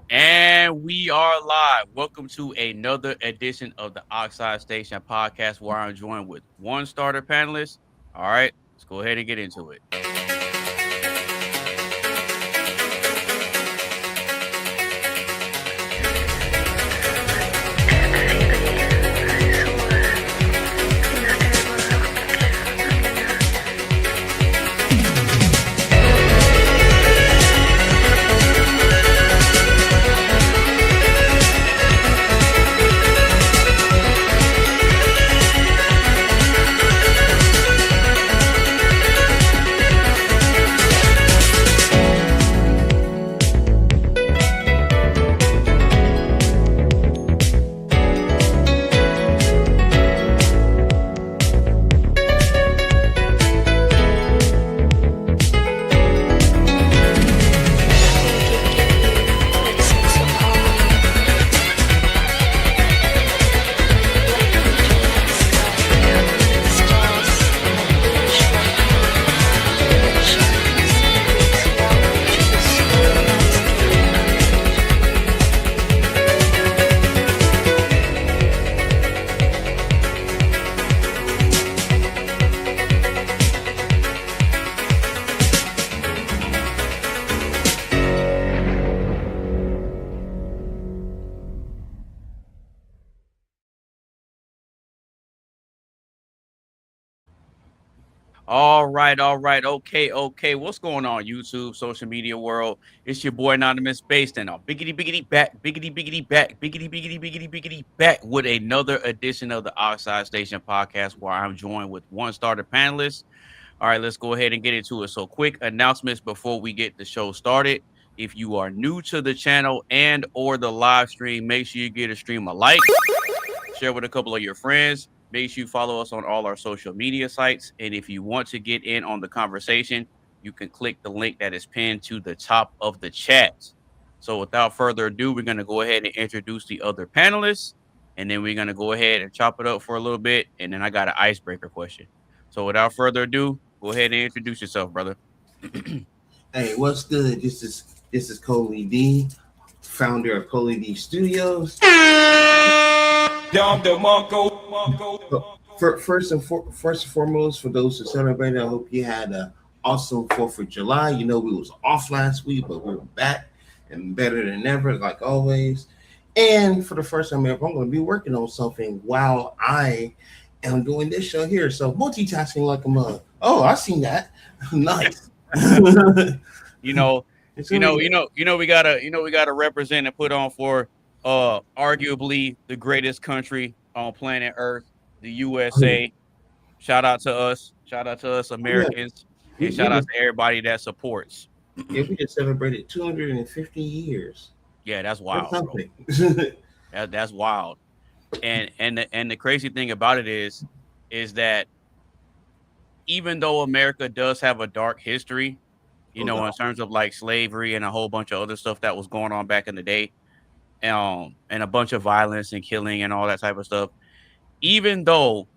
And we are live. Welcome to another edition of the Oxide Station podcast where I'm joined with one starter panelist. All right, let's go ahead and get into it. All right. Okay. What's going on, YouTube, social media world? It's your boy Anonymous Based and biggity back with another edition of the Oxide Station podcast where I'm joined with one starter panelist. All right, let's go ahead and get into it. So, quick announcements before we get the show started. If you are new to the channel and or the live stream, make sure you get a stream a like, share with a couple of your friends. Make sure you follow us on all our social media sites. And if you want to get in on the conversation, you can click the link that is pinned to the top of the chat. So without further ado, we're going to go ahead and introduce the other panelists. And then we're going to go ahead and chop it up for a little bit. And then I got an icebreaker question. So without further ado, go ahead and introduce yourself, brother. Hey, what's good? This is Coley D, founder of Coley D Studios. First and foremost, for those who celebrated, I hope you had an awesome 4th of July. You know, we was off last week, but we're back and better than ever, like always. And for the first time ever, I'm going to be working on something while I am doing this show here. So multitasking like a mug. Oh, I seen that. Nice. you know, we gotta represent and put on for arguably the greatest country on planet Earth, the USA. Shout out to us. Shout out to us Yeah, Americans. we, And we shout out just to everybody that supports. we just celebrated 250 years. Yeah, that's That's wild, bro. something. That's wild. And the crazy thing about it is that even though America does have a dark history, Oh God. in terms of like slavery and a whole bunch of other stuff that was going on back in the day, and a bunch of violence and killing and all that type of stuff. Even though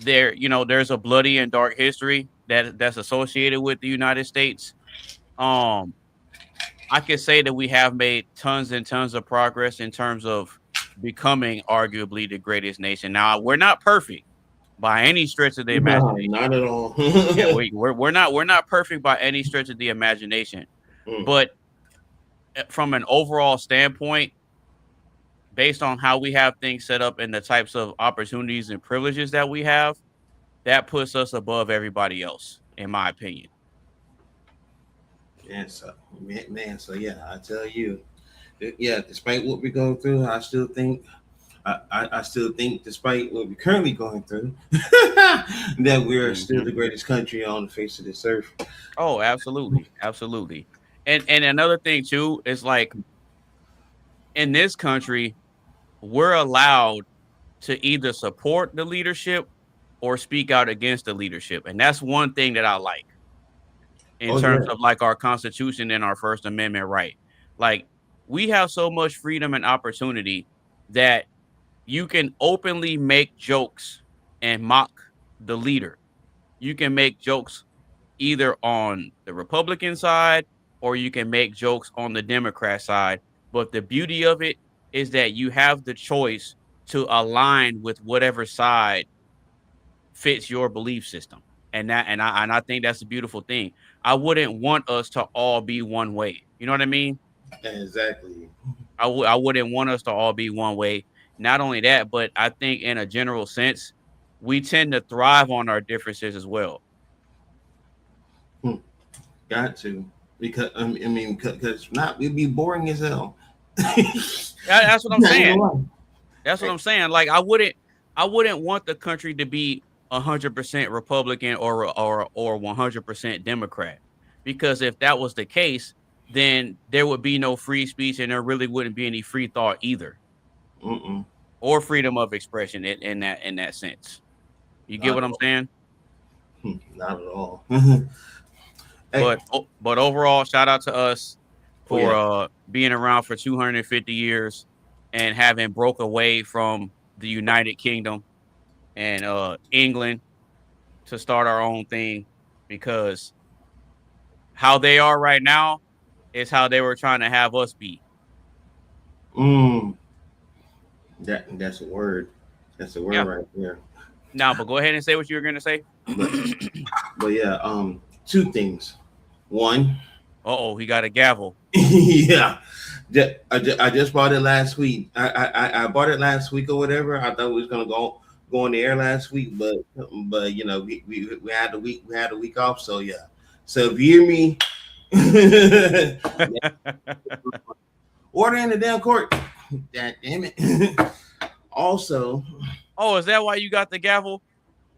there's a bloody and dark history that's associated with the United States, um, I can say that we have made tons and tons of progress in terms of becoming arguably the greatest nation. Now, we're not perfect by any stretch of the No, imagination. not at all. Yeah, we're not perfect by any stretch of the imagination. Mm. But from an overall standpoint, based on how we have things set up and the types of opportunities and privileges that we have, that puts us above everybody else, in my opinion. Man, so yeah, I tell you, yeah. Despite what we're going through, I still think, despite what we're currently going through, that we're still Hmm. the greatest country on the face of this earth. Oh, absolutely, absolutely. And another thing too is like in this country, we're allowed to either support the leadership or speak out against the leadership, and that's one thing that I like in Oh terms yeah, of like our Constitution and our First Amendment right. Like we have so much freedom and opportunity that you can openly make jokes and mock the leader. You can make jokes either on the Republican side or you can make jokes on the Democrat side But the beauty of it is that you have the choice to align with whatever side fits your belief system. And I think that's a beautiful thing. I wouldn't want us to all be one way. You know what I mean? Exactly. I wouldn't want us to all be one way. Not only that, but I think in a general sense, we tend to thrive on our differences as well. Hmm. Got to, because I mean, because not we'd be boring as hell. That's what I'm Not even saying. lie. That's what I'm saying. Like I wouldn't want the country to be 100% Republican or 100% Democrat, because if that was the case, then there would be no free speech and there really wouldn't be any free thought either, Mm-mm. or freedom of expression in that sense. You get Not what at I'm all. saying? Not at all. Hey, But overall, shout out to us oh for yeah. being around for 250 years and having broke away from the United Kingdom and England to start our own thing, because how they are right now is how they were trying to have us be. Mm, that's a word. That's a word Yeah. right there. Now, but go ahead and say what you were going to say. But but yeah. Two things. One. Oh, he got a gavel. Yeah. I just bought it last week. I bought it last week or whatever. I thought we was gonna go on the air last week, but you know we had the week off. So yeah. So if you hear me, order in the damn court. God damn it. Also, Oh, is that why you got the gavel?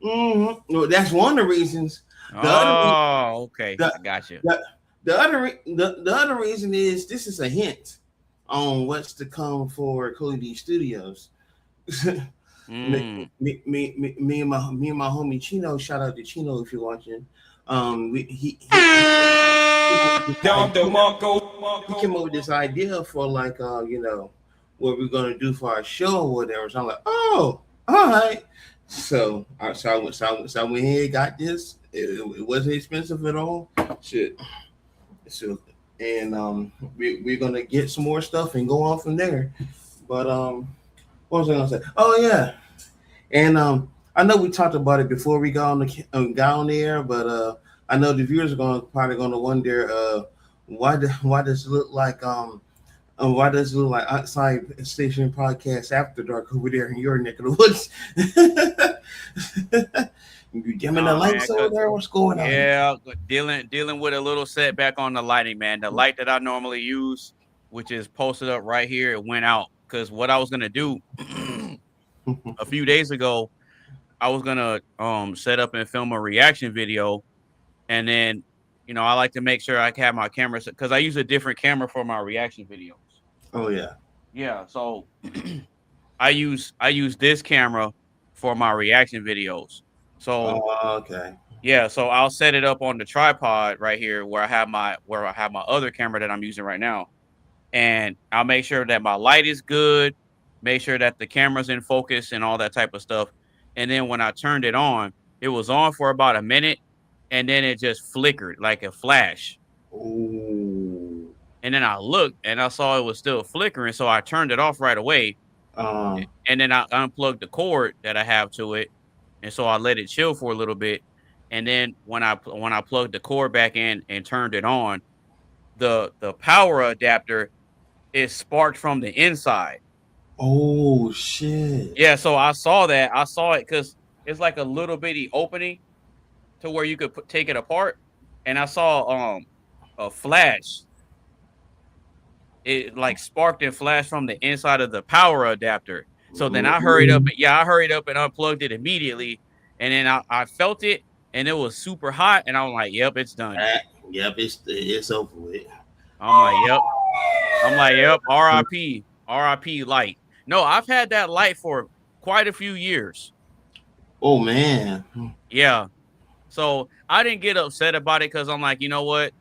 no, that's one of the reasons. The other Oh, okay. the I got you. the, the other reason is this is a hint on what's to come for Coley D Studios. Mm. Me and my homie Chino. Shout out to Chino if you're watching. He came up with this idea for like what we're gonna do for our show or whatever. So I'm like, oh, all right. So I went here, got this. It wasn't expensive at all. Shit. So and we're gonna get some more stuff and go on from there. But what was I gonna say? Oh yeah, and I know we talked about it before we got on the air, but I know the viewers are probably gonna wonder why does it look like why does it look like Oxide Station Podcast After Dark over there in your neck of the woods? You dimming the Nah, man, lights over there? What's going on? yeah, dealing with a little setback on the lighting, man. The light that I normally use, which is posted up right here, it went out. Because what I was gonna do a few days ago, I was gonna set up and film a reaction video, and then I like to make sure I have my camera, because I use a different camera for my reaction videos. Oh yeah. Yeah, so I use this camera for my reaction videos. So Oh, okay. yeah, so I'll set it up on the tripod right here where I have my other camera that I'm using right now, and I'll make sure that my light is good, make sure that the camera's in focus and all that type of stuff. And then when I turned it was on for about a minute, and then it just flickered like a flash. Oh. And then I looked and I saw it was still flickering, so I turned it off right away. Um. And then I unplugged the cord that I have to it, and so I let it chill for a little bit. And then when I plugged the cord back in and turned it on, the power adapter is sparked from the inside. Oh shit. Yeah, so I saw that. I saw it because it's like a little bitty opening to where you could take it apart, and I saw a flash. It like sparked and flashed from the inside of the power adapter. So then I hurried up. I hurried up and unplugged it immediately, and then I felt it, and it was super hot, and I was like, "Yep, it's done." Yep, it's over with. I'm like, "Yep." I'm like, "Yep." R.I.P. R.I.P. Light. No, I've had that light for quite a few years. Oh man. Yeah. So I didn't get upset about it because I'm like, you know what?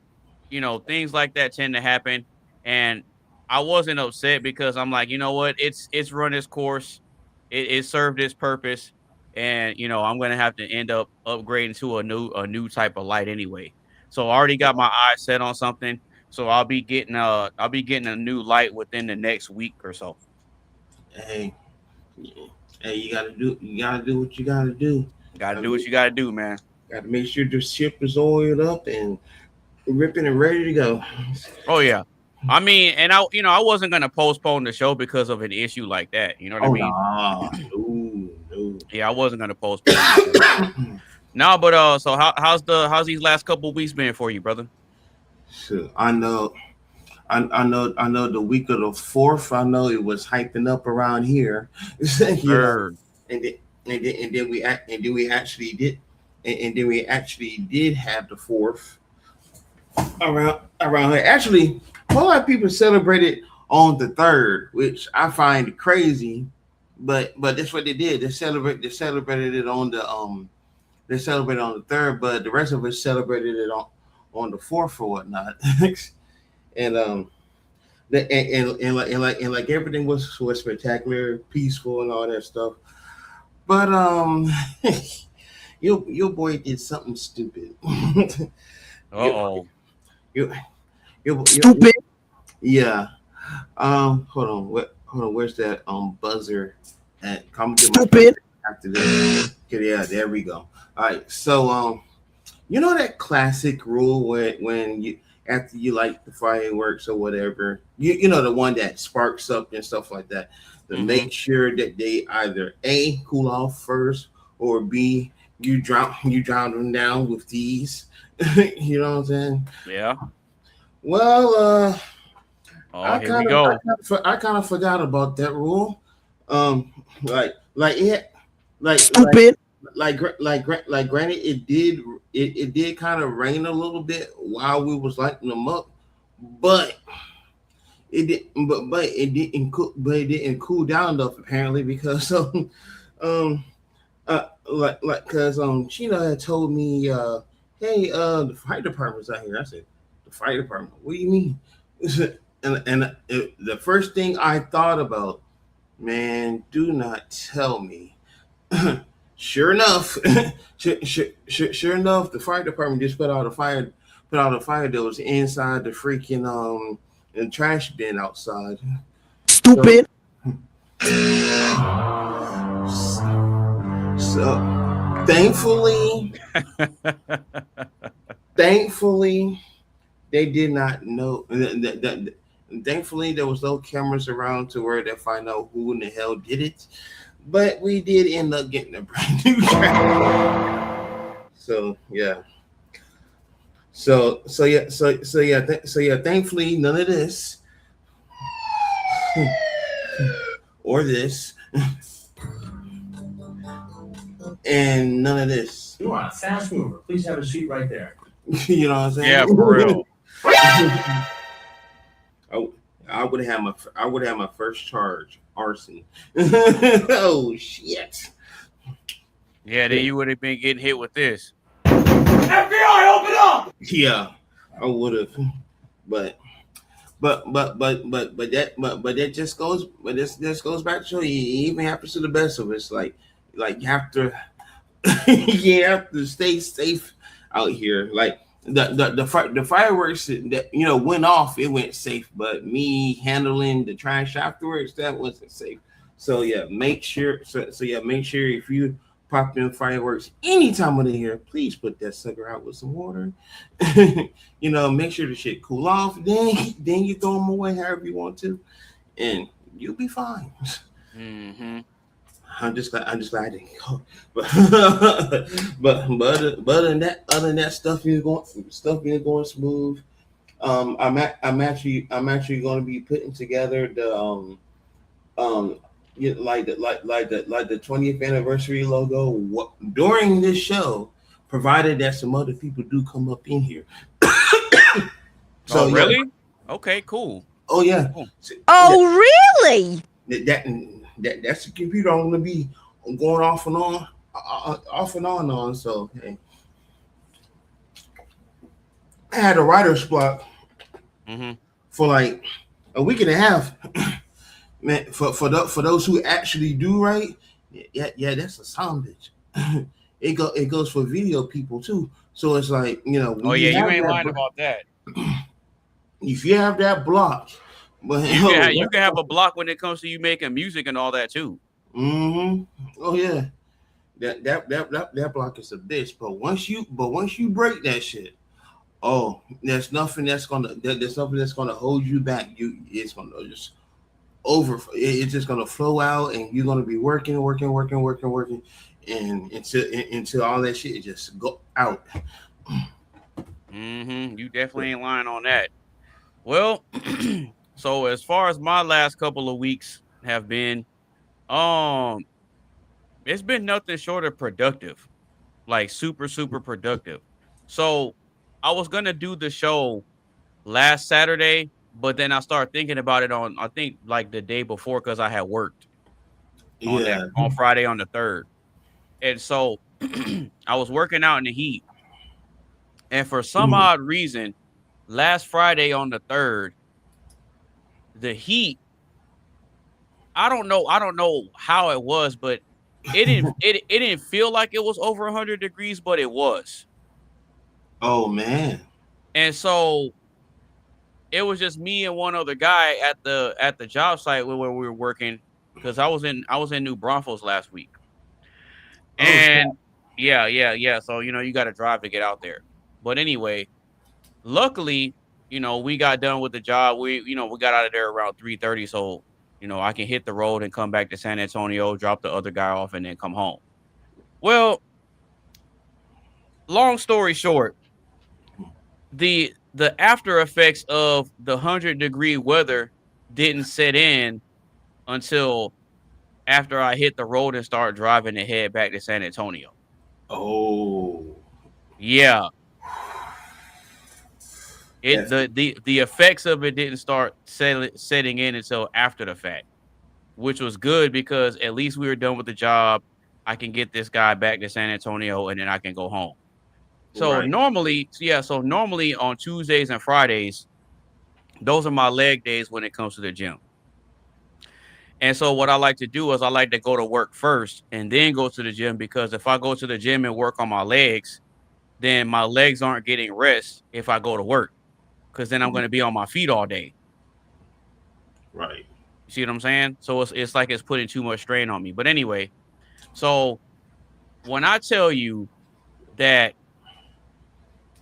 Things like that tend to happen. And I wasn't upset because I'm like, you know what? It's run its course. It served its purpose. And I'm gonna have to end up upgrading to a new type of light anyway. So I already got my eyes set on something. So I'll be getting a new light within the next week or so. Hey, hey, you gotta do what you gotta do. Got to I do what mean, you got to do, man. gotta make sure the ship is oiled up and ripping and ready to go. Oh yeah. I mean, and I wasn't gonna postpone the show because of an issue like that. You know what I Oh mean? no, no, no. Yeah, I wasn't gonna postpone the show. No, but so how's these last couple of weeks been for you, brother? So I know the week of the fourth. I know it was hyping up around here, you know, Sir. and then and then we actually did, and then we actually did have the fourth around here. Actually, a whole lot of people celebrated on the third, which I find crazy, but that's what they did. They celebrated it on the they celebrated on the third, but the rest of us celebrated it on the fourth or whatnot. And and like everything was spectacular, peaceful, and all that stuff. But your boy did something stupid. your, Uh-oh. your, Stupid. yeah. Hold on. Hold on. Where's that buzzer? At come get my Stupid. after this. Okay, yeah, there we go. All right. So you know that classic rule when you after you like the fireworks or whatever, you know the one that sparks up and stuff like that, to Mm-hmm. make sure that they either A, cool off first, or B, you drown them down with these. You know what I'm saying? Yeah. Well, Oh, here we go. I kind of forgot about that rule. Like it, like Stupid. granted, it did kind of rain a little bit while we was lighting them up, but it didn't cool down enough apparently because um because Chino had told me hey the fire department's out here. I said, the fire department, what do you mean? And the first thing I thought about, man, do not tell me. Sure enough, sure enough, the fire department just put out a fire that was inside the freaking the trash bin outside. So, Stupid. so thankfully, they did not know. Thankfully, there was no cameras around to where they find out who in the hell did it. But we did end up getting a brand new track. So yeah. So yeah. Thankfully, none of this or this and none of this. You are a fast mover. Please have a seat right there. You know what I'm saying? Yeah, for real. I would have my first charge, arson. Oh shit! Yeah, then you would have been getting hit with this. FBI, open up! Yeah, I would have, but that just goes back to show you, it even happens to the best of us. Like you have to you have to stay safe out here. Like the fireworks that went off, it went safe, but me handling the trash afterwards, that wasn't safe. So yeah, make sure. Make sure if you pop in fireworks any time of the year, please put that sucker out with some water. Make sure the shit cool off. Then you throw them away however you want to, and you'll be fine. Mm-hmm. I'm just glad I didn't go. But other than that, stuff is going smooth. I'm actually going to be putting together the like the 20th anniversary logo during this show, provided that some other people do come up in here. So really? Yeah. Okay, cool. Oh yeah. Cool. Oh really? That's the computer I'm gonna be going off and on. So hey, I had a writer's block for like a week and a half. Man, for those who actually do write, yeah, that's a sound bitch. It goes for video people too. So it's like Oh yeah, you ain't lying about that. if you have that block, but You can have a block when it comes to you making music and all that too. Oh yeah, that block is a bitch. But once you break that shit, oh, there's nothing that's gonna hold you back. It's gonna just it's just gonna flow out, and you're gonna be working, and until all that shit just go out. You definitely ain't lying on that. Well, so as far as my last couple of weeks have been, it's been nothing short of productive, like super productive. So I was gonna do the show last Saturday, but then I started thinking about it on I think like the day before because I had worked on Friday on the 3rd, and so I was working out in the heat, and for some odd reason, last Friday on the 3rd, the heat. I don't know how it was, but it didn't feel like it was over 100 degrees, but it was. Oh man. And so it was just me and one other guy at the job site where we were working because I was in New Braunfels last week. And yeah. So you got to drive to get out there. But anyway, luckily, we got done with the job. We got out of there around 3:30, so I can hit the road and come back to San Antonio, drop the other guy off, and then come home. Well, long story short, the after effects of the 100-degree weather didn't set in until after I hit the road and start driving and head back to San Antonio. Oh. Yeah. The effects of it didn't start setting in until after the fact, which was good because at least we were done with the job. I can get this guy back to San Antonio and then I can go home. So normally on Tuesdays and Fridays, those are my leg days when it comes to the gym. And so what I like to do is I like to go to work first and then go to the gym, because if I go to the gym and work on my legs, then my legs aren't getting rest if I go to work, because then I'm going to be on my feet all day. Right. You see what I'm saying? So it's like it's putting too much strain on me. But anyway, so when I tell you that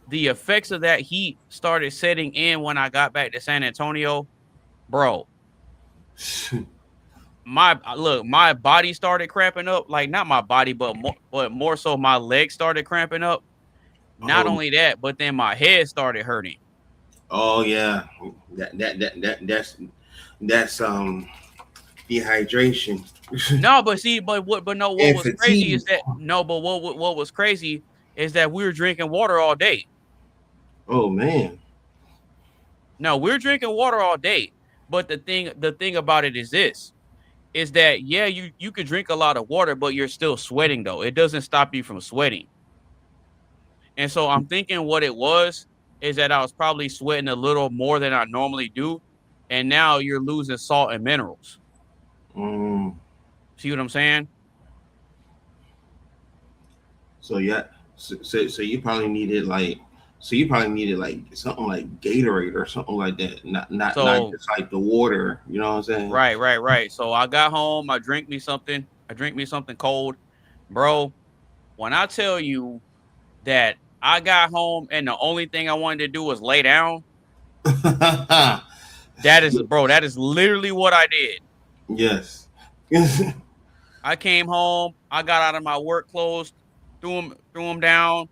the effects of that heat started setting in when I got back to San Antonio, bro, my body started cramping up. Like not my body, but more so my legs started cramping up. Not only that, but then my head started hurting. Oh yeah, that's dehydration. No, but what was crazy is that what was crazy is that we were drinking water all day. Oh man. No, we're drinking water all day. But the thing about it is this, is that you could drink a lot of water, but you're still sweating though. It doesn't stop you from sweating. And so I'm thinking what it was is that I was probably sweating a little more than I normally do. And now you're losing salt and minerals. See what I'm saying? So yeah, so you probably needed like something like Gatorade or something like that. Not just like the water, you know what I'm saying? Right. So I got home, I drank me something cold. Bro, when I tell you that I got home and the only thing I wanted to do was lay down, that is literally what I did. Yes. I came home, I got out of my work clothes, threw them down,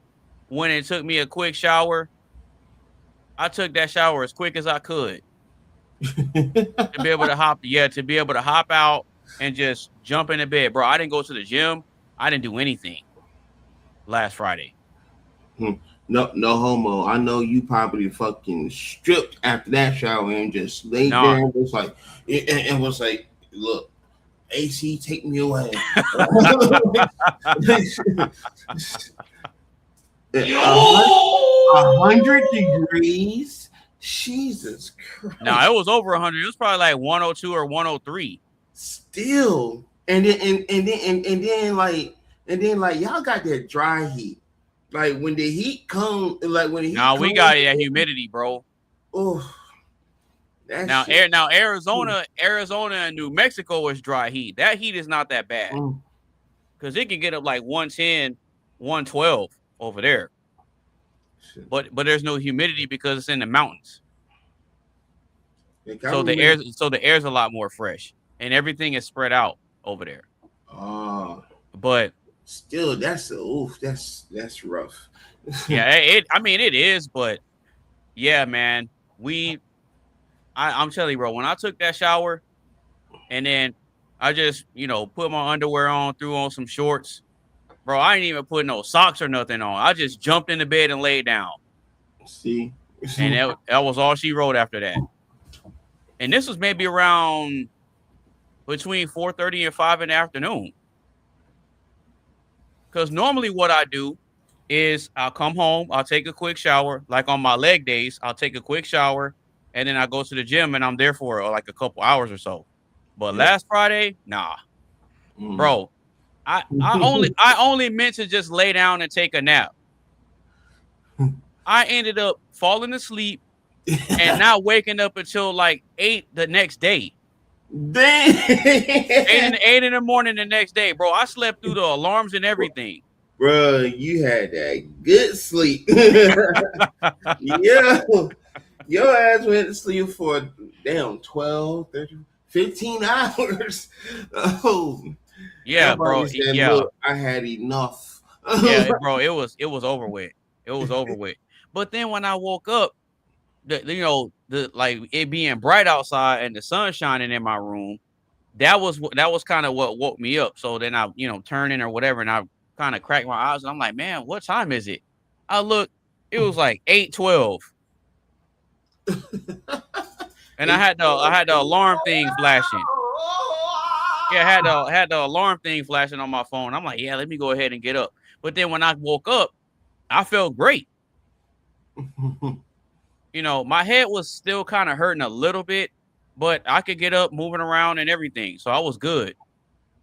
went and took me a quick shower. I took that shower as quick as I could to be able to hop out and just jump into bed. Bro, I didn't go to the gym. I didn't do anything last Friday. No homo. I know you probably fucking stripped after that shower and just laid there and was like, and was like, look, AC, take me away. 100 degrees. Jesus Christ. No, it was over 100. It was probably like 102 or 103. Still, and then like y'all got that dry heat. Like when the heat comes, like when the heat. No, we got that humidity, bro. Oh, That Now, shit. Arizona and New Mexico is dry heat. That heat is not that bad Mm, because it can get up like 110, 112 over there. shit. But there's no humidity because it's in the mountains. Like, So the air's a lot more fresh and everything is spread out over there. But still, that's rough. yeah, it is, but yeah, man. I'm telling you, bro, when I took that shower and then I just, put my underwear on, threw on some shorts, bro, I ain't even put no socks or nothing on. I just jumped in the bed and laid down. See? And that was all she wrote after that. And this was maybe around between 4:30 and 5 in the afternoon. Because normally what I do is I'll come home, I'll take a quick shower. Like on my leg days, I'll take a quick shower, and then I go to the gym, and I'm there for like a couple hours or so. But last Friday, nah. Bro, I only meant to just lay down and take a nap. I ended up falling asleep and not waking up until like 8 the next day. Dang. 8 in the morning the next day, bro. I slept through the alarms and everything. Bro, you had that good sleep. Yeah. Your ass went to sleep for damn 12, 13, 15 hours. Oh. Yeah, bro. Said, yeah. Look, I had enough. Yeah, bro. It was over with. It was over with. But then when I woke up, like it being bright outside and the sun shining in my room, that was kind of what woke me up. So then I, turned in or whatever, and I kind of cracked my eyes, and I'm like, man, what time is it? I look, it was like 8:12, and I had the alarm thing flashing. Yeah, I had the alarm thing flashing on my phone. I'm like, yeah, let me go ahead and get up. But then when I woke up, I felt great. My head was still kind of hurting a little bit, but I could get up, moving around and everything. So I was good.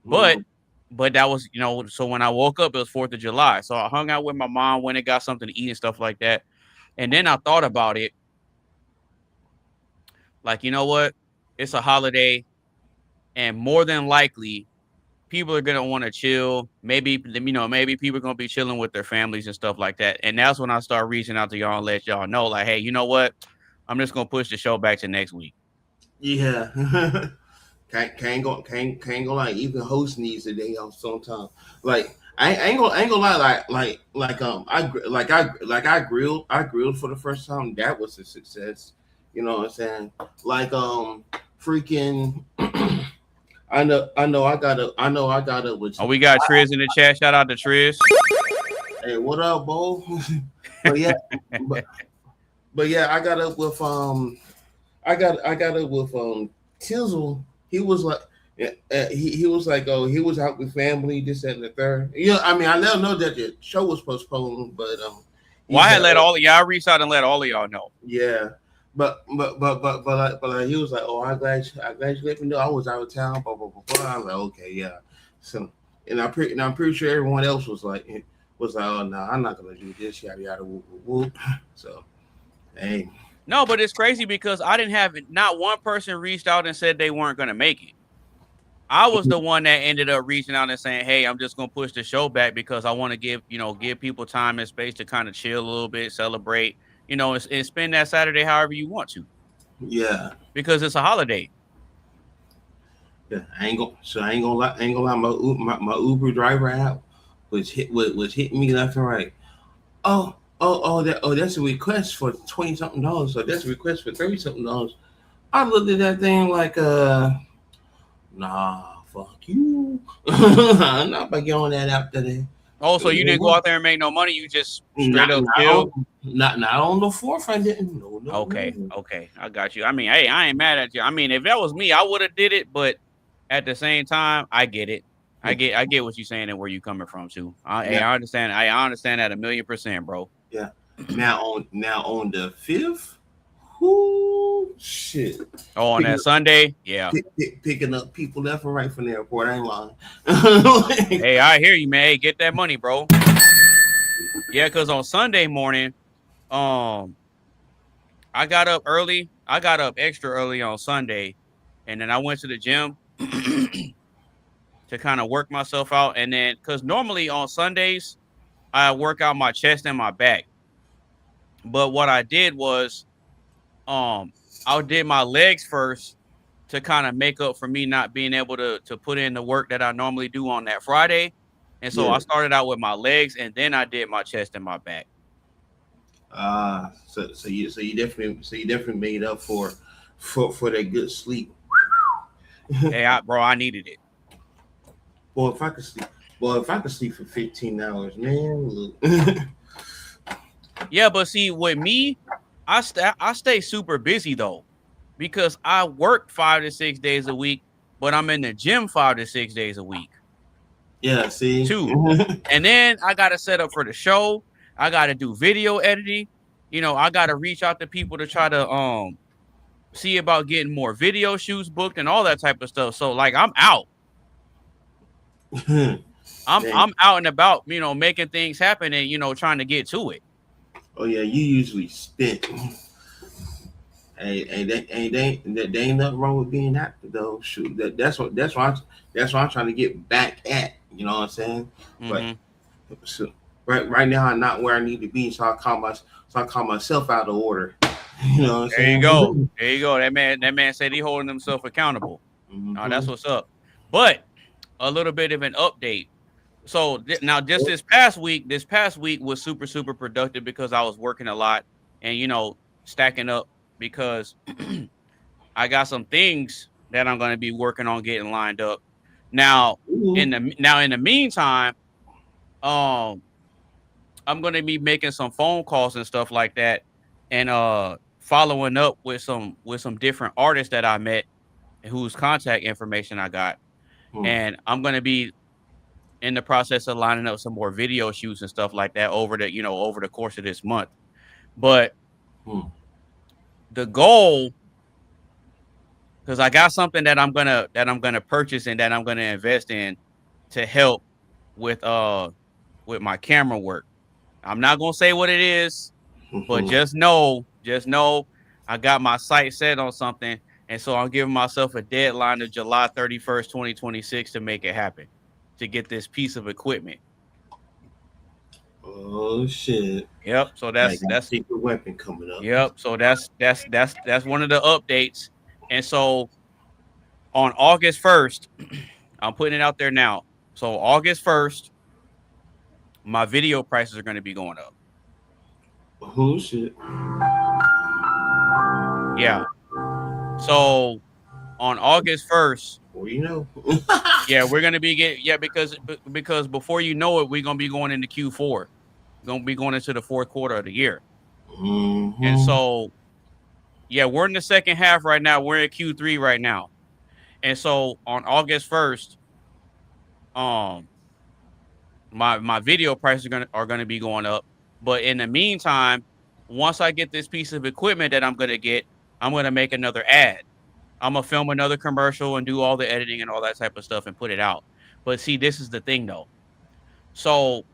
But that was, so when I woke up, it was 4th of July. So I hung out with my mom, went and got something to eat and stuff like that. And then I thought about it. Like, you know what? It's a holiday. And more than likely, people are going to want to chill. Maybe people are going to be chilling with their families and stuff like that. And that's when I start reaching out to y'all and let y'all know, like, hey, you know what? I'm just going to push the show back to next week. Yeah. Can't go like even host needs a day off sometimes. Like I ain't gonna lie, I grilled for the first time. That was a success. You know what I'm saying? Like freaking I know I got it with we got Triz in the chat. Shout out to Triz. Hey, what up, Bo? But yeah, but yeah, I got up with Tizzle. He was like, he was like, oh, he was out with family, this, that, and the third. I mean, I let him know that the show was postponed, but I let all of y'all reach out and let all of y'all know. Yeah, but he was like, oh, I'm glad you let me know I was out of town. Blah blah blah. I was like, okay, yeah. So, and I'm pretty sure everyone else was like, oh no, I'm not gonna do this, yada yada whoop whoop whoop. So, hey. No, but it's crazy because I didn't have not one person reached out and said they weren't going to make it. I was the one that ended up reaching out and saying, hey, I'm just going to push the show back because I want to give people time and space to kind of chill a little bit, celebrate, and spend that Saturday however you want to. Yeah. Because it's a holiday. Yeah, I ain't gonna lie. My Uber driver app was hitting me left and right. That's a request for $20-something. So that's a request for $30-something. I looked at that thing like, nah, fuck you. I'm not about to get on that app today. Oh, so you didn't go out there and make no money? You just straight up killed? Not on the fourth. I didn't. No. Okay, I got you. I mean, hey, I ain't mad at you. I mean, if that was me, I would have did it. But at the same time, I get it. I get what you're saying and where you coming from too. I understand. I understand that 1,000,000%, bro. Yeah. Now on the 5th, whoo, shit. Oh, on that Sunday, yeah. Picking up people left and right from the airport. I ain't lying. Hey, I hear you, man. Hey, get that money, bro. Yeah, because on Sunday morning, I got up early I got up extra early on Sunday, and then I went to the gym to kind of work myself out. And then, because normally on Sundays, I work out my chest and my back. But what I did was, I did my legs first to kind of make up for me not being able to put in the work that I normally do on that Friday. And so Yeah. I started out with my legs, and then I did my chest and my back. So you definitely made up for that good sleep. Hey, I needed it. Boy, if I could sleep for 15 hours, man. Look. Yeah, but see, with me, I stay super busy though, because I work 5 to 6 days a week, but I'm in the gym 5 to 6 days a week Yeah, see. too. And then I got to set up for the show. I got to do video editing. I got to reach out to people to try to see about getting more video shoots booked and all that type of stuff. So like I'm out. I'm out and about, making things happen and trying to get to it. Oh yeah, you usually spit. Hey, there ain't nothing wrong with being active though. Shoot, that's what I'm trying to get back at. You know what I'm saying? Mm-hmm. But so, right now I'm not where I need to be, so I call myself out of order. You know what I'm There saying? you go. That man said he holding himself accountable. Mm-hmm. Oh, that's what's up. But a little bit of an update. So now just this past week was super, super productive because I was working a lot and, stacking up because I got some things that I'm going to be working on getting lined up. Now, in the meantime, I'm going to be making some phone calls and stuff like that and following up with some different artists that I met whose contact information I got. And I'm going to be in the process of lining up some more video shoots and stuff like that over the course of this month. But the goal, because I got something that I'm gonna purchase and that I'm gonna invest in to help with my camera work. I'm not gonna say what it is, but just know I got my sight set on something, and so I'm giving myself a deadline of July 31st, 2026 to make it happen. To get this piece of equipment. Oh shit! Yep. So that's secret weapon coming up. Yep. So that's one of the updates. And so on August 1st, I'm putting it out there now. So August 1st, my video prices are going to be going up. Oh shit! Yeah. So on August 1st. Well, yeah, we're gonna be because before you know it, we're gonna be going into Q4. We're gonna be going into the fourth quarter of the year. Mm-hmm. And so yeah, we're in the second half right now. We're in Q3 right now. And so on August 1st, my video prices are gonna be going up. But in the meantime, once I get this piece of equipment that I'm gonna make another ad. I'm going to film another commercial and do all the editing and all that type of stuff and put it out. But see, this is the thing though. So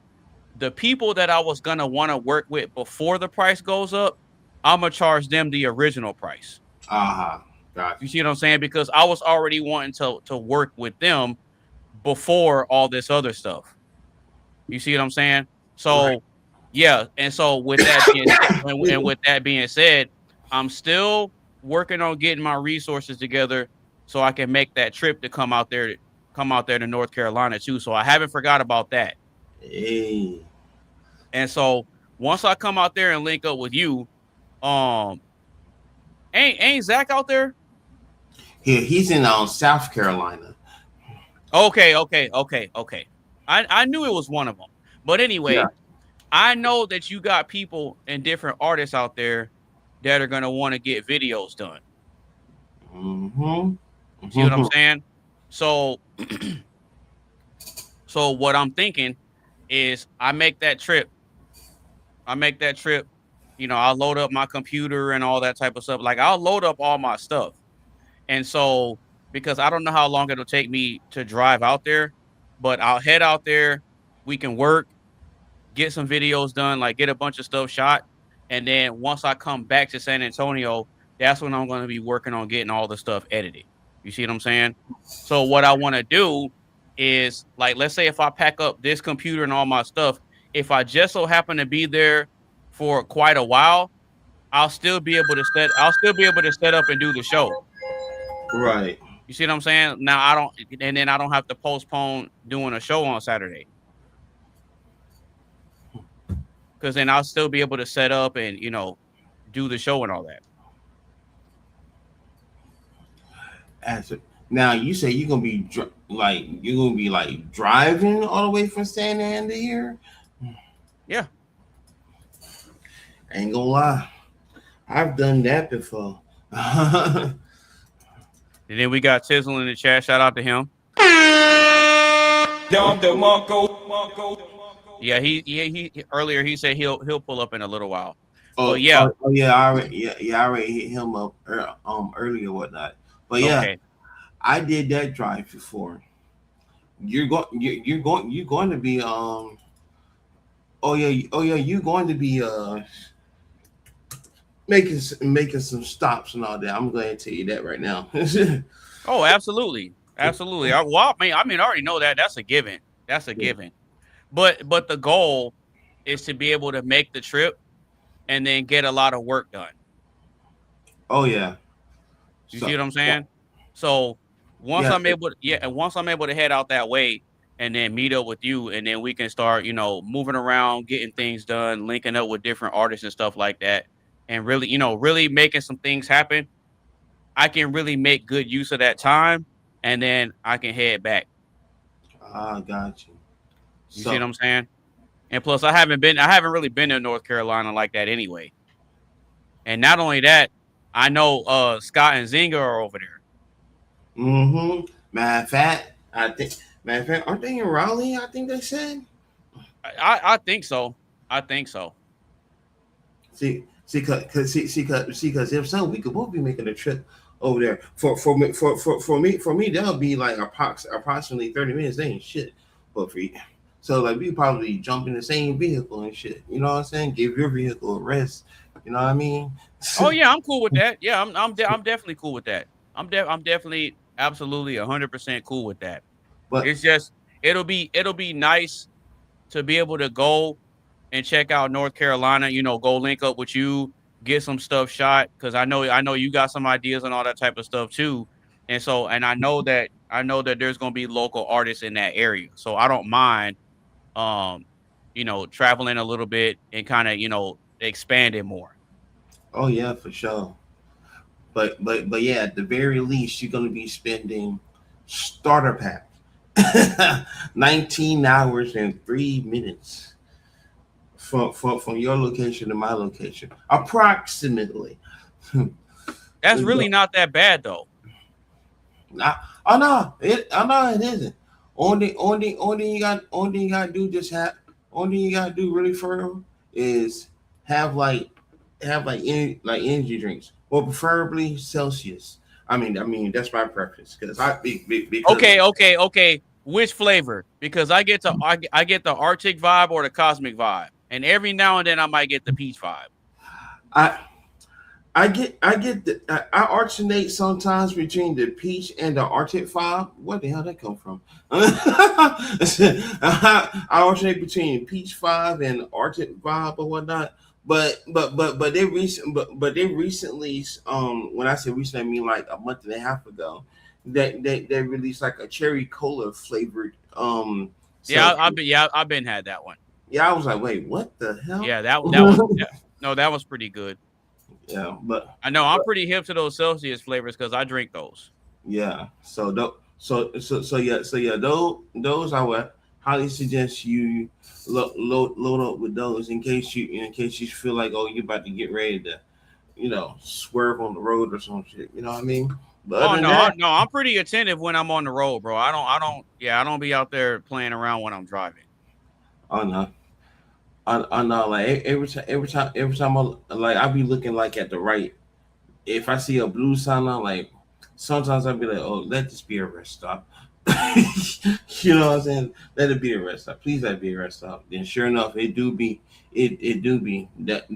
the people that I was going to want to work with before the price goes up, I'm going to charge them the original price. Gotcha. You see what I'm saying? Because I was already wanting to work with them before all this other stuff. You see what I'm saying? So, right. Yeah. And so with that being said, I'm still working on getting my resources together so I can make that trip to come out there to North Carolina too. So I haven't forgot about that. Hey. And so once I come out there and link up with you, ain't Zach out there? Yeah, he's in South Carolina. Okay. I knew it was one of them. But anyway, yeah. I know that you got people and different artists out there that are going to want to get videos done. Mm-hmm. See what I'm saying? So what I'm thinking is I make that trip. I'll load up my computer and all that type of stuff. Like I'll load up all my stuff. And so, because I don't know how long it'll take me to drive out there, but I'll head out there. We can work, get some videos done, like get a bunch of stuff shot. And then once I come back to San Antonio, that's when I'm going to be working on getting all the stuff edited. You see what I'm saying? So what I want to do is, like, let's say if I pack up this computer and all my stuff, if I just so happen to be there for quite a while, I'll still be able to set up and do the show. Right. You see what I'm saying? Now and then I don't have to postpone doing a show on Saturday. Because then I'll still be able to set up and, do the show and all that. Now you say you're gonna be driving all the way from Santa Ana to here. Yeah. I ain't gonna lie, I've done that before. And then we got Tizzle in the chat. Shout out to him. Yeah, he earlier he said he'll pull up in a little while. Oh yeah. I already hit him up earlier whatnot. But yeah, okay. I did that drive before. You're going to be you're going to be making some stops and all that. I'm going to tell you that right now. Oh, absolutely. I already know that. That's a given. Given. But the goal is to be able to make the trip and then get a lot of work done. Oh yeah. You see what I'm saying? So once I'm able to head out that way and then meet up with you, and then we can start, moving around, getting things done, linking up with different artists and stuff like that, and really, really making some things happen. I can really make good use of that time, and then I can head back. I got you. You see what I'm saying? And plus, I haven't really been to North Carolina like that anyway. And not only that, I know Scott and Zinga are over there. Mm-hmm. Matter of fact, aren't they in Raleigh? I think they said. I think so. See, because if so, we could both be making a trip over there. For me, that'll be like approximately 30 minutes. They ain't shit, but for you. So like we probably jump in the same vehicle and shit. You know what I'm saying? Give your vehicle a rest. You know what I mean? Oh yeah, I'm cool with that. Yeah, I'm definitely cool with that. I'm definitely absolutely 100% cool with that. But it's just it'll be nice to be able to go and check out North Carolina. Go link up with you, get some stuff shot, because I know you got some ideas and all that type of stuff too. And I know that there's gonna be local artists in that area, so I don't mind. Traveling a little bit and kind of, expanding more. Oh yeah, for sure. But yeah, at the very least, you're gonna be spending starter pack 19 hours and 3 minutes from your location to my location, approximately. That's really not that bad though. No, it isn't. Only you got to do really for real is have energy drinks, or preferably Celsius. I mean that's my preference because Okay. Which flavor? Because I get the Arctic vibe or the Cosmic vibe, and every now and then I might get the peach vibe. I alternate sometimes between the peach and the Arctic vibe. What the hell did that come from? I alternate between peach vibe and Arctic vibe or whatnot. But they recently when I say recently I mean like a month and a half ago, they released like a cherry cola flavored I've been had that one. Yeah, I was like, wait, what the hell? Yeah, that was pretty good. Yeah, but I know I'm pretty hip to those Celsius flavors because I drink those. Yeah, so those I would highly suggest you load up with those in case you feel like you're about to get ready to, swerve on the road or some shit. You know what I mean? But I'm pretty attentive when I'm on the road, bro. I don't be out there playing around when I'm driving. Oh no. I know, like every time I be looking like at the right. If I see a blue sign on, like sometimes I'll be like, oh, let this be a rest stop. You know what I'm saying? Let it be a rest stop. Please let it be a rest stop. Then sure enough, it do be that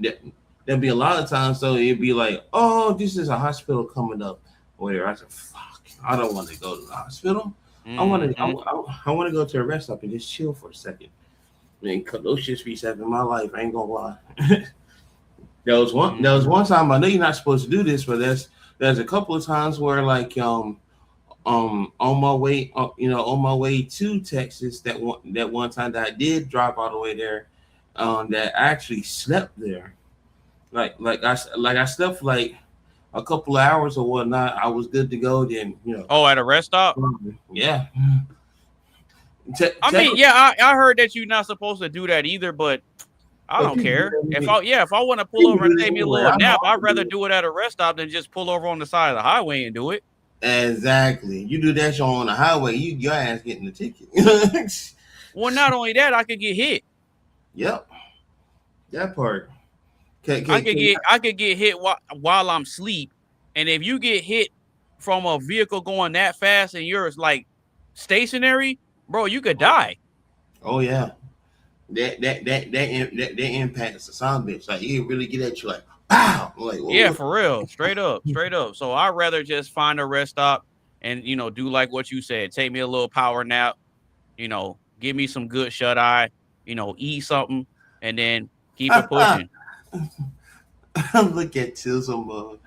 there'll be a lot of times though it'd be like, oh, this is a hospital coming up, or whatever. I said, fuck, I don't want to go to the hospital. I want to go to a rest stop and just chill for a second. I mean, those shits be saving my life. I ain't gonna lie. There was one time, I know you're not supposed to do this, but there's a couple of times where like on my way to Texas, that one time that I did drive all the way there, that I actually slept there. Like I slept for like a couple of hours or whatnot. I was good to go. Then at a rest stop. Yeah. I heard that you're not supposed to do that either, but I don't care. If I want to pull over and take me a little nap, I'd rather do it at a rest stop than just pull over on the side of the highway and do it. Exactly. You do that show on the highway, your ass getting the ticket. Well, not only that, I could get hit. Yep. That part. I could get hit while I'm asleep, and if you get hit from a vehicle going that fast and you're like stationary, bro, you could die. Oh yeah, that impacts the sound bitch. Like you really get at you like, pow. Like, yeah, for real, straight up. So I'd rather just find a rest stop and do like what you said. Take me a little power nap. Give me some good shut eye. Eat something and then keep it pushing. Look at Tizzle.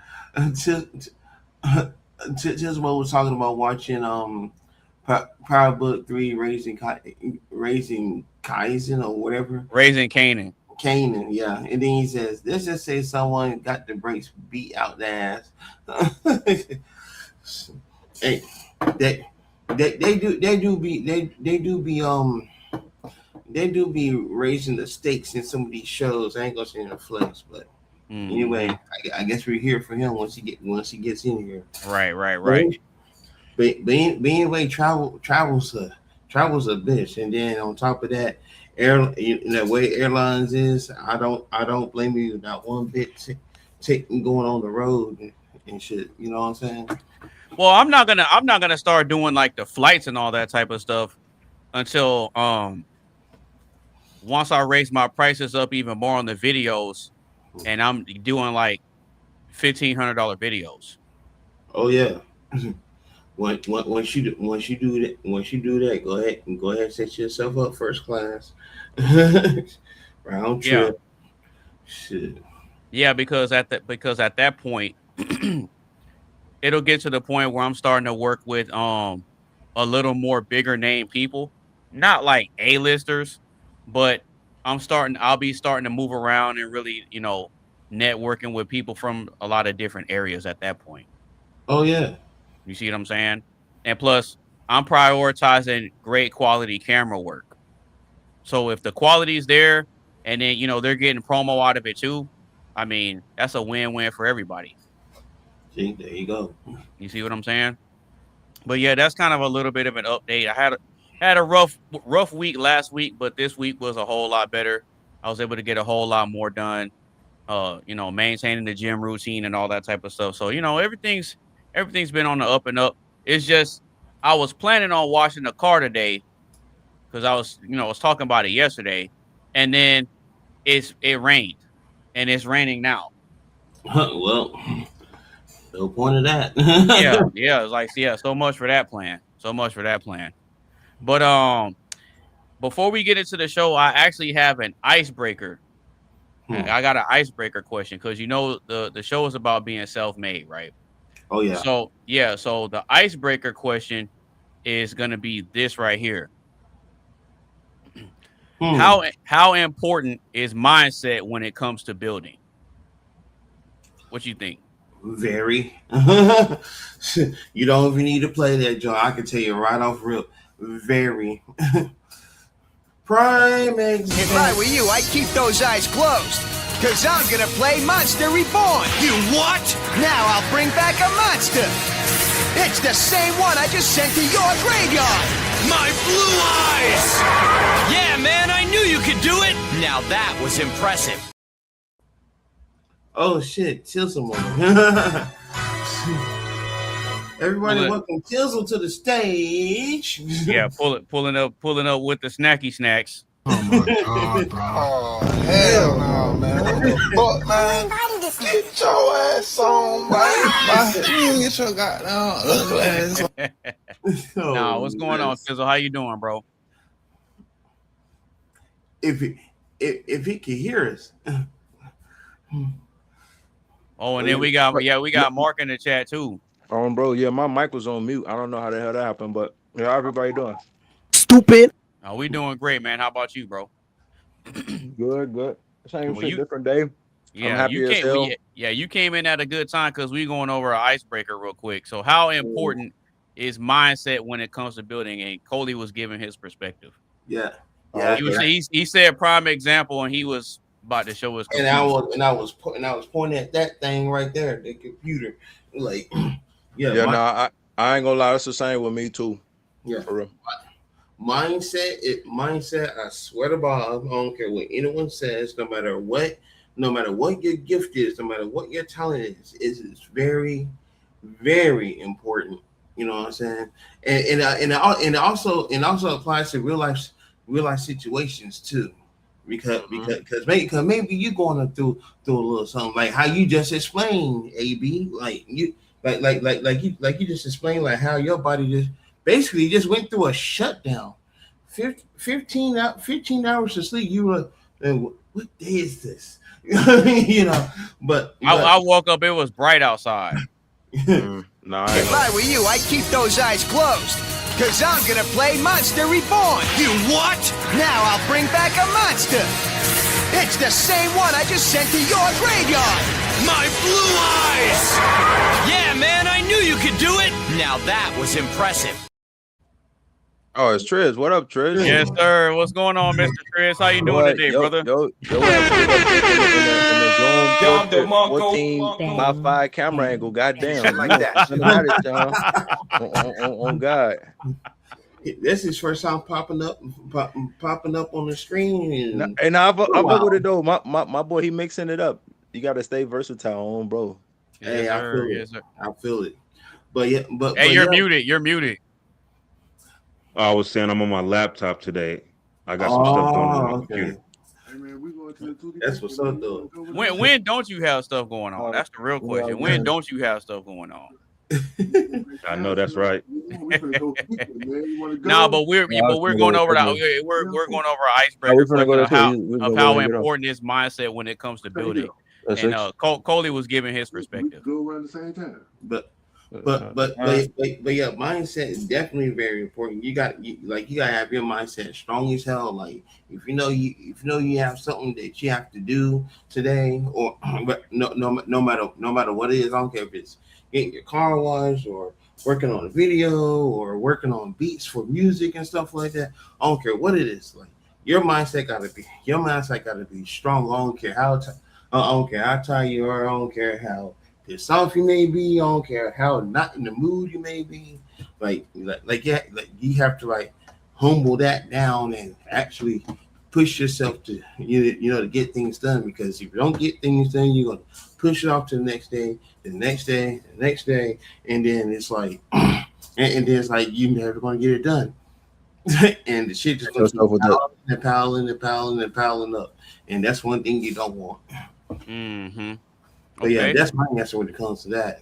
Tizzle was talking about watching Power Book 3 Raising Kaizen or whatever. Raising Canaan, yeah. And then he says, let's just say someone got the brakes beat out the ass. Hey, they do be raising the stakes in some of these shows. I ain't gonna say in the flex, but anyway, I guess we're here for him once he gets in here. Right. But anyway, travel's a bitch, and then on top of that, the way airlines is, I don't blame you about one bit taking going on the road and shit. You know what I'm saying? Well, I'm not gonna start doing like the flights and all that type of stuff until once I raise my prices up even more on the videos, and I'm doing like $1,500 videos. Oh yeah. Once you do that, go ahead and set yourself up first class. Round trip. Shit. Yeah, because at that point, it'll get to the point where I'm starting to work with a little more bigger name people, not like A-listers, but I'll be starting to move around and really, networking with people from a lot of different areas at that point. Oh yeah. You see what I'm saying? And plus, I'm prioritizing great quality camera work. So if the quality is there and then, they're getting promo out of it too, I mean, that's a win-win for everybody. See, there you go. You see what I'm saying? But yeah, that's kind of a little bit of an update. I had a rough week last week, but this week was a whole lot better. I was able to get a whole lot more done, maintaining the gym routine and all that type of stuff. So, everything's been on the up and up. It's just I was planning on washing the car today because I was talking about it yesterday, and then it rained, and it's raining now. Well, no point of that. yeah. It's like so much for that plan. But before we get into the show, I actually have an icebreaker. I got an icebreaker question because the show is about being self-made, right? Oh yeah. So the icebreaker question is gonna be this right here. How important is mindset when it comes to building? What you think? Very. You don't even need to play that, Joe. I can tell you right off real. Very. Prime example. If I were you, I'd keep those eyes closed. Cause I'm gonna play Monster Reborn. You what? Now I'll bring back a monster. It's the same one I just sent to your graveyard. My blue eyes! Yeah, man, I knew you could do it. Now that was impressive. Oh shit, Tizzle. Everybody, welcome Tizzle to the stage. Yeah, pulling up with the snacky snacks. Oh my god, bro. Oh hell no, on, man. What the fuck, man? Get your ass on, boy. Get your goddamn ass on. Nah, what's going on, Tizzle? How you doing, bro? If he can hear us. Oh, and then we got Mark in the chat too. Bro, yeah, my mic was on mute. I don't know how the hell that happened, but yeah, how everybody doing? Stupid. Oh, we doing great, man. How about you, bro? Good. Same Well, shit, different day. Yeah, I'm happy you as came. hell. You came in at a good time because we going over an icebreaker real quick. So, how important is mindset when it comes to building? And Coley was giving his perspective. Yeah. He said prime example, and he was about to show us. And I was pointing at that thing right there, the computer. Like, I ain't gonna lie, that's the same with me too. Yeah, for real. Mindset. I swear to God, I don't care what anyone says. No matter what your gift is, no matter what your talent is very, very important. You know what I'm saying? And it also applies to real life situations too, because maybe you going through a little something like how you just explained, AB, like you just explained, like how your body just basically just went through a shutdown. 15 hours of sleep. You were, what day is this? You know, but I woke up, it was bright outside. No, if I were you, I'd keep those eyes closed, because I'm going to play Monster Reborn. You what? Now I'll bring back a monster. It's the same one I just sent to your graveyard. My blue eyes! Yeah, man, I knew you could do it. Now that was impressive. Oh, it's Triz. What up, Triz? Yes, sir. What's going on, Mr. Triz? How you doing today, brother? My 5 camera angle. Goddamn, like that. On God. This is first time popping up on the screen. And I fuck with it though. My boy, he mixing it up. You gotta stay versatile, bro. Hey, Yes, I sir. feel Yes, it. sir. I feel it. But yeah, but Hey, you're muted. You're muted. I was saying I'm on my laptop today. I got some stuff going on my computer. That's what's up, though. When don't you have stuff going on? That's the real question. When don't you have stuff going on? I know that's right. No, but we're going over the we're going over our icebreaker of how important is mindset when it comes to building. And Coley was giving his perspective. Go around the same time. But yeah, mindset is definitely very important. You got to have your mindset strong as hell. Like if you know you have something that you have to do today, or but no matter what it is, I don't care if it's getting your car washed or working on a video or working on beats for music and stuff like that. I don't care what it is. Like your mindset gotta be strong. I don't care how tired you are. I don't care how pissed off you may be. I don't care how not in the mood you may be. Like you have to like humble that down and actually push yourself to to get things done. Because if you don't get things done, you're gonna push it off to the next day, the next day, the next day, and then it's like, and then it's like you're never gonna get it done. And the shit just goes piling up, and that's one thing you don't want. Mm-hmm. But yeah, that's my answer when it comes to that.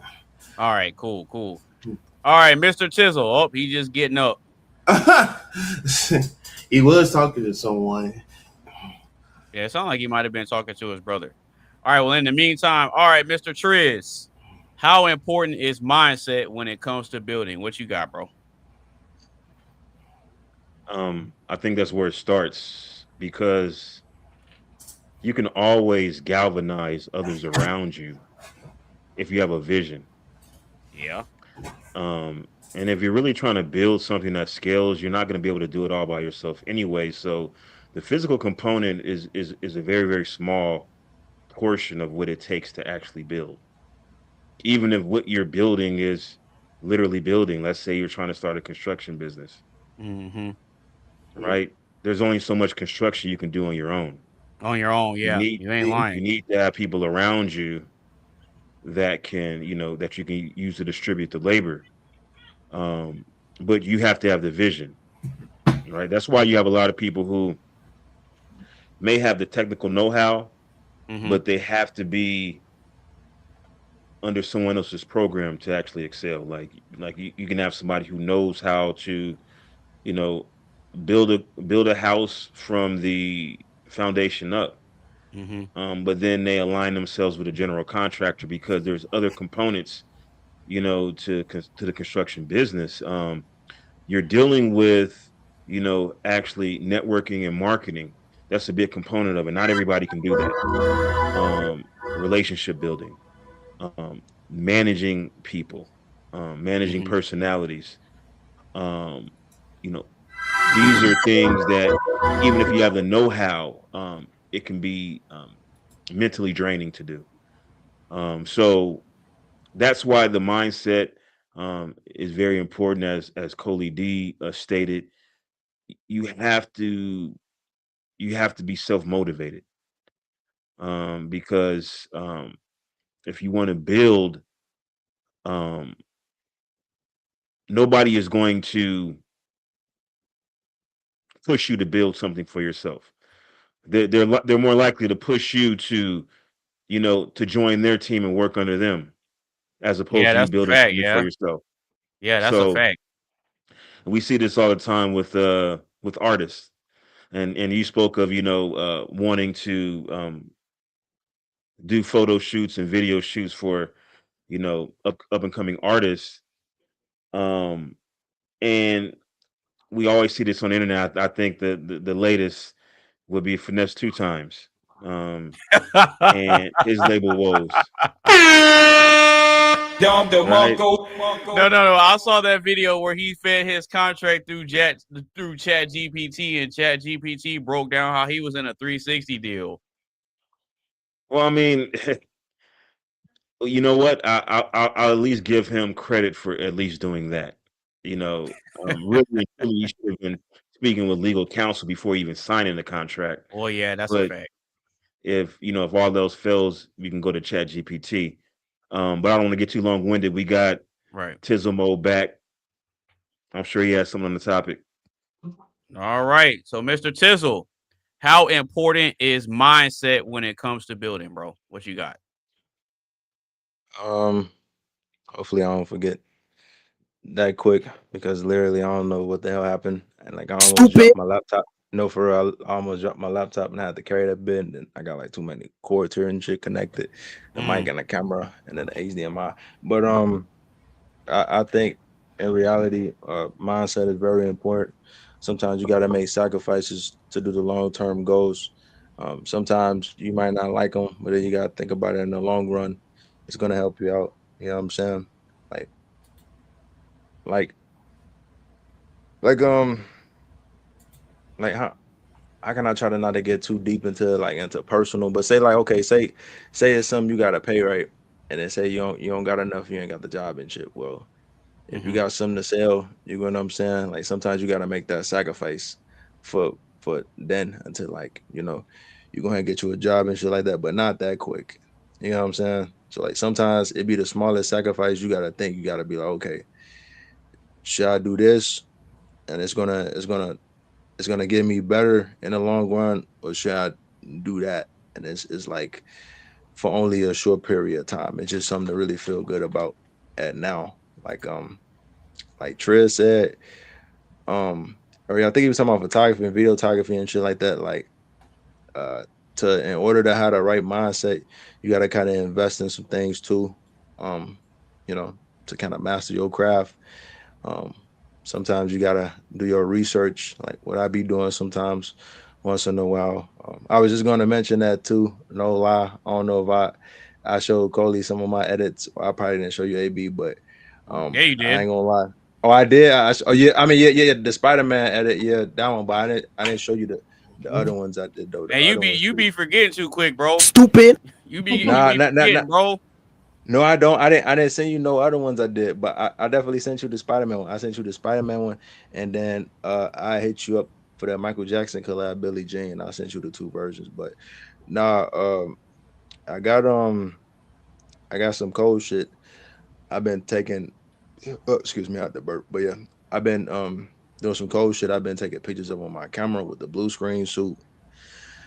All right, cool. All right, Mr. Tizzle. Oh, he's just getting up. He was talking to someone. Yeah, it sounded like he might have been talking to his brother. All right, well, in the meantime, all right, Mr. Triz, how important is mindset when it comes to building? What you got, bro? I think that's where it starts, because you can always galvanize others around you if you have a vision. Yeah. And if you're really trying to build something that scales, you're not going to be able to do it all by yourself anyway. So the physical component is a very, very small portion of what it takes to actually build. Even if what you're building is literally building, let's say you're trying to start a construction business, right? There's only so much construction you can do on your own. On your own, yeah. You ain't lying. You need to have people around you that can, that you can use to distribute the labor. But you have to have the vision, right? That's why you have a lot of people who may have the technical know-how, but they have to be under someone else's program to actually excel. Like you can have somebody who knows how to, you know, build a house from the foundation up. But then they align themselves with a general contractor because there's other components, to the construction business. You're dealing with, actually networking and marketing. That's a big component of it. Not everybody can do that. Relationship building, managing people, managing personalities. Um, you know, these are things that even if you have the know-how, it can be mentally draining to do. So that's why the mindset is very important, as Coley D stated. You have to be self-motivated, because if you want to build, um, nobody is going to push you to build something for yourself. They're more likely to push you to, to join their team and work under them, as opposed Yeah, to you that's a building fact. something for Yeah. yourself. Yeah, that's a So fact. we see this all the time with artists, and you spoke of, wanting to do photo shoots and video shoots for, up and coming artists. Um, and we always see this on the internet. I think the latest would be Finesse Two Times, and his label Woes. Right? No. I saw that video where he fed his contract through Chat GPT, and Chat GPT broke down how he was in a 360 deal. Well, I mean, you know what? I'll at least give him credit for at least doing that. Really, really, he should have been speaking with legal counsel before even signing the contract. Oh yeah, that's a But fact. if all else fails, we can go to Chat GPT. But I don't want to get too long winded. We got Right. Tizzle Mo back. I'm sure he has something on the topic. All right. So, Mr. Tizzle, how important is mindset when it comes to building, bro? What you got? Hopefully I don't forget that quick because literally I don't know what the hell happened. And like I almost dropped my laptop. No, for real, I almost dropped my laptop and I had to carry that bit. And I got like too many cords here and shit connected, the mic and the camera and then the HDMI. But I think in reality, mindset is very important. Sometimes you got to make sacrifices to do the long-term goals. Sometimes you might not like them, but then you got to think about it in the long run. It's gonna help you out. You know what I'm saying? Like, like, like, like how can I try to not to get too deep into personal? But say like, okay, say it's something you gotta pay, right? And then say you don't got enough, you ain't got the job and shit. Well, if you got something to sell, you know what I'm saying? Like sometimes you gotta make that sacrifice for then until like, you're gonna get you a job and shit like that, but not that quick. You know what I'm saying? So like sometimes it be the smallest sacrifice you gotta think. You gotta be like, okay, should I do this? And it's gonna get me better in the long run, or should I do that? And it's like for only a short period of time. It's just something to really feel good about at now. Like Triz said, or I think he was talking about photography and videography and shit like that. Like, in order to have the right mindset, you got to kind of invest in some things too, to kind of master your craft. Sometimes you got to do your research, like what I be doing sometimes once in a while. I was just going to mention that too. No lie. I don't know if I showed Coley some of my edits. I probably didn't show you AB, but yeah, you did. I ain't gonna lie. Oh, I did. I mean, yeah. The Spider-Man edit, yeah, that one. But I didn't show you the other ones I did though. Man, you be forgetting too quick, bro. Stupid. You be forgetting, bro. No, I don't. I didn't send you no other ones I did, but I definitely sent you the Spider-Man one. I sent you the Spider-Man one, and then I hit you up for that Michael Jackson collab, Billie Jean. I sent you the 2 versions, but I got some cold shit. I've been taking, excuse me, out the burp, but yeah, I've been doing some cold shit. I've been taking pictures of on my camera with the blue screen suit.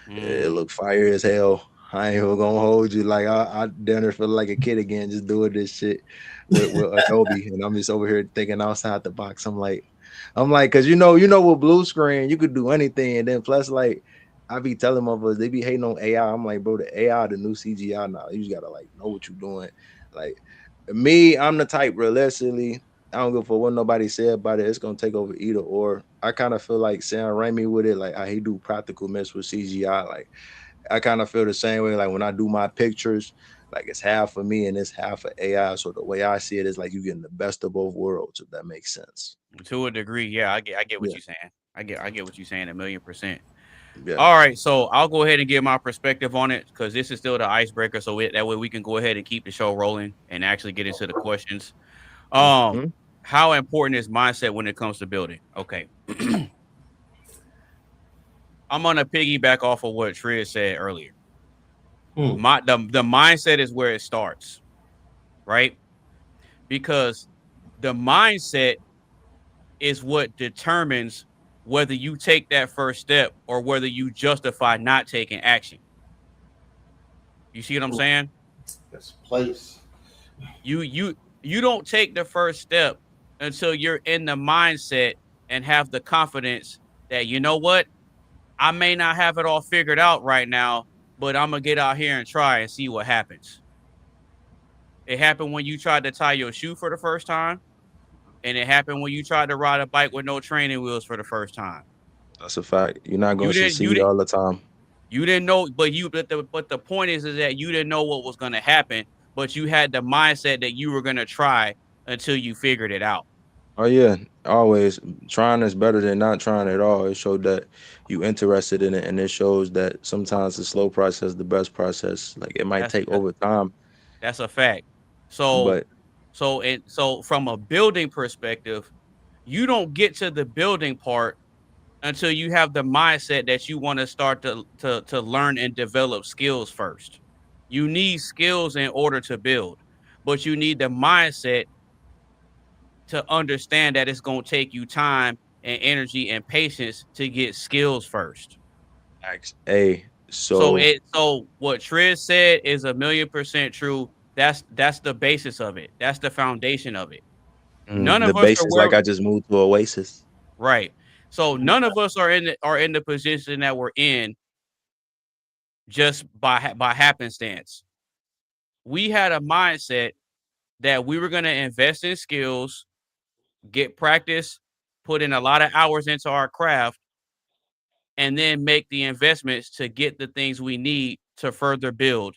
It looked fire as hell. I ain't even gonna hold you. Like I dinner feel like a kid again, just doing this shit with Adobe, and I'm just over here thinking outside the box. I'm like, cause with blue screen you could do anything, and then plus like I be telling motherfuckers they be hating on AI. I'm like, bro, the AI, the new CGI now. You just gotta like know what you're doing. Like me, I'm the type realistically. I don't give a fuck what nobody said about it. It's gonna take over either or. I kind of feel like Sam Raimi with it. Like he do practical mess with CGI. Like I kind of feel the same way. Like when I do my pictures, like it's half for me and it's half for AI. So the way I see it is like you getting the best of both worlds, if that makes sense. To a degree, yeah, I get what Yeah, you're saying. I get what you're saying 1,000,000%. yeah. All right, so I'll go ahead and give my perspective on it because this is still the icebreaker. So that way we can go ahead and keep the show rolling and actually get into the questions. Um, Mhm. how important is mindset when it comes to building? Okay, I'm gonna piggyback off of what Triz said earlier. Hmm. The mindset is where it starts, right? Because the mindset is what determines whether you take that first step or whether you justify not taking action. You see what I'm saying? That's a place. You don't take the first step until you're in the mindset and have the confidence that you know what, I may not have it all figured out right now, but I'm gonna get out here and try and see what happens. It happened when you tried to tie your shoe for the first time, and it happened when you tried to ride a bike with no training wheels for the first time. That's a fact. You're not You gonna didn't you succeed didn't all the time. you didn't know, but the point is that you didn't know what was gonna happen, but you had the mindset that you were gonna try until you figured it out. Oh yeah, always trying is better than not trying at all. It showed that you interested in it, and it shows that sometimes the slow process is the best process. Like it might That's take that, over time, that's a fact. So but so from a building perspective, you don't get to the building part until you have the mindset that you want to start to learn and develop skills first. You need skills in order to build, but you need the mindset to understand that it's going to take you time and energy and patience to get skills first. hey, so So what Triz said is 1,000,000% true. That's the basis of it. That's the foundation of it. None the of us are basis, like where I just moved to Oasis. right. So none of us are in the position that we're in just by happenstance. We had a mindset that we were going to invest in skills, get practice, put in a lot of hours into our craft, and then make the investments to get the things we need to further build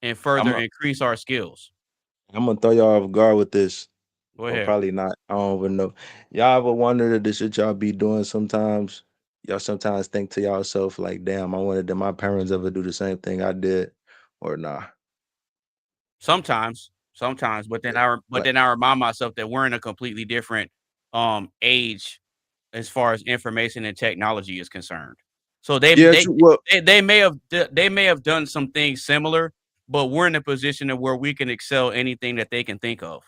and I'm further a, increase our skills. I'm gonna throw y'all off guard with this, Go or ahead. probably not. I don't even know. Y'all ever wonder that the shit y'all be doing sometimes? Y'all sometimes think to yourself like, "Damn, I wanted that my parents ever do the same thing I did," or nah. Sometimes, but Like, then I remind myself that we're in a completely different age as far as information and technology is concerned. So yeah, true. Well, they may have done some things similar, but we're in a position of where we can excel anything that they can think of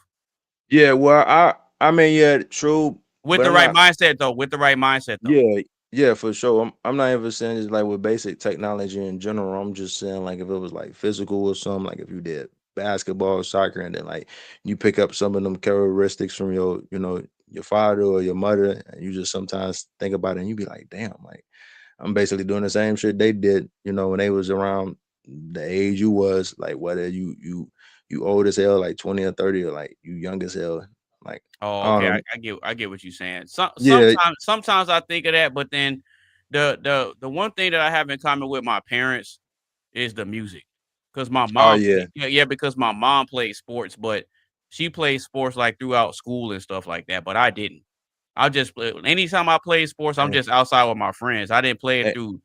yeah, well, I mean, yeah, true, with but the I'm right not. mindset though. With the right mindset though. Yeah, yeah, for sure. I'm not even saying just like with basic technology in general. I'm just saying like if it was like physical or something, like if you did basketball, soccer, and then like you pick up some of them characteristics from your father or your mother, and you just sometimes think about it and you be like, damn, like I'm basically doing the same shit they did, when they was around the age you was, like whether you old as hell, like 20 or 30, or like you young as hell. Like Oh, I okay. don't know. I get what you're saying. Yeah. Sometimes I think of that, but then the one thing that I have in common with my parents is the music. Because my Oh mom, yeah. yeah, because my mom played sports, but she played sports like throughout school and stuff like that. But I didn't. I just play anytime I played sports, I'm Hey, just outside with my friends. I didn't play it hey, through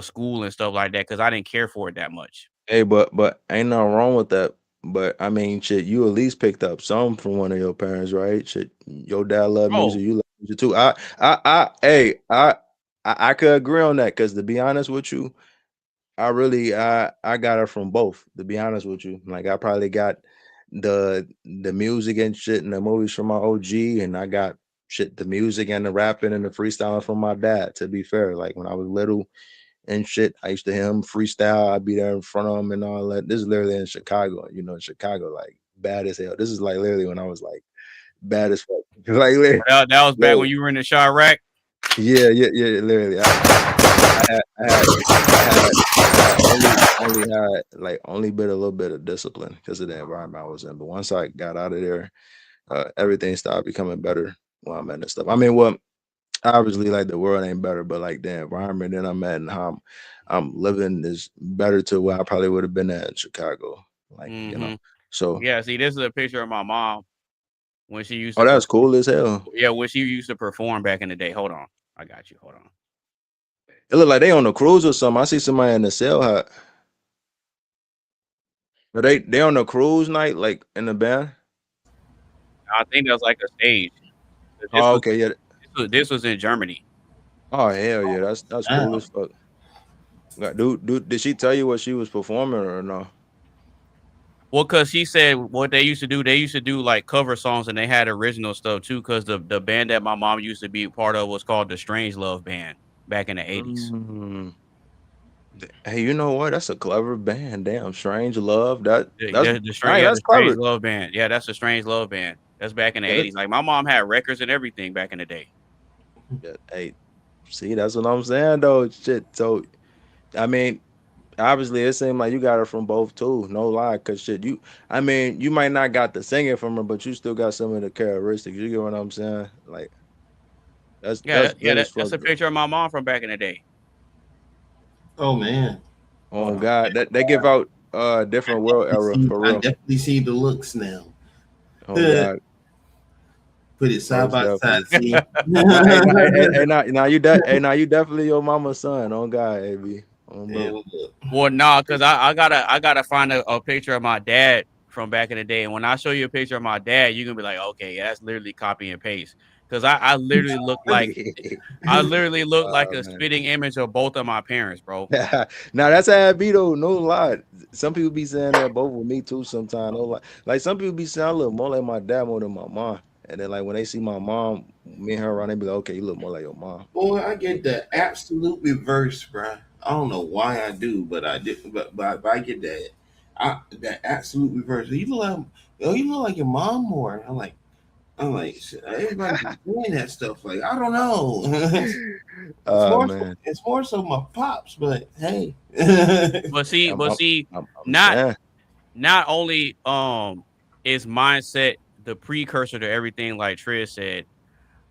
school and stuff like that because I didn't care for it that much. hey, but ain't nothing wrong with that. But I mean, shit, you at least picked up some from one of your parents, right? Shit, your dad love music, Oh, you love music too. Hey, I could agree on that because to be honest with you, I got it from both. To be honest with you, like I probably got the music and shit and the movies from my OG, and I got shit the music and the rapping and the freestyling from my dad. To be fair, like when I was little and shit. I used to hear him freestyle. I'd be there in front of him and all that. This is literally in Chicago. You know, in Chicago, like bad as hell. This is like literally when I was like bad as fuck. Like literally, That was back when you were in the Chirac. yeah, literally. I only had like only bit a little bit of discipline because of the environment I was in. But once I got out of there, everything started becoming better when I'm at and stuff. I mean, well, obviously, like the world ain't better, but like the environment that I'm at and how I'm living is better to where I probably would have been at in Chicago. Like, you know. So yeah, see, this is a picture of my mom when she used oh, to that's cool as hell. Yeah, when she used to perform back in the day. Hold on. I got you. Hold on. It look like they on a cruise or something. I see somebody in the sail hat. But they on a cruise night, like in the band. I think that's like a stage. Oh, okay, yeah. This was in Germany. Oh hell yeah, that's cool as fuck. Dude, did she tell you what she was performing or no? Well, because she said what they used to do like cover songs and they had original stuff too. Because the band that my mom used to be part of was called the Strange Love Band back in the 80s. Mm-hmm. Hey, you know what? That's a clever band. Damn, Strange Love. That's the Strange Love Band. Yeah, that's the Strange Love Band. That's back in the 80s. Like my mom had records and everything back in the day. Yeah, hey, see, that's what I'm saying though. Shit. So, I mean, obviously, it seemed like you got her from both too. No lie, cause shit, you might not got the singing from her, but you still got some of the characteristics. You get what I'm saying? Like, that's a picture of my mom from back in the day. Oh man. Oh God, they give out different world era for real. I definitely see the looks now. Oh God. Put it side by side. See? Now you definitely your mama's son. Oh God, AB. Well, nah, because I gotta find a picture of my dad from back in the day. And when I show you a picture of my dad, you're gonna be like, okay, yeah, that's literally copy and paste. Because I literally look like a spitting image of both of my parents, bro. Now that's how it be though. No lie. Some people be saying that both with me too sometimes. No lie. Like some people be saying I look more like my dad more than my mom. And then like when they see my mom, me and her around, they be like, okay, you look more like your mom. Boy, I get the absolute reverse, bro. I don't know why I do, but I did. But I get that. That absolute reverse. You look like your mom more. I'm like, shit, everybody's doing that stuff. Like, I don't know. It's more so my pops, but hey. But see, not only is mindset the precursor to everything, like Triz said.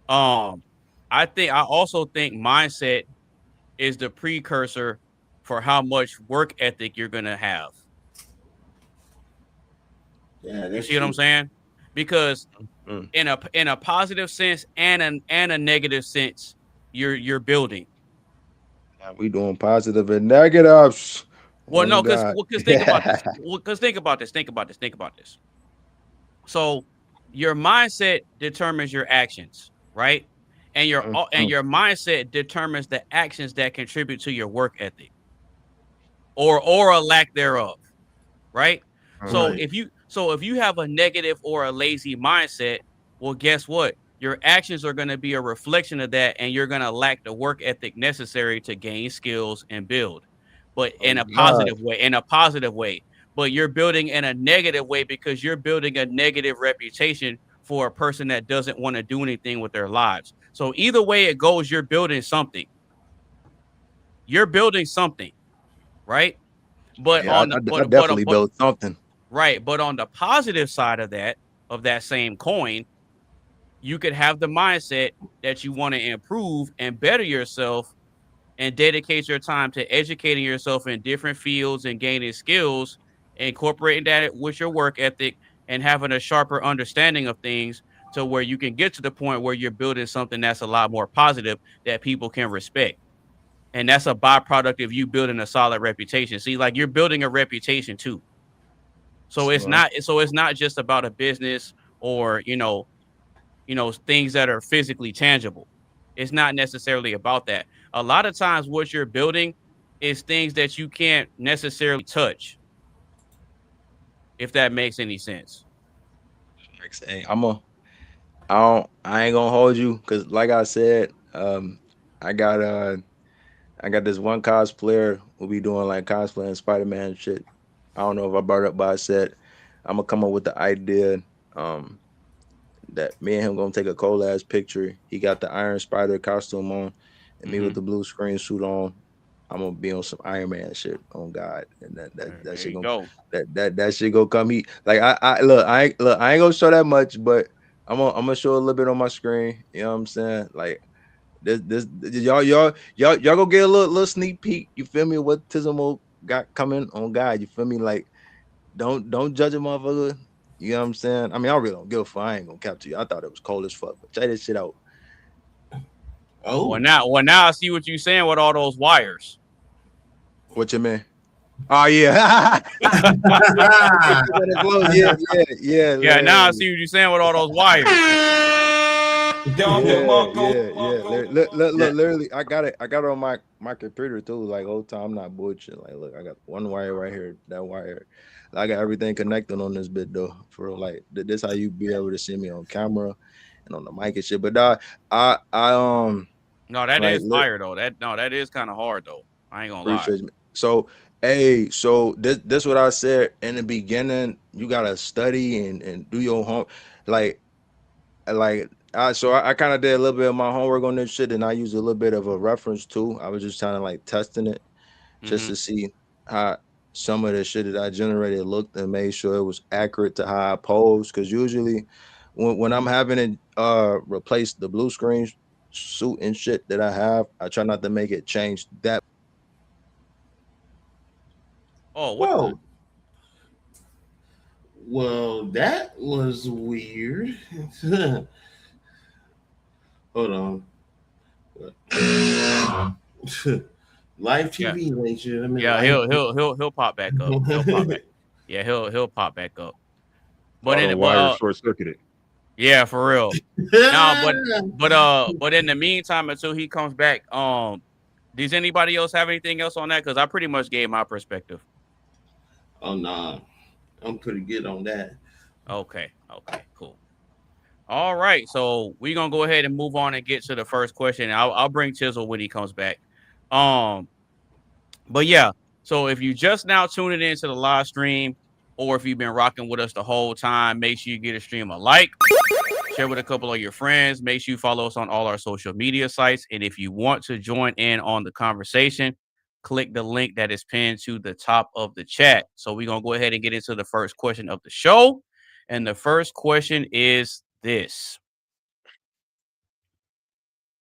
I also think mindset is the precursor for how much work ethic you're gonna have. Yeah, you see what I'm saying? Because in a positive sense and a negative sense, you're building. We doing positive and negatives. Well, no, because think about this. Think about this. So your mindset determines your actions, right? And your mindset determines the actions that contribute to your work ethic, or a lack thereof, right? So if you have a negative or a lazy mindset, well, guess what? Your actions are going to be a reflection of that, and you're going to lack the work ethic necessary to gain skills and build, but in a positive way. But you're building in a negative way because you're building a negative reputation for a person that doesn't want to do anything with their lives. So either way it goes, you're building something. Right? But yeah, I definitely built something. Right. But on the positive side of that same coin, you could have the mindset that you want to improve and better yourself and dedicate your time to educating yourself in different fields and gaining skills, incorporating that with your work ethic and having a sharper understanding of things to where you can get to the point where you're building something that's a lot more positive that people can respect. And that's a byproduct of you building a solid reputation. See, like you're building a reputation too. So it's not just about a business or, things that are physically tangible. It's not necessarily about that. A lot of times what you're building is things that you can't necessarily touch. If that makes any sense. Hey, I ain't gonna hold you because like I said, I got I got this one cosplayer who be doing like cosplay and Spider-Man shit. I don't know if I brought it up, but I said I'm gonna come up with the idea that me and him gonna take a cold ass picture. He got the Iron Spider costume on, and me with the blue screen suit on. I'm gonna be on some Iron Man shit on God, and that There shit you gonna go. that shit gonna come. He like I ain't gonna show that much, but I'm gonna show a little bit on my screen. You know what I'm saying? Like this y'all gonna get a little sneak peek. You feel me? What Tizzle got coming on God? You feel me? Like don't judge a motherfucker. You know what I'm saying? I mean, I really don't give a fuck. I ain't gonna cap to you. I thought it was cold as fuck, but check this shit out. Oh, Well, now I see what you're saying with all those wires. What you mean? Oh yeah. yeah. Yeah, now I see what you're saying with all those wires. Look, literally, I got it on my computer too. Like, whole time, I'm not bullshit. Like, look, I got one wire right here, that wire. I got everything connected on this bit though. For real, like, this how you be able to see me on camera and on the mic and shit. But No, that like, is fire though. That is kind of hard though. I ain't gonna lie. appreciate me. So, hey, so this what I said in the beginning. You gotta study and do your home, like. I kind of did a little bit of my homework on this shit, and I used a little bit of a reference too. I was just kind of like testing it just to see how some of the shit that I generated looked and made sure it was accurate to how I posed. Because usually, when I'm having it replace the blue screen suit and shit that I have, I try not to make it change that. Oh, what? whoa. Well, that was weird. Hold on. Live Yeah, TV, ladies and gentlemen. yeah. Live He'll pop back up. He'll pop back. Yeah, he'll pop back up. But The wire short circuited. yeah, for real. No, but in the meantime, until he comes back, does anybody else have anything else on that? Because I pretty much gave my perspective. Oh, nah. I'm pretty good on that. Okay, cool. All right, so we're gonna go ahead and move on and get to the first question. I'll bring Tizzle when he comes back. But yeah, so if you just now tuning into the live stream, or if you've been rocking with us the whole time, make sure you get a stream a like, share with a couple of your friends. Make sure you follow us on all our social media sites. And if you want to join in on the conversation, click the link that is pinned to the top of the chat. So we're gonna go ahead and get into the first question of the show. And the first question is this: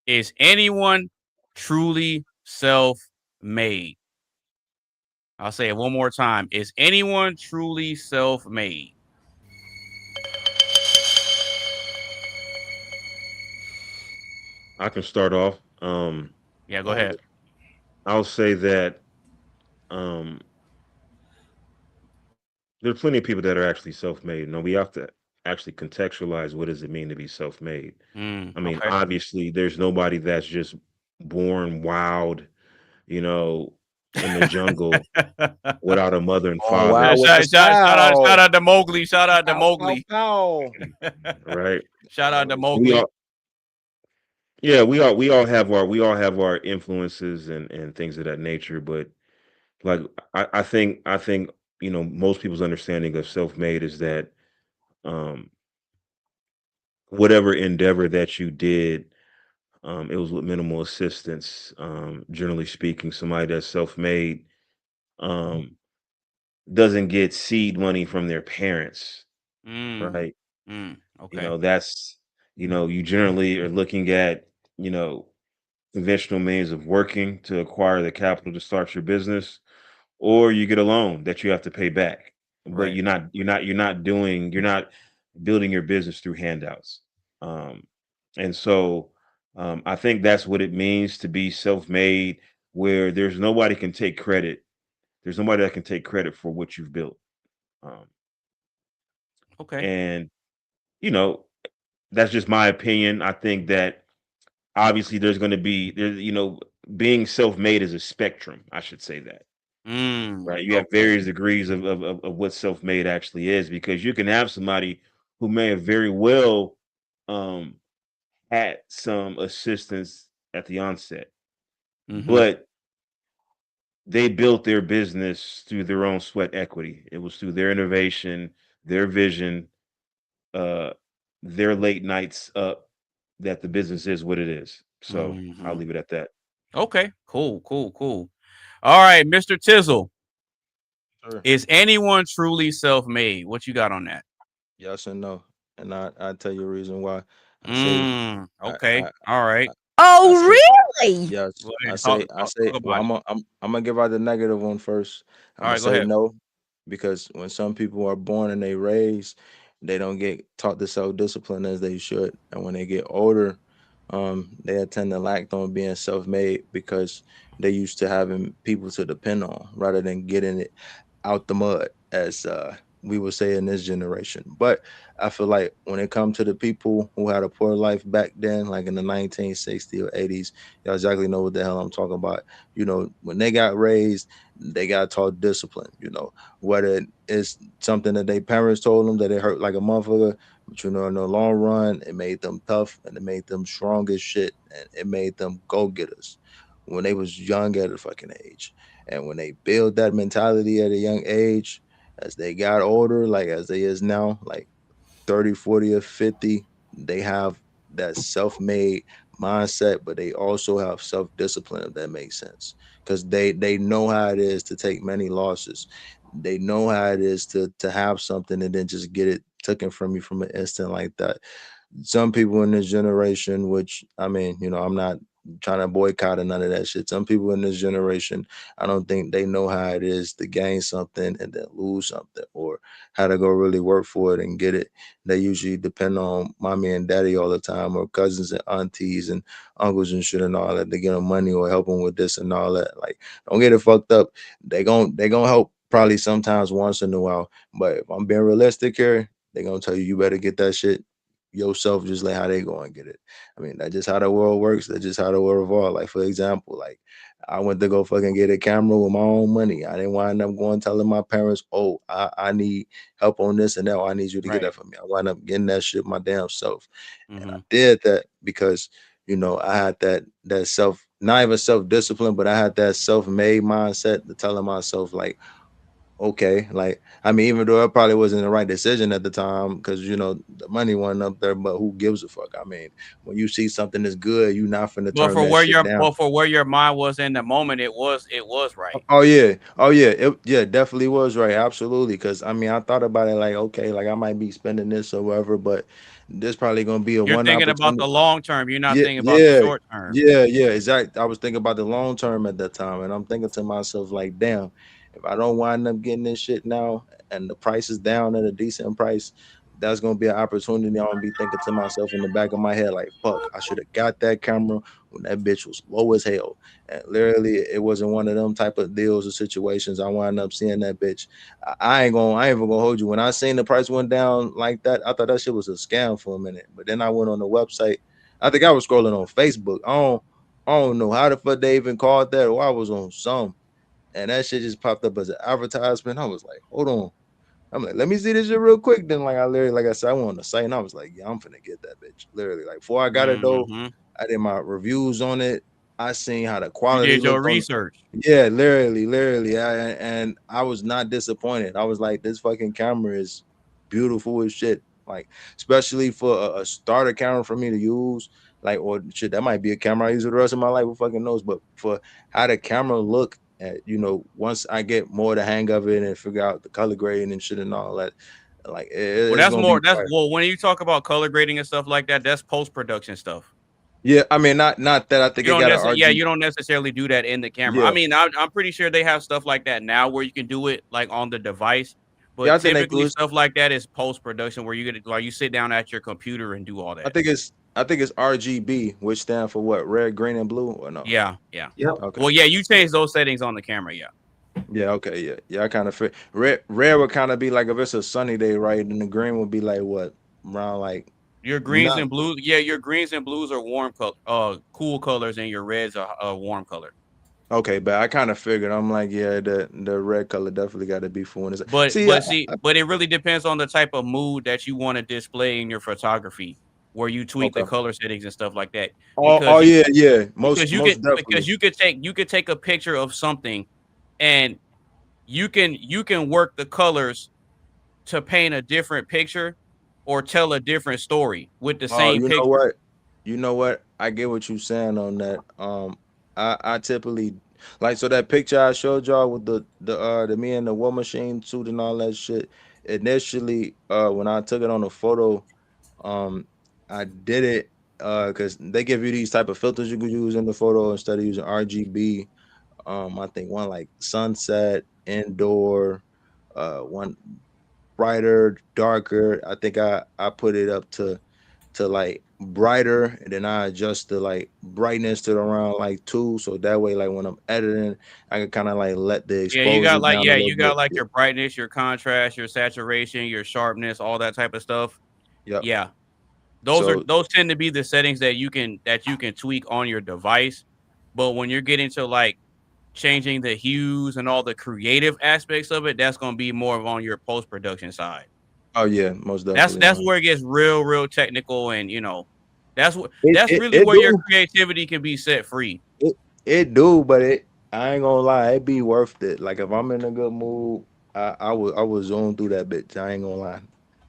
Is anyone truly self-made? I'll say it one more time. Is anyone truly self-made? I can start off. Yeah, go ahead. I'll say that um, there are plenty of people that are actually self-made. No, we have to actually contextualize what does it mean to be self-made. I mean, Okay. obviously, there's nobody that's just born wild, you know, in the jungle without a mother and Oh wow, father, with the Shout style. out to Mowgli. Shout out to Pow, pow, Mowgli. pow. right? Shout out to We Mowgli. all, yeah, we all have our influences and things of that nature, but like I think most people's understanding of self-made is that um whatever endeavor that you did, it was with minimal assistance. Generally speaking, somebody that's self-made um doesn't get seed money from their parents, Mm, right? okay. That's you generally are looking at conventional means of working to acquire the capital to start your business, or you get a loan that you have to pay back. But Right. you're not building your business through handouts. Um, and so I think that's what it means to be self-made, where there's nobody can take credit. There's nobody that can take credit for what you've built. Um, Okay. and you know, that's just my opinion. I think that obviously being self-made is a spectrum. I should say that. Right. You have Okay. various degrees of what self-made actually is, because you can have somebody who may have very well um had some assistance at the onset, Mm-hmm. but they built their business through their own sweat equity. It was through their innovation, their vision, uh, their late nights up that the business is what it is. So I'll Mhm. leave it at that. Okay, cool. All right, Mr. Tizzle. Sure. Is anyone truly self-made? What you got on that? Yes and no. And I tell you a reason why. I say I Okay. I All right. I say Oh, really? yes. Go I ahead. say I say Talk well about it. I'm gonna give out the negative one first. I'm All gonna right, go say ahead. no because when some people are born and they raised, they don't get taught the self-discipline as they should. And when they get older, they tend to lack on being self-made because they used to having people to depend on rather than getting it out the mud, as we would say in this generation. But I feel like when it comes to the people who had a poor life back then, like in the 1960s or 80s, y'all exactly know what the hell I'm talking about. You know, when they got raised, they got taught discipline, you know, whether it's something that their parents told them that it hurt like a motherfucker, but you know, in the long run, it made them tough and it made them strong as shit and it made them go getters when they was young at a fucking age. And when they build that mentality at a young age, as they got older, like as they is now, like 30, 40, or 50, they have that self-made mindset, but they also have self-discipline, if that makes sense. Because they know how it is to take many losses. They know how it is to have something and then just get it taken from you from an instant like that. Some people in this generation, which I mean, you know, I'm not trying to boycott or none of that shit. Some people in this generation, I don't think they know how it is to gain something and then lose something or how to go really work for it and get it. They usually depend on mommy and daddy all the time or cousins and aunties and uncles and shit and all that to get them money or help them with this and all that. Like, don't get it fucked up. They gonna help probably sometimes once in a while. But if I'm being realistic here, they gonna tell you you better get that shit yourself just like how they go and get it. I mean, that's just how the world works. That's just how the world evolves. Like, for example, like I went to go fucking get a camera with my own money. I didn't wind up going telling my parents, oh, I need help on this and that. I need you to get Right. that for me. I wound up getting that shit my damn self. And I Mhm. did that because, you know, I had that self, not even self-discipline, but I had that self-made mindset to telling myself, like, okay, like I mean, even though it probably wasn't the right decision at the time, because you know the money wasn't up there, but who gives a fuck? I mean, when you see something that's good, you not finna turn that shit down. But for where your mind was in the moment, it was right. Oh yeah, yeah, definitely was right, absolutely. Because I mean, I thought about it like, okay, like I might be spending this or whatever, but this probably gonna be a You're one thinking about the opportunity. long term. You're not Yeah, thinking about the yeah, short term. yeah, exactly. I was thinking about the long term at that time, and I'm thinking to myself, like, damn, if I don't wind up getting this shit now and the price is down at a decent price, that's gonna be an opportunity. I'm gonna be thinking to myself in the back of my head, like, fuck, I should have got that camera when that bitch was low as hell. And literally, it wasn't one of them type of deals or situations. I wound up seeing that bitch. I ain't even gonna hold you. When I seen the price went down like that, I thought that shit was a scam for a minute. But then I went on the website. I think I was scrolling on Facebook. I don't know how the fuck they even called that, or I was on some, and that shit just popped up as an advertisement. I was like, hold on. I'm like, let me see this shit real quick. Then, like, I literally, like I said, I went on the site and I was like, yeah, I'm finna get that bitch. Literally, like, before I got it though, Hmm. I did my reviews on it. I seen how the You quality did your looked on. research. Yeah, literally. And I was not disappointed. I was like, this fucking camera is beautiful as shit. Like, especially for a starter camera for me to use. Like, or shit, that might be a camera I use for the rest of my life. Who fucking knows? But for how the camera look at, you know, once I get more the hang of it and figure out the color grading and shit and all that, like Well, it's that's gonna more. be That's fire. well. When you talk about color grading and stuff like that, that's post production stuff. Yeah, I mean, not that I think You it don't got an necessarily, yeah, RG. you don't necessarily do that in the camera. I Yeah, mean, I'm pretty sure they have stuff like that now where you can do it like on the device, yeah, but I think they typically could. stuff like that is post production where you get like you sit down at your computer and do all I that. think it's RGB, which stand for what? Red, green, and blue, or no? Yeah, yeah. Yep. Okay. Well, yeah, you change those settings on the camera. Yeah, Yeah, okay, yeah. I kind of fit. Red would kind of be like if it's a sunny day, right? And the green would be like what? Around like your greens not and blues. Yeah, your greens and blues are cool colors, and your reds are warm color. okay, but I kind of figured. I'm like, yeah, the red color definitely got to be for when it's. But See, but see, but it really depends on the type of mood that you want to display in your photography, where you tweak the okay. color settings and stuff like that. Oh Because you yeah. Most because you could most definitely. because you could take a picture of something and you can work the colors to paint a different picture or tell a different story with the Oh, same you know picture. what? You know what? I get what you're saying on that. I typically like so that picture I showed y'all with the me and the War Machine suit and all that shit. Initially, when I took it on the photo, um, I did it because they give you these type of filters you could use in the photo instead of using RGB. I think one like sunset, indoor, one brighter, darker. I think I put it up to like brighter, and then I adjust the like brightness to around like 2, so that way like when I'm editing, I can kind of like let the Yeah, you exposure got like down a little you got bit. like Yeah. your brightness, your contrast, your saturation, your sharpness, all that type of stuff. Yep. Yeah. So Those tend to be the settings that you can tweak on your device. But when you're getting to like changing the hues and all the creative aspects of it, that's gonna be more of on your post-production side. oh yeah, most definitely, That's man. where it gets real technical, and It that's it, really it where your do creativity can be set free. it do, but I ain't gonna lie, it be worth it. Like if I'm in a good mood, I would zone through that bitch. I ain't gonna lie.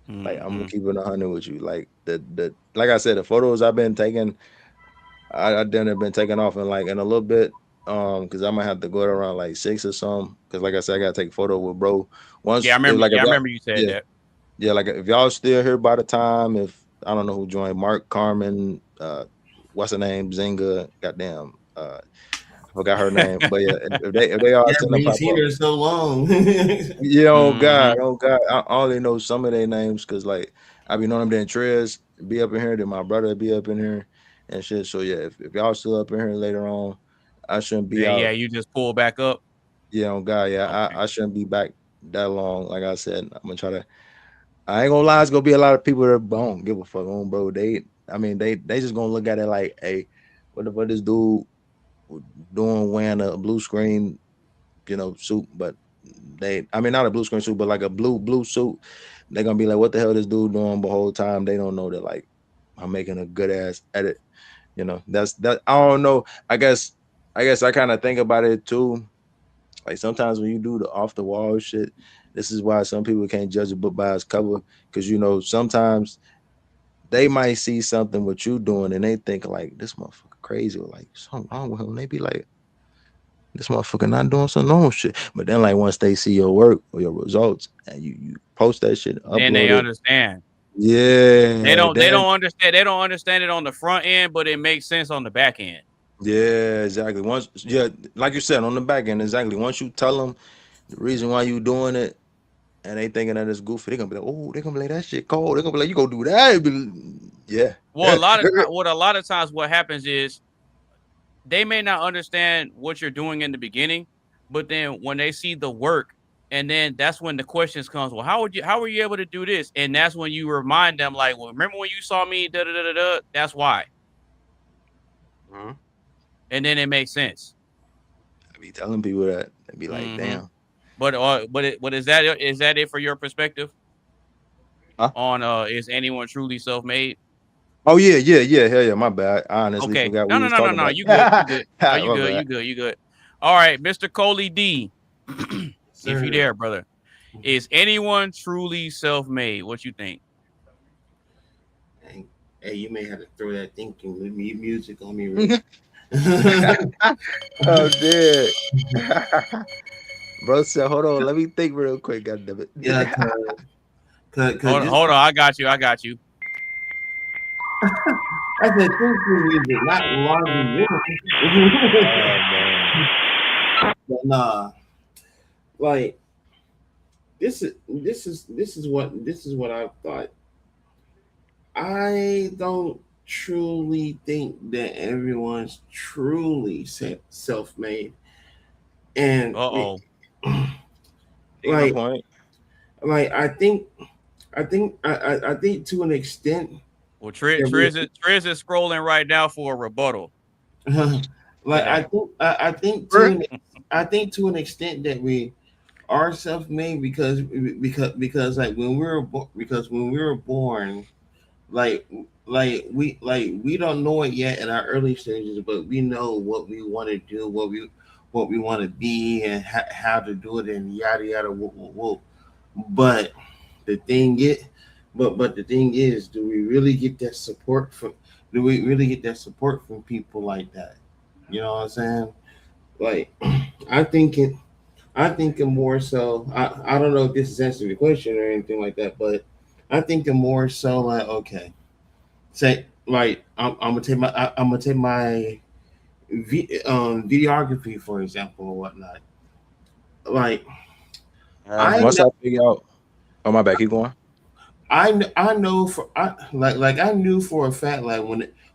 Like I'm gonna Mm-hmm. keep it 100 with you. Like the like I said, the photos I've been taking, I done have been taking off in a little bit. Because I might have to go at around like 6 or something. Because like I said, I gotta take a photo with bro. Yeah, I Once remember. if Yeah, I y'all, remember you said yeah, that. yeah, like if y'all still here by the time, if I don't know who joined, Mark Carmen, what's her name, Zinga, goddamn, I forgot her name, but yeah, if they all Yeah, send we them ain't pop seen up. her in so long. Yeah, Mm-hmm. oh God, I only know some of their names because like I be knowing them. Then Triz be up in here, then my brother be up in here and shit. So yeah, if y'all still up in here later on, I shouldn't be Then yeah, out. you just pull back up. Yeah, oh God, yeah, Okay. I shouldn't be back that long. Like I said, I'm gonna try to. I ain't gonna lie, it's gonna be a lot of people that don't give a fuck on, bro. I mean, they just gonna look at it like, hey, what the fuck this dude doing wearing a blue screen, suit, but I mean, not a blue screen suit, but like a blue suit. They're gonna be like, what the hell this dude doing the whole time? They don't know that like I'm making a good ass edit. That's that. I don't know. I guess I kind of think about it too. Like sometimes when you do the off the wall shit, this is why some people can't judge a book by its cover, because sometimes they might see something what you doing and they think like this motherfucker crazy or like something wrong with him. They be like, this motherfucker not doing some normal shit. But then like once they see your work or your results and you post that shit, Then they upload it, understand. yeah, They then don't understand. They don't understand it on the front end, but it makes sense on the back end. yeah, exactly. Once yeah, like you said on the back end, exactly. Once you tell them the reason why you doing it and they thinking that it's goofy, they're gonna be like, oh, they're gonna be like that shit cold. They're gonna be like, you gonna do that? Yeah. Well, a lot of times what happens is they may not understand what you're doing in the beginning, but then when they see the work, and then that's when the questions comes. Well, how were you able to do this? And that's when you remind them, like, well, remember when you saw me? Da da da da da. That's why. Mhm. And then it makes sense. I be telling people that. They be like, Mm-hmm. damn. But is that it for your perspective Huh? on is anyone truly self-made? Oh yeah. Hell yeah, my bad. I honestly Okay. forgot No, we no, was no, no, talking no. about. You good. You good. No, you My good. bad. You good. You good. All right, Mr. Coley D. If you Sir. there, brother. Is anyone truly self-made? What you think? Hey, you may have to throw that thinking with me music on me. Real. Oh dear. Bro said, hold on, let me think real quick, goddamn it. Yeah, cause this, Hold on. I got you. I got you. I said thinking music, not laundry music. Oh man. But nah, like this is what I thought. I don't truly think that everyone's truly self-made, and Uh-oh. Take a like point. like I think to an extent Well, that we Triz is scrolling right now for a rebuttal to like that. I think to an extent that we are self-made because like when we were born, like we don't know it yet in our early stages, but we know what we want to do, what we want to be and how to do it and yada yada whoop, whoop, whoop. But the thing is, but the thing is, do we really get that support from? Do we really get that support from people like that? You know what I'm saying? Like, I think it more so. I don't know if this is answering the question or anything like that, but I think it more so like, okay, say like I'm gonna take my videography for example or whatnot. Like, Once I figure out, oh my bad, keep going. I know I knew for a fact like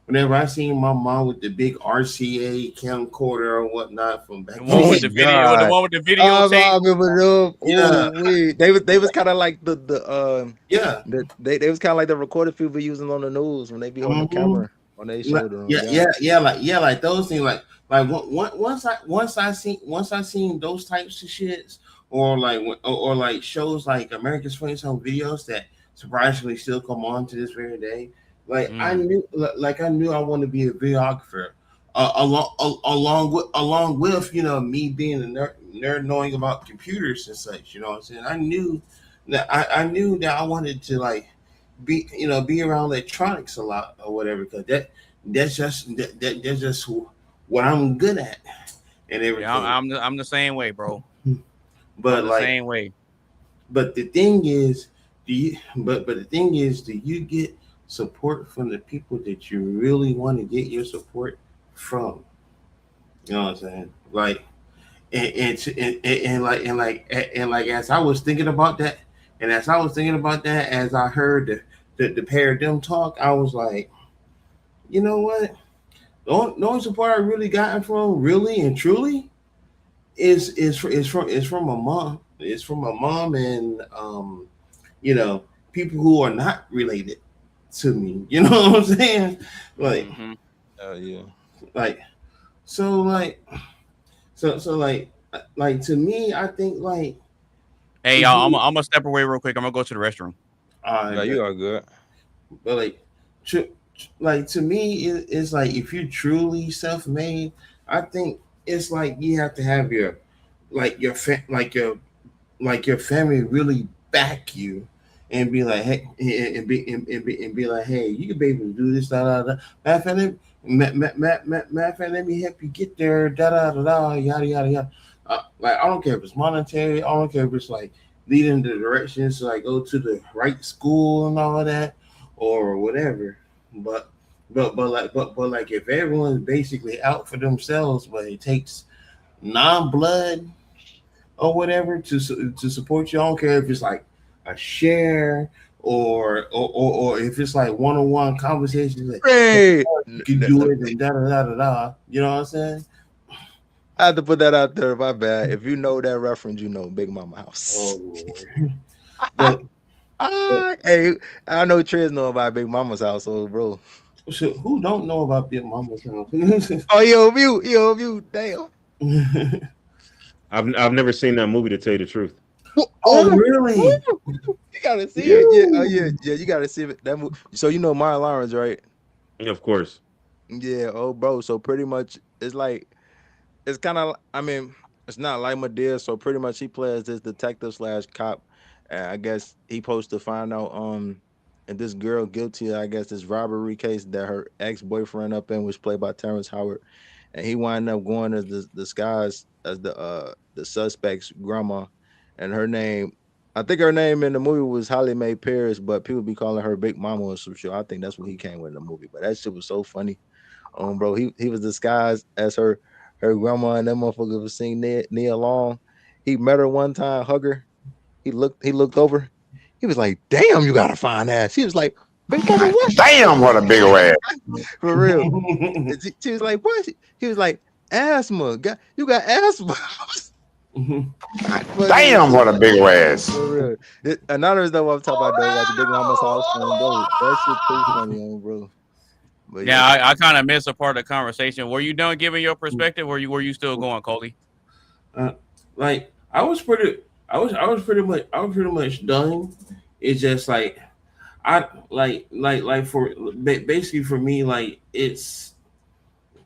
whenever I seen my mom with the big RCA camcorder or whatnot from back The one with the video, the one with the videotape. They was kind of like the they was kind of like the recorded people using on the news when they be holding the camera on their shoulder. Like those things once I seen those types of shits or like shows like America's Funniest Home Videos that surprisingly still come on to this very day. Like I knew I want to be a videographer, along with me being a nerd knowing about computers and such. You know what I'm saying? I knew that I wanted to like be around electronics a lot or whatever because that's just what I'm good at and everything. Yeah, I'm the same way, bro. But the same way. But the thing is, do you get support from the people that you really want to get your support from? You know what I'm saying? Like, and as I was thinking about that, as I heard the pair of them talk, I was like, you know what? The only support I really gotten from, really and truly, is from my mom. It's from my mom and people who are not related to me. You know what I'm saying? Like, yeah. Like, so to me, I think like, hey y'all, I'm gonna step away real quick. I'm gonna go to the restroom. No, you are good. But like to me, it's like if you're truly self-made, I think it's like you have to have your family really back you and be like, hey, and be like, hey, you can be able to do this, da da da. Matter of fact, let me help you get there, da da da da, yada yada yada. Like, I don't care if it's monetary, I don't care if it's like leading the directions to like go to the right school and all of that or whatever. But if everyone's basically out for themselves, but it takes non-blood or whatever to support you. I don't care if it's like a share or if it's like one-on-one conversations. Like, hey, you can do it and da da da da da. You know what I'm saying? I had to put that out there. My bad. If you know that reference, you know Big Mama House. Oh Lord. Hey, I know Triz know about Big Mama's household, bro. So who don't know about Big Mama's house? Oh, you on mute. Damn. I've never seen that movie, to tell you the truth. Oh, really? You gotta see it. Yeah. Oh, yeah. You gotta see it. That movie. So you know Mara Lawrence, right? Yeah, of course. Yeah. Oh, bro. So pretty much, it's like, it's kind of. I mean, it's not like Madea. So pretty much, he plays this detective / cop, and I guess he supposed to find out and this girl guilty, I guess, this robbery case that her ex-boyfriend up in was played by Terrence Howard, and he wound up going as the disguise as the suspect's grandma, and her name, I think her name in the movie was Holly Mae Pierce, but people be calling her Big Mama or some shit. I think that's what he came with in the movie, but that shit was so funny. Bro, he was disguised as her grandma, and that motherfucker was seen Nia Long. He met her one time, hug her. He looked over. He was like, "Damn, you got a fine ass." She was like, "Big Mama, what?" Damn, what a big ass. For real. She was like, "What?" He was like, "Asthma. You got asthma." Damn, what a big ass. For real. Another stuff I'm talking about, though, like the Big Mama's house, bro. That shit too funny, bro. But yeah, I kind of missed a part of the conversation. Were you done giving your perspective, or were you still going, Coley? Like I was pretty much done. It's just like basically for me, like, it's,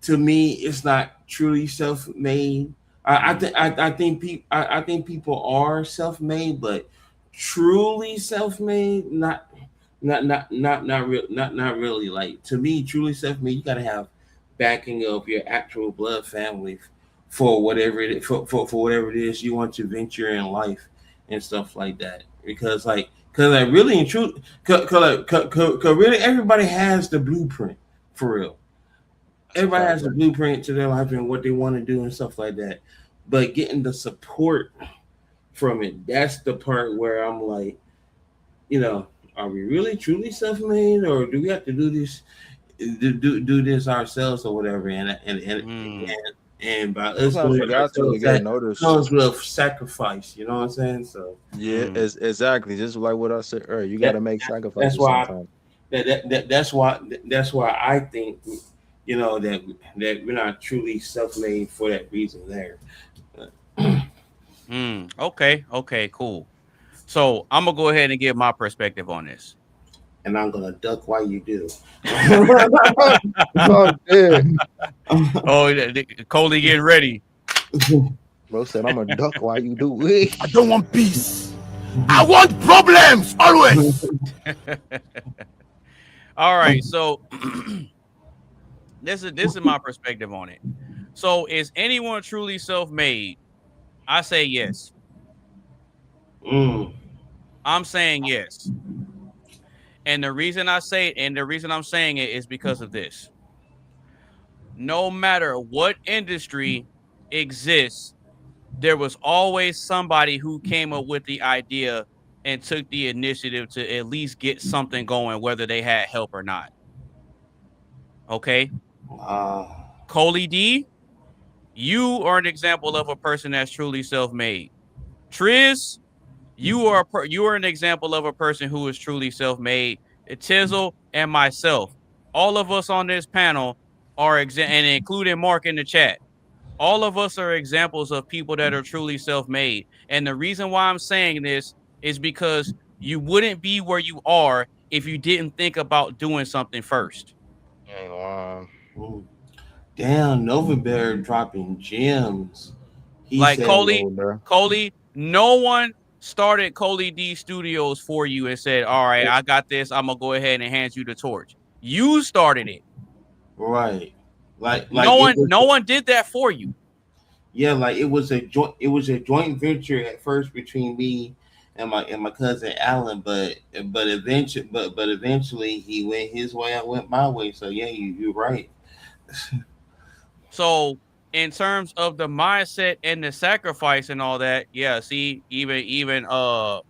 to me, it's not truly self-made. I think people are self-made, but truly self-made, not really. Like, to me, truly self-made, you gotta have backing of your actual blood family for whatever it is, for whatever it is you want to venture in life and stuff like that. Because really and truly, cause really everybody has the blueprint for real. Everybody has the blueprint to their life and what they want to do and stuff like that. But getting the support from it, that's the part where I'm like, are we really truly self-made, or do we have to do this ourselves or whatever? And by us doing it ourselves, that comes with sacrifice. You know what I'm saying? So exactly, just like what I said earlier. You got to make sacrifices. That's why I think that we're not truly self-made for that reason there. Okay, cool. So I'm gonna go ahead and give my perspective on this, and I'm gonna duck while you do. Coley getting ready. Bro said, "I'm gonna duck while you do." I don't want peace. I want problems always. All right, so this is my perspective on it. So, is anyone truly self-made? I say yes. I'm saying yes. And the reason I'm saying it is because of this. No matter what industry exists, there was always somebody who came up with the idea and took the initiative to at least get something going, whether they had help or not. Okay? Coley D, you are an example of a person that's truly self-made. Triz, you are an example of a person who is truly self-made. Tizzle and myself, all of us on this panel are and including Mark in the chat. All of us are examples of people that are truly self-made. And the reason why I'm saying this is because you wouldn't be where you are if you didn't think about doing something first. Damn, Nova Bear dropping gems. Coley, no one started Coley D Studios for you and said, "All right, I got this. I'm gonna go ahead and hand you the torch." You started it, right? Like no one did that for you. Yeah, like it was a joint venture at first between me and my cousin Alan, but eventually he went his way, I went my way. So yeah, you're right. So in terms of the mindset and the sacrifice and all that, yeah. See, even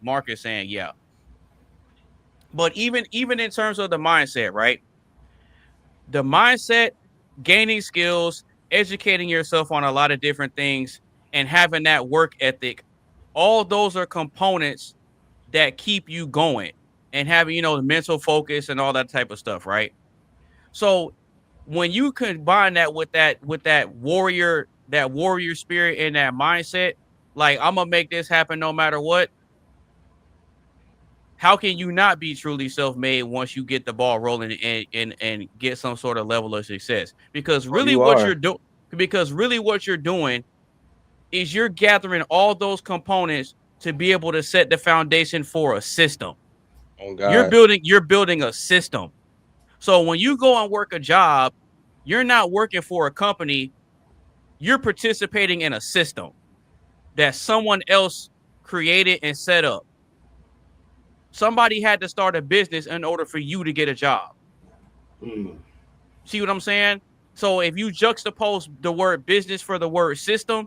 Mark is saying yeah. But even in terms of the mindset, right? The mindset, gaining skills, educating yourself on a lot of different things, and having that work ethic, all those are components that keep you going and having, the mental focus and all that type of stuff, right? So when you combine that with that warrior spirit and that mindset, like, I'm gonna make this happen no matter what. How can you not be truly self-made once you get the ball rolling and get some sort of level of success? Because really what you're doing is you're gathering all those components to be able to set the foundation for a system. Oh God. You're building a system. So when you go and work a job, you're not working for a company. You're participating in a system that someone else created and set up. Somebody had to start a business in order for you to get a job. See what I'm saying? So if you juxtapose the word business for the word system,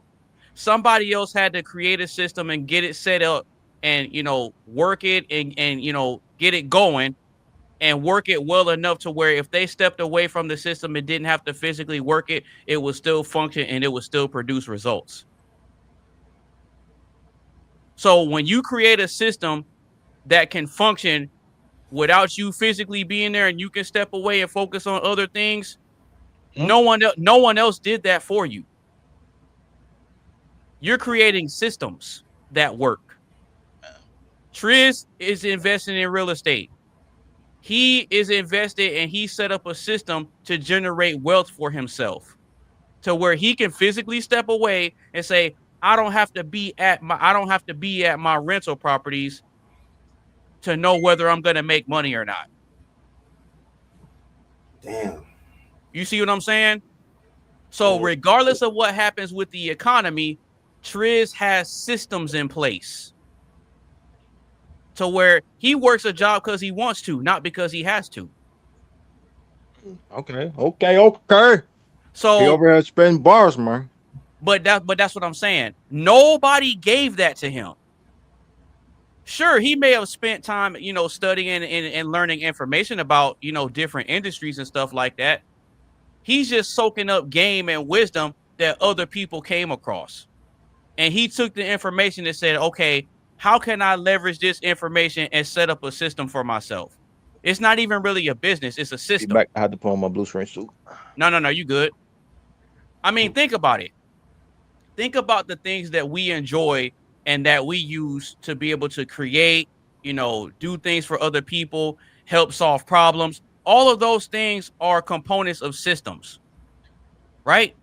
somebody else had to create a system and get it set up and, work it and get it going and work it well enough to where if they stepped away from the system and didn't have to physically work it, it would still function and it would still produce results. So when you create a system that can function without you physically being there and you can step away and focus on other things, no one else did that for you. You're creating systems that work. Triz is investing in real estate. He is invested and he set up a system to generate wealth for himself. to where he can physically step away and say, I don't have to be at my rental properties to know whether I'm going to make money or not. Damn. You see what I'm saying? So regardless of what happens with the economy, Triz has systems in place to where he works a job because he wants to, not because he has to. Okay. So he over here spending bars, man. But that's what I'm saying. Nobody gave that to him. Sure, he may have spent time, studying and learning information about, different industries and stuff like that. He's just soaking up game and wisdom that other people came across. And he took the information and said, okay, how can I leverage this information and set up a system for myself? It's not even really a business. It's a system. I had to put on my blue screen suit. No, you good. I mean, think about it. Think about the things that we enjoy and that we use to be able to create, do things for other people, help solve problems. All of those things are components of systems, right?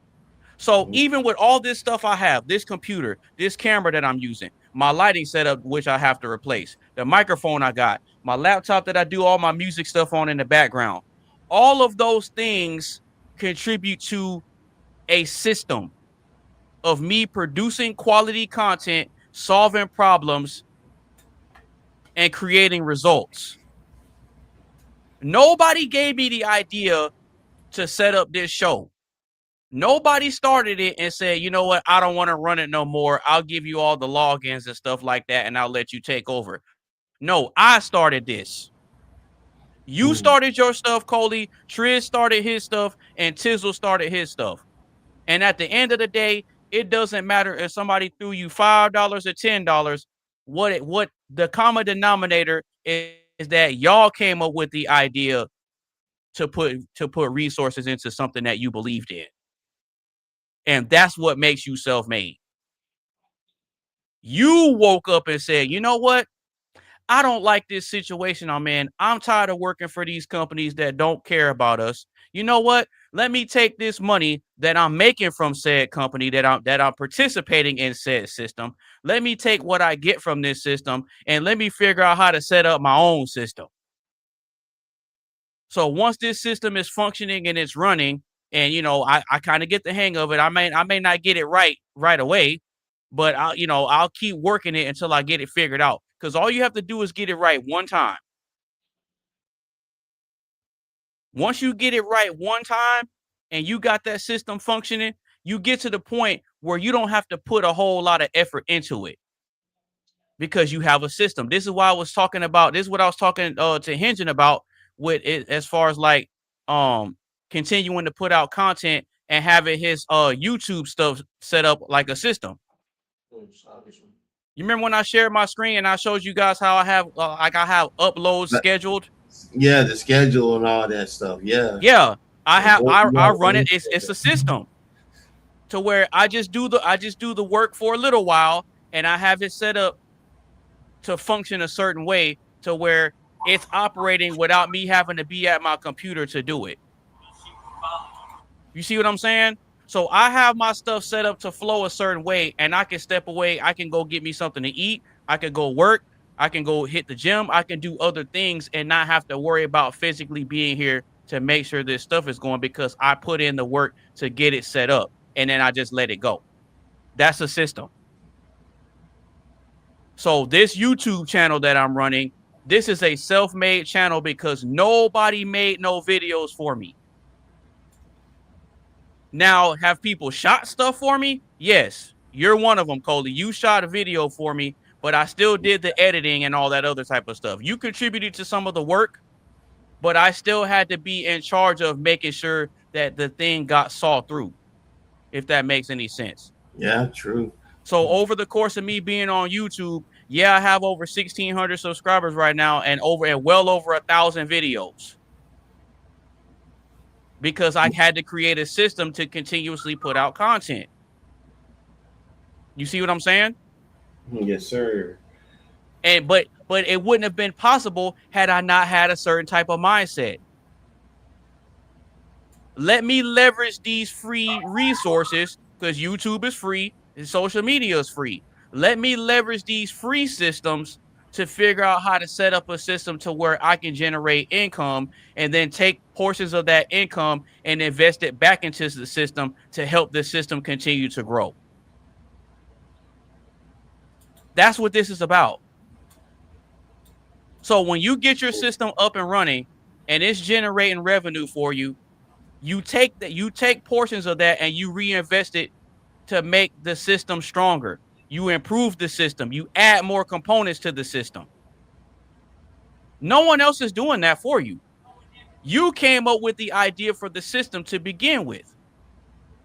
So even with all this stuff I have, this computer, this camera that I'm using, my lighting setup, which I have to replace, the microphone I got, my laptop that I do all my music stuff on in the background, all of those things contribute to a system of me producing quality content, solving problems, and creating results. Nobody gave me the idea to set up this show. Nobody started it and said, you know what, I don't want to run it no more. I'll give you all the logins and stuff like that, and I'll let you take over. No, I started this. You started your stuff, Coley. Triz started his stuff, and Tizzle started his stuff. And at the end of the day, it doesn't matter if somebody threw you $5 or $10. What the common denominator is that y'all came up with the idea to put resources into something that you believed in. And that's what makes you self-made. You woke up and said, you know what? I don't like this situation I'm in. I'm tired of working for these companies that don't care about us. You know what? Let me take this money that I'm making from said company that I'm participating in said system. Let me take what I get from this system and let me figure out how to set up my own system. So once this system is functioning and it's running, and I kind of get the hang of it. I may not get it right away, but I'll keep working it until I get it figured out. Because all you have to do is get it right one time. Once you get it right one time and you got that system functioning, you get to the point where you don't have to put a whole lot of effort into it because you have a system. This is why I was talking about. This is what I was talking to Hingin about with it, as far as like continuing to put out content and having his YouTube stuff set up like a system. You remember when I shared my screen and I showed you guys how I have uploads scheduled? Yeah, the schedule and all that stuff. Yeah. Yeah. I run it. It's a system to where I just do the work for a little while and I have it set up to function a certain way to where it's operating without me having to be at my computer to do it. You see what I'm saying? So I have my stuff set up to flow a certain way and I can step away. I can go get me something to eat. I can go work. I can go hit the gym. I can do other things and not have to worry about physically being here to make sure this stuff is going because I put in the work to get it set up and then I just let it go. That's a system. So this YouTube channel that I'm running, this is a self-made channel because nobody made no videos for me. Now, have people shot stuff for me? Yes. You're one of them, Coley. You shot a video for me, but I still did the editing and all that other type of stuff. You contributed to some of the work, but I still had to be in charge of making sure that the thing got saw through, if that makes any sense. Yeah, true. So over the course of me being on YouTube, yeah, I have over 1,600 subscribers right now and well over 1,000 videos. Because I had to create a system to continuously put out content. You see what I'm saying? Yes, sir. And but it wouldn't have been possible had I not had a certain type of mindset. Let me leverage these free resources because YouTube is free and social media is free. Let me leverage these free systems to figure out how to set up a system to where I can generate income and then take portions of that income and invest it back into the system to help the system continue to grow. That's what this is about. So when you get your system up and running and it's generating revenue for you, you take portions of that and you reinvest it to make the system stronger. You improve the system. You add more components to the system. No one else is doing that for you. You came up with the idea for the system to begin with.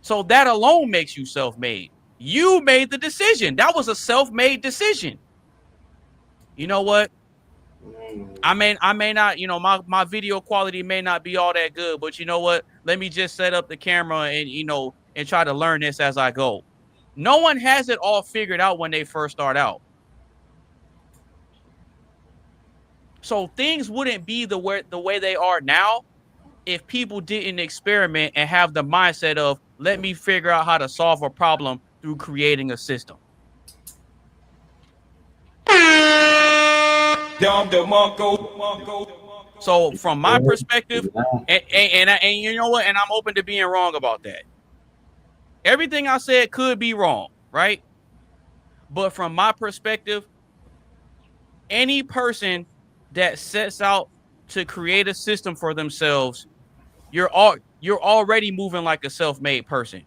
So that alone makes you self-made. You made the decision. That was a self-made decision. You know what? I may not, my video quality may not be all that good, but you know what? Let me just set up the camera and, and try to learn this as I go. No one has it all figured out when they first start out. So things wouldn't be the way they are now if people didn't experiment and have the mindset of, let me figure out how to solve a problem through creating a system. So from my perspective, and you know what, and I'm open to being wrong about that. Everything I said could be wrong, right? But from my perspective, any person that sets out to create a system for themselves, you're already moving like a self-made person.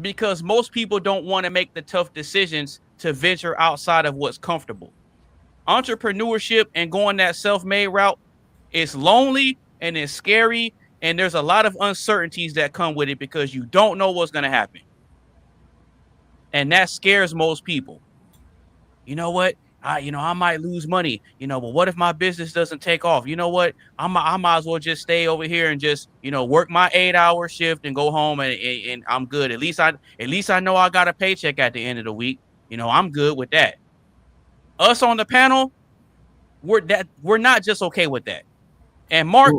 Because most people don't want to make the tough decisions to venture outside of what's comfortable. Entrepreneurship and going that self-made route is lonely and it's scary, and there's a lot of uncertainties that come with it because you don't know what's going to happen. And that scares most people. You know what? I might lose money, but what if my business doesn't take off? You know what? I might as well just stay over here and just, work my 8-hour shift and go home and I'm good. At least I know I got a paycheck at the end of the week. I'm good with that. Us on the panel, we're not just okay with that. And Mark,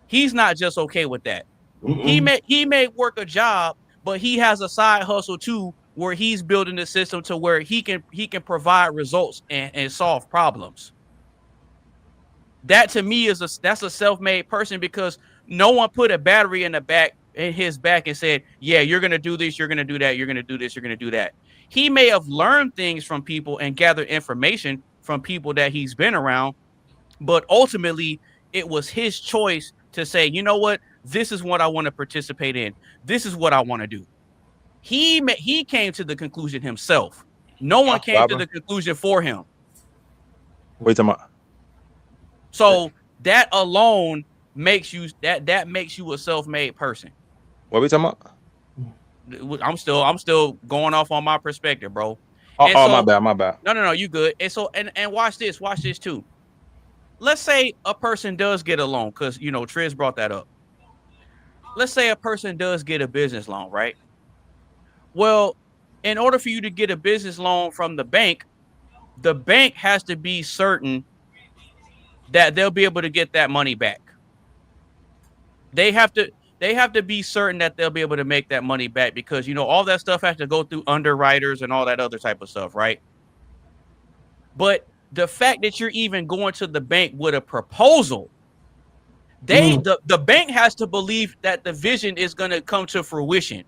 he's not just okay with that. He may work a job, but he has a side hustle too, where he's building a system to where he can provide results and solve problems. That to me that's a self-made person, because no one put a battery in his back and said, yeah, you're going to do this, you're going to do that, you're going to do this, you're going to do that. He may have learned things from people and gathered information from people that he's been around, but ultimately it was his choice to say, you know what, this is what I want to participate in. This is what I want to do. He came to the conclusion himself. No one came to the conclusion for him. Wait a minute. So that alone makes you that makes you a self-made person. What are we talking about? I'm still going off on my perspective, bro. My bad. No, you good. And so and watch this too. Let's say a person does get a loan, because Triz brought that up. Let's say a person does get a business loan, right? Well, in order for you to get a business loan from the bank has to be certain that they'll be able to get that money back. They have to be certain that they'll be able to make that money back, because all that stuff has to go through underwriters and all that other type of stuff, right? But the fact that you're even going to the bank with a proposal, the bank has to believe that the vision is going to come to fruition.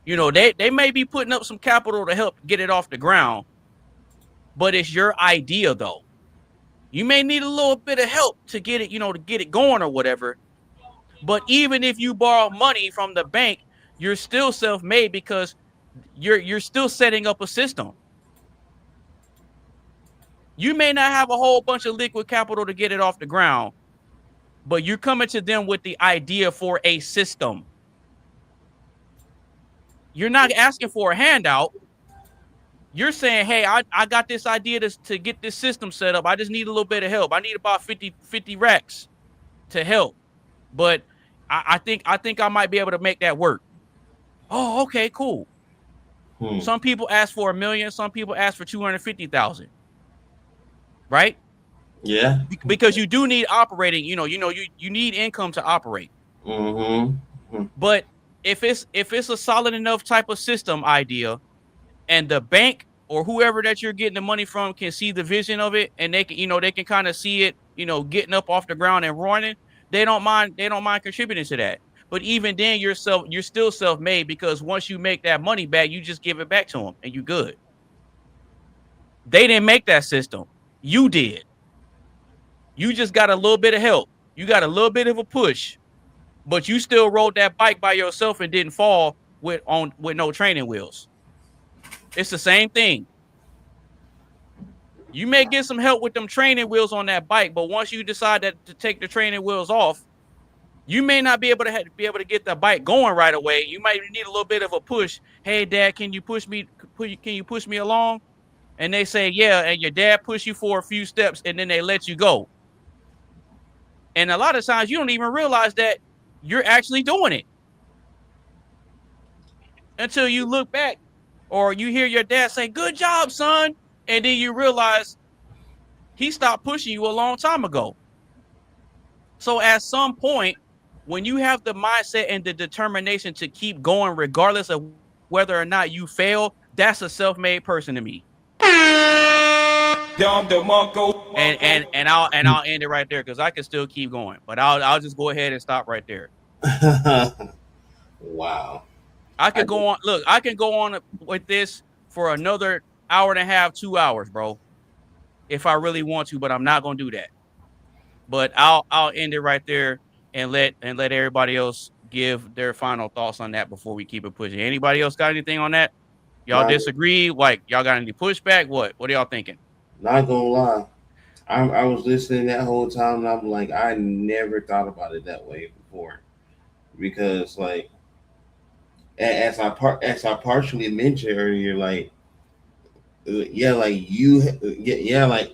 They may be putting up some capital to help get it off the ground, but it's your idea though. You may need a little bit of help to get it, to get it going or whatever. But even if you borrow money from the bank, you're still self-made, because you're still setting up a system. You may not have a whole bunch of liquid capital to get it off the ground, but you're coming to them with the idea for a system. You're not asking for a handout. You're saying, hey, I got this idea to get this system set up. I just need a little bit of help. I need about 50 racks to help. But I think I might be able to make that work. Oh, okay, cool. Some people ask for $1 million. Some people ask for 250,000. Right? Yeah. Because you do need operating, you need income to operate. Mm-hmm. But if it's a solid enough type of system idea, and the bank or whoever that you're getting the money from can see the vision of it, and they can, they can kind of see it, getting up off the ground and running, they don't mind contributing to that. But even then, you're still self-made, because once you make that money back, you just give it back to them and you good. They didn't make that system. You did. You just got a little bit of help. You got a little bit of a push, but you still rode that bike by yourself and didn't fall with no training wheels. It's the same thing. You may get some help with them training wheels on that bike, but once you decide to take the training wheels off, you may not be able to get the bike going right away. You might need a little bit of a push. Hey, Dad, can you push me? Can you push me along? And they say, yeah, and your dad push you for a few steps, and then they let you go. And a lot of times you don't even realize that you're actually doing it until you look back or you hear your dad say, good job, son. And then you realize he stopped pushing you a long time ago. So at some point, when you have the mindset and the determination to keep going, regardless of whether or not you fail, that's a self-made person to me. And I'll end it right there, because I can still keep going, but I'll just go ahead and stop right there. Wow. I can go on. Look, I can go on with this for another hour and a half, 2 hours, bro, if I really want to, but I'm not gonna do that. But I'll end it right there and let everybody else give their final thoughts on that before we keep it pushing. Anybody else got anything on that? Y'all disagree? Like, y'all got any pushback? What are y'all thinking? Not gonna lie, I was listening that whole time, and I'm like, I never thought about it that way before, because like, as I partially mentioned earlier, like, like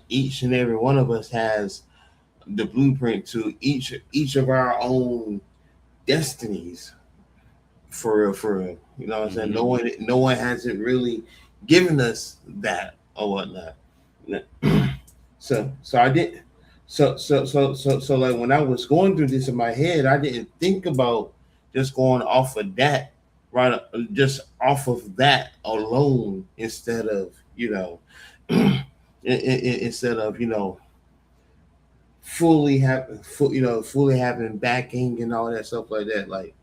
each and every one of us has the blueprint to each of our own destinies. For real, you know what I'm saying? No one hasn't really given us that or whatnot. So I did. So like, when I was going through this in my head, I didn't think about just going off of that, right? Just off of that alone, instead of fully having backing and all that stuff like that. Like,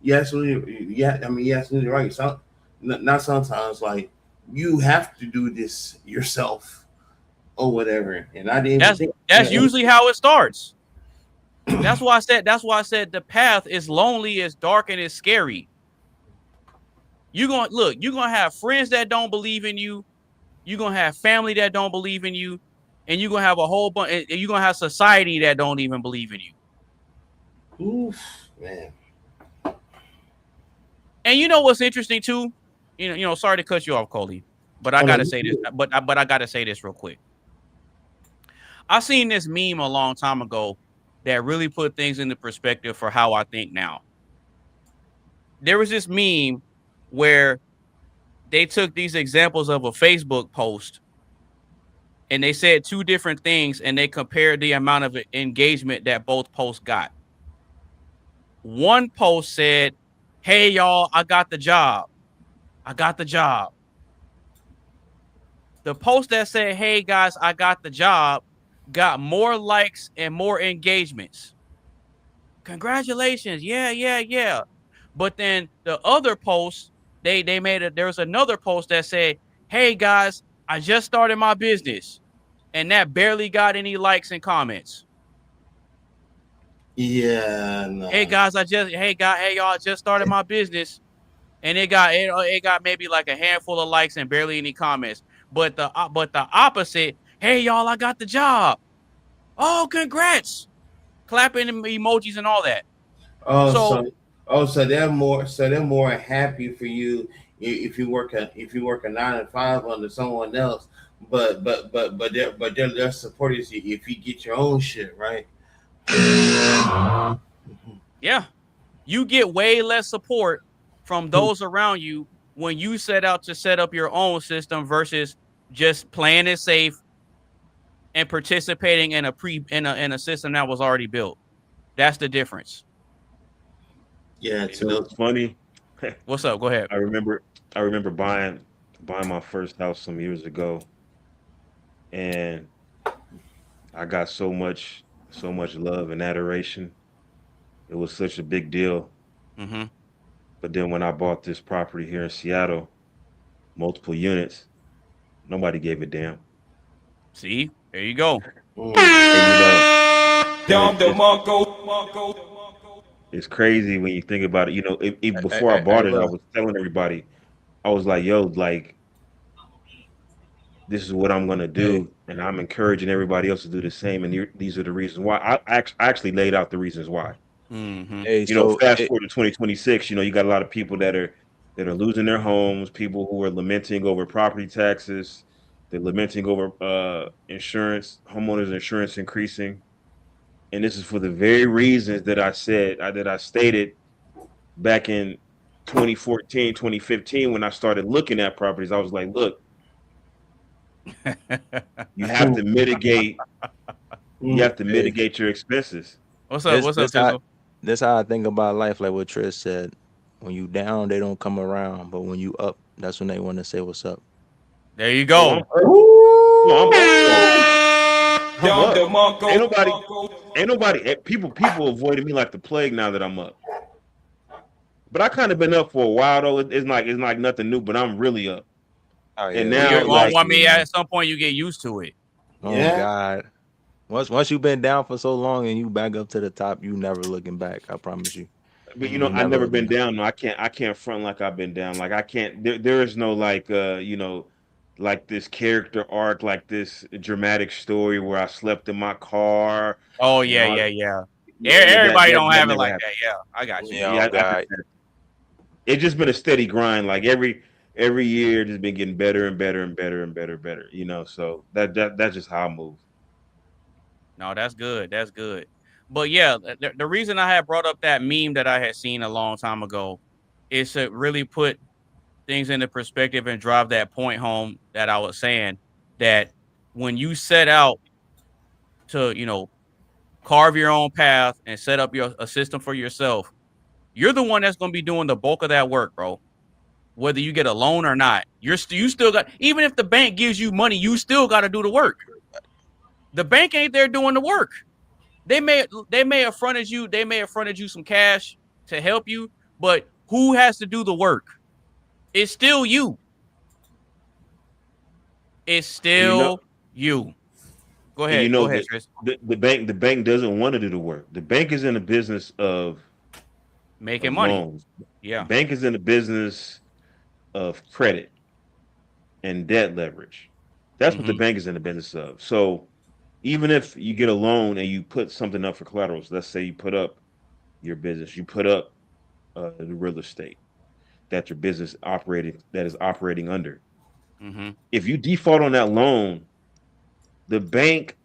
you're absolutely right. So, not sometimes, like, you have to do this yourself or whatever. And I didn't. That's usually how it starts. That's why I said the path is lonely, it's dark, and it's scary. You're gonna have friends that don't believe in you. You're gonna have family that don't believe in you, and you're gonna have a whole bunch. And you're gonna have society that don't even believe in you. Oof, man. And you know what's interesting too? Sorry to cut you off, Coley, but I gotta say this. But I gotta say this real quick. I seen this meme a long time ago that really put things into perspective for how I think now. There was this meme where they took these examples of a Facebook post and they said two different things, and they compared the amount of engagement that both posts got. One post said, hey, y'all, I got the job. I got the job. The post that said, hey, guys, I got the job, got more likes and more engagements. Congratulations. Yeah. But then the other post, there was another post that said, hey, guys, I just started my business. And that barely got any likes and comments. Yeah. No. Hey, guys, hey, y'all, I just started my business. And it got maybe like a handful of likes and barely any comments. But the opposite, hey, y'all, I got the job. Oh, congrats. Clapping emojis and all that. So they're more happy for you if you work a 9 to 5 under someone else, but they're supporting you if you get your own shit, right? Yeah. You get way less support from those around you when you set out to set up your own system versus just playing it safe and participating in a system that was already built. That's the difference. Yeah, You know, it's funny. What's up? Go ahead. I remember buying my first house some years ago, and I got so much love and adoration. It was such a big deal. Mm-hmm. But then when I bought this property here in Seattle, multiple units, nobody gave a damn. See, there you go. And it's crazy when you think about it. You know, before I bought it, I was telling everybody, I was like, yo, like, this is what I'm gonna do, and I'm encouraging everybody else to do the same. And these are the reasons why. I actually laid out the reasons why. Mm-hmm. You know, fast forward to 2026. You know, you got a lot of people that are losing their homes. People who are lamenting over property taxes. They're lamenting over insurance, homeowners insurance increasing, and this is for the very reasons that I stated back in 2014, 2015 when I started looking at properties. I was like, look. You have to mitigate. You have to mitigate your expenses. What's up? What's up, Tizzle? That's how I think about life. Like what Triz said, when you down, they don't come around, but when you up, that's when they want to say what's up. There you go. Ain't nobody. People avoiding me like the plague now that I'm up. But I kind of been up for a while though. It's like nothing new, but I'm really up. Oh, yeah. And now, at some point you get used to it. Oh God! Once you've been down for so long and you back up to the top, you never looking back. I promise you. But you know, I've never been down. No, I can't front like I've been down. Like I can't. There is no like you know, like this character arc, like this dramatic story where I slept in my car. Oh yeah. Everybody don't have it like that. Yeah, I got you. Yeah, it's just been a steady grind. Like every year, just been getting better and better and better and better. You know, so that's just how I move. No, that's good. That's good. But yeah, the reason I had brought up that meme that I had seen a long time ago is to really put things into perspective and drive that point home that I was saying, that when you set out to, you know, carve your own path and set up a system for yourself, you're the one that's going to be doing the bulk of that work, bro. Whether you get a loan or not, you still got, even if the bank gives you money, you still got to do the work. The bank ain't there doing the work. They may have fronted you some cash to help you, but who has to do the work? It's still you. It's still you. Go ahead. You know, go ahead, Triz. The bank doesn't want to do the work. The bank is in the business of making money. Loans. Yeah. The bank is in the business of credit and debt leverage. That's what the bank is in the business of. So even if you get a loan and you put something up for collateral, so let's say you put up your business, you put up the real estate that your business is operating under. Mm-hmm. If you default on that loan, the bank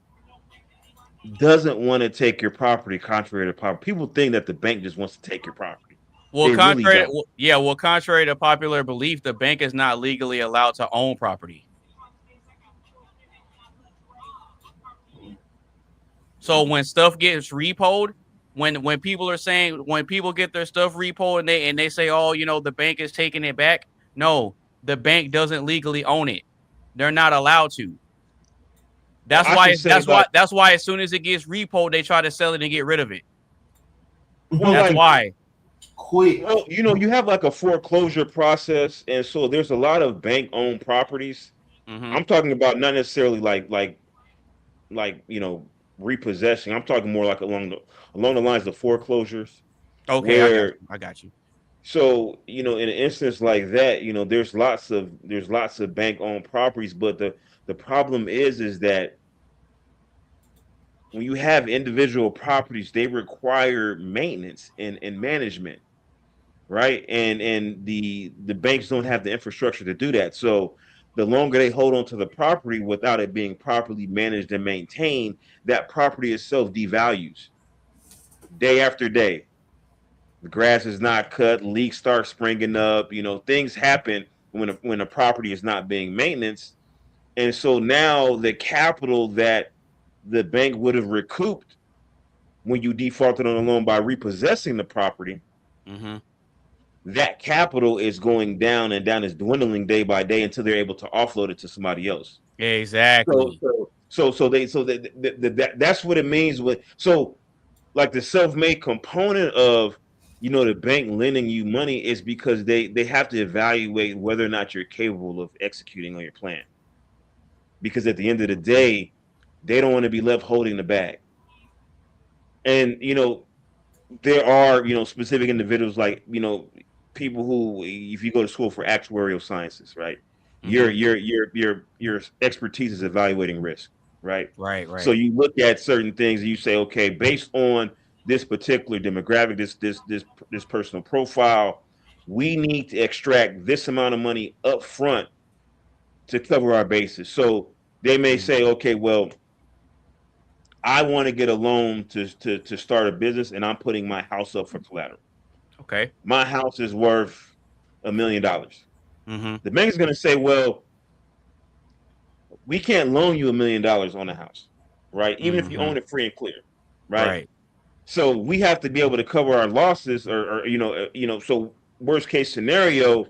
doesn't want to take your property contrary to property. People think that the bank just wants to take your property. Well, contrary to popular belief, the bank is not legally allowed to own property. So when stuff gets repoed, when people are saying, when people get their stuff repoed and they say, oh, you know, the bank is taking it back. No, the bank doesn't legally own it. They're not allowed to. That's why as soon as it gets repoed, they try to sell it and get rid of it. Well, that's why. Quick. Well, you know, you have like a foreclosure process, and so there's a lot of bank-owned properties. Mm-hmm. I'm talking about not necessarily like you know, repossessing. I'm talking more like along the lines of foreclosures. Okay, I got you. So, you know, in an instance like that, you know, there's lots of bank-owned properties, but the problem is that when you have individual properties, they require maintenance and management, right? And the banks don't have the infrastructure to do that. So the longer they hold on to the property without it being properly managed and maintained, that property itself devalues day after day. The grass is not cut, leaks start springing up, you know, things happen when a property is not being maintained. And so now the capital that the bank would have recouped when you defaulted on a loan by repossessing the property, Mm-hmm. That capital is going down and down, is dwindling day by day until they're able to offload it to somebody else. Exactly. That's what it means with like the self-made component of the bank lending you money is because they have to evaluate whether or not you're capable of executing on your plan. Because at the end of the day, they don't want to be left holding the bag. And there are specific individuals like people who, if you go to school for actuarial sciences, right? Your expertise is evaluating risk, right? Right. So you look at certain things and you say, okay, based on this particular demographic, this personal profile, we need to extract this amount of money up front to cover our bases. So they may say, okay, well, I want to get a loan to start a business, and I'm putting my house up for collateral. Okay. My house is worth $1 million. Mm-hmm. The bank is going to say, well, we can't loan you $1 million on a house, right? Even if you own it free and clear, right? So we have to be able to cover our losses, or So worst case scenario,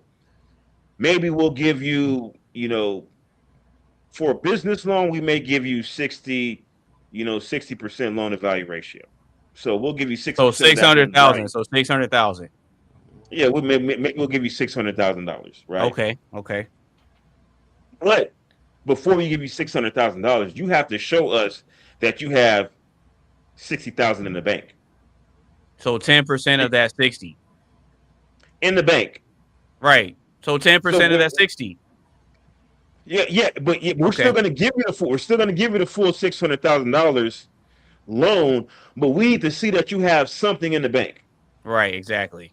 maybe we'll give you, for a business loan, we may give you 60% loan to value ratio. So we'll give you 60%. So 600,000. So 600,000. Yeah, maybe we'll give you $600,000, right? Okay. But before we give you $600,000, you have to show us that you have $60,000 in the bank. So 10% of that 60 in the bank, right? So 10% of that 60. Yeah, but we're still going to give you the full. We're still going to give you the full $600,000 loan, but we need to see that you have something in the bank. Right. Exactly.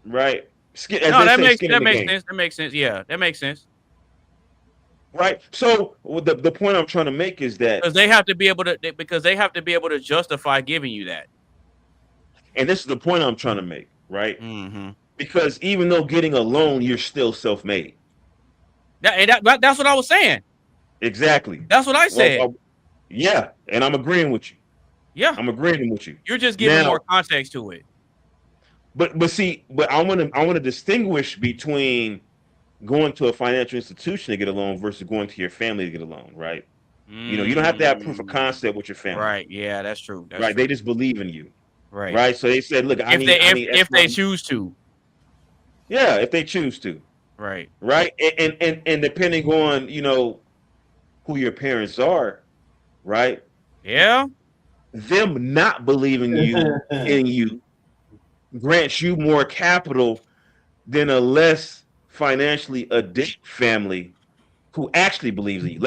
Right. No, that makes sense. That makes sense. Yeah, that makes sense. Right. So the point I'm trying to make is that because they have to be able to justify giving you that. And this is the point I'm trying to make, right? Mm-hmm. Because even though getting a loan, you're still self-made. That's what I was saying. Exactly. That's what I said. Yeah, and I'm agreeing with you. Yeah, I'm agreeing with you. You're just giving more context to it. But I want to distinguish between going to a financial institution to get a loan versus going to your family to get a loan, right? You don't have to have proof of concept with your family. Right. Yeah, that's true. That's right. True. They just believe in you. Right. Right. So they said, look, if they choose to. Yeah, if they choose to. Right. Right. And depending on, who your parents are, right? Yeah. Them not believing you in you grants you more capital than a less financially adept family who actually believes in you.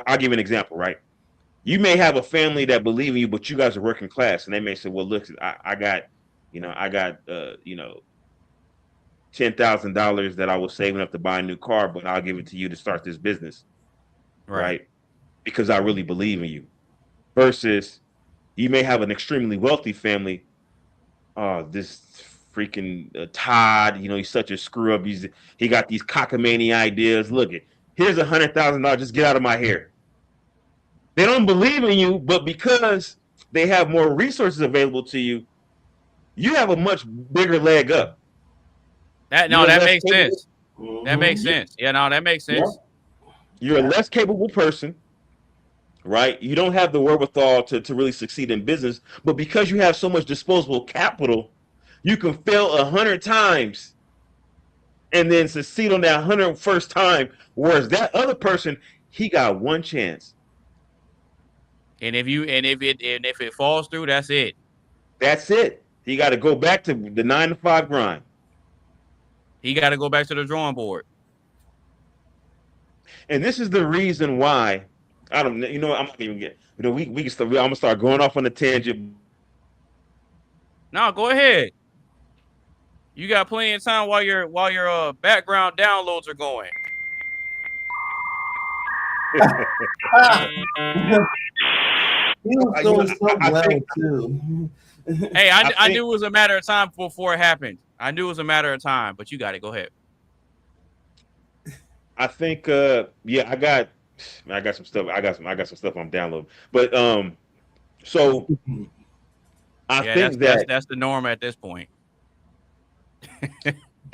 I'll give you an example, right? You may have a family that believe in you, but you guys are working class, and they may say, "Well, look, I got $10,000 that I was saving up to buy a new car, but I'll give it to you to start this business, right? Because I really believe in you." Versus, you may have an extremely wealthy family. Oh, this freaking Todd, he's such a screw up. He got these cockamamie ideas. Look, here's $100,000. Just get out of my hair. They don't believe in you, but because they have more resources available to you, you have a much bigger leg up. That makes sense. That makes sense. Yeah, no, that makes sense. You're a less capable person, right? You don't have the wherewithal to really succeed in business, but because you have so much disposable capital, you can fail 100 times and then succeed on that 101st time. Whereas that other person, he got one chance. And if it falls through, that's it. That's it. He got to go back to the 9 to 5 grind. He got to go back to the drawing board. And this is the reason why I'm not even get. We can start. I'm gonna start going off on a tangent. No, go ahead. You got plenty of time while your background downloads are going. He was doing so well too. Hey, I knew it was a matter of time before it happened. I knew it was a matter of time, but you got it. Go ahead. I think I got some stuff. I got some stuff I'm downloading. But I think that's the norm at this point.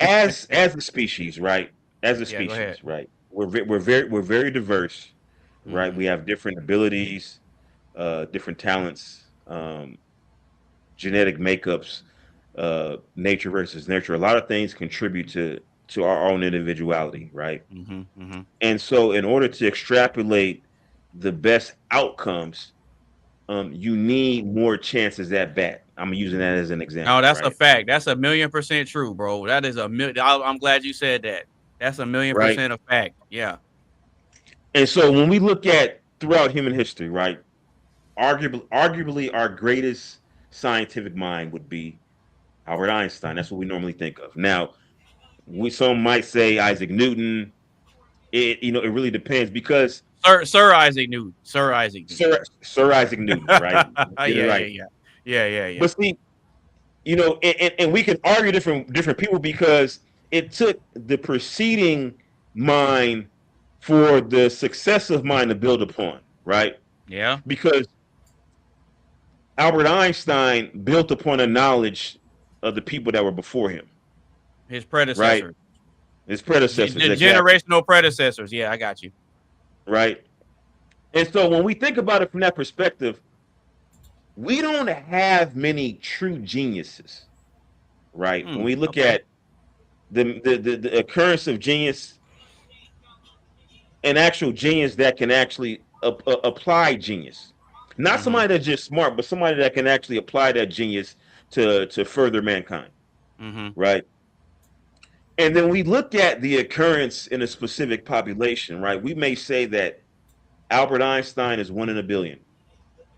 as a species, right? As a Yeah, go ahead. species, right? We're very diverse, right? Mhm. We have different abilities, different talents, genetic makeups, nature versus nurture. A lot of things contribute to our own individuality, right? Mhm. Mhm. And so, in order to extrapolate the best outcomes, you need more chances at bat. I'm using that as an No, example, that's a right? fact. That's 1,000,000% true, bro. That is I'm glad you said that. That's a million Right. percent a fact. Yeah. And so, when we look at throughout human history, right, arguably our greatest scientific mind would be Albert Einstein. That's what we normally think of. Now, some might say Isaac Newton. It really depends because Sir Isaac Newton. Sir Isaac Newton. Sir Isaac Newton, right? Yeah, Get it yeah, right. yeah. Yeah, yeah, yeah. But see, and we can argue different people because it took the preceding mind for the successive mind to build upon, right? Yeah. Because Albert Einstein built upon a knowledge of the people that were before him, His right? predecessors. His predecessors, The exactly, generational predecessors. Yeah, I got you. right? And so when we think about it from that perspective, we don't have many true geniuses, right? When we look Okay. at the occurrence of genius, an actual genius that can actually apply genius, not Mhm. somebody that's just smart, but somebody that can actually apply that genius to further mankind, Mhm. right? And then we look at the occurrence in a specific population, right? We may say that Albert Einstein is 1 in a billion.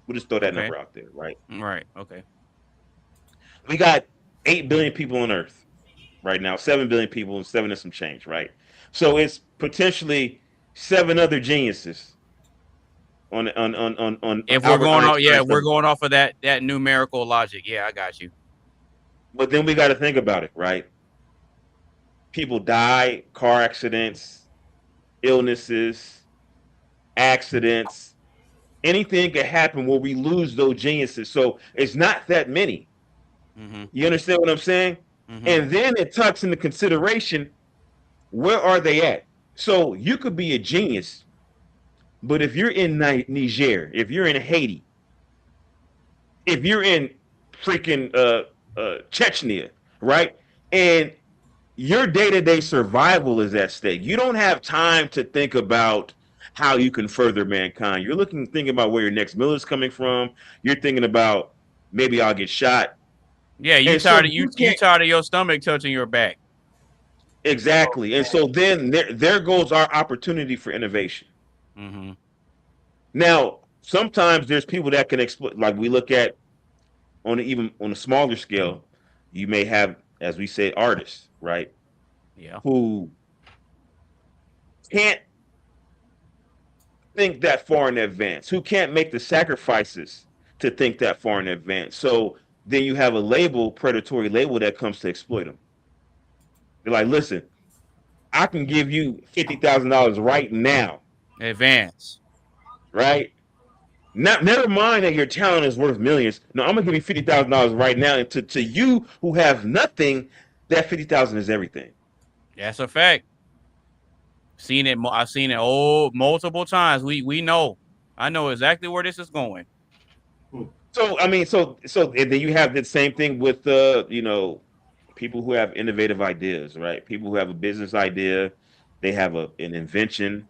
We'll just throw that Okay. number out there, right? Right. Okay. We got 8 billion people on Earth right now, 7 billion people and seven and some change, right? So it's potentially 7 other geniuses on If we're Albert going off, yeah, Einstein's we're level. going off of that numerical logic. Yeah, I got you. But then we got to think about it, right? People die, car accidents, illnesses, accidents. Anything could happen where we lose those geniuses. So it's not that many. Mhm. You understand what I'm saying? Mhm. And then it takes into consideration where are they at? So you could be a genius, but if you're in Niger, if you're in Haiti, if you're in freaking Chechnya, right? And your day-to-day survival is at stake. You don't have time to think about how you can further mankind. You're thinking about where your next meal is coming from. You're thinking about maybe I'll get shot. Yeah, And so you you can't tired of your stomach touching your back. exactly. And so then there goes our opportunity for innovation. Mhm. Now, sometimes there's people that can exploit, like we look at even on a smaller scale, you may have, as we say, artists, right? Yeah. Who can't think that far in advance, who can't make the sacrifices to think that far in advance. So then you have a predatory label that comes to exploit them. They're like, listen, I can give you $50,000 right now, Advance. right? Never mind that your talent is worth millions. No, I'm gonna give you $50,000 right now, and to you who have nothing, that 50,000 is everything. That's a fact. I've seen it multiple times. We know. I know exactly where this is going. So I mean, and then you have the same thing with people who have innovative ideas, right? People who have a business idea, they have an invention.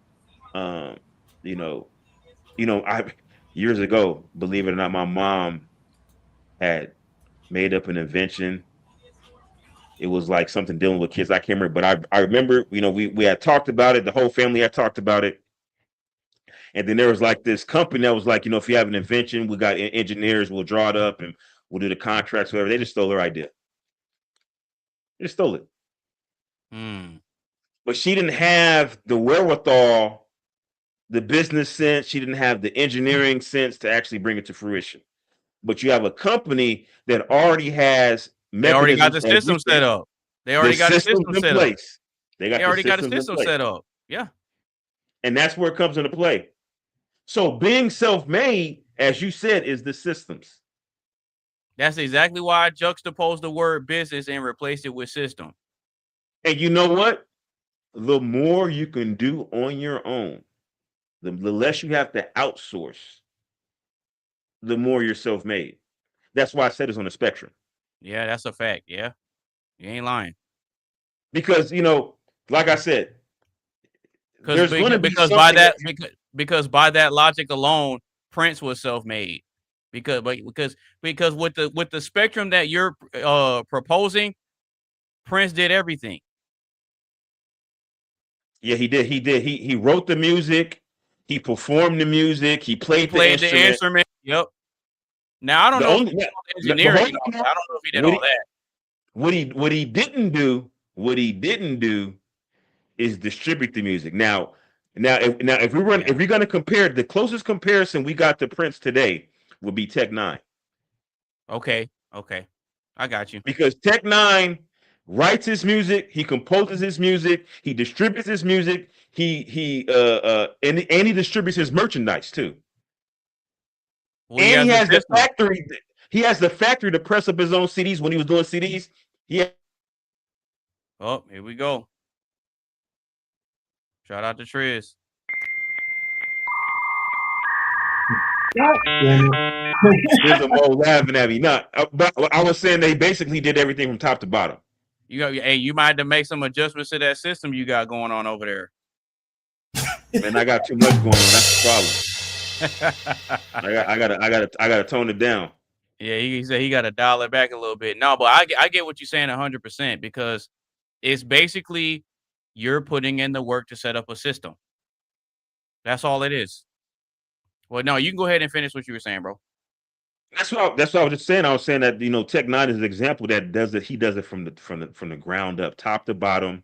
Um, you know, I years ago, believe it or not, my mom had made up an invention. It was like something dealing with kids. I can't remember, but I remember, we had talked about it. The whole family had talked about it. And then there was like this company that was like, if you have an invention, we got engineers, we'll draw it up and we'll do the contracts, whatever. They just stole her idea. They just stole it. Mm. But she didn't have the wherewithal, the business sense. She didn't have the engineering sense to actually bring it to fruition. But you have a company that already has They already got mechanisms, the as you system set said, up. They the already got a systems system in set up. place. They got They the already got a systems in system place. set up. Yeah. And that's where it comes into play. So being self-made, as you said, is the systems. That's exactly why I juxtaposed the word business and replaced it with system. And you know what? The more you can do on your own, the less you have to outsource, the more you're self-made. That's why I said it's on the spectrum. Yeah, that's a fact. Yeah, you ain't lying. Because like I said, there's going to be because by that because by that logic alone, Prince was self-made. Because with the spectrum that you're proposing, Prince did everything. Yeah, he did. He wrote the music. He performed the music. He played the instrument. Yep. Now I don't know if he did engineering. I don't know if he did all that. What he didn't do is distribute the music. Now if we're going to compare, the closest comparison we got to Prince today would be Tech Nine. Okay, I got you. Because Tech Nine writes his music, he composes his music, he distributes his music, he distributes his merchandise too. Well, and he has the factory. He has the factory to press up his own CDs when he was doing CDs. Oh, here we go. Shout out to Triz. There's a mole laughing at me. No, but I was saying they basically did everything from top to bottom. You might have to make some adjustments to that system you got going on over there. Man, I got too much going on. That's the problem. I gotta tone it down. Yeah, he said he got to dial it back a little bit. No, but I get what you're saying 100% because it's basically you're putting in the work to set up a system. That's all it is. Well, no, you can go ahead and finish what you were saying, bro. That's what I was just saying. I was saying that Tech Nine is an example that does it. He does it from the ground up, top to bottom,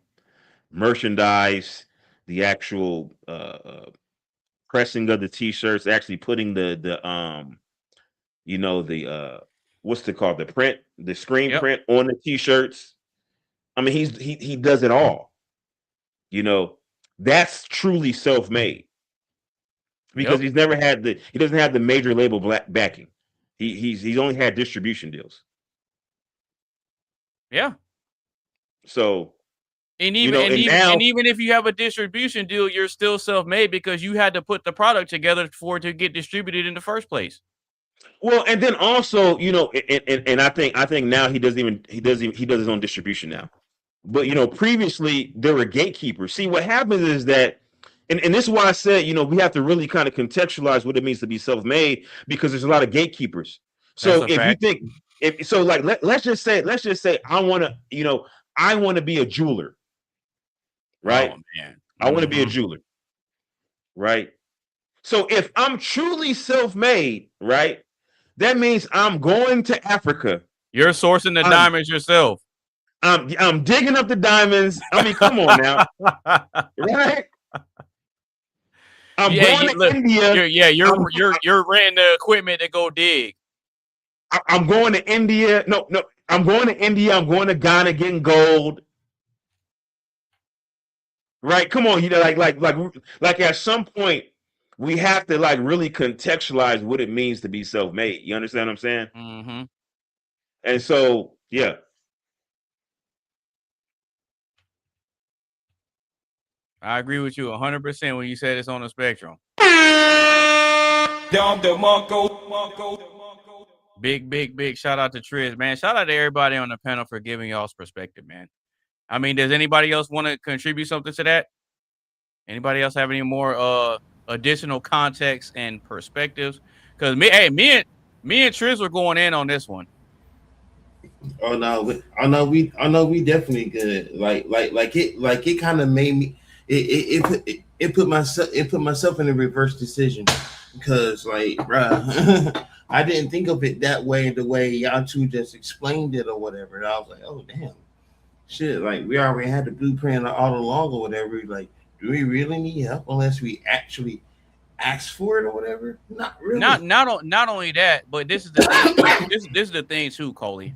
merchandise, the actual pressing of the t-shirts, actually putting the what's it called, the screen print on the t-shirts. I mean, he does it all. That's truly self-made because he doesn't have the major label backing. He's only had distribution deals. Yeah. So, and even if you have a distribution deal, you're still self-made because you had to put the product together for it to get distributed in the first place. Well, and then also, and I think now he does his own distribution now. But previously there were gatekeepers. See, what happens is that, and this is why I said, we have to really kind of contextualize what it means to be self-made because there's a lot of gatekeepers. So if you think, let's just say I want to be a jeweler, right? Oh, man. I want to be a jeweler, right? So if I'm truly self-made, right, that means I'm going to Africa. You're sourcing the diamonds yourself. I'm digging up the diamonds. I mean, come on now, right? I'm going to India. You're renting the equipment to go dig. I'm going to India. No, I'm going to India. I'm going to Ghana getting gold. Right? Come on, like at some point we have to really contextualize what it means to be self-made. You understand what I'm saying? Mm-hmm. And so, yeah. I agree with you 100% when you said it's on the spectrum. Big shout out to Triz, man. Shout out to everybody on the panel for giving y'all's perspective, man. I mean, does anybody else want to contribute something to that? Anybody else have any more additional context and perspectives? Because me and Triz were going in on this one. Oh no, we definitely good. Like it kind of made me. It put myself in a reverse decision because bruh, I didn't think of it that way, the way y'all two just explained it or whatever. And I was like, oh damn, shit, we already had the blueprint all along or whatever. Like, do we really need help unless we actually ask for it or whatever? Not really. Not only that, but this is the thing. this is the thing too, Coley.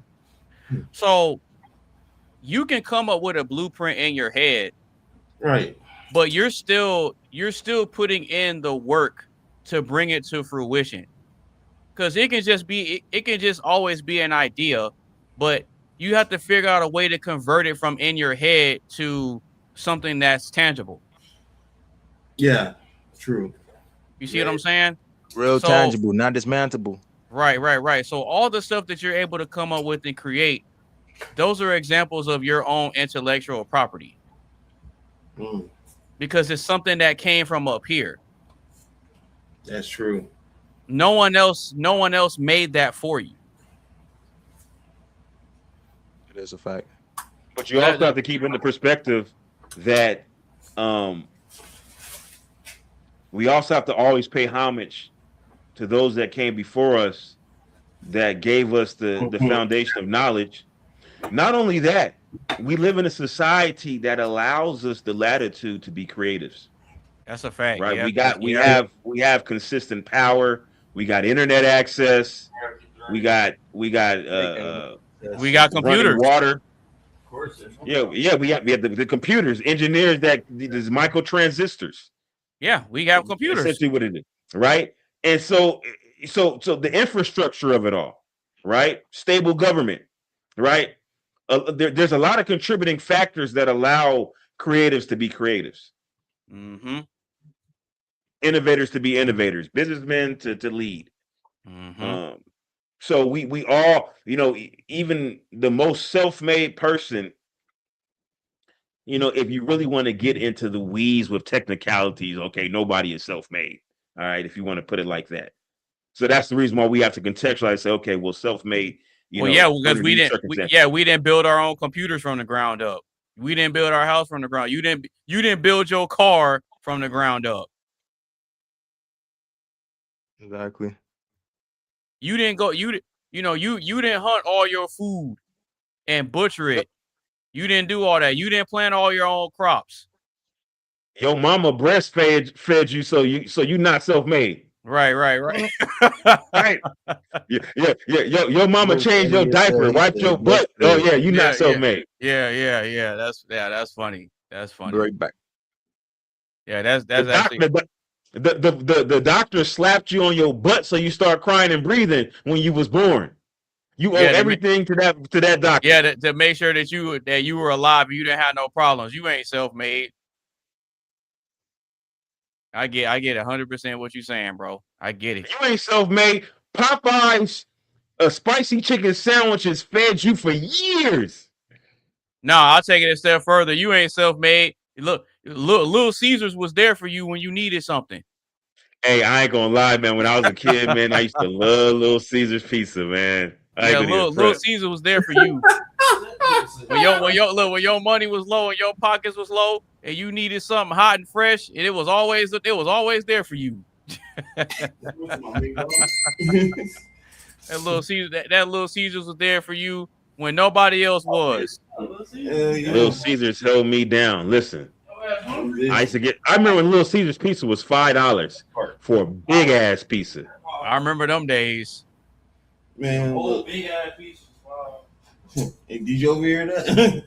So you can come up with a blueprint in your head. Right. But you're still putting in the work to bring it to fruition. because it can just always be an idea, but you have to figure out a way to convert it from in your head to something that's tangible. Yeah, true. You see what I'm saying? Real tangible, not dismantleable. Right. So all the stuff that you're able to come up with and create, those are examples of your own intellectual property. Because it's something that came from up here. That's true. No one else made that for you. It is a fact. But you also have to keep in the perspective that we also have to always pay homage to those that came before us that gave us the foundation of knowledge. Not only that, we live in a society that allows us the latitude to be creatives. That's a fact. Right. Yeah. We have consistent power. We got internet access. We got computers. Water. Of course. Yeah. We have the computers, engineers these micro transistors. Yeah, we have computers. Essentially what it is. Right. And so the infrastructure of it all, right? Stable government, right? There's a lot of contributing factors that allow creatives to be creatives. Mm-hmm. Innovators to be innovators, businessmen to lead. Mm-hmm. So we all, even the most self-made person, if you really want to get into the weeds with technicalities, okay, nobody is self-made. All right, if you want to put it like that. So that's the reason why we have to contextualize. Say, okay, well, self-made. Because we didn't build our own computers from the ground up. We didn't build our house from the ground. You didn't build your car from the ground up. Exactly. You didn't go. You didn't hunt all your food and butcher it. You didn't do all that. You didn't plant all your own crops. Your mama breastfed you, so you not self-made. Right. Right. Yeah. Your mama changed your diaper, wiped your butt. Oh yeah, you not self-made. Yeah. That's funny. That's funny. Right back. Yeah, that's actually the doctor slapped you on your butt so you start crying and breathing when you was born. You owe everything to that doctor. Yeah, to make sure that you were alive and you didn't have no problems. You ain't self-made. I get 100% what you're saying, bro. I get it. You ain't self-made. Popeye's spicy chicken sandwiches fed you for years. No, I'll take it a step further. You ain't self-made. Look, Little Caesars was there for you when you needed something. Hey, I ain't gonna lie, man. When I was a kid, man, I used to love Little Caesars pizza, man. Little Caesar was there for you. when your money was low and your pockets was low, and you needed something hot and fresh, and it was always there for you. That Little Caesars was there for you when nobody else was. Little Caesars held me down. Listen, I remember when Little Caesars pizza was $5 for a big ass pizza. I remember them days. Man, big ass pizza. Wow. Hey, did you overhear that?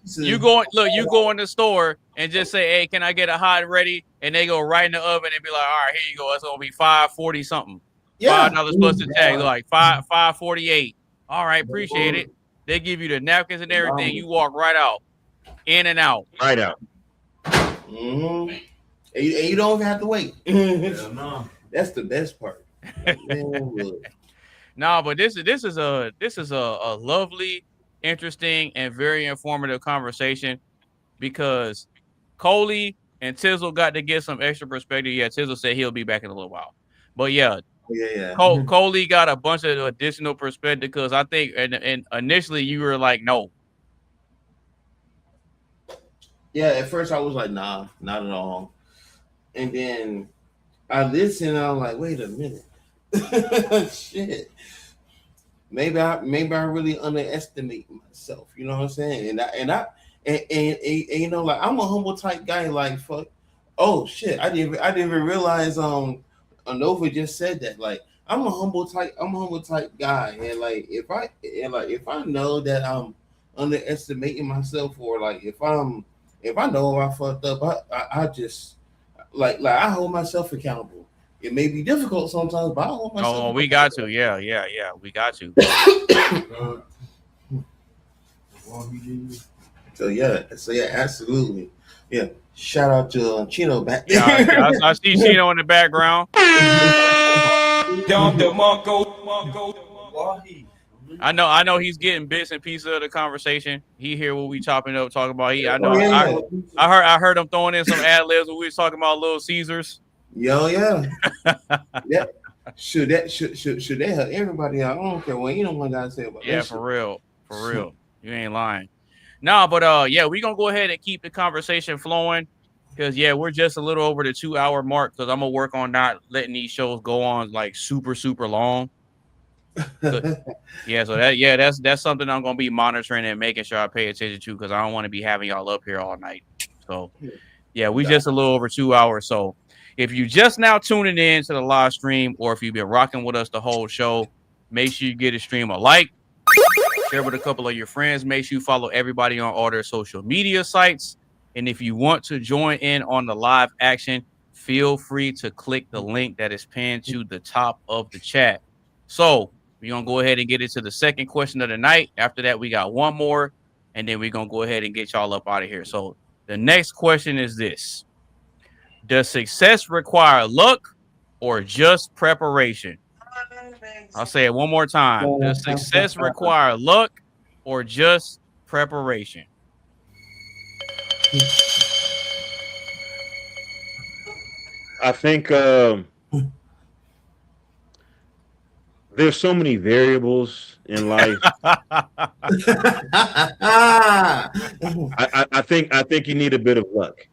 You go in the store and just say, "Hey, can I get a hot and ready?" And they go right in the oven and be like, "All right, here you go. It's gonna be $5.40 something. $5 plus the tag, like $5.48. All right, appreciate it." They give you the napkins and everything. You walk right out, in and out, right out. Mm-hmm. And you don't even have to wait. No. That's the best part. No, but this is a lovely, interesting, and very informative conversation because Coley and Tizzle got to get some extra perspective. Yeah, Tizzle said he'll be back in a little while, but yeah. Coley got a bunch of additional perspective because I think and initially you were like, no. Yeah, at first I was like, nah, not at all. And then I listened and I was like, wait a minute. Shit. Maybe I really underestimate myself. You know what I'm saying? And you know, like I'm a humble type guy, like fuck. Oh shit. I didn't even realize Anova just said that. Like I'm a humble type guy. And like if I know that I'm underestimating myself, or like if I know I fucked up, I just like I hold myself accountable. It may be difficult sometimes, but I hold myself. Oh, we got to. Yeah. We got to. So yeah, absolutely. Yeah. Shout out to Chino back there. Yeah, I see Chino in the background. I know he's getting bits and pieces of the conversation. He hear what we chopping up, talking about. I heard him throwing in some ad libs when we was talking about Little Caesars. Yo, yeah. Yeah. Should they help everybody out? I don't care what anyone got to say about that. Yeah, for real. You ain't lying. No, but yeah, we're gonna go ahead and keep the conversation flowing because we're just a little over the 2 hour mark because I'm gonna work on not letting these shows go on like super long. So that's something I'm gonna be monitoring and making sure I pay attention to because I don't want to be having y'all up here all night. So we just a little over 2 hours. So if you just now tuning in to the live stream or if you've been rocking with us the whole show, make sure you get a stream a like. Share with a couple of your friends. Make sure you follow everybody on all their social media sites. And if you want to join in on the live action, feel free to click the link that is pinned to the top of the chat. So we're going to go ahead and get into the second question of the night. After that, we got one more, and then we're going to go ahead and get y'all up out of here. So the next question is this. Does success require luck or just preparation? I'll say it one more time. Does success require luck or just preparation? I think there's so many variables in life. I think you need a bit of luck.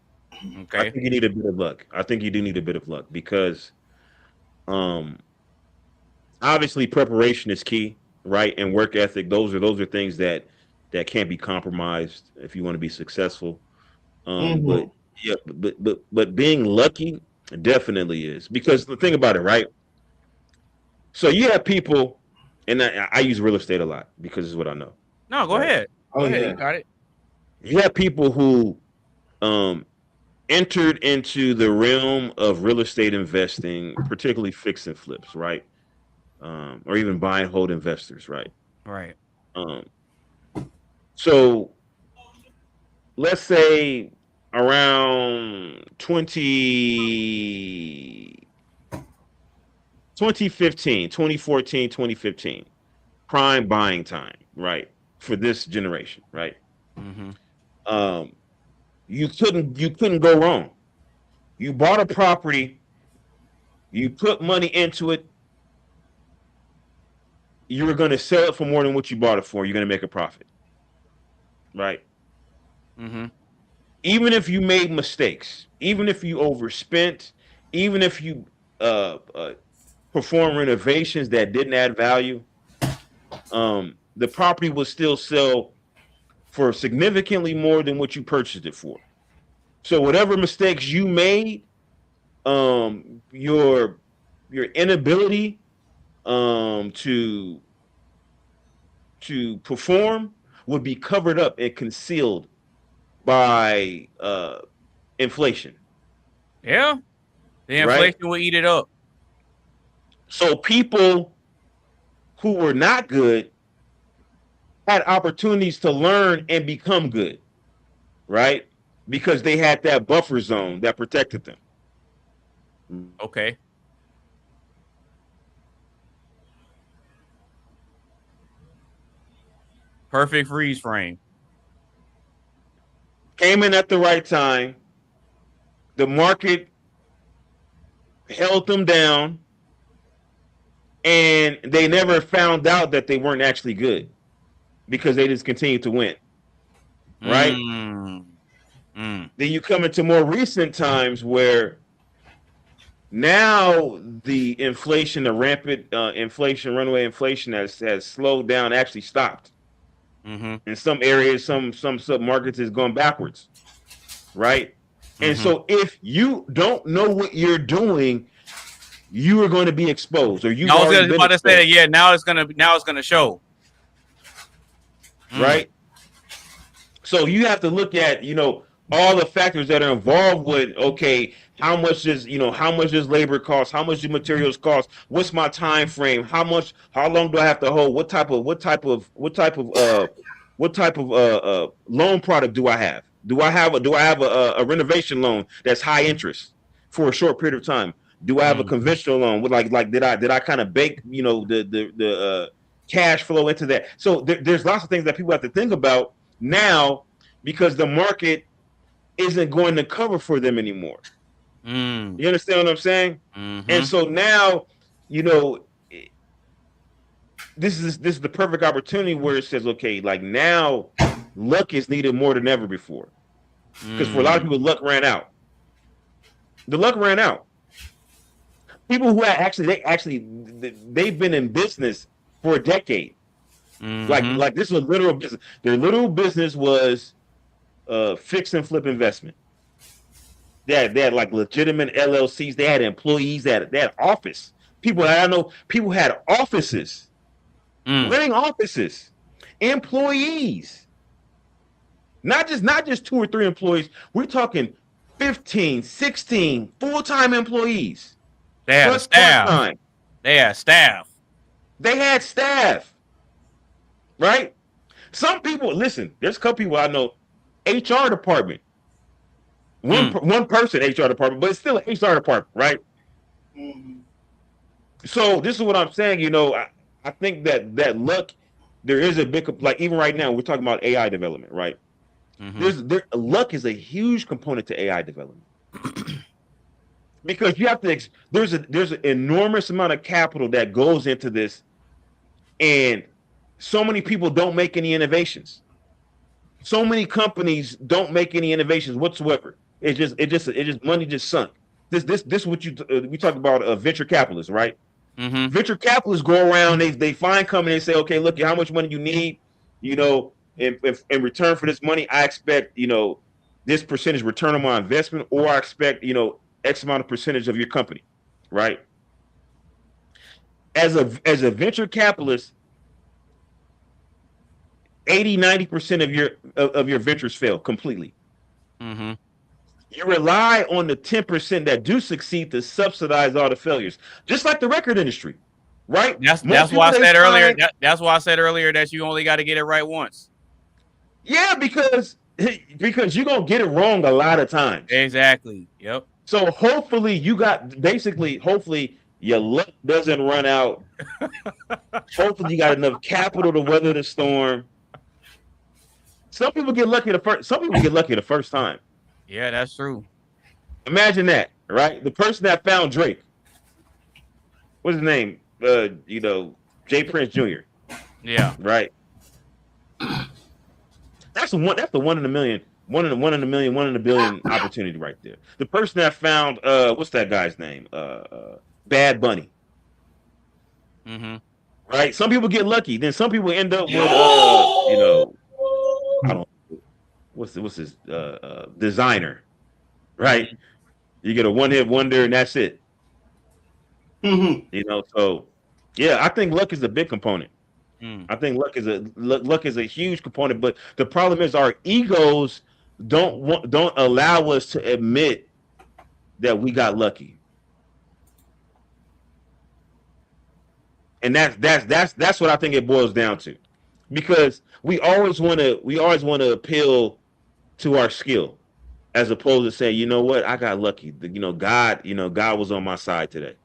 Okay. I think you need a bit of luck. I think you do need a bit of luck because obviously preparation is key, right? And work ethic. Those are things that can't be compromised if you want to be successful. But being lucky definitely is, because the thing about it, right? So you have people, and I use real estate a lot because it's what I know. No, go ahead. Go ahead. You got it. You have people who entered into the realm of real estate investing, particularly fix and flips, right? Or even buy and hold investors, right? Right. So let's say around 2014, 2015, prime buying time, right? For this generation, right? Mm-hmm. You couldn't go wrong. You bought a property, you put money into it, you were going to sell it for more than what you bought it for. You're going to make a profit, right? Mm-hmm. Even if you made mistakes, even if you overspent, even if you perform renovations that didn't add value, the property will still sell for significantly more than what you purchased it for. So whatever mistakes you made, your inability to perform would be covered up and concealed by inflation. Yeah. The inflation will eat it up. So people who were not good had opportunities to learn and become good, right? Because they had that buffer zone that protected them. Okay. Perfect freeze frame. Came in at the right time. The market held them down, and they never found out that they weren't actually good because they just continued to win, right? Then you come into more recent times where now the inflation, the rampant inflation, runaway inflation has slowed down, actually stopped. Mm-hmm. In some areas, some sub-markets is going backwards, right? And so if you don't know what you're doing, you are going to be exposed, or you. I was about to say, yeah. Now it's gonna show, right? So you have to look at, all the factors that are involved with, okay, how much does labor cost, how much do materials cost, what's my time frame, how long do I have to hold, what type of loan product do I have? Do I have a renovation loan that's high interest for a short period of time? Do I have a conventional loan with like did I kind of bake the cash flow into that? So there's lots of things that people have to think about now because the market isn't going to cover for them anymore. You understand what I'm saying? And so now, this is the perfect opportunity where it says, okay, like now luck is needed more than ever before. Because for a lot of people, luck ran out. The luck ran out. People who they've been in business for a decade. Like this was a literal business. Their literal business was fix and flip investment. They had like legitimate LLCs. They had employees. They had office. People I know. People had offices. Renting offices. Employees. Not just 2 or 3 employees. We're talking 15, 16 full-time employees. They had staff. They had staff. They had staff. Right? Some people, listen, there's a couple people I know, HR department. One person HR department, but it's still an HR department, right? So this is what I'm saying, I think that luck, there is a big, like even right now, we're talking about AI development, right? Luck is a huge component to AI development. Because you have to, there's an enormous amount of capital that goes into this, and so many people don't make any innovations. So many companies don't make any innovations whatsoever. It's just money just sunk. This what we talk about venture capitalists, right? Venture capitalists go around, they find company, they say, okay, look, how much money you need, in return for this money, I expect, this percentage return on my investment, or I expect, X amount of percentage of your company, right? As a venture capitalist, 80-90% of your ventures fail completely. You rely on the 10% that do succeed to subsidize all the failures, just like the record industry, right? That's why I said earlier. That's why I said earlier that you only got to get it right once. Yeah, because you're gonna get it wrong a lot of times. Exactly. Yep. So hopefully your luck doesn't run out. Hopefully you got enough capital to weather the storm. Some people get lucky the first time. Yeah, that's true. Imagine that, right? The person that found Drake. What's his name? Jay Prince Jr. Yeah. Right. That's the 1 in a million, 1 in a billion opportunity right there. The person that found what's that guy's name? Bad Bunny. Right? Some people get lucky. Then some people end up with I don't what's his designer, right? You get a one-hit wonder and that's it. So yeah, I think luck is a big component. I think luck is a huge component, but the problem is our egos don't allow us to admit that we got lucky. And that's what I think it boils down to. Because we always want to appeal to our skill, as opposed to say, you know what, I got lucky. God was on my side today.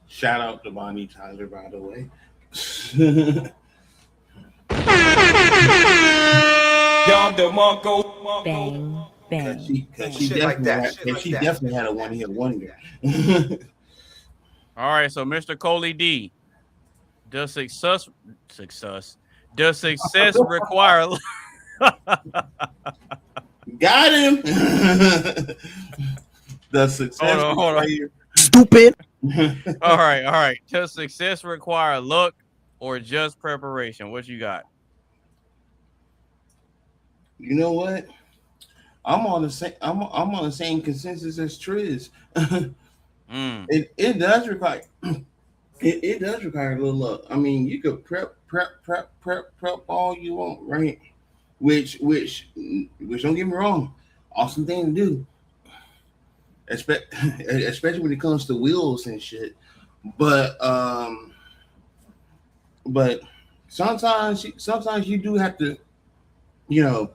Shout out to Bonnie Tyler, by the way. Bang, bang. She definitely had a one-hit wonder. All right, so Mr. Coley D, does success require? Got him. The success. Hold on. Stupid. All right. Does success require luck or just preparation? What you got? You know what? I'm on the same consensus as Triz. It does require It does require a little luck. I mean, you could prep all you want, right? Which don't get me wrong, awesome thing to do, especially when it comes to wheels and shit. But sometimes you do have to, you know,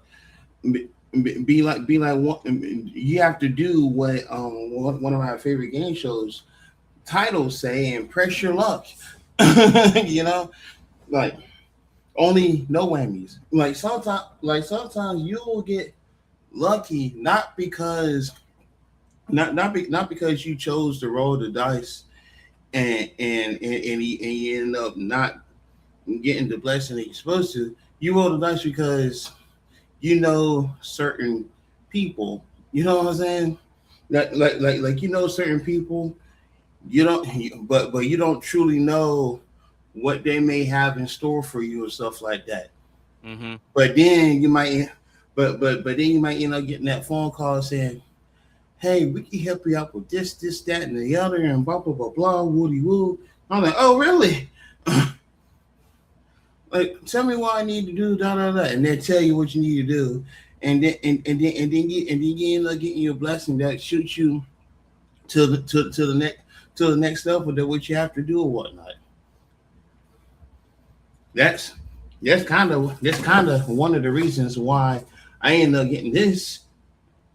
be like you have to do what one of my favorite game shows titles say and press your luck. You know, like only no whammies. Like sometimes you will get lucky not because you chose to roll the dice and you end up not getting the blessing that you're supposed to. You roll the dice because you know certain people. You know what I'm saying? Like you know certain people. You don't, but you don't truly know what they may have in store for you and stuff like that. Mm-hmm. But then you might, but then you might end up getting that phone call saying, "Hey, we can help you out with this, that, and the other, and blah blah blah blah, woody woo." I'm like, "Oh, really?" Like, tell me what I need to do, da da da, and they tell you what you need to do, and then you end up getting your blessing that shoots you to the next level that what you have to do or whatnot. That's kind of one of the reasons why I ended up getting this.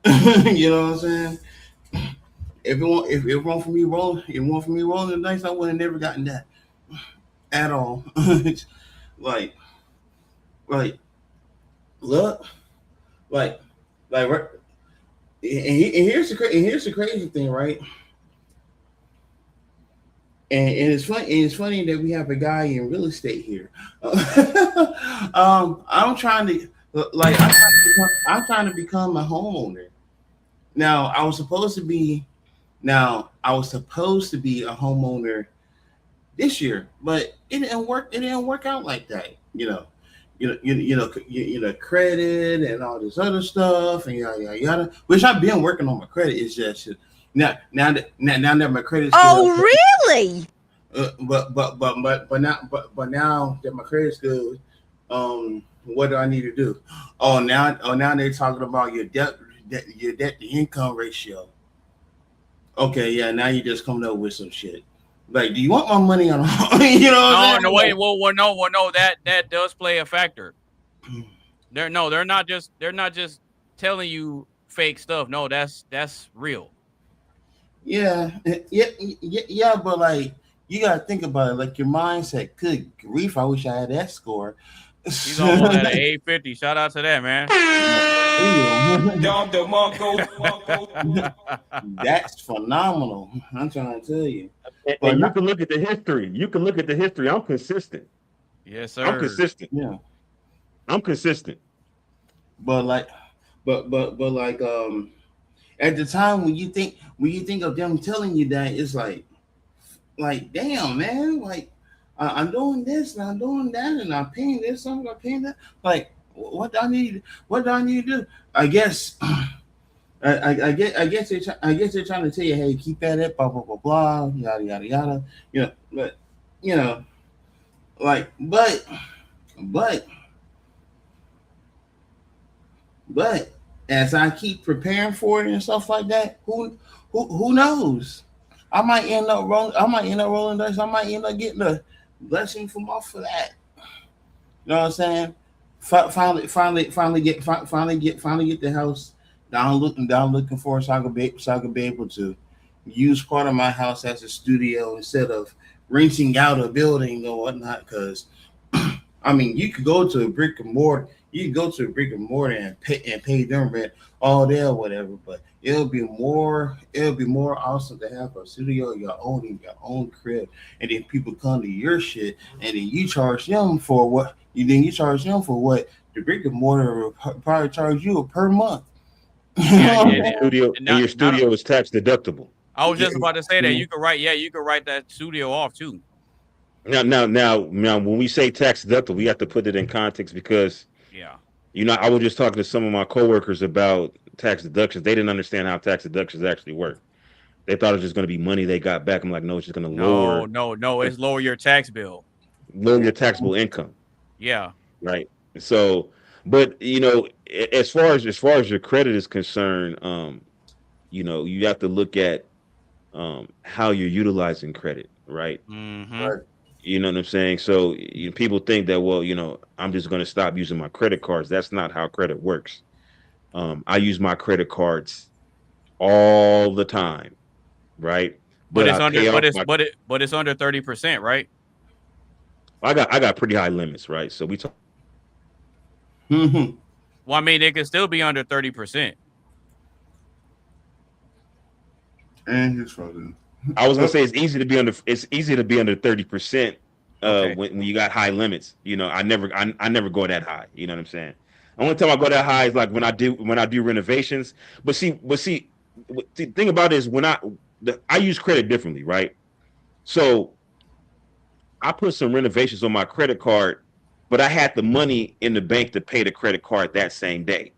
You know what I'm saying? If it weren't for me rolling the dice, I would have never gotten that at all. like look, like and here's the crazy thing, right? And it's funny that we have a guy in real estate here. I'm trying to become a homeowner. Now I was supposed to be a homeowner this year, but it didn't work. It didn't work out like that. You know, credit and all this other stuff and yada yada. Which I've been working on my credit. It's just now that my credit's good. Oh, really? But now that my credit's good, what do I need to do? Now they're talking about your debt to income ratio. Okay, yeah, now you just coming up with some shit. Like, do you want my money on? You know what I'm saying? No, wait, no, that does play a factor. They're not just telling you fake stuff. No, that's real. Yeah, but like you gotta think about it. Like your mindset. Good grief! I wish I had that score. He's almost at an 850. Shout out to that, man. That's phenomenal. I'm trying to tell you. And you can look at the history. I'm consistent. Yes, sir. I'm consistent. Yeah. I'm consistent. But like at the time when you think of them telling you that, it's like damn, man, like I'm doing this and I'm doing that and I'm paying this, I'm paying that. Like, what do I need to do? I guess I guess they're trying to tell you, hey, keep at it, blah blah blah blah, yada yada yada. You know, but you know, like, but as I keep preparing for it and stuff like that, who knows? I might end up rolling dice. I might end up getting a blessing from off of that. You know what I'm saying? Finally get the house down looking for, so I could be able to use part of my house as a studio instead of renting out a building or whatnot. Because I mean, you could go to a brick and mortar. You can go to a brick and mortar and pay them rent all day or whatever, but it'll be more awesome to have a studio your own crib, and then people come to your shit, and then you charge them for what the brick and mortar will probably charge you per month. Your studio is tax deductible. I was just about to say that you could write that studio off too. Now, when we say tax deductible, we have to put it in context because, I was just talking to some of my coworkers about tax deductions. They didn't understand how tax deductions actually work. They thought it was just going to be money they got back. I'm like, no, it's just going to No. It's lower your tax bill. lower your taxable income. Yeah. Right. So, but as far as your credit is concerned, you have to look at how you're utilizing credit, right? Mm-hmm. Right. You know what I'm saying? So people think that, well, I'm just going to stop using my credit cards. That's not how credit works. I use my credit cards all the time, right? But it's I under pay off but it's under 30%, right? I got pretty high limits, right? So we talk. Mm-hmm. Well, I mean, it can still be under 30%. And his father. I was gonna say it's easy to be under 30% Okay. when you got high limits. I never go that high. You know what I'm saying? Only time I go that high is like when I do renovations. But see, the thing about it is when I use credit differently, right? So I put some renovations on my credit card, but I had the money in the bank to pay the credit card that same day.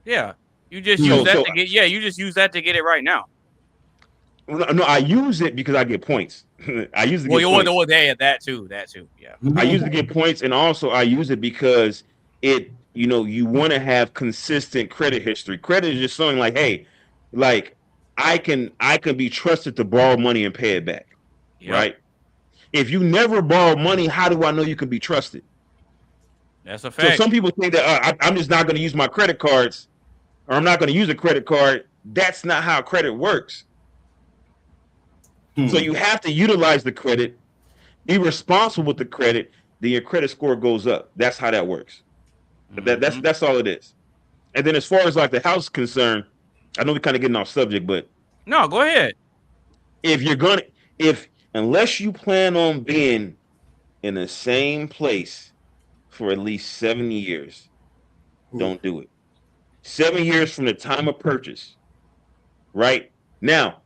Yeah. You just use that to get you just use that to get it right now. No, I use it because I get points. I use it. That too. Yeah. I use it to get points, and also I use it because you want to have consistent credit history. Credit is just something like, hey, like I can be trusted to borrow money and pay it back, right? If you never borrow money, how do I know you can be trusted? That's a fact. So some people think that I'm just not going to use my credit cards, or I'm not going to use a credit card. That's not how credit works. So you have to utilize the credit, be responsible with the credit, then your credit score goes up. That's how that works. That's all it is. And then as far as like the house is concerned, I know we're kind of getting off subject, but no, go ahead. Unless you plan on being in the same place for at least 7 years, don't do it. 7 years from the time of purchase, right? Now,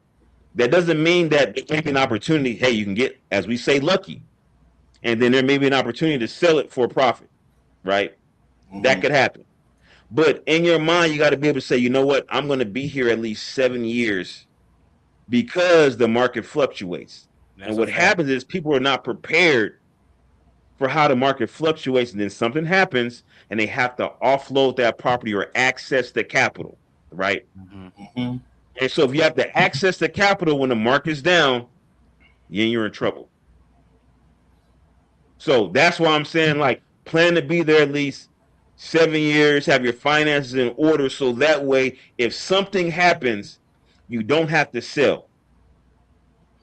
that doesn't mean that there may be an opportunity. Hey, you can get, as we say, lucky. And then there may be an opportunity to sell it for a profit, right? Mm-hmm. That could happen. But in your mind, you got to be able to say, you know what? I'm going to be here at least 7 years because the market fluctuates. And what happens is people are not prepared for how the market fluctuates. And then something happens and they have to offload that property or access the capital, right? Mm-hmm. And so if you have to access the capital when the market's down, then you're in trouble. So that's why I'm saying, like, plan to be there at least 7 years, have your finances in order, so that way, if something happens, you don't have to sell.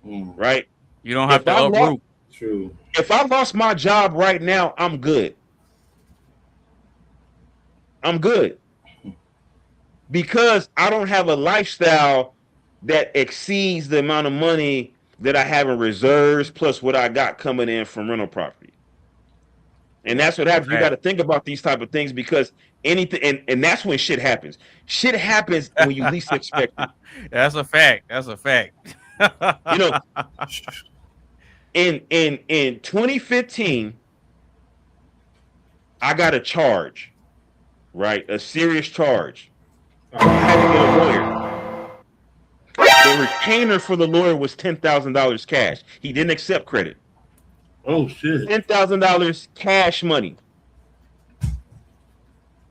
Right? You don't have to uproot. True. If I lost my job right now, I'm good. I'm good. Because I don't have a lifestyle that exceeds the amount of money that I have in reserves plus what I got coming in from rental property. And that's what happens. You got to think about these type of things because anything, and that's when shit happens. Shit happens when you least expect it. That's a fact. In 2015, I got a charge, right? A serious charge. I had to get a lawyer. The retainer for the lawyer was $10,000 cash. He didn't accept credit. Oh shit! $10,000 cash money.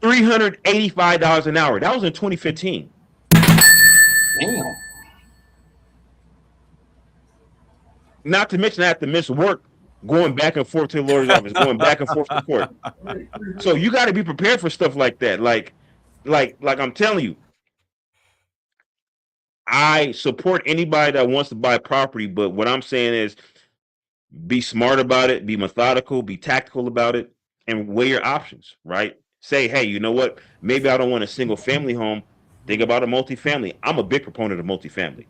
$385 an hour. That was in 2015. Damn. Not to mention I had to miss work going back and forth to the lawyer's office, going back and forth to court. So you got to be prepared for stuff like that. Like I'm telling you, I support anybody that wants to buy property, but what I'm saying is be smart about it, be methodical, be tactical about it, and weigh your options, right? Say, hey, you know what? Maybe I don't want a single family home. Think about a multifamily. I'm a big proponent of multifamily.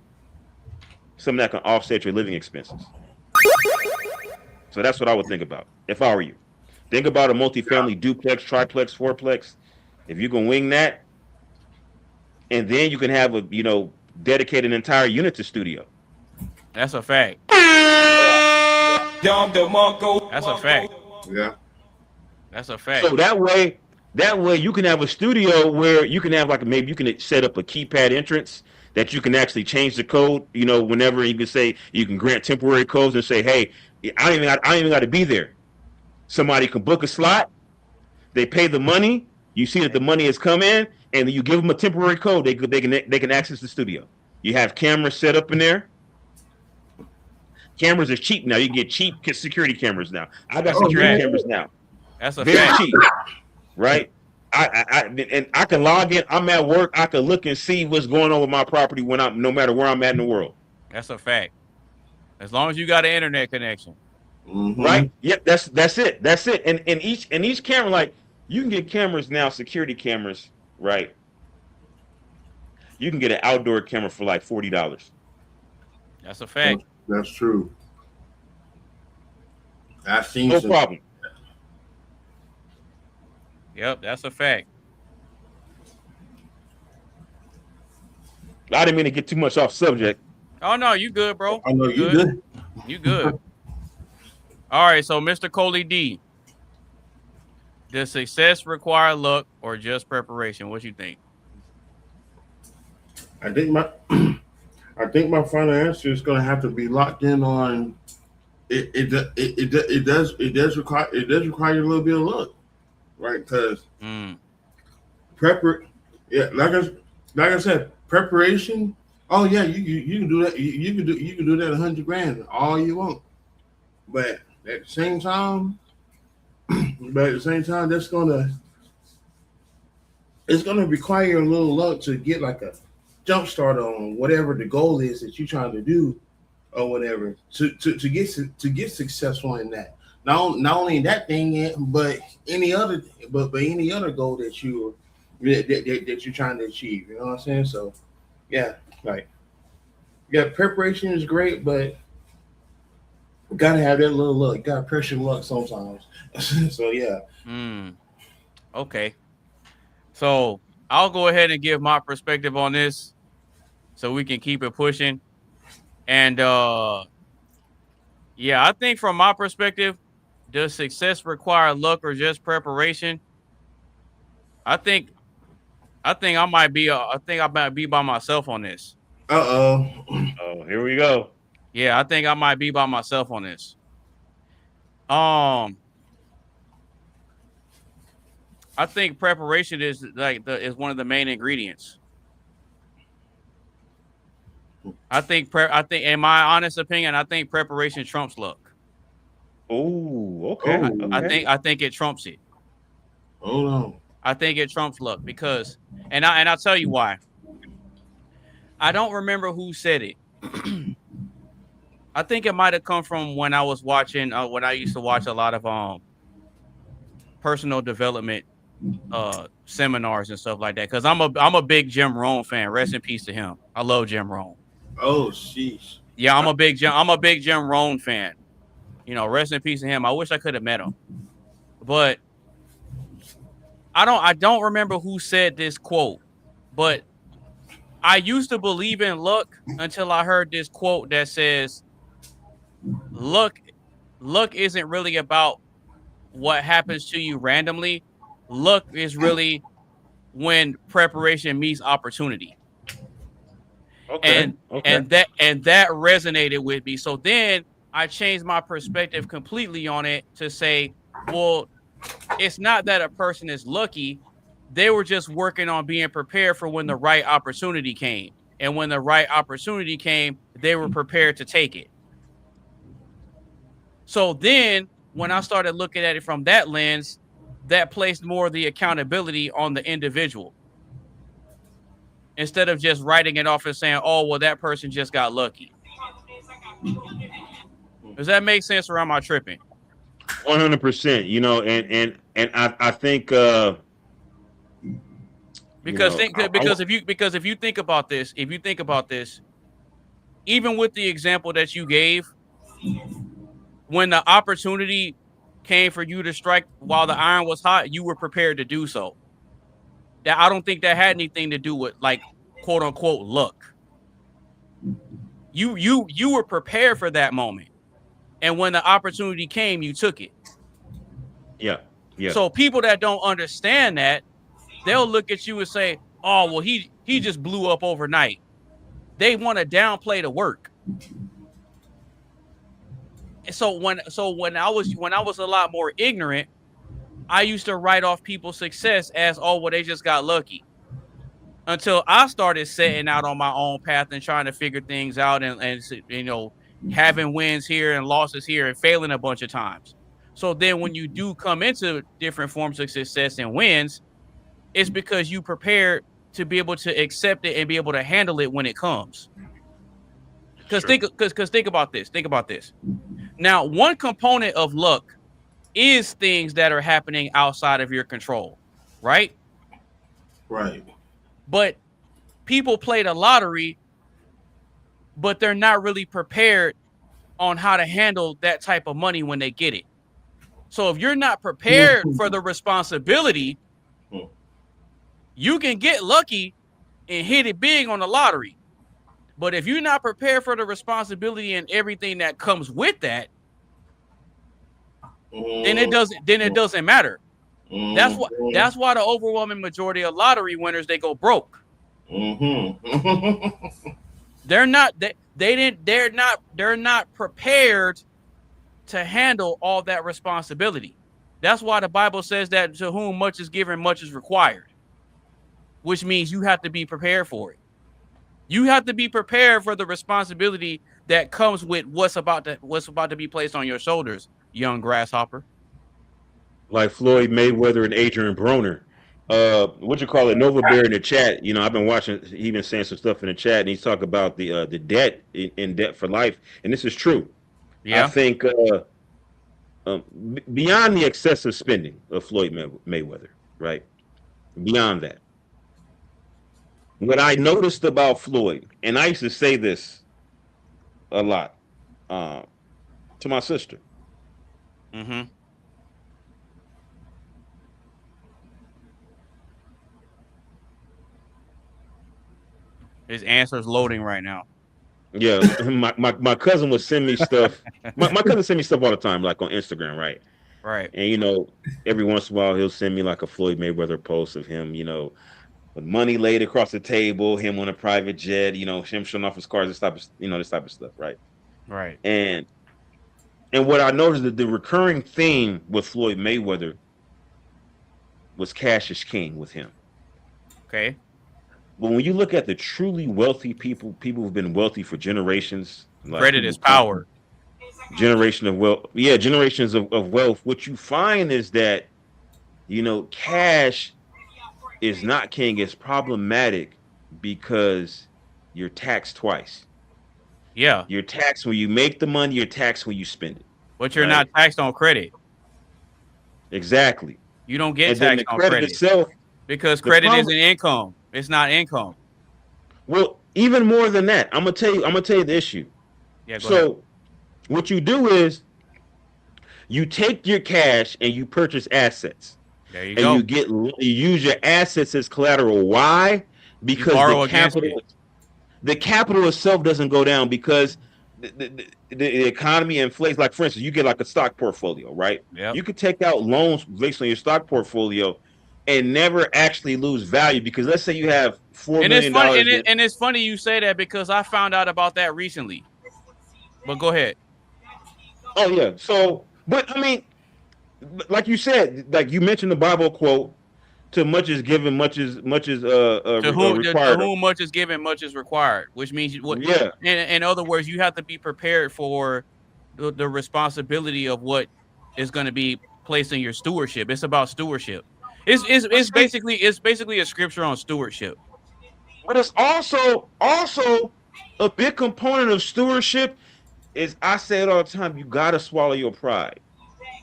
Something that can offset your living expenses. So that's what I would think about if I were you. Think about a multifamily duplex, triplex, fourplex. If you can wing that, and then you can have a, dedicate an entire unit to studio. That's a fact. That's a fact. Yeah. That's a fact. So that way you can have a studio where you can have maybe you can set up a keypad entrance that you can actually change the code. You know, whenever you can say you can grant temporary codes and say, hey, I don't even got to be there. Somebody can book a slot. They pay the money. You see that the money has come in, and you give them a temporary code. They can access the studio. You have cameras set up in there. Cameras are cheap now. You can get cheap security cameras now. I got security cameras now. That's a very fact. cheap, right? I can log in. I'm at work. I can look and see what's going on with my property no matter where I'm at in the world. That's a fact. As long as you got an internet connection. Mm-hmm. Right? Yep, that's it. That's it. And each camera, like you can get cameras now, security cameras, right? You can get an outdoor camera for like $40. That's a fact. That's true. I've seen no problem. Yep, that's a fact. I didn't mean to get too much off subject. Oh no, you good, bro. I know you good. You good. All right, so Mr. Coley D, does success require luck or just preparation? What you think? I think my final answer is going to have to be locked in on it. It does require a little bit of luck, right? Because like I said, preparation. Oh yeah, you can do that. You can do that $100,000 all you want, but at the same time, it's gonna require a little luck to get like a jump start on whatever the goal is that you're trying to do, or whatever to get successful in that. Not only that thing, but any other goal that you're trying to achieve. You know what I'm saying? So, yeah, preparation is great, but we gotta have that little luck. You gotta pressure luck sometimes. So yeah. Okay. So I'll go ahead and give my perspective on this, so we can keep it pushing. And yeah, I think from my perspective, does success require luck or just preparation? I think I might be by myself on this. Oh, here we go. Yeah, I think I might be by myself on this. I think preparation is is one of the main ingredients. I think in my honest opinion, I think preparation trumps luck. Oh, okay. I think it trumps it. Hold on. I think it trumps luck because, and I'll tell you why. I don't remember who said it. I think it might have come from when I was watching, when I used to watch a lot of personal development seminars and stuff like that. Because I'm a big Jim Rohn fan. Rest in peace to him. I love Jim Rohn. Oh, sheesh. Yeah, I'm a big Jim Rohn fan. You know, rest in peace to him. I wish I could have met him, but I don't remember who said this quote, but I used to believe in luck until I heard this quote that says, luck isn't really about what happens to you randomly. Luck is really when preparation meets opportunity. Okay. And that resonated with me. So then I changed my perspective completely on it to say, well, it's not that a person is lucky. They were just working on being prepared for when the right opportunity came. And when the right opportunity came, they were prepared to take it. So then when I started looking at it from that lens, that placed more of the accountability on the individual. Instead of just writing it off and saying, oh, well, that person just got lucky. Does that make sense, or am I tripping? 100%. You know, and I think because if you think about this, even with the example that you gave, when the opportunity came for you to strike while the iron was hot, you were prepared to do so. That I don't think that had anything to do with like quote unquote luck. You were prepared for that moment. And when the opportunity came, you took it. Yeah. So people that don't understand that, they'll look at you and say, oh, well, he just blew up overnight. they want to downplay the work. And so when I was a lot more ignorant, I used to write off people's success as, oh, well, they just got lucky. Until I started setting out on my own path and trying to figure things out and you know, having wins here and losses here and failing a bunch of times. So then when you do come into different forms of success and wins, it's because you prepared to be able to accept it and be able to handle it when it comes. Because think about this. Think about this. Now, one component of luck is things that are happening outside of your control, right? Right. But people play the lottery, but they're not really prepared on how to handle that type of money when they get it. So if you're not prepared for the responsibility, you can get lucky and hit it big on the lottery. But if you're not prepared for the responsibility and everything that comes with that, then it doesn't matter. That's why the overwhelming majority of lottery winners, they go broke. They're not prepared to handle all that responsibility. That's why the Bible says that to whom much is given, much is required, which means you have to be prepared for it. You have to be prepared for the responsibility that comes with what's about to be placed on your shoulders, young grasshopper. Like Floyd Mayweather and Adrian Broner. Nova Bear in the chat. You know, I've been watching. He been saying some stuff in the chat, and he's talking about the debt in debt for life, and this is true. Yeah. I think beyond the excessive spending of Floyd Mayweather, right? Beyond that, what I noticed about Floyd, and I used to say this a lot to my sister. Mm-hmm. His answer's loading right now. Yeah, my cousin would send me stuff. My cousin send me stuff all the time, like on Instagram, right? Right. And you know, every once in a while he'll send me like a Floyd Mayweather post of him, you know, with money laid across the table, him on a private jet, you know, him showing off his cars, this type of stuff, right? Right. And what I noticed that the recurring theme with Floyd Mayweather was cash is king with him. Okay. But when you look at the truly wealthy people who've been wealthy for generations, like credit is power. Generations of wealth. What you find is that, you know, cash is not king. It's problematic because you're taxed twice. Yeah. You're taxed when you make the money, you're taxed when you spend it. But you're not taxed on credit. Exactly. You don't get taxed on credit itself, because credit isn't income. It's not income. Well, even more than that, I'm gonna tell you the issue. Yeah. Go ahead. What you do is you take your cash and you purchase assets. There you go. You use your assets as collateral. Why? Because the capital itself doesn't go down because the economy inflates. Like, for instance, you get like a stock portfolio, right? Yeah. You could take out loans based on your stock portfolio and never actually lose value, because let's say you have $4 million. And it's funny you say that because I found out about that recently. But go ahead. Oh yeah. So, but I mean, like you said, like you mentioned the Bible quote, "To much is given, much is required." To whom much is given, much is required. Which means, yeah. In other words, you have to be prepared for the responsibility of what is going to be placed in your stewardship. It's about stewardship. It's basically a scripture on stewardship. But it's also a big component of stewardship is, I say it all the time, you gotta swallow your pride.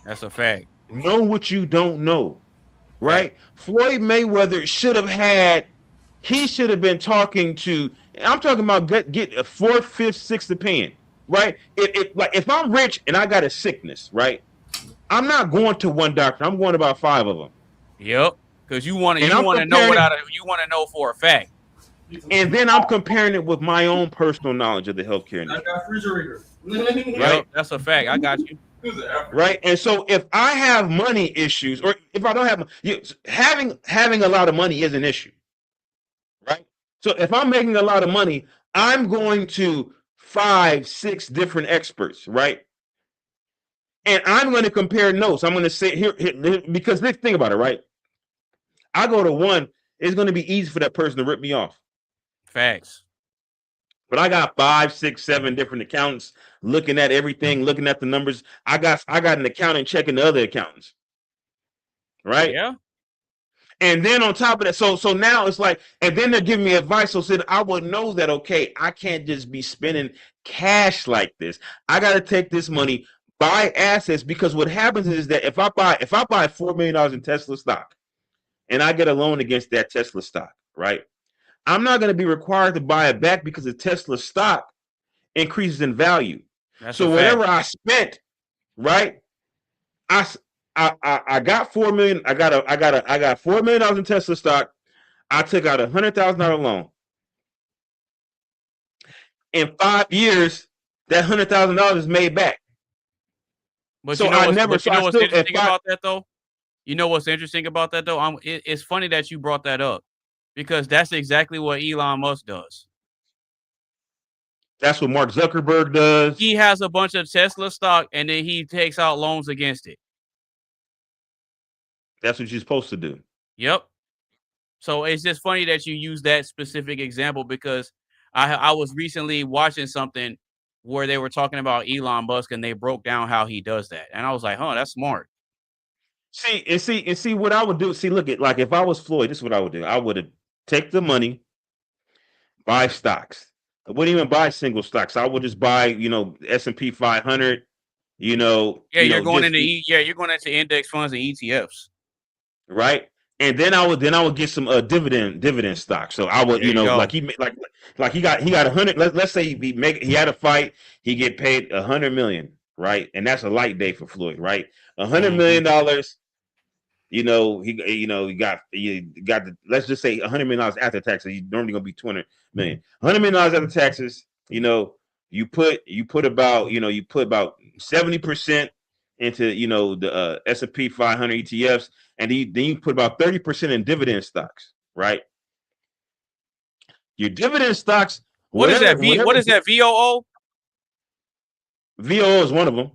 That's a fact. Know what you don't know, right? Floyd Mayweather should have been talking to. I'm talking about get a 4th, 5th, 6th opinion, right? If I'm rich and I got a sickness, right? I'm not going to one doctor. I'm going to about 5 of them. Yep, because you want to know for a fact. And then I'm comparing it with my own personal knowledge of the healthcare industry. I got refrigerator. Right, yep, that's a fact. I got you. Right, and so if I have money issues, or if I don't have, having a lot of money is an issue, right? So if I'm making a lot of money, I'm going to 5, 6 different experts, right? And I'm going to compare notes. I'm going to say here because let's think about it, right? I go to one, it's going to be easy for that person to rip me off. Facts. But I got 5, 6, 7 different accountants looking at everything, looking at the numbers. I got an accountant checking the other accountants, right? Yeah. And then on top of that, so now it's like, and then they're giving me advice. So said I would know that, okay, I can't just be spending cash like this. I got to take this money, buy assets, because what happens is that if I buy $4 million in Tesla stock, and I get a loan against that Tesla stock, right? I'm not going to be required to buy it back because the Tesla stock increases in value. So whatever I spent, right? I got $4 million. I got $4 million in Tesla stock. I took out $100,000 loan. In 5 years, that $100,000 is made back. But so you know I what's, never. but you know what's interesting about that though? You know what's interesting about that though? It's funny that you brought that up because that's exactly what Elon Musk does. That's what Mark Zuckerberg does. He has a bunch of Tesla stock and then he takes out loans against it. That's what you're supposed to do. Yep. So it's just funny that you use that specific example because I was recently watching something where they were talking about Elon Musk and they broke down how he does that. And I was like, that's smart. See what I would do. See, look at, like, if I was Floyd, this is what I would do. I would take the money, buy stocks. I wouldn't even buy single stocks. I would just buy, S&P 500. You're going into index funds and ETFs, right? And then I would get some dividend stock. So I would, like he got 100. Let's say he had a fight, he get paid $100 million, right? And that's a light day for Floyd, right? $100 million. He got let's just say $100 million after taxes. He's normally gonna be $200 million. $100 million after taxes. You put about 70% into the S&P 500 ETFs, and then you put about 30% in dividend stocks, right? Your dividend stocks. What is that? What is that? VOO? VOO is one of them.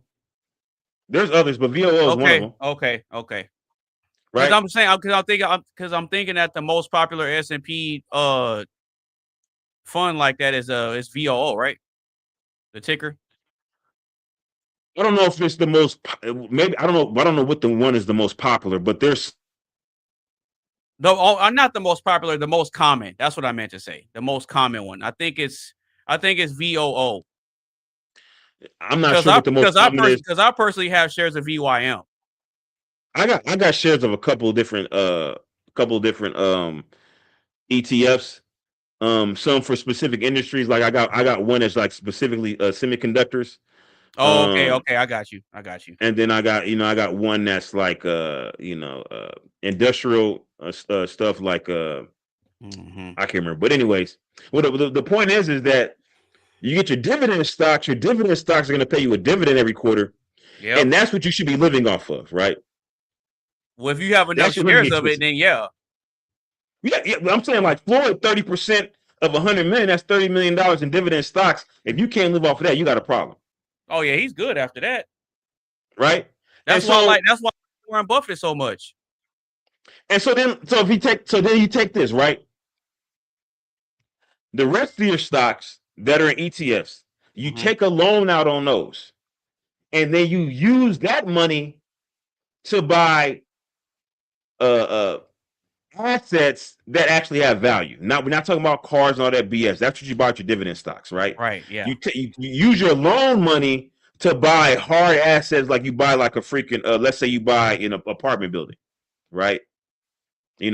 There's others, but VOO is one of them. Okay. Right. I'm saying I'm thinking that the most popular S&P fund like that is VOO, right? The ticker. I don't know if it's the most. Maybe I don't know. I don't know what the one is the most popular, but there's. No, not the most popular. The most common. That's what I meant to say. The most common one. I think it's VOO. I'm not sure what the most common is because I personally have shares of VYM. I got shares of a couple different ETFs. Some for specific industries. Like I got one that's like specifically semiconductors. Oh, okay, I got you. And then I got one that's like industrial stuff like I can't remember. But anyways, the point is that you get your dividend stocks. Your dividend stocks are going to pay you a dividend every quarter, and that's what you should be living off of, right? Well, if you have enough shares of it, then yeah. I'm saying like Floyd, 30% of $100 million, that's $30 million in dividend stocks. If you can't live off of that, you got a problem. Oh yeah, he's good after that, right? That's why Warren Buffett so much. And so then you take this, right? The rest of your stocks that are in ETFs, you take a loan out on those, and then you use that money to buy assets that actually have value. Now, we're not talking about cars and all that BS. That's what you buy with your dividend stocks, right? Right, yeah. You use your loan money to buy hard assets, like you buy like a freaking, let's say you buy in an apartment building, right? You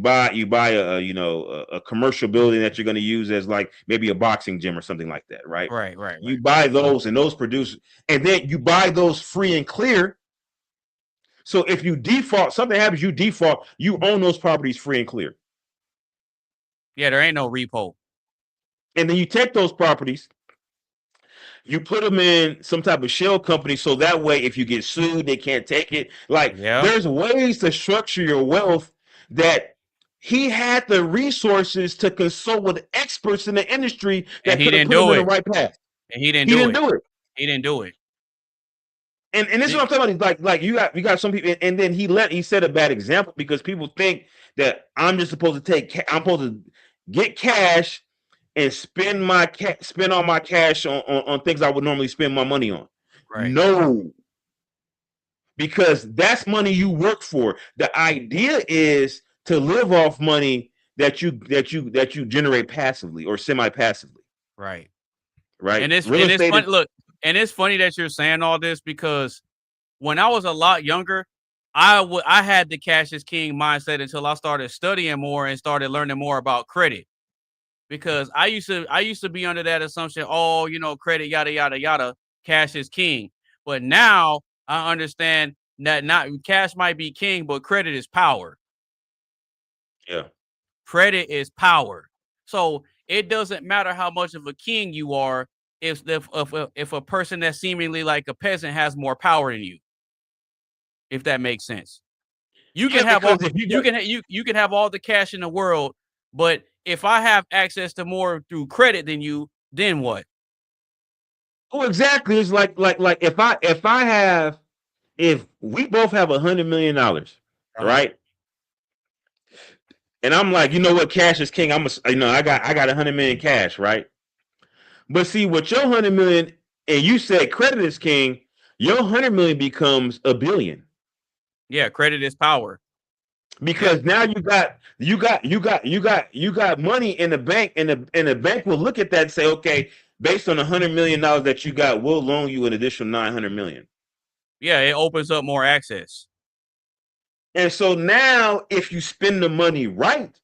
buy a commercial building that you're going to use as like maybe a boxing gym or something like that, right? Right. You buy those and those produce, and then you buy those free and clear. So if you default, something happens, you default, you own those properties free and clear. Yeah, there ain't no repo. And then you take those properties, you put them in some type of shell company, so that way if you get sued, they can't take it. Like, there's ways to structure your wealth that he had the resources to consult with experts in the industry that And he could have didn't put him do in the it. right path. And he didn't He do didn't it. do it. He didn't do it. And this is what I'm talking about. Like you got some people, and then he set a bad example because people think that I'm just supposed to I'm supposed to get cash and spend all my cash on things I would normally spend my money on. Right. No, because that's money you work for. The idea is to live off money that you generate passively or semi-passively. Right. Right. And it's funny. Look, and it's funny that you're saying all this because when I was a lot younger, I had the cash is king mindset until I started studying more and started learning more about credit. Because I used to be under that assumption, oh, credit, yada, yada, yada, cash is king. But now I understand that not cash might be king, but credit is power. Yeah. Credit is power. So it doesn't matter how much of a king you are if a person that's seemingly like a peasant has more power than you. If that makes sense. You can have all you can have all the cash in the world, but if I have access to more through credit than you, then what? Oh, exactly. It's like if we both have $100 million, right? And I'm like, you know what, cash is king. I got 100 million cash, right? But see, with your 100 million, and you said credit is king, your 100 million becomes $1 billion. Yeah, credit is power. Because now you got money in the bank, and the bank will look at that and say, okay, based on $100 million that you got, we'll loan you an additional 900 million. Yeah, it opens up more access. And so now, if you spend the money right,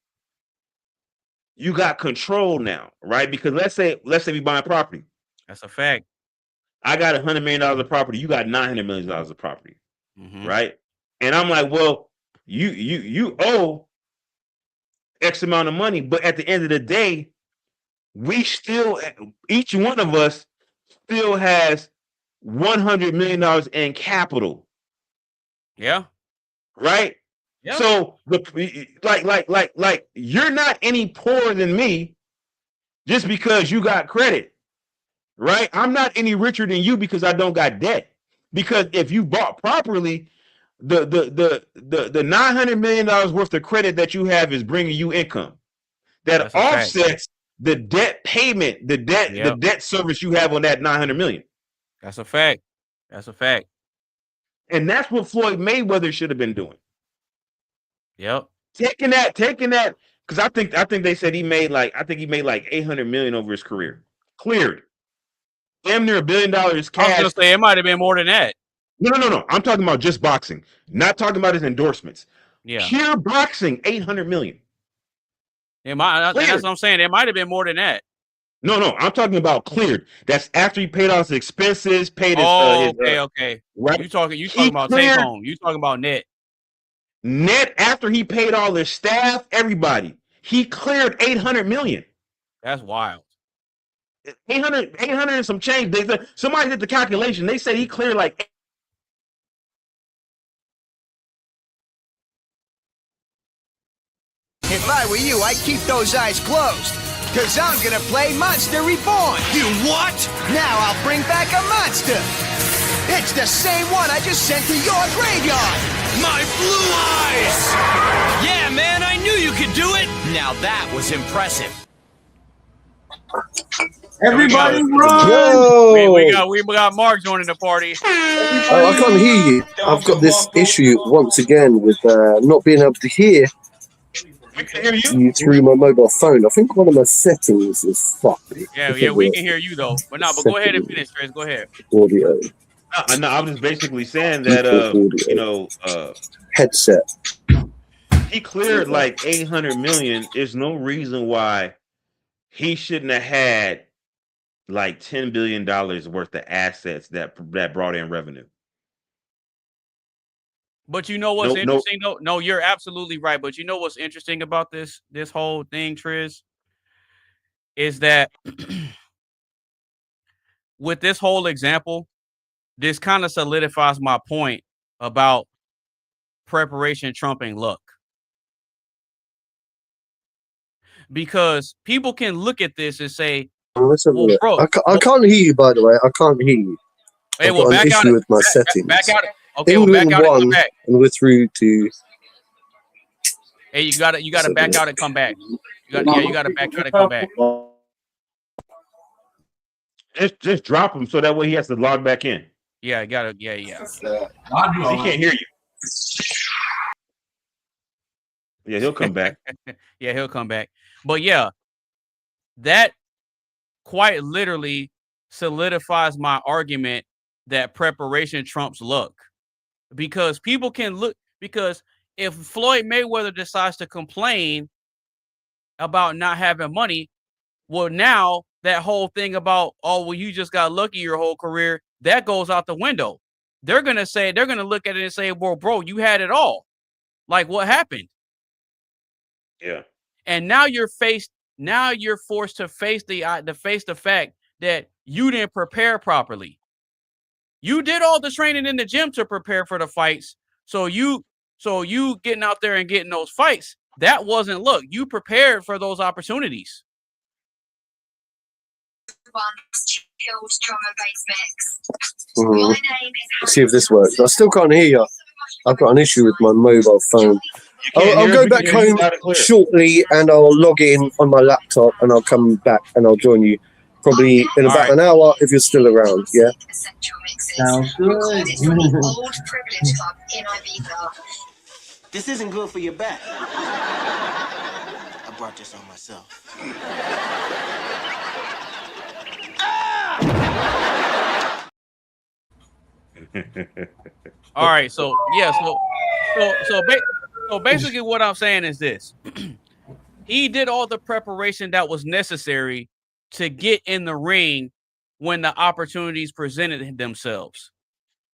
you got control now, right? Because let's say we buy a property. That's a fact. I got $100 million of property. You got $900 million of property, right? And I'm like, well, you owe X amount of money, but at the end of the day, each one of us still has $100 million in capital. Yeah. Right. Yeah. So like you're not any poorer than me just because you got credit. Right. I'm not any richer than you because I don't got debt. Because if you bought properly, the $900 million worth of credit that you have is bringing you income that offsets the debt payment, the debt service you have on that 900 million. That's a fact. That's a fact. And that's what Floyd Mayweather should have been doing. Yep. Taking that, because I think they said he made like 800 million over his career. Cleared. Damn near $1 billion cash. I was gonna say it might have been more than that. No. I'm talking about just boxing. Not talking about his endorsements. Yeah. Pure boxing, 800 million. That's what I'm saying. It might have been more than that. No. I'm talking about cleared. That's after he paid off his expenses, paid his. Okay. Right. You talking about take home. You talking about net. Net after he paid all his staff, everybody. He cleared 800 million. That's wild. 800 and some change. Somebody did the calculation. They said he cleared like. If I were you, I'd keep those eyes closed. Cause I'm gonna play Monster Reborn. You what? Now I'll bring back a monster. It's the same one I just sent to your graveyard. My blue eyes! Yeah, man, I knew you could do it. Now that was impressive. Everybody run! Yo! We got Mark joining the party. Oh, I can't hear you. I've got this issue once again with not being able to hear you through my mobile phone. I think one of my settings is fucked. Yeah, we can hear you though. But go ahead and finish, Triz. Go ahead. Audio. No, I'm just basically saying that headset. He cleared like 800 million. There's no reason why he shouldn't have had like $10 billion worth of assets that brought in revenue. But you know what's interesting though? No, you're absolutely right. But you know what's interesting about this whole thing, Triz, is that with this whole example, this kind of solidifies my point about preparation trumping luck. because people can look at this and say, Let's have a well, look. bro, I can't hear you, by the way. I can't hear you. hey, I've well, got an back out, issue with my settings. back out. Okay, well, England back out and come won, back. and we're through to. Hey, you gotta back out and come back. You gotta back out and come back. Just drop him so that way he has to log back in. Yeah, yeah. Because he can't hear you. Yeah, he'll come back. Yeah, he'll come back. But yeah, that quite literally solidifies my argument that preparation trumps luck. Because people can look, because if Floyd Mayweather decides to complain about not having money, well, now that whole thing about, oh, well, you just got lucky your whole career, that goes out the window. They're gonna look at it and say, well, bro, you had it all. Like, what happened? Yeah. And now you're forced to face the fact that you didn't prepare properly. You did all the training in the gym to prepare for the fights. So you getting out there and getting those fights, that wasn't luck. You prepared for those opportunities. Let's see if this works. I still can't hear you. I've got an issue with my mobile phone. I'll go back home shortly and I'll log in on my laptop and I'll come back and I'll join you probably in about an hour if you're still around. Yeah. Sounds good. This isn't good for your back. I brought this on myself. All right, so basically what I'm saying is this. He did all the preparation that was necessary to get in the ring when the opportunities presented themselves.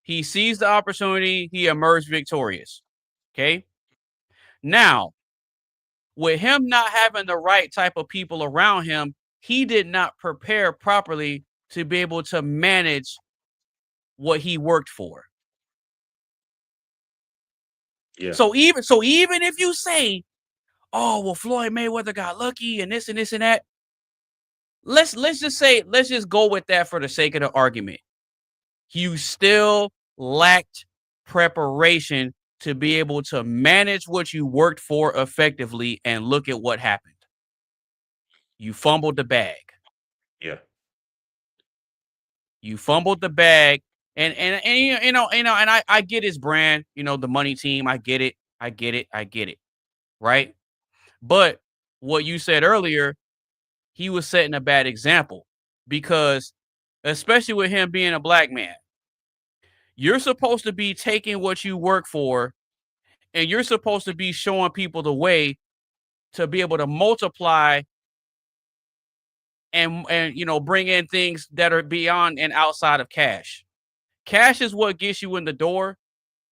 He seized the opportunity, he emerged victorious. Okay? Now, with him not having the right type of people around him, he did not prepare properly to be able to manage what he worked for. Yeah. So even if you say, oh, well, Floyd Mayweather got lucky and this and this and that, let's just go with that for the sake of the argument. You still lacked preparation to be able to manage what you worked for effectively, and look at what happened. You fumbled the bag. Yeah. You fumbled the bag. And I get his brand, the money team. I get it. Right? But what you said earlier, he was setting a bad example, because especially with him being a black man, you're supposed to be taking what you work for and you're supposed to be showing people the way to be able to multiply and bring in things that are beyond and outside of cash. Cash is what gets you in the door,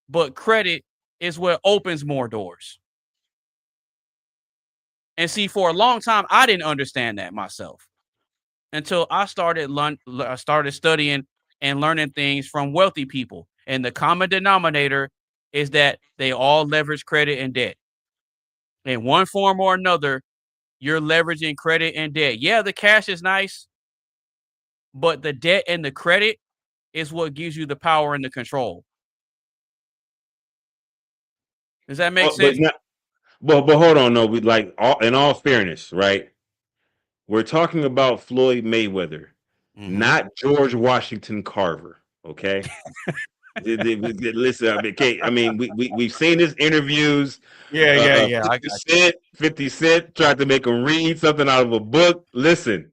but credit is what opens more doors. And see, for a long time, I didn't understand that myself until I started studying and learning things from wealthy people. And the common denominator is that they all leverage credit and debt. In one form or another, you're leveraging credit and debt. Yeah, the cash is nice, but the debt and the credit is what gives you the power and the control. Does that make sense? But hold on, no. In all fairness, right? We're talking about Floyd Mayweather, not George Washington Carver. Okay. Listen, we've seen his interviews. Yeah. 50 Cent tried to make him read something out of a book. Listen,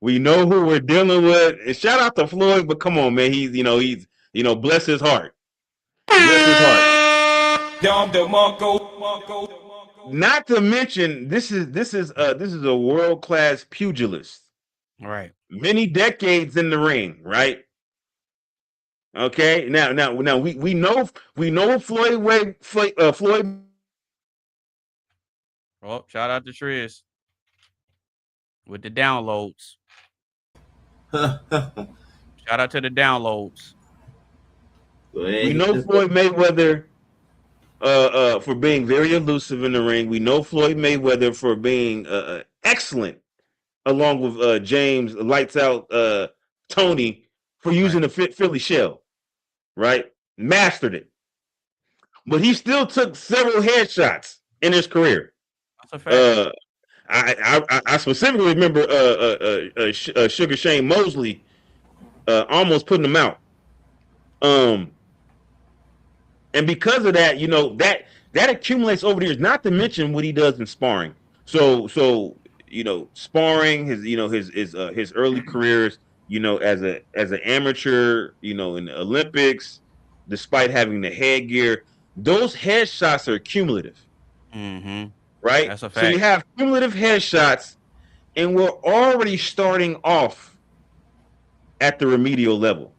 we know who we're dealing with. And shout out to Floyd, but come on, man. He's bless his heart. Bless his heart. Not to mention, this is a world-class pugilist. Right. Many decades in the ring, right? Okay. Now we know Floyd. Oh, shout out to Triz with the downloads. Shout out to the downloads. We know Floyd Mayweather for being very elusive in the ring. We know Floyd Mayweather for being excellent, along with James Lights Out Tony, for using the Philly shell, right? Mastered it. But he still took several headshots in his career. That's a fact. I specifically remember Sugar Shane Mosley almost putting him out. And because of that, that accumulates over the years. Not to mention what he does in sparring. So sparring, his early careers, as an amateur, in the Olympics, despite having the headgear, those headshots are cumulative. Mm-hmm. Right? That's a fact. So you have cumulative headshots, and we're already starting off at the remedial level.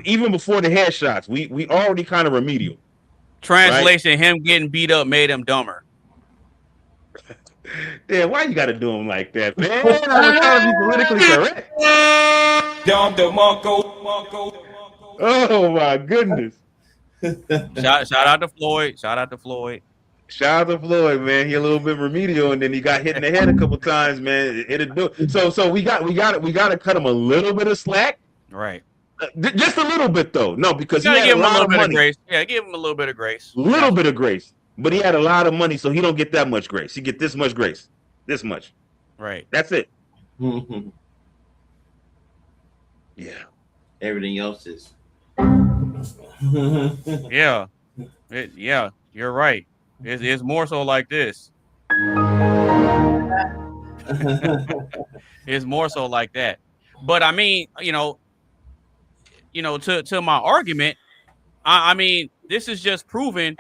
Even before the headshots, we already kind of remedial. Translation, right? Him getting beat up made him dumber. Damn, why you gotta do him like that, man? I'm trying to be politically correct. Oh my goodness. Shout out to Floyd. Shout out to Floyd. Shout out to Floyd, man. He a little bit remedial, and then he got hit in the head a couple times, man. It'll do it. So we got to cut him a little bit of slack, right? Just a little bit though. No, because you he had give a him lot a little of bit money. Of grace. Yeah, give him a little bit of grace. Little bit of grace, but he had a lot of money, so he don't get that much grace. He get this much grace, this much. Right. That's it. Yeah. Everything else is. Yeah. Yeah. You're right. It's more so like this. It's more so like that. But I mean, to my argument, I mean, this is just proving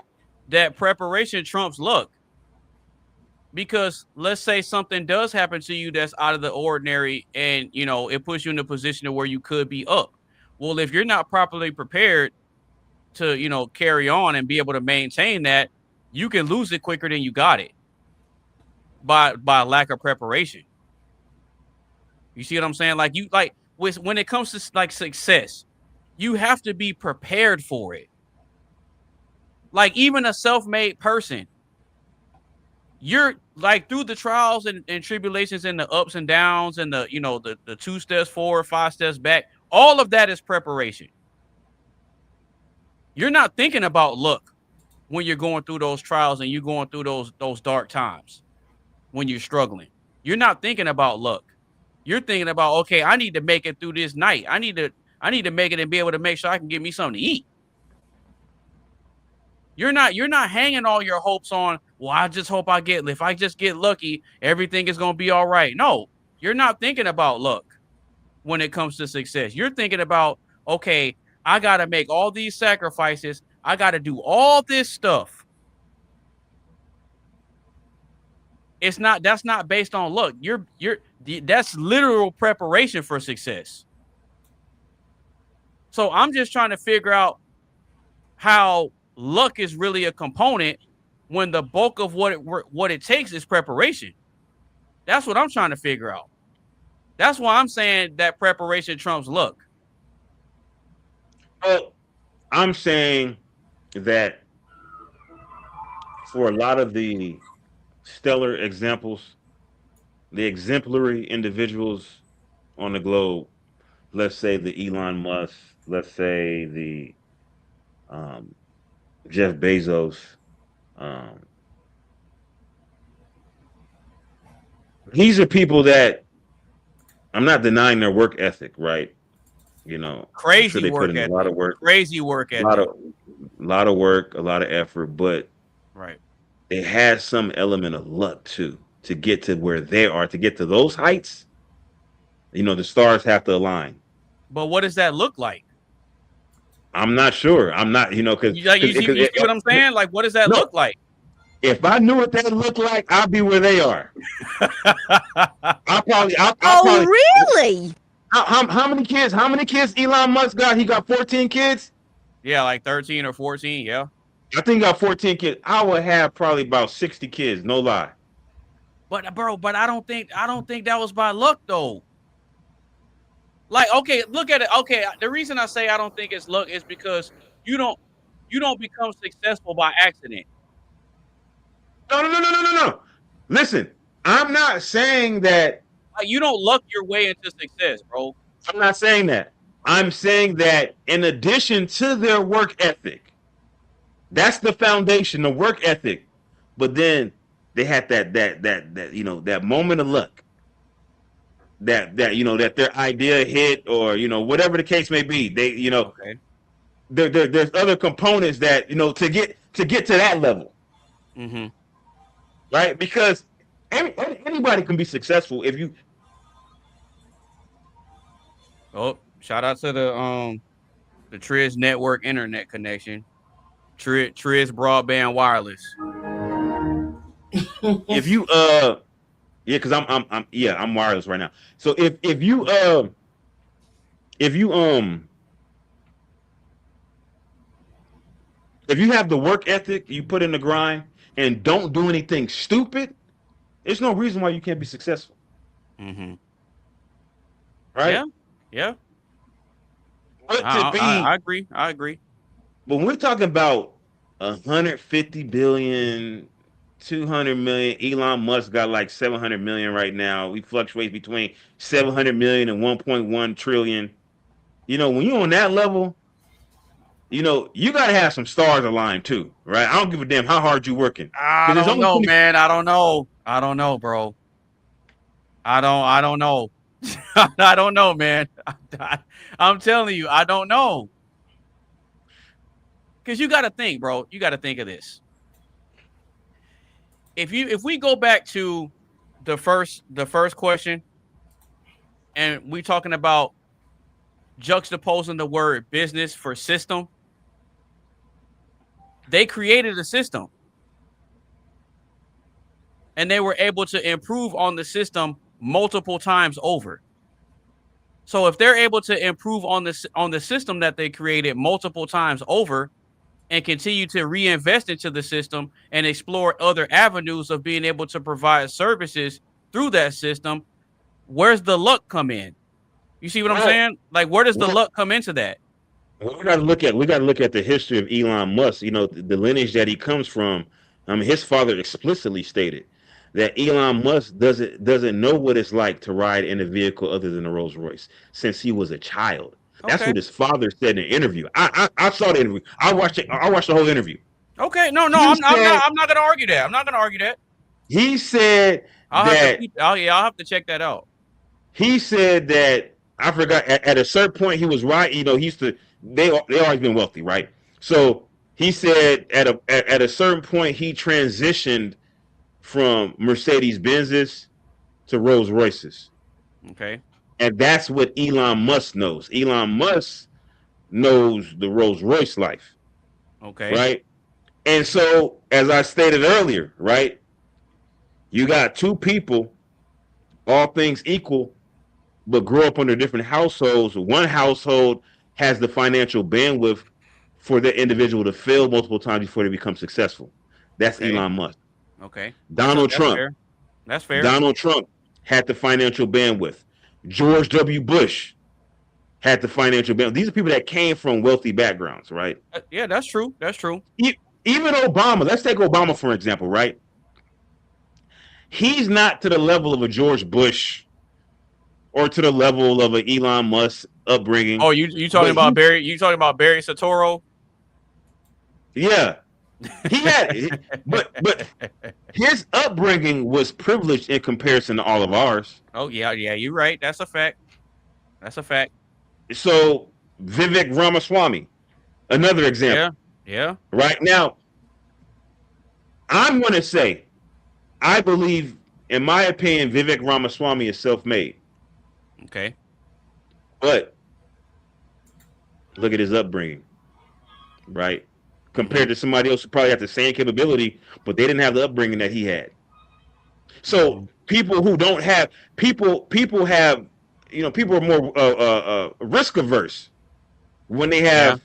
that preparation trumps luck. Because let's say something does happen to you that's out of the ordinary, and it puts you in a position where you could be up. Well, if you're not properly prepared to carry on and be able to maintain that, you can lose it quicker than you got it by lack of preparation. You see what I'm saying? When it comes to success, you have to be prepared for it. Like even a self-made person, you're through the trials and tribulations and the ups and downs and the 2 steps forward, 5 steps back. All of that is preparation. You're not thinking about luck when you're going through those trials and you're going through those dark times when you're struggling. You're not thinking about luck. You're thinking about, okay, I need to make it through this night. I need to make it and be able to make sure I can get me something to eat. You're not hanging all your hopes on, well, I just hope if I just get lucky, everything is going to be all right. No, you're not thinking about luck when it comes to success. You're thinking about, okay, I got to make all these sacrifices. I got to do all this stuff. That's not based on luck. That's literal preparation for success. So I'm just trying to figure out how luck is really a component when the bulk of what it takes is preparation. That's what I'm trying to figure out. That's why I'm saying that preparation trumps luck. Well, I'm saying that for a lot of the stellar examples, the exemplary individuals on the globe, let's say the Elon Musk, let's say the Jeff Bezos, these are people that I'm not denying their work ethic, right? Crazy sure they work put in ethic. a lot of work, crazy work ethic. A lot of work, a lot of effort, but right, they had some element of luck too to get to where they are, to get to those heights. The stars have to align. But what does that look like? I'm not sure. I'm not, because you see what I'm saying? Like, what does that look like? If I knew what that looked like, I'd be where they are. I'll probably. Really? How many kids? How many kids Elon Musk got? He got 14 kids. Yeah, like 13 or 14. Yeah, I think he got 14 kids. I would have probably about 60 kids. No lie. But I don't think that was by luck though. Like, okay, look at it. Okay, the reason I say I don't think it's luck is because you don't become successful by accident. No. Listen, I'm not saying that. Like, you don't luck your way into success, bro. I'm not saying that. I'm saying that in addition to their work ethic, that's the foundation, the work ethic. But then they had that that moment of luck. That their idea hit, or whatever the case may be. They Okay. there's other components that to get to that level. Mm-hmm. Right? Because anybody can be successful if you. Oh, shout out to the Triz network internet connection. Triz broadband wireless. If you because I'm wireless right now. So if you have the work ethic, you put in the grind, and don't do anything stupid, there's no reason why you can't be successful. Mm-hmm. Right? Yeah. But I agree. But when we're talking about 150 billion, 200 million, Elon Musk got like 700 million right now. We fluctuate between 700 million and 1.1 trillion. When you're on that level, you got to have some stars aligned too, right? I don't give a damn how hard you're working. I don't know, man. I don't know, bro. I don't know. I don't know, man. I'm telling you, I don't know. Because you got to think, bro. You got to think of this. If we go back to the first question, and we talking about juxtaposing the word business for system, they created a system, and they were able to improve on the system multiple times over. So if they're able to improve on the system that they created multiple times over, and continue to reinvest into the system and explore other avenues of being able to provide services through that system, where's the luck come in? You see what I'm saying? Like, where does the luck come into that? Well, we got to look at the history of Elon Musk. The lineage that he comes from. His father explicitly stated that Elon Musk doesn't know what it's like to ride in a vehicle other than a Rolls Royce since he was a child. That's what his father said in an interview. I saw the interview. I watched it. I watched the whole interview. Okay, no, I'm not going to argue that. I'm not going to argue that. He said I'll have to check that out. He said that I forgot at a certain point he was right. He used to. They always been wealthy, right? So he said at a certain point he transitioned from Mercedes Benzes to Rolls Royces. Okay. And that's what Elon Musk knows. Elon Musk knows the Rolls Royce life. Okay. Right? And so, as I stated earlier, right, you got two people, all things equal, but grow up under different households. One household has the financial bandwidth for the individual to fail multiple times before they become successful. That's Elon Musk. Okay. Donald Trump. Fair. That's fair. Donald Trump had the financial bandwidth. George W. Bush had the financial bandwidth. These are people that came from wealthy backgrounds, right? Yeah, that's true. That's true. Even Obama, let's take Obama for example, right? He's not to the level of a George Bush or to the level of an Elon Musk upbringing. Oh, you talking about Barry? You talking about Barry Soetoro? Yeah, he had, but his upbringing was privileged in comparison to all of ours. Oh yeah, you're right. That's a fact. So Vivek Ramaswamy, another example. Yeah. Right now, I'm going to say, I believe, in my opinion, Vivek Ramaswamy is self-made. Okay. But look at his upbringing, right? Compared to somebody else who probably had the same capability, but they didn't have the upbringing that he had. So people who don't have people have, people are more risk averse when they have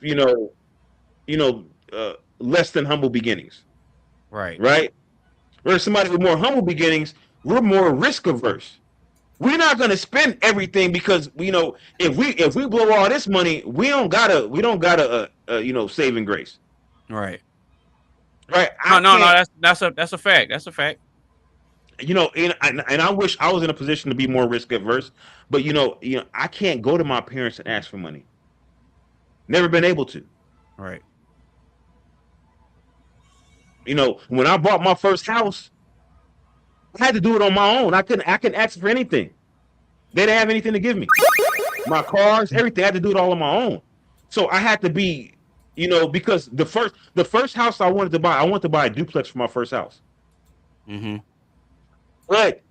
less than humble beginnings. Right. Whereas somebody with more humble beginnings, we're more risk averse. We're not going to spend everything because if we blow all this money, we don't gotta saving grace. Right. Right. No, that's a fact. That's a fact. you know, and I wish I was in a position to be more risk averse, but you know, I can't go to my parents and ask for money. Never been able to. Right. You know, when I bought my first house, I had to do it on my own. I couldn't ask for anything. They didn't have anything to give me. My cars, everything, I had to do it all on my own. So I had to be, you know, because the first house I wanted to buy a duplex for my first house. Mm-hmm. But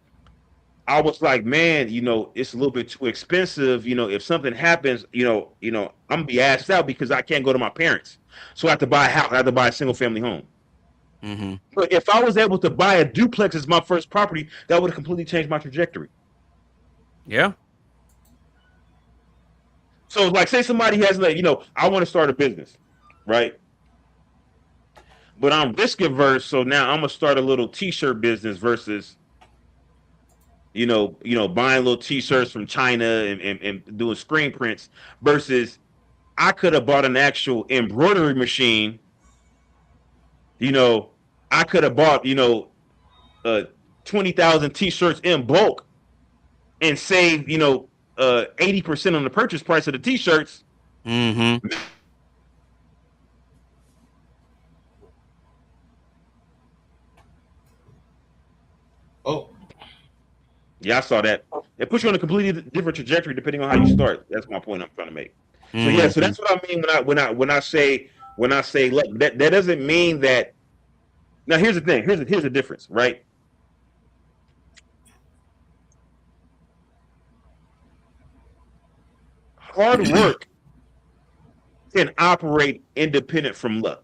I was like, man, you know, it's a little bit too expensive. You know, if something happens, you know, I'm gonna be asked out because I can't go to my parents. So I have to buy a house. I have to buy a single family home. Mm-hmm. But if I was able to buy a duplex as my first property, that would have completely changed my trajectory. Yeah. So, like, say somebody has, like, you know, I want to start a business, right? But I'm risk averse, so now I'm gonna start a little T-shirt business versus, you know, buying little T-shirts from China and doing screen prints versus I could have bought an actual embroidery machine. You know, I could have bought, you know, 20,000 T-shirts in bulk and saved, you know, 80% on the purchase price of the T-shirts. Mm-hmm. Oh, yeah, I saw that. It puts you on a completely different trajectory depending on how you start. That's my point I'm trying to make. So yeah, so that's what I mean when I say look, that doesn't mean that. Now here's the thing. Here's the difference, right? Hard work can operate independent from luck.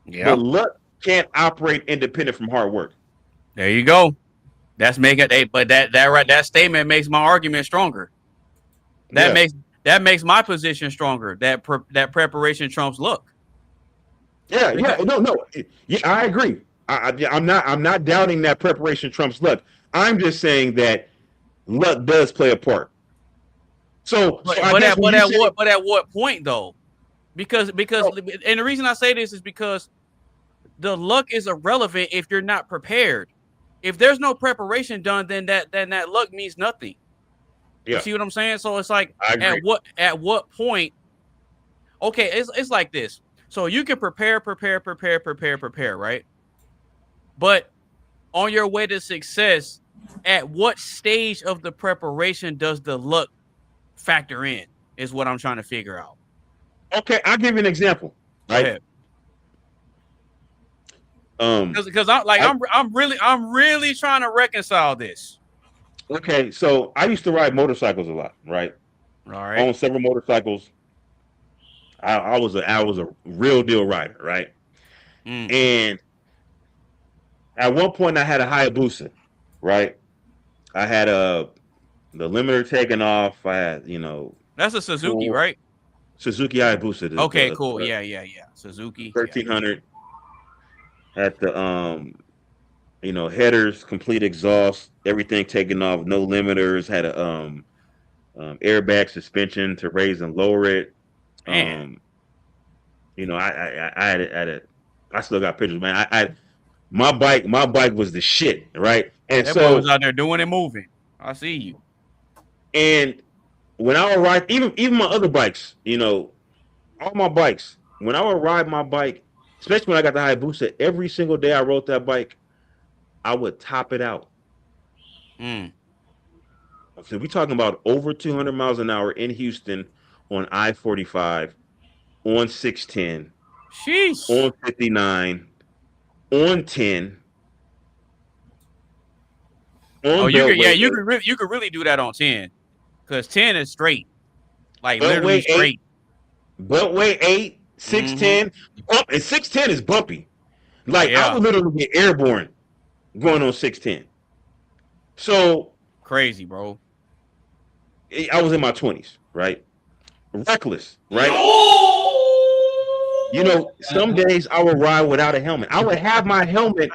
Yeah. But luck can't operate independent from hard work. There you go. That's making but that statement makes my argument stronger. That makes my position stronger. That preparation trumps luck. Yeah, no. Yeah, I agree. I'm not doubting that preparation trumps luck. I'm just saying that luck does play a part. But at what point though? Because and the reason I say this is because the luck is irrelevant if you're not prepared. If there's no preparation done, then that luck means nothing. Yeah. You see what I'm saying? So it's like at what point? Okay, it's like this. So you can prepare, right? But on your way to success, at what stage of the preparation does the luck factor in? Is what I'm trying to figure out. Okay, I'll give you an example. Right. Because I'm really trying to reconcile this. Okay, so I used to ride motorcycles a lot, right? All right. I own several motorcycles. I was a real deal rider, right? And at one point I had a Hayabusa, right? I had the limiter taken off. I had, you know, that's a Suzuki, right? Suzuki Hayabusa. Okay, cool. Yeah. Suzuki 1300. At the you know, headers, complete exhaust, everything taken off, no limiters. Had a airbag suspension to raise and lower it. You know, I had it. I still got pictures, man. My bike was the shit, right? And that so boy was out there doing and moving. I see you. And when I would ride, even my other bikes, you know, all my bikes, when I would ride my bike, especially when I got the Hayabusa, every single day I rode that bike, I would top it out. So we're talking about over 200 miles an hour in Houston on I-45, on 610, on 59, on 10. You could really do that on 10, because 10 is straight, like literally straight. Beltway 8, 610, and 610 is bumpy. Like I would literally get airborne going on 610. So crazy, bro. I was in my 20s, right? Reckless, right? You know, some days I would ride without a helmet. I would have my helmet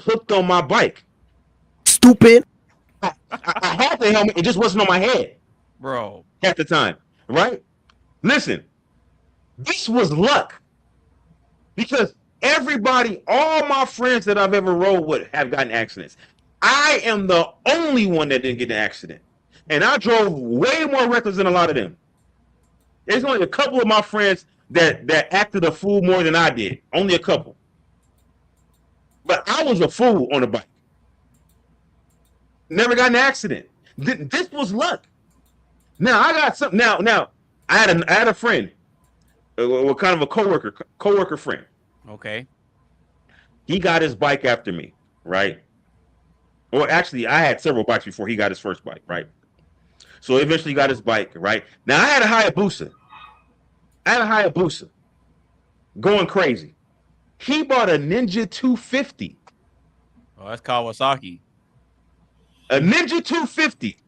hooked on my bike. Stupid. I had the helmet, it just wasn't on my head, bro, at the time, right? Listen, this was luck, because Everybody, all my friends that I've ever rode with have gotten accidents. I am the only one that didn't get an accident. And I drove way more reckless than a lot of them. There's only a couple of my friends that acted a fool more than I did. Only a couple. But I was a fool on a bike. Never got an accident. This was luck. Now I got something. Now I had a friend, kind of a coworker friend. Okay. He got his bike after me, right? Well, actually, I had several bikes before he got his first bike, right? So eventually he got his bike, right? Now I had a Hayabusa. Going crazy. He bought a Ninja 250. Oh, that's Kawasaki. A Ninja 250.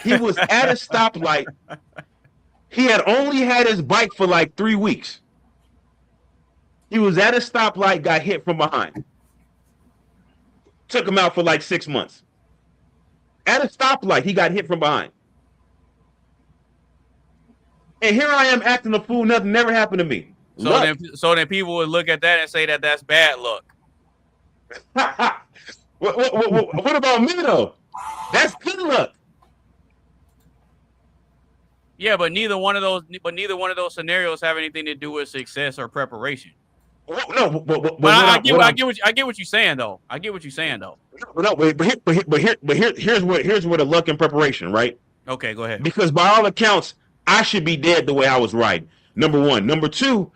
He was at a stoplight. He had only had his bike for like 3 weeks. He was at a stoplight, got hit from behind. Took him out for like 6 months. At a stoplight, he got hit from behind. And here I am acting a fool. Nothing never happened to me. So then people would look at that and say that that's bad luck. What about me though? That's good luck. Yeah, but neither one of those scenarios have anything to do with success or preparation. No, but I get what you're saying though. I get what you're saying though. No, here's where the luck and preparation, right? Okay, go ahead. Because by all accounts, I should be dead the way I was riding. Number one. Number two,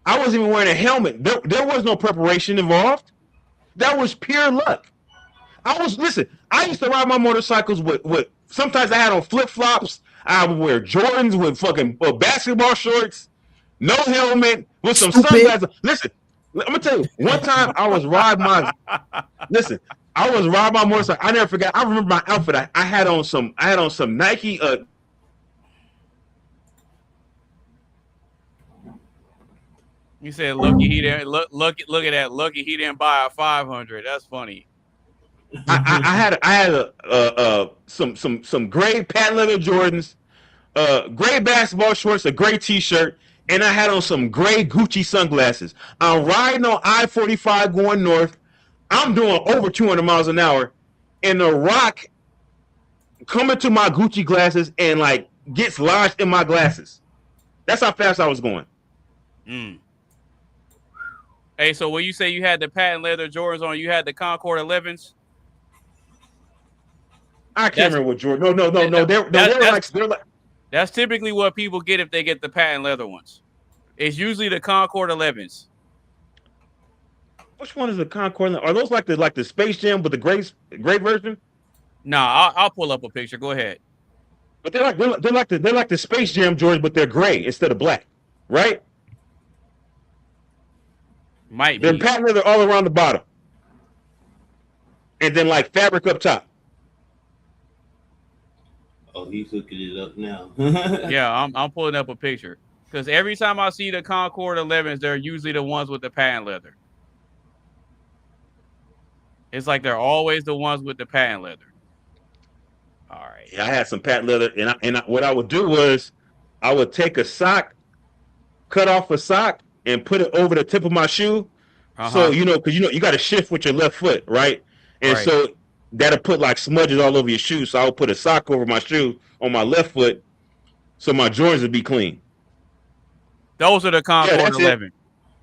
I wasn't even wearing a helmet. There was no preparation involved. That was pure luck. I used to ride my motorcycles with sometimes I had on flip-flops. I would wear Jordans with fucking basketball shorts, no helmet, with some sunglasses. Listen, I'm gonna tell you, one time I was riding my motorcycle. I never forgot. I remember my outfit. I had on some Nike You said lucky he didn't look at that. Lucky he didn't buy a 500. That's funny. I had some gray patent leather Jordans, gray basketball shorts, a gray t-shirt, and I had on some gray Gucci sunglasses. I'm riding on I-45 going north. I'm doing over 200 miles an hour, and the rock coming to my Gucci glasses and like gets lodged in my glasses. That's how fast I was going. Hey, so when you say you had the patent leather Jordans on, you had the Concord 11s? I can't remember what Jordan. No. They're like. That's typically what people get if they get the patent leather ones. It's usually the Concord 11s. Which one is the Concord? Are those like the Space Jam with the gray version? Nah, I'll pull up a picture. Go ahead. But they're like the Space Jam Jordans, but they're gray instead of black, right? Might be. They're patent leather all around the bottom, and then like fabric up top. Oh, he's looking it up now. Yeah, I'm pulling up a picture because every time I see the Concord 11s, they're usually the ones with the patent leather. It's like they're always the ones with the patent leather. All right. Yeah, I had some patent leather, and what I would do was I would take a sock, cut off a sock, and put it over the tip of my shoe. So because you got to shift with your left foot, right? And so that'll put like smudges all over your shoe. So I would put a sock over my shoe on my left foot, so my joints would be clean. Those are the Concord 11.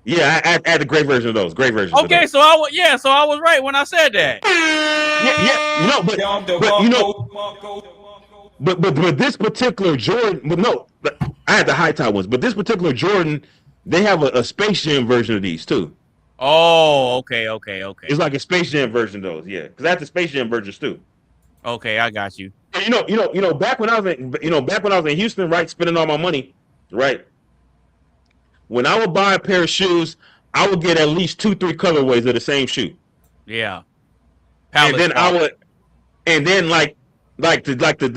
Yeah, I had the gray version of those. Gray version. Okay, so I was right when I said that. But this particular Jordan, I had the high top ones, but this particular Jordan, they have a Space Jam version of these too. Oh, okay. It's like a Space Jam version of those, yeah. Because I had the Space Jam versions too. Okay, I got you. And back when I was in Houston, right, spending all my money, right. When I would buy a pair of shoes, I would get at least 2-3 colorways of the same shoe. Yeah. And then the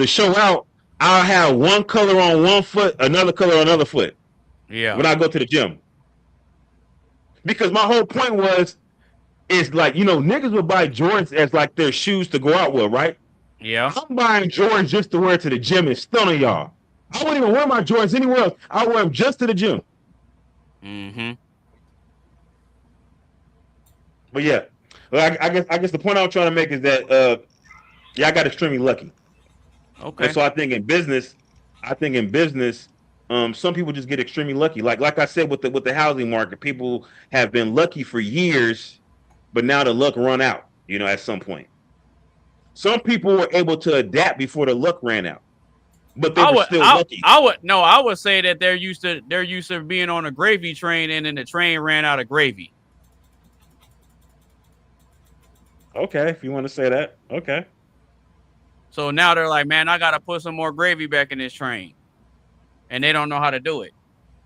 show out, I'll have one color on one foot, another color on another foot. Yeah. When I go to the gym. Because my whole point is like, niggas would buy Jordans as like their shoes to go out with, right? Yeah. I'm buying Jordans just to wear to the gym and stunning y'all. I wouldn't even wear my Jordans anywhere else. I wear them just to the gym. Mm-hmm. But yeah, well, I guess the point I'm trying to make is that I got extremely lucky. Okay. And so I think in business, some people just get extremely lucky. Like I said with the housing market, people have been lucky for years, but now the luck run out. At some point, some people were able to adapt before the luck ran out, but they were still lucky. I would say that they're used to being on a gravy train, and then the train ran out of gravy. Okay, if you want to say that, okay. So now they're like, man, I gotta put some more gravy back in this train, and they don't know how to do it.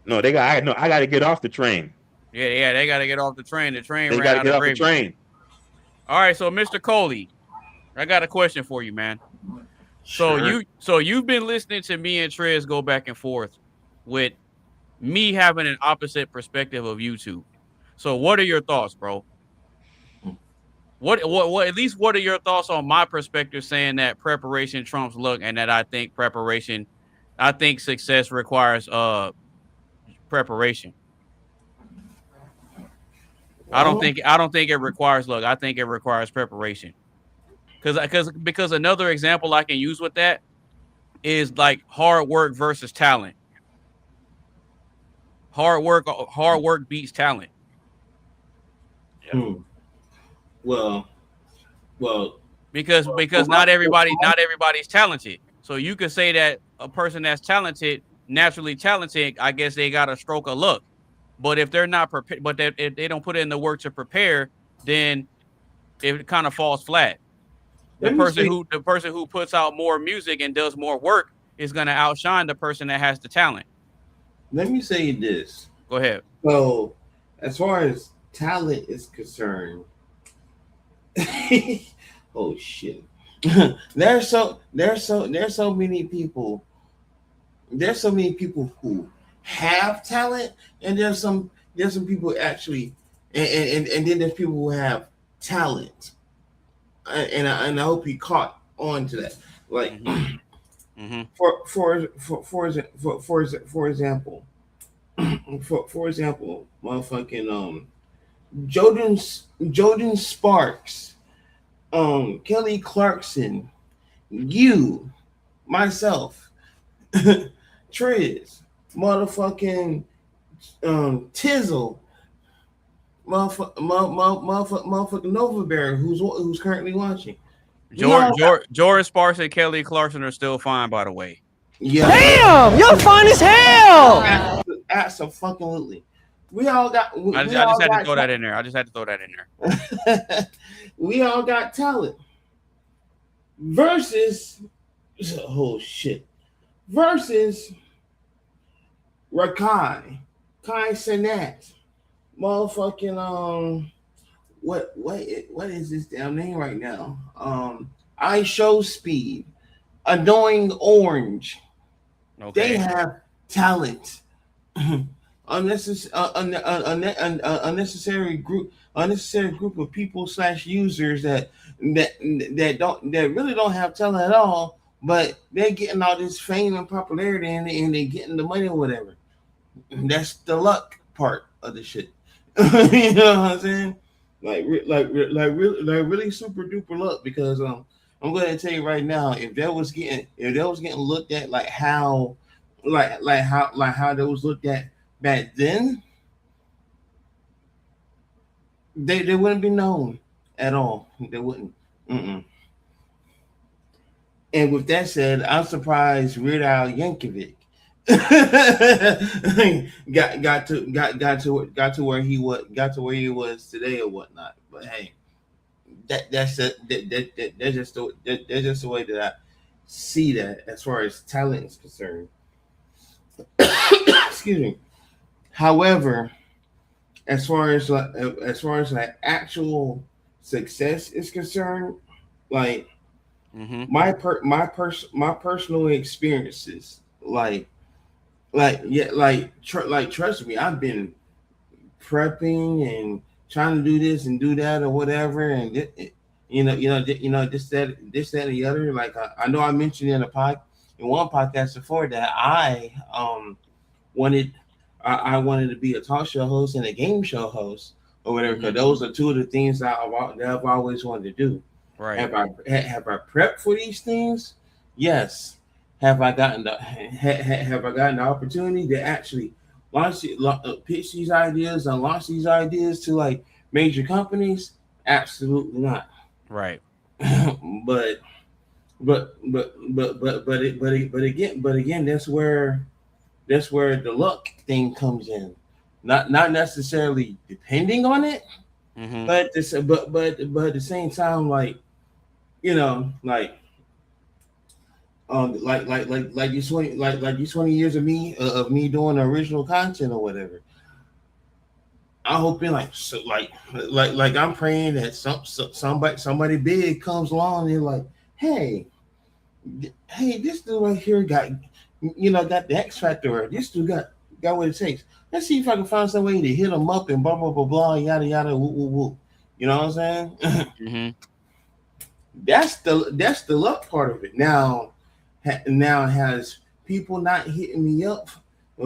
No, I got to get off the train. Yeah, they got to get off the train. The train They ran got to out get of off gravy. the train. All right, so Mr. Coley, I got a question for you, man. Sure. So you've been listening to me and Triz go back and forth with me having an opposite perspective of you two. So what are your thoughts, bro? What at least what are your thoughts on my perspective saying that preparation trumps luck, and that I think success requires preparation. I don't think it requires luck. I think it requires preparation. Because another example I can use with that is like hard work versus talent. Hard work beats talent. Yeah. Well, because not everybody's talented. So you could say that a person that's naturally talented, I guess they got a stroke of luck. But if they're not prepared, if they don't put in the work to prepare, then it kind of falls flat. The person who puts out more music and does more work is going to outshine the person that has the talent. Let me say this. Go ahead. So, as far as talent is concerned, oh shit, there's so many people. There's so many people who have talent, and there's some people actually, and then there's people who have talent, and I hope he caught on to that. Like, for example, motherfucking Jordan Sparks, Kelly Clarkson, you, myself, Triz, motherfucking Tizzle, motherfucking Nova Bear, who's currently watching. Jordan Sparks and Kelly Clarkson are still fine, by the way. Yeah. Damn, you're fine as hell. Absolutely. We all got. I just had to throw that in there. We all got talent. Versus Rakai, Kai Sinat, motherfucking what is this damn name right now? I Show Speed, Annoying Orange. Okay. They have talent. Unnecessary group of people / users that really don't have talent at all, but they're getting all this fame and popularity, and they're getting the money or whatever. That's the luck part of the shit. You know what I'm saying? Like really super duper luck, because I'm going to tell you right now, if that was getting looked at like how they was looked at back then, they wouldn't be known at all. They wouldn't. And with that said, I'm surprised Weird Al Yankovic got to where he was today or whatnot. But hey, that's just the way that I see that as far as talent is concerned. Excuse me. However, as far as actual success is concerned, like my personal experiences, trust me, I've been prepping and trying to do this and do that or whatever, and this, that, and the other. Like I know I mentioned in one podcast before that I wanted to be a talk show host and a game show host, or whatever. Because those are two of the things that I've always wanted to do. Right. Have I prepped for these things? Yes. Have I gotten the opportunity to actually pitch these ideas and launch these ideas to like major companies? Absolutely not. Right. but again, that's where the luck thing comes in. Not necessarily depending on it, but at the same time, like, you know, like these 20 years of me doing original content or whatever. I'm hoping like I'm praying that somebody big comes along and they're like, hey, this dude right here got the X factor. This dude got what it takes. Let's see if I can find some way to hit him up and blah blah blah blah yada yada woo woo woo. You know what I'm saying? That's the luck part of it. Now has people not hitting me up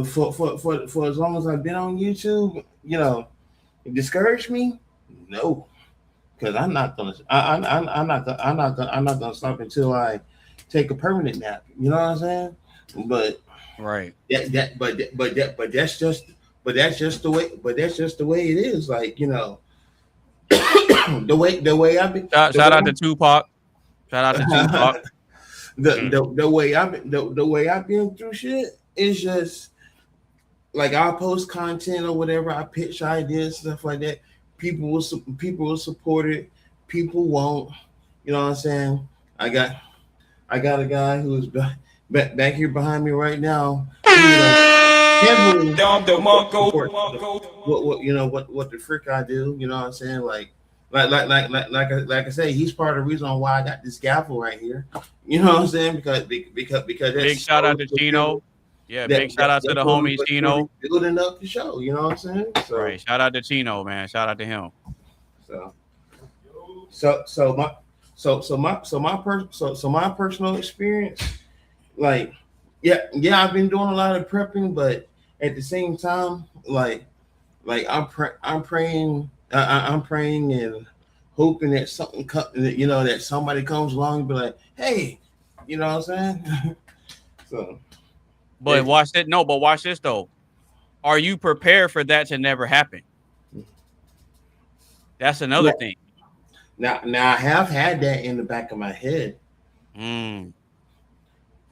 for as long as I've been on YouTube, you know, discourage me? No, because I'm not gonna stop until I take a permanent nap. You know what I'm saying? But right, that's just the way it is. Like, you know, the way I've been. Shout out to Tupac. Shout out to Tupac. The way I've been through shit is just like I'll post content or whatever, I pitch ideas, stuff like that. People will support it. People won't. You know what I'm saying? I got a guy who's back here behind me right now. What the frick I do? You know what I'm saying? Like I say, he's part of the reason why I got this gavel right here. You know what I'm saying? Because big shout out to Chino. Yeah, big shout out to the homie Chino. Building up the show, you know what I'm saying? So, right, shout out to Chino, man. Shout out to him. My personal experience, like, yeah, I've been doing a lot of prepping, but at the same time, like I'm praying and hoping that something that somebody comes along and be like, hey, you know what I'm saying? So, but watch it. No, but watch this though. Are you prepared for that to never happen? That's another thing. Now I have had that in the back of my head. I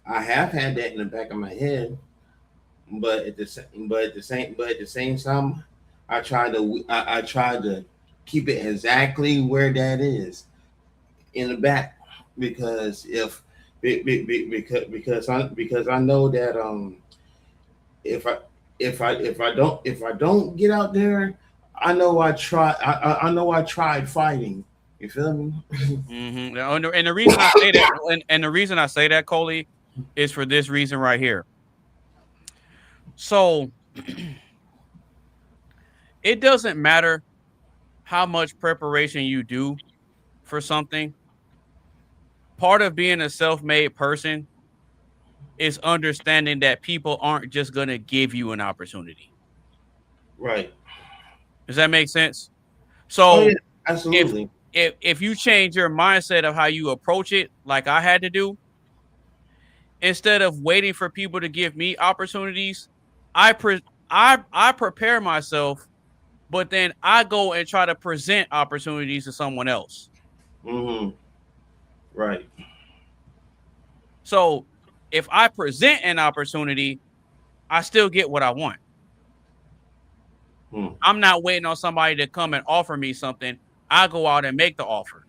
have had that in the back of my head, but at the same time, I try to keep it exactly where that is in the back, because because I know that if I don't get out there, I know I tried fighting. You feel me? And the reason I say that, and the reason I say that, Coley, is for this reason right here. So it doesn't matter how much preparation you do for something. Part of being a self-made person is understanding that people aren't just going to give you an opportunity. Right. Does that make sense? So absolutely. If you change your mindset of how you approach it, like I had to do, instead of waiting for people to give me opportunities, I prepare myself, but then I go and try to present opportunities to someone else. Right. So if I present an opportunity, I still get what I want. I'm not waiting on somebody to come and offer me something. I go out and make the offer.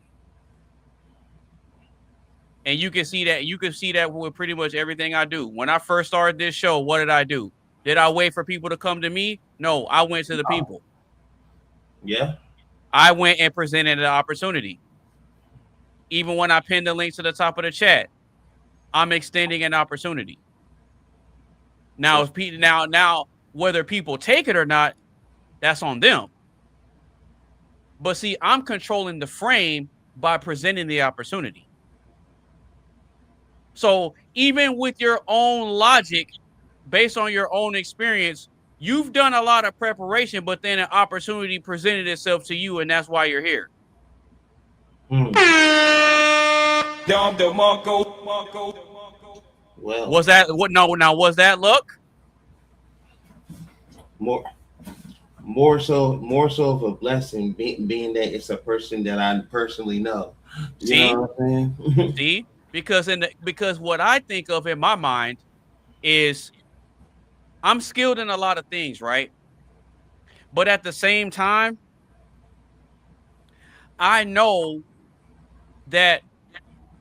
And you can see that with pretty much everything I do. When I first started this show, what did I do? Did I wait for people to come to me? No, I went to the people. Yeah. I went and presented an opportunity. Even when I pinned the link to the top of the chat, I'm extending an opportunity. Now, now whether people take it or not, that's on them. But see, I'm controlling the frame by presenting the opportunity. So even with your own logic, based on your own experience, you've done a lot of preparation, but then an opportunity presented itself to you, and that's why you're here. Well, Was that what? No, now was that luck? More so of a blessing, being that it's a person that I personally know. You know what I'm saying? See, because what I think of in my mind is I'm skilled in a lot of things, right? But at the same time, I know that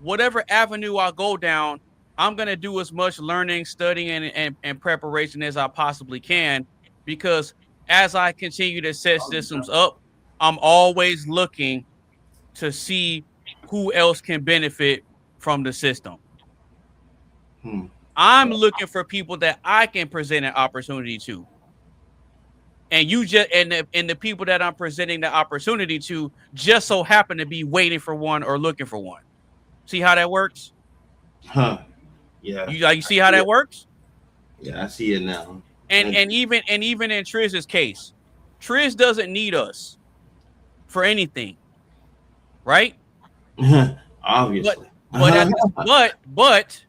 whatever avenue I go down, I'm going to do as much learning, studying, and preparation as I possibly can, because as I continue to set systems up, I'm always looking to see who else can benefit from the system. I'm looking for people that I can present an opportunity to. And the people that I'm presenting the opportunity to just so happen to be waiting for one or looking for one. See how that works? Huh. Yeah. You see how that works? Yeah, I see it now. And even in Triz's case, Triz doesn't need us for anything, right? Obviously. But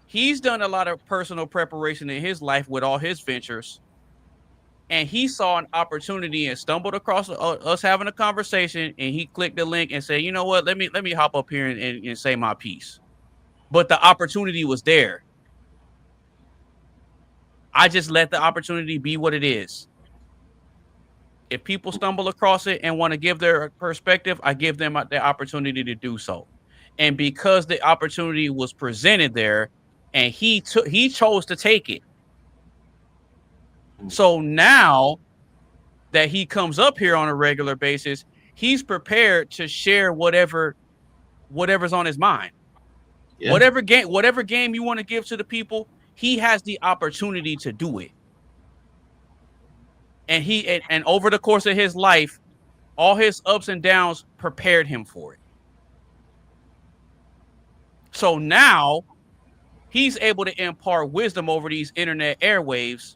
he's done a lot of personal preparation in his life with all his ventures, and he saw an opportunity and stumbled across us having a conversation, and he clicked the link and said, "You know what? Let me hop up here and say my piece." But the opportunity was there. I just let the opportunity be what it is. If people stumble across it and want to give their perspective, I give them the opportunity to do so. And because the opportunity was presented there, and he chose to take it. So now that he comes up here on a regular basis, he's prepared to share whatever's on his mind. Yeah. Whatever game you want to give to the people, he has the opportunity to do it. And over the course of his life, all his ups and downs prepared him for it. So now he's able to impart wisdom over these internet airwaves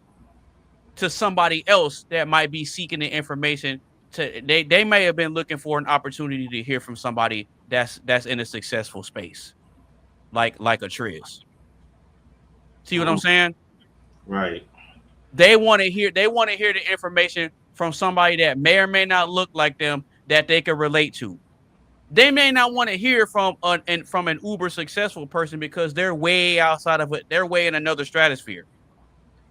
to somebody else that might be seeking the information. They may have been looking for an opportunity to hear from somebody that's in a successful space, like a Triz. See what I'm saying? Right. They want to hear the information from somebody that may or may not look like them, that they can relate to. They may not want to hear from an uber successful person because they're way outside of it. They're way in another stratosphere.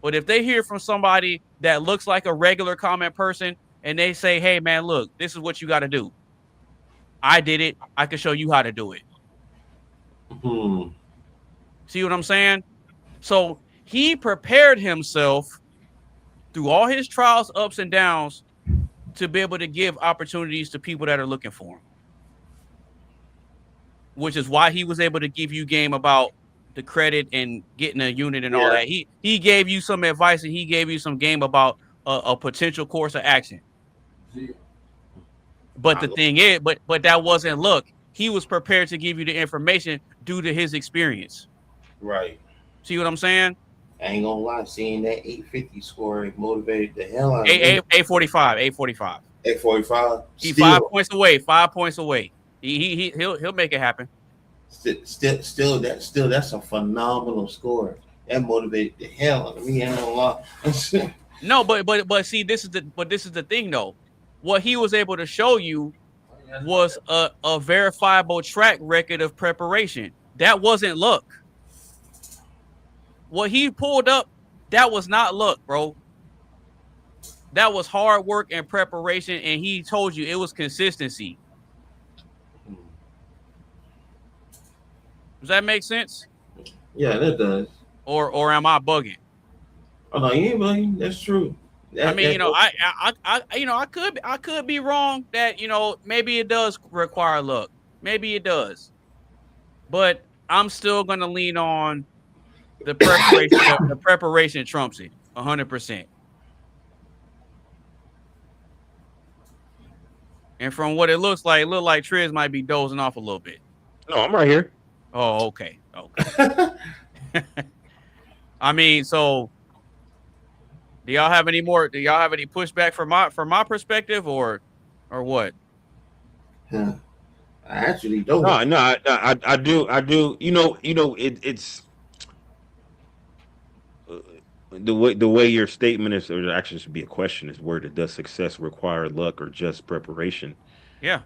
But if they hear from somebody that looks like a regular common person and they say, "Hey man, look, this is what you got to do. I did it. I can show you how to do it." See what I'm saying? So he prepared himself through all his trials, ups and downs, to be able to give opportunities to people that are looking for him. Which is why he was able to give you game about the credit and getting a unit and all that. He gave you some advice, and he gave you some game about a potential course of action. But the thing is, but that wasn't luck. He was prepared to give you the information due to his experience. Right. See what I'm saying? I ain't gonna lie, seeing that 850 score motivated the hell out of me. 845. 845. He 5 points away. 5 points away. He'll make it happen. Still that's a phenomenal score. That motivated the hell out of me. I ain't gonna lie. No, but see, this is the thing though. What he was able to show you was a verifiable track record of preparation. That wasn't luck. What he pulled up, that was not luck, bro. That was hard work and preparation, and he told you it was consistency. Does that make sense? Yeah, that does. Or am I bugging? Oh no, you ain't bugging. That's true. I could be wrong that, maybe it does require luck. Maybe it does. But I'm still gonna lean on the preparation. The preparation trumps it 100%. And from what it looks like Triz might be dozing off a little bit. No, I'm right here. Oh, okay. I mean, so Do y'all have any more? Do y'all have any pushback from my perspective, or what? I actually don't. I do. It's the way your statement is, or actually should be a question, is worded. Does success require luck or just preparation? Yeah.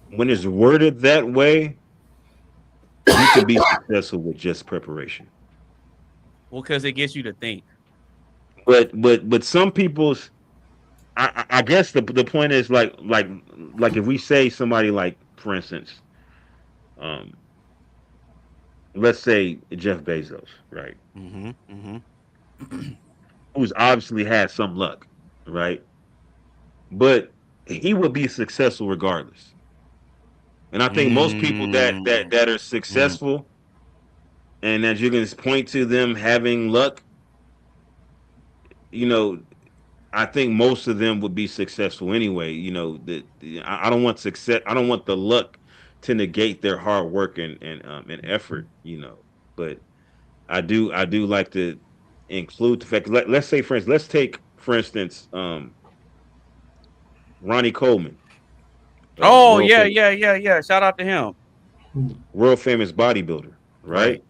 When it's worded that way, you can be successful with just preparation. Well, because it gets you to think. But some people's, I guess the point is like if we say somebody like, for instance, let's say Jeff Bezos, right? Who's obviously had some luck, right? But he would be successful regardless. And I think most people that are successful and that you can point to them having luck, I think most of them would be successful anyway. I don't want success. I don't want the luck to negate their hard work and effort. But I do like to include the fact. Let's say, for instance, let's take for instance, Ronnie Coleman. Oh yeah. Shout out to him. World famous bodybuilder, right?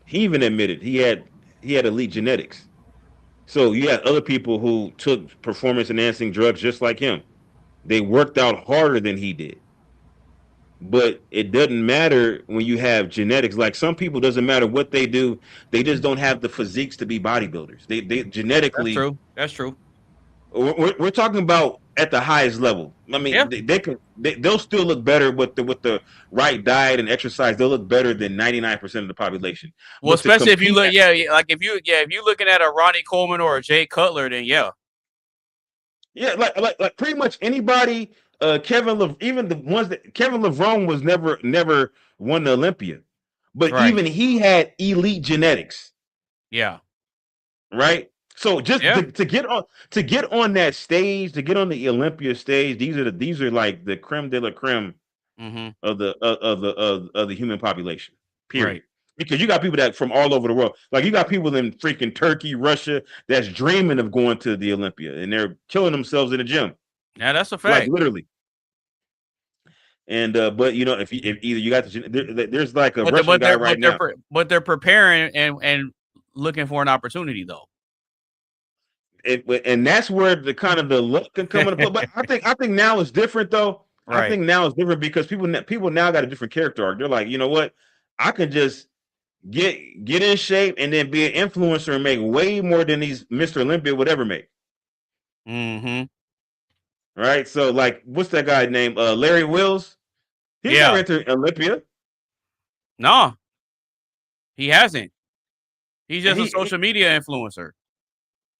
He even admitted he had elite genetics. So you had other people who took performance enhancing drugs just like him. They worked out harder than he did. But it doesn't matter when you have genetics. Like some people, doesn't matter what they do, they just don't have the physiques to be bodybuilders. They genetically. That's true. We're talking about at the highest level. I mean, they'll still look better with the right diet and exercise. They'll look better than 99% of the population. Well, especially if you look, if you're looking at a Ronnie Coleman or a Jay Cutler, then like pretty much anybody. Kevin LeVron was never won the Olympia, but even he had elite genetics. Yeah. Right. So just to get on that stage, to get on the Olympia stage, these are like the creme de la creme of the human population. Period. Right. Because you got people that from all over the world. Like you got people in freaking Turkey, Russia, that's dreaming of going to the Olympia, and they're killing themselves in the gym. Yeah, that's a fact. Like literally. And but if either you got there's like a Russian guy right now, but they're preparing and looking for an opportunity though. And that's where the kind of the luck can come into play. But I think now it's different though. Right. I think now it's different because people now got a different character arc. They're like, you know what? I can just get in shape and then be an influencer and make way more than these Mr. Olympia would ever make. Right. So like, what's that guy named? Larry Wills. He's never entered Olympia. No, he hasn't. He's just a social media influencer.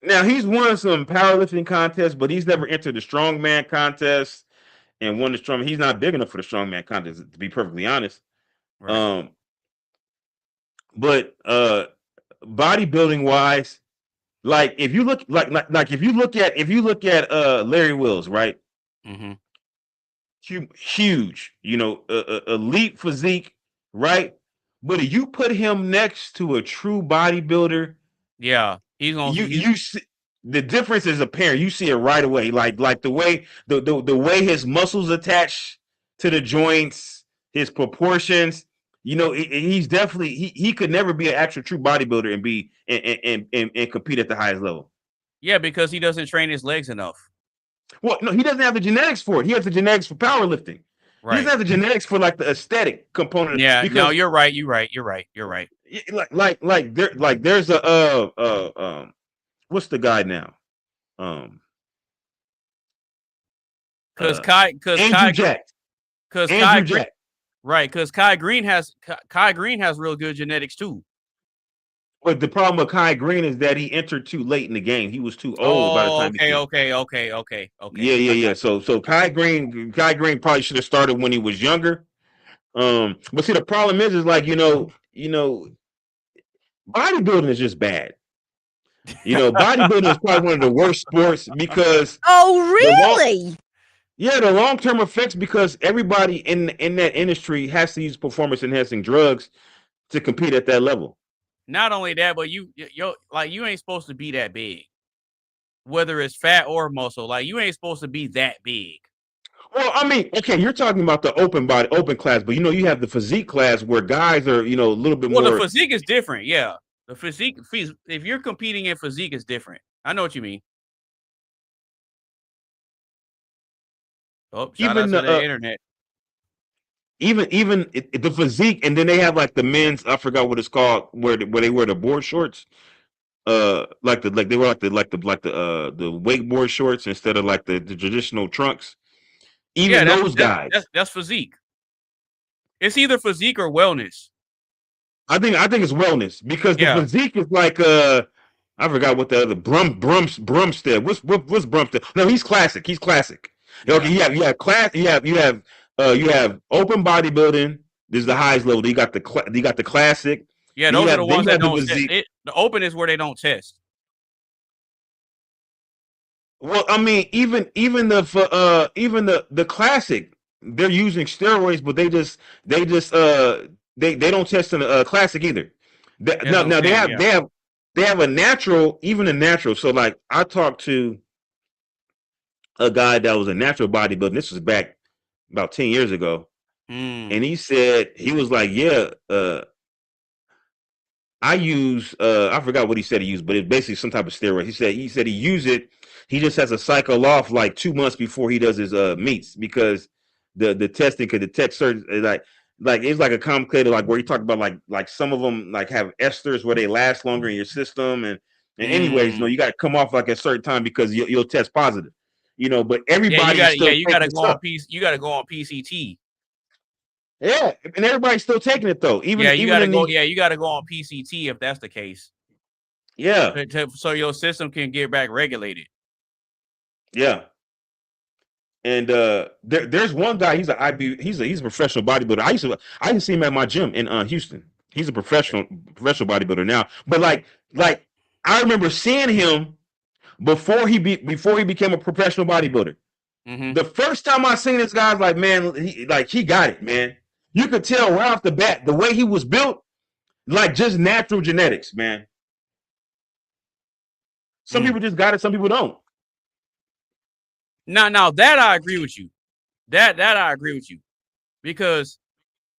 Now he's won some powerlifting contests, but he's never entered the strongman contest and won the strong. He's not big enough for the strongman contest, to be perfectly honest. Right. But bodybuilding wise, like if you look if you look at Larry Wills, right? Huge, elite physique, right? But if you put him next to a true bodybuilder, he's gonna. You see the difference is apparent. You see it right away, like the way the way his muscles attach to the joints, his proportions. He's definitely he could never be an actual true bodybuilder and be and compete at the highest level. Yeah, because he doesn't train his legs enough. Well, no, he doesn't have the genetics for it. He has the genetics for powerlifting. Right. He doesn't have the genetics for like the aesthetic component. Yeah, no, you're right. You're right. There's a what's the guy now? Because Kai Green has real good genetics too. But the problem with Kai Green is that he entered too late in the game. He was too old by the time. Okay. Yeah. So Kai Green probably should have started when he was younger. But see, the problem is like bodybuilding is just bad. Bodybuilding is probably one of the worst sports because. Oh really? Yeah, the long-term effects, because everybody in that industry has to use performance-enhancing drugs to compete at that level. Not only that, but you ain't supposed to be that big. Whether it's fat or muscle, like you ain't supposed to be that big. Well, I mean, okay, you're talking about the open class, but you have the physique class where guys are, a little bit more. Well, the physique is different, yeah. The physique, if you're competing in physique, is different. I know what you mean. Oh, shout out to the internet. Even the physique, and then they have like the men's. I forgot what it's called, where they wear the board shorts. They were like the wakeboard shorts instead of like the traditional trunks. Even those guys. That's physique. It's either physique or wellness. I think it's wellness, because the physique is like I forgot what the other Brumstead. What's Brumstead? No, he's classic. He's classic. Yeah. Okay, you have class. You have open bodybuilding. This is the highest level. You got the classic. Yeah, those are the ones that don't test. The open is where they don't test. Well, I mean, even the classic, they're using steroids, but they don't test in the classic either. They have a natural, even a natural. So like, I talked to a guy that was a natural bodybuilder. This was back about 10 years ago, and he said, he was like, I use I forgot what he said he used, but it's basically some type of steroid. He said he used it. He just has to cycle off like 2 months before he does his meets, because the testing could detect certain like it's like a complicated, like where you talk about like some of them like have esters where they last longer in your system, and anyways, you got to come off like a certain time because you'll test positive, but everybody you got to go on PCT. Yeah, and everybody's still taking it though. You got to go on PCT if that's the case. Yeah, so your system can get back regulated. Yeah, and there's one guy. He's a professional bodybuilder. I used to see him at my gym in Houston. He's a professional bodybuilder now. But like I remember seeing him before he became a professional bodybuilder. Mm-hmm. The first time I seen this guy, I was like, man, he got it, man. You could tell right off the bat the way he was built, like just natural genetics, man. Some people just got it, some people don't. Now that I agree with you. That I agree with you. Because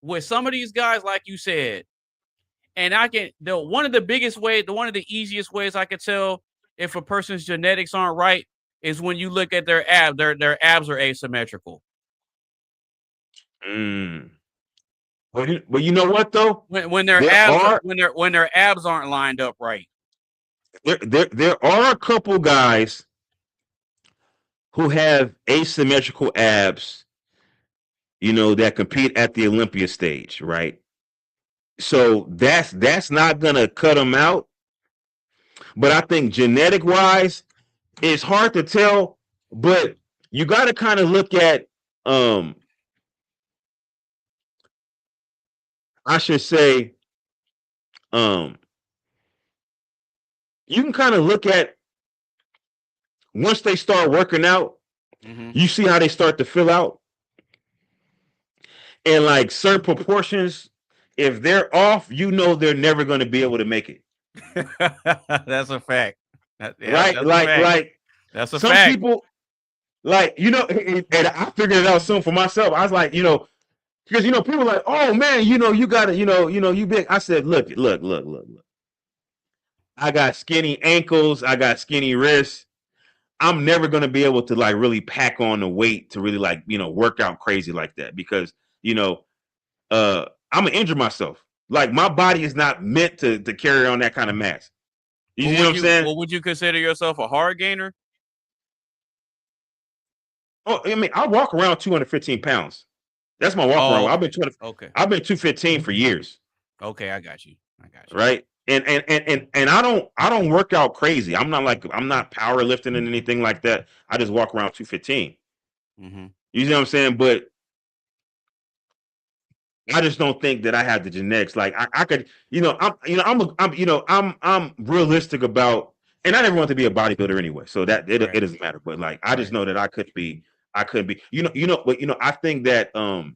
with some of these guys, like you said, and one of the easiest ways I could tell if a person's genetics aren't right is when you look at their abs. Their abs are asymmetrical. But you know what though? When their abs aren't lined up right. There are a couple guys who have asymmetrical abs, that compete at the Olympia stage, right? So that's not gonna cut them out. But I think genetic wise, it's hard to tell. But you got to kind of look at, I should say, you can kind of look at once they start working out, you see how they start to fill out. And like certain proportions, if they're off, they're never going to be able to make it. That's a fact. Right? That's a some fact. People, and I figured it out soon for myself. I was like, because people are like, oh man, you gotta, you big. I said, look. I got skinny ankles, I got skinny wrists. I'm never gonna be able to like really pack on the weight to really like, work out crazy like that, because I'm gonna injure myself. Like my body is not meant to carry on that kind of mass. You know what I'm saying? Well, would you consider yourself a hard gainer? Oh, I mean, I walk around 215 pounds. That's my walk around. I've been 215 for years. Okay, I got you. Right. And I don't work out crazy. I'm not powerlifting and anything like that. I just walk around 215. Mm-hmm. You know what I'm saying? But I just don't think that I have the genetics. Like I could, I'm realistic about, and I never want to be a bodybuilder anyway. So that it doesn't matter. But like, I just know that I could be I couldn't be. But I think that I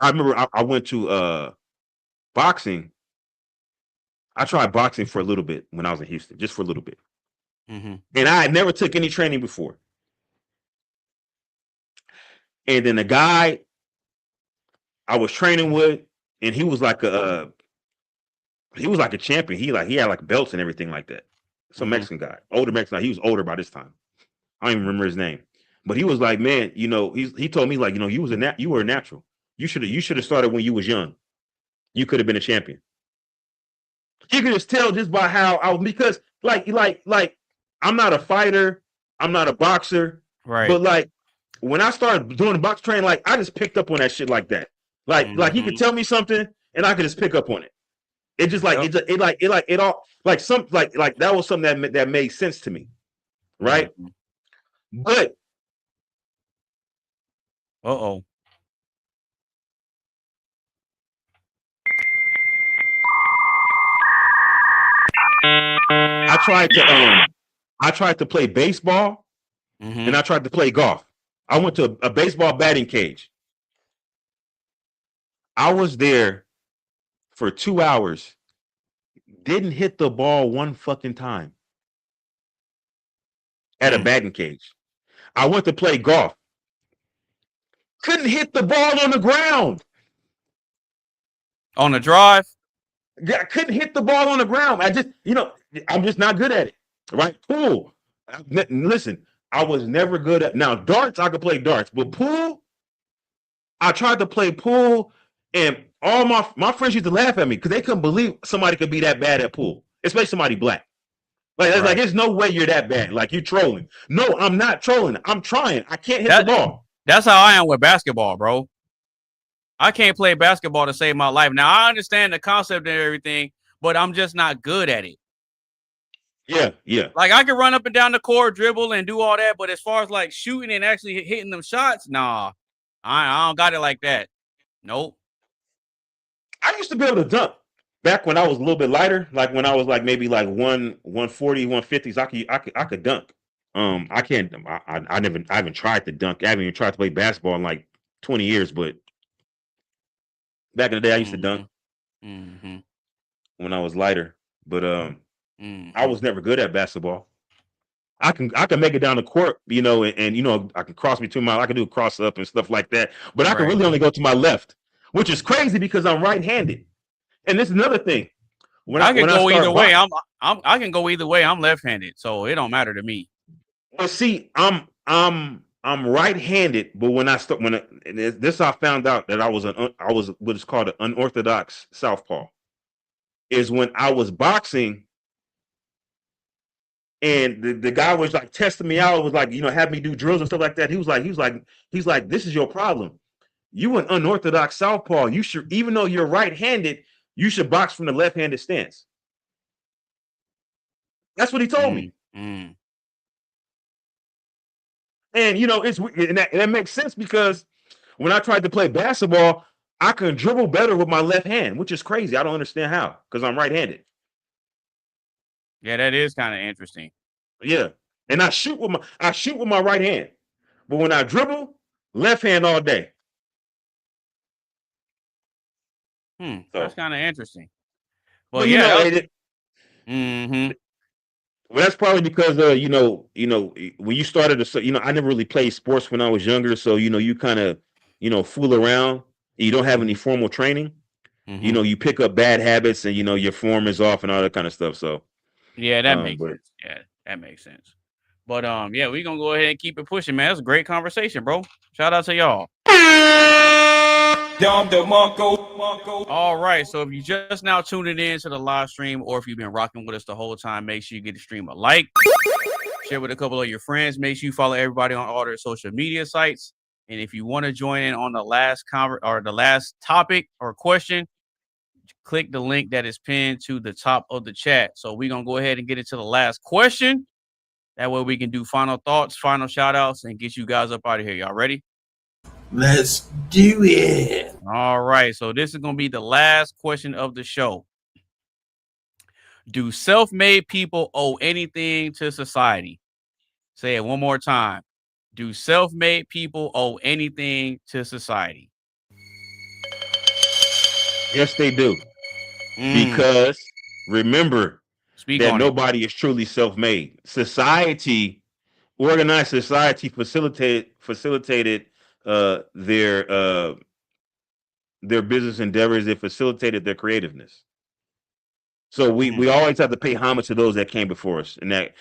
remember I went to boxing. I tried boxing for a little bit when I was in Houston, just for a little bit. Mm-hmm. And I had never took any training before. And then the guy I was training with, and he was like a champion. He had like belts and everything like that. Some Mexican guy, older Mexican guy. He was older by this time. I don't even remember his name. But he was like, man, he told me like, you were a natural. You should have started when you was young. You could have been a champion. You could just tell just by how I was, because like I'm not a fighter, I'm not a boxer, right? But like when I started doing the box training, like I just picked up on that shit like that. Like he could tell me something and I could just pick up on it. It just like it all like some like that was something that made sense to me, right? But I tried to play baseball and I tried to play golf. I went to a baseball batting cage. I was there for 2 hours, didn't hit the ball one fucking time at a batting cage. I went to play golf. Couldn't hit the ball on the ground. On the drive? Yeah, I couldn't hit the ball on the ground. I'm just not good at it. Right? Pool. Listen, I was never good at. Now, darts, I could play darts, but pool, I tried to play pool, and all my friends used to laugh at me because they couldn't believe somebody could be that bad at pool, especially somebody black. Like there's no way you're that bad. Like, you're trolling. No, I'm not trolling. I'm trying. I can't hit the ball. That's how I am with basketball, bro. I can't play basketball to save my life. Now, I understand the concept and everything, but I'm just not good at it. Yeah. Like, I can run up and down the court, dribble, and do all that, but as far as like shooting and actually hitting them shots, nah, I don't got it like that. Nope. I used to be able to dunk back when I was a little bit lighter, like when I was like maybe like 140, 150s. I could dunk. I can't. I haven't tried to dunk. I haven't even tried to play basketball in like 20 years. But back in the day, I used to dunk when I was lighter. But I was never good at basketball. I can make it down the court, and I can cross between I can do a cross up and stuff like that. But I can really only go to my left, which is crazy because I'm right-handed. And this is another thing. I can go either way. I can go either way. I'm left-handed, so it don't matter to me. Well, see, I'm right-handed, but this I found out that I was what is called an unorthodox southpaw. Is when I was boxing, and the guy was like testing me out, was like, have me do drills and stuff like that. He was like, this is your problem. You an unorthodox southpaw. You should, even though you're right-handed, you should box from the left-handed stance. That's what he told me. And that makes sense because when I tried to play basketball, I can dribble better with my left hand, which is crazy. I don't understand how, because I'm right-handed. Yeah, that is kind of interesting. Yeah, and I shoot with my right hand, but when I dribble, left hand all day. So that's kind of interesting. Well, well, that's probably because when you started I never really played sports when I was younger, so you kind of fool around. You don't have any formal training. You pick up bad habits, and your form is off and all that kind of stuff. So yeah, that makes sense. Yeah, that makes sense. But yeah, we're gonna go ahead and keep it pushing, man. That's a great conversation, bro. Shout out to y'all. All right, so if you just now tuning in to the live stream, or if you've been rocking with us the whole time, make sure you get the stream a like, share with a couple of your friends. Make sure you follow everybody on all their social media sites. And if you want to join in on the last the last topic or question, click the link that is pinned to the top of the chat. So we're gonna go ahead and get into the last question. That way we can do final thoughts, final shout outs, and get you guys up out of here. Y'all ready? Let's do it. All right. So this is going to be the last question of the show. Do self-made people owe anything to society? Say it one more time. Do self-made people owe anything to society? Yes, they do. Because remember Speak that on it. nobody is truly self-made. Society, organized society, facilitated their business endeavors. It facilitated their creativeness. So we always have to pay homage to those that came before us, and that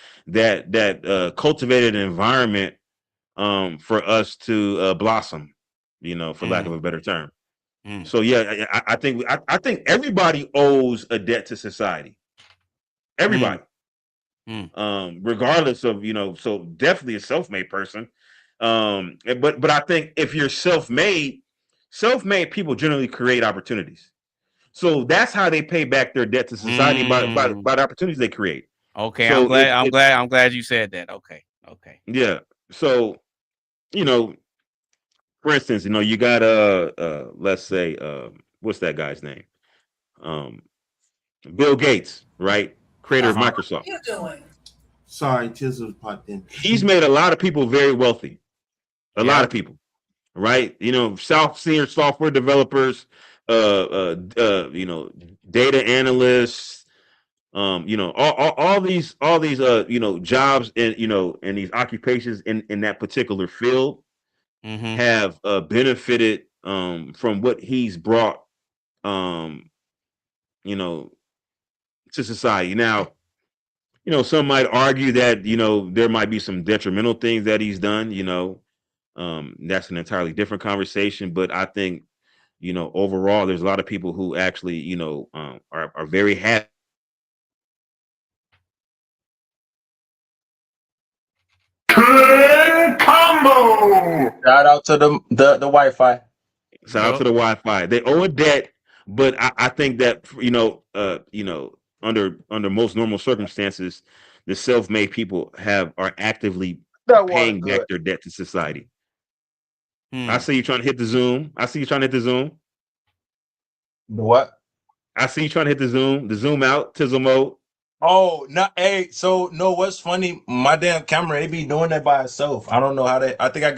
cultivated an environment for us to blossom, for lack of a better term. So yeah, I think everybody owes a debt to society. Everybody, regardless of so definitely a self-made person. But I think if you're self-made people generally create opportunities. So that's how they pay back their debt to society by the opportunities they create. Okay, So I'm glad you said that. Okay. Yeah. So, for instance, you got let's say what's that guy's name? Bill Gates, right? Creator of Microsoft. What are you doing? Sorry, Tizzle popped in. He's made a lot of people very wealthy. A lot of people, right? Senior software developers, data analysts, all these jobs in these occupations in that particular field have benefited from what he's brought to society. Now, some might argue that there might be some detrimental things that he's done. That's an entirely different conversation. But I think overall, there's a lot of people who actually are very happy. Combo. Shout out to the Wi-Fi. Shout out to the Wi-Fi. They owe a debt, but I think that under most normal circumstances, the self-made people are actively paying back their debt to society. I see you trying to hit the Zoom. The what? I see you trying to hit the Zoom out, Tizzle mode. Oh, no, hey, so no, what's funny? My damn camera, it be doing that by itself. I don't know how I think it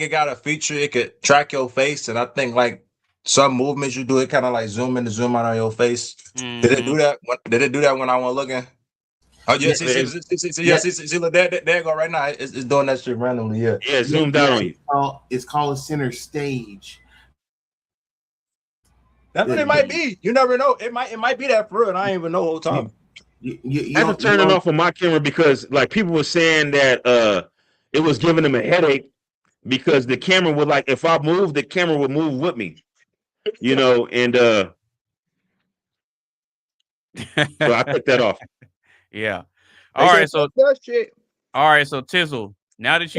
got a feature, it could track your face, and I think like some movements you do, it kind of like zoom in and zoom out on your face. Did it do that? Did it do that when I wasn't looking? Oh yeah, see, look, there you go right now. It's doing that shit randomly, yeah. Yeah, zoomed out on you. It's called a center stage. That's what it might be. You never know. It might be that for real. And I ain't even know the whole time. I have to turn it off on my camera because like people were saying that it was giving them a headache because the camera would if I moved, the camera would move with me. And so I took that off. Yeah. All right, so Tizzle, now that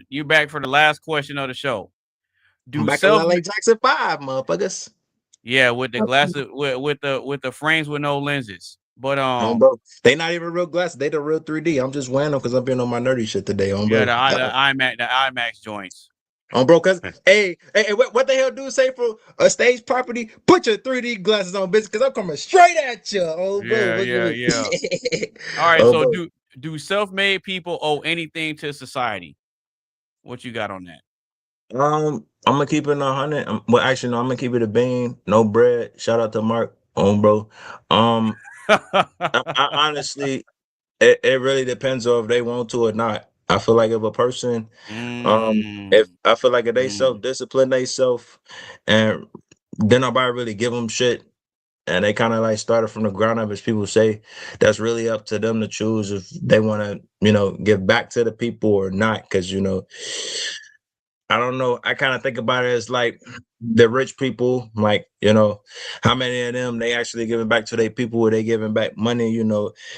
you back for the last question of the show. I'm back in LA Jackson 5, motherfuckers. Yeah, with the glasses, with the frames with no lenses. But bro, they not even real glasses. They the real 3D. I'm just wearing them because I've been on my nerdy shit today. Bro. Yeah, the IMAX joints. Bro, cause hey, what the hell do you say for a stage property? Put your 3D glasses on, bitch, because I'm coming straight at you. Bro. Yeah. All right, so do self-made people owe anything to society? What you got on that? I'm gonna keep it 100. Well, actually, no, I'm gonna keep it a bean, no bread. Shout out to Mark, bro. I honestly, it really depends on if they want to or not. I feel like if a person, if they self-discipline themselves, and then nobody really give them shit, and they kind of like started from the ground up, as people say, that's really up to them to choose if they want to, give back to the people or not. Because I don't know. I kind of think about it as like the rich people, like, how many of them they actually giving back to their people, where they giving back money,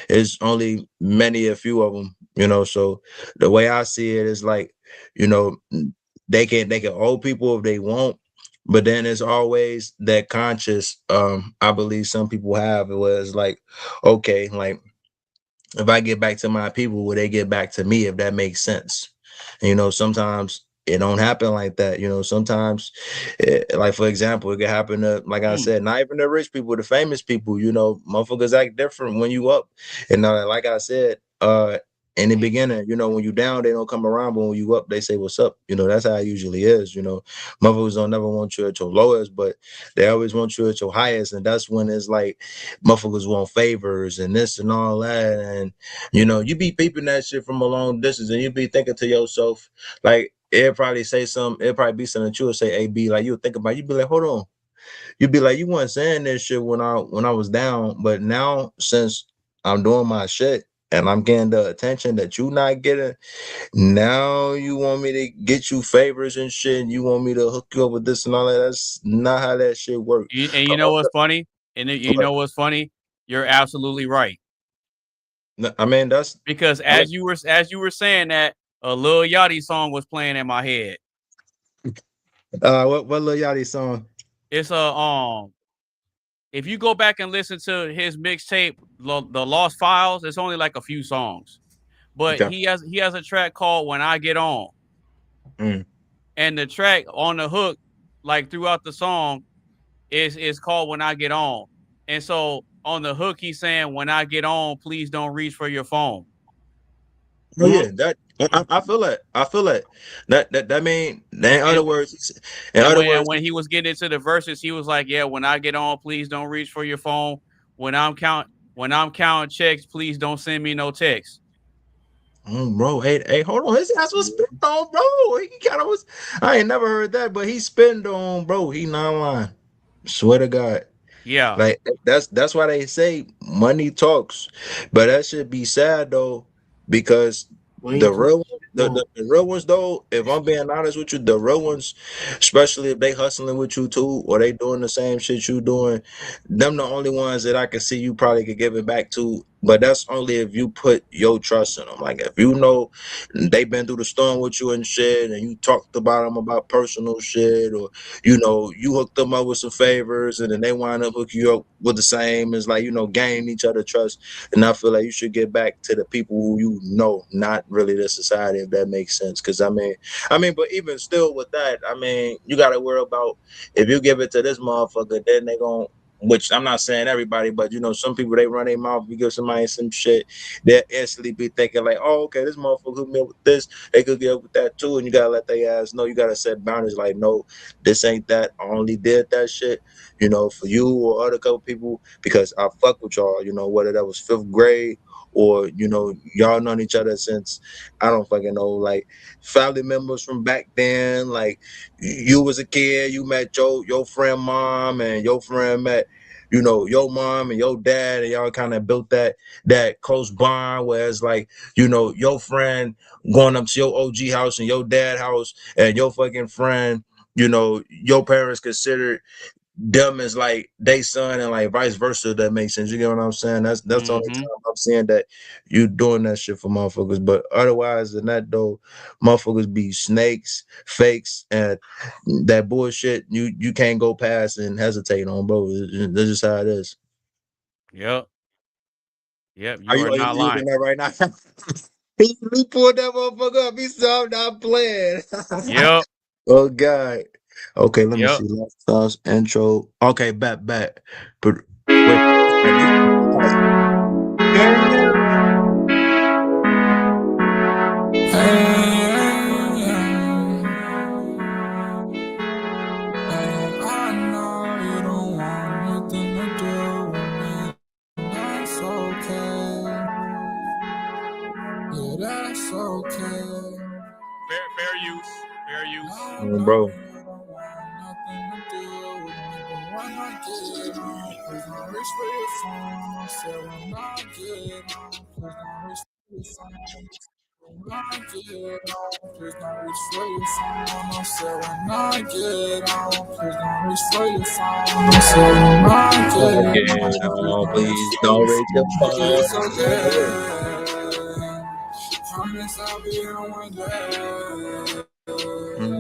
it's only a few of them, So the way I see it is like, they can owe people if they want, but then it's always that conscious, I believe some people have, it was like, okay, like if I get back to my people, will they get back to me, if that makes sense? Sometimes it don't happen like that. You know, sometimes, like for example, it could happen to, like I said, not even the rich people, the famous people. You know, motherfuckers act different when you up. And like I said, in the beginning, you know, when you down, they don't come around, but when you up, they say what's up. You know, that's how it usually is. You know, motherfuckers don't never want you at your lowest, but they always want you at your highest, and that's when it's like motherfuckers want favors and this and all that. And you know, you be peeping that shit from a long distance, and you be thinking to yourself, like, it'll probably say something, it'll probably be something that you would say, AB, like you would think about it, you'd be like, hold on. You'd be like, you weren't saying this shit when I was down, but now since I'm doing my shit and I'm getting the attention that you not getting, now you want me to get you favors and shit, and you want me to hook you up with this and all that. That's not how that shit works. And you know what's funny? And you know what's funny? You're absolutely right. I mean, that's because as you were saying that, a Lil Yachty song was playing in my head. What Lil Yachty song? It's a if you go back and listen to his mixtape, The Lost Files, it's only like a few songs, but Okay. he has a track called When I Get On, and the track on the hook, like throughout the song, is called When I Get On, and so on the hook he's saying, when I get on, please don't reach for your phone. Oh yeah, that I feel that. I feel that. That mean, in other words, when he was getting into the verses, he was like, "Yeah, when I get on, please don't reach for your phone. When I'm counting checks, please don't send me no text." Bro, hey, hold on. His ass was spit on, bro. He kind of was. I ain't never heard that, but he spitting on, bro. He not lying. Swear to God. Yeah, like that's why they say money talks, but that should be sad though, because the real ones though, if I'm being honest with you, the real ones, especially if they hustling with you too, or they doing the same shit you doing, them the only ones that I can see you probably could give it back to. But that's only if you put your trust in them. Like if you know they've been through the storm with you and shit, and you talked about them about personal shit, or you know you hooked them up with some favors, and then they wind up hooking you up with the same. It's like, you know, gaining each other trust. And I feel like you should get back to the people who you know, not really the society, if that makes sense. Because I mean, but even still with that, I mean, you got to worry about if you give it to this motherfucker, then they gon'. Which I'm not saying everybody, but you know, some people, they run their mouth. You give somebody some shit, they'll instantly be thinking like, "Oh, okay, this motherfucker hooked me up with this. They could get up with that too." And you gotta let their ass know. You gotta set boundaries. Like, no, this ain't that. I only did that shit, you know, for you or other couple people because I fuck with y'all. You know, whether that was 5th grade or, you know, y'all known each other since I don't fucking know, like family members from back then. Like you was a kid, you met your friend mom, and your friend met, you know, your mom and your dad, and y'all kind of built that close bond. Whereas like, you know, your friend going up to your OG house and your dad house, and your fucking friend, you know, your parents considered them as like they son, and like vice versa. That makes sense. You get what I'm saying? That's the only time I'm saying that you doing that shit for motherfuckers. But otherwise than that though, motherfuckers be snakes, fakes, and that bullshit you can't go past and hesitate on, bro. That's just how it is. Yep, you are not you lying. using that right now? He pulled that motherfucker up. He said, I'm not playing. Yep. Oh God. Okay, let me Yep. see. Lifestyles intro. Okay, back. But wait. I know you don't want nothing to do with me. That's okay. Yeah, that's okay. Fair use. Bro. Nothing to do with me, but when I get on, please don't reach for your phone. I said when I get on, please don't reach for your phone. When I get on, please don't reach for your phone. I said when I get on, please don't reach for your phone. I said when I get on, Please don't reach your phone. it's okay. Promise I'll be on one day. But when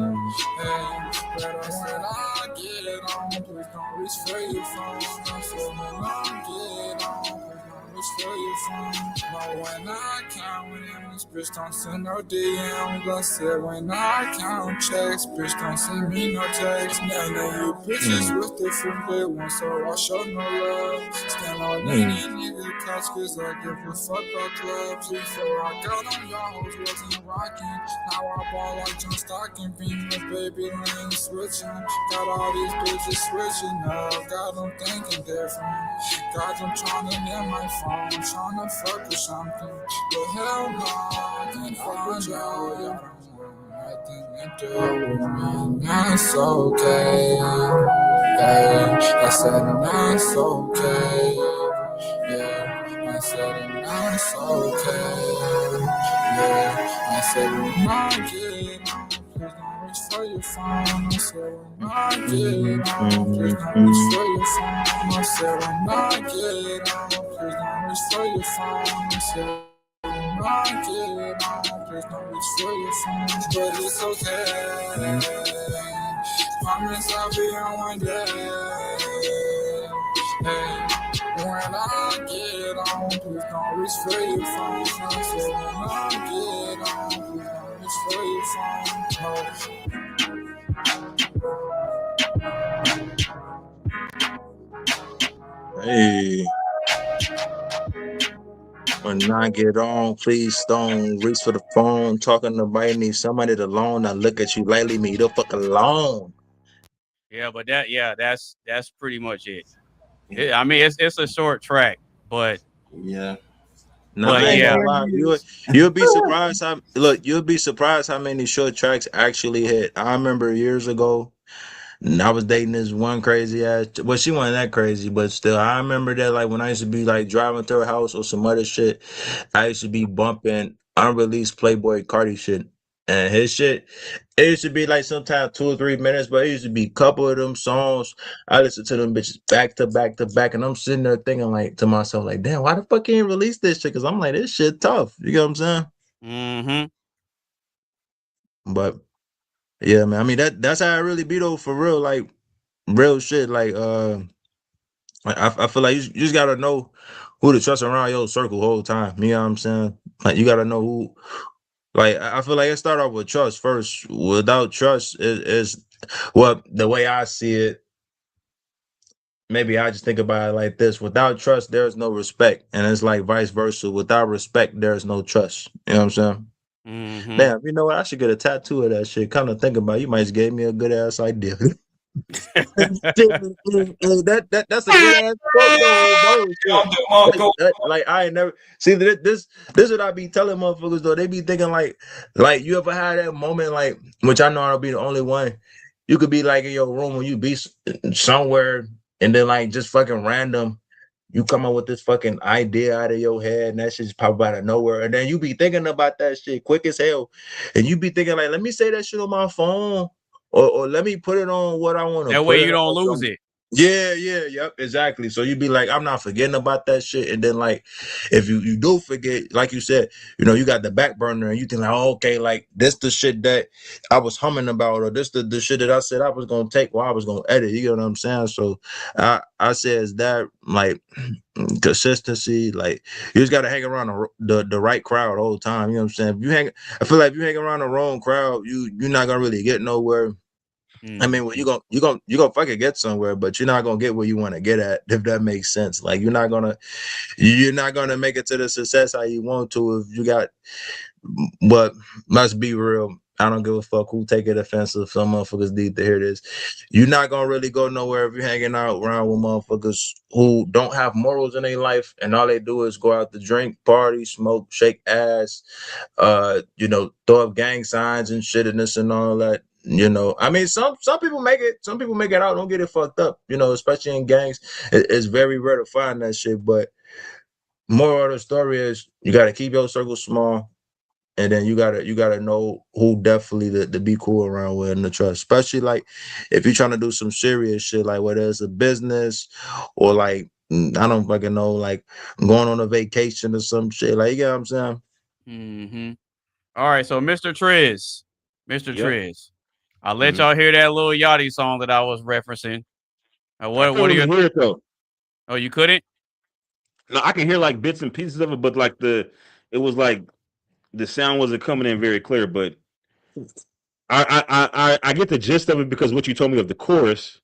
I get on, please don't reach for your phone. So when I get on, please don't reach for your phone. No, when I count wins, bitch, don't send no DM. I said when I count checks, bitch, don't send me no text. None of you bitches with different good ones, so I show no love. Stand on any nigga couch, cause I give a fuck about clubs. Before I got on y'all, wasn't rocking. Now I ball like John Stockton, being a baby lane switching. Got all these bitches switching up, got them thinking different. Got them trying to near my phone, trying to fuck or something. But hell no, I can't find y'all. Y'all don't want nothing to do with me. That's okay. Yeah, I said that's okay. Yeah, I said that's okay. Yeah, I said when I get on, please don't reach for your phone. I said when I get on, please don't reach for your phone. I said when I get on, please don't reach for your phone. I said when I get on, please don't reach for your phone. But it's okay. Promise I'll be on one day. Hey. When I get on, please don't reach for your phone. So when I get on, please don't reach for your phone. Hey. When I get on, please don't reach for the phone. Talking about need somebody to loan. I look at you lightly, me the fuck alone. Yeah, but that's pretty much it. I mean, it's a short track, but yeah. No, I ain't gonna lie. You'll be surprised you'll be surprised how many short tracks actually hit. I remember years ago, I was dating this one crazy ass. Well, she wasn't that crazy, but still, I remember that like when I used to be like driving through her house or some other shit, I used to be bumping unreleased Playboy Cardi shit. And his shit, it used to be like sometimes 2 or 3 minutes, but it used to be a couple of them songs. I listened to them bitches back to back to back, and I'm sitting there thinking like to myself, like, damn, why the fuck you ain't release this shit? Because I'm like, this shit tough. You know what I'm saying? Mm-hmm. But yeah, man. I mean that's how it really be though, for real. Like real shit. Like I feel like you just gotta know who to trust around your circle the whole time. You know what I'm saying? Like you gotta know who. Like I feel like it start off with trust first. Without trust, is well the way I see it. Maybe I just think about it like this: without trust, there's no respect, and it's like vice versa. Without respect, there's no trust. You know what I'm saying? Mm-hmm. Damn, you know what? I should get a tattoo of that shit. Kind of think about it, you might just gave me a good ass idea. That's a good ass quote though. Like I ain't never see this what I be telling motherfuckers though. They be thinking like you ever had that moment like, which I know I'll be the only one. You could be like in your room when you be somewhere and then like just fucking random. You come up with this fucking idea out of your head and that shit just pop out of nowhere. And then you be thinking about that shit quick as hell. And you be thinking like, let me say that shit on my phone or let me put it on what I want to put it on. That way you don't lose it. Yeah, yep, exactly. So you be like, I'm not forgetting about that shit. And then like, if you do forget, like you said, you know, you got the back burner and you think like, oh, okay, like this the shit that I was humming about, or this the shit that I said I was gonna take while I was gonna edit. You get what I'm saying? So I says that like consistency, like you just gotta hang around the right crowd the whole time. You know what I'm saying? I feel like if you hang around the wrong crowd, you're not gonna really get nowhere. I mean, well, you gonna fucking get somewhere, but you're not gonna get where you want to get at, if that makes sense. Like you're not gonna make it to the success how you want to if you got. But let's be real. I don't give a fuck who take it offensive. Some motherfuckers need to hear this. You're not gonna really go nowhere if you're hanging out around with motherfuckers who don't have morals in their life and all they do is go out to drink, party, smoke, shake ass, you know, throw up gang signs and shit and this and all that. You know, I mean, some people make it. Some people make it out. Don't get it fucked up. You know, especially in gangs, it's very rare to find that shit. But moral of the story is, you got to keep your circle small, and then you gotta know who definitely to be cool around with and to trust. Especially like if you're trying to do some serious shit, like whether it's a business or like I don't fucking know, like going on a vacation or some shit. Like, you know what I'm saying? Mm-hmm. All right, so Mr. Triz, Triz. I'll let Mm-hmm. y'all hear that little Yachty song that I was referencing. What are your hear it though? Oh, you couldn't? No, I can hear like bits and pieces of it, but like it was like the sound wasn't coming in very clear. But I get the gist of it because what you told me of the chorus.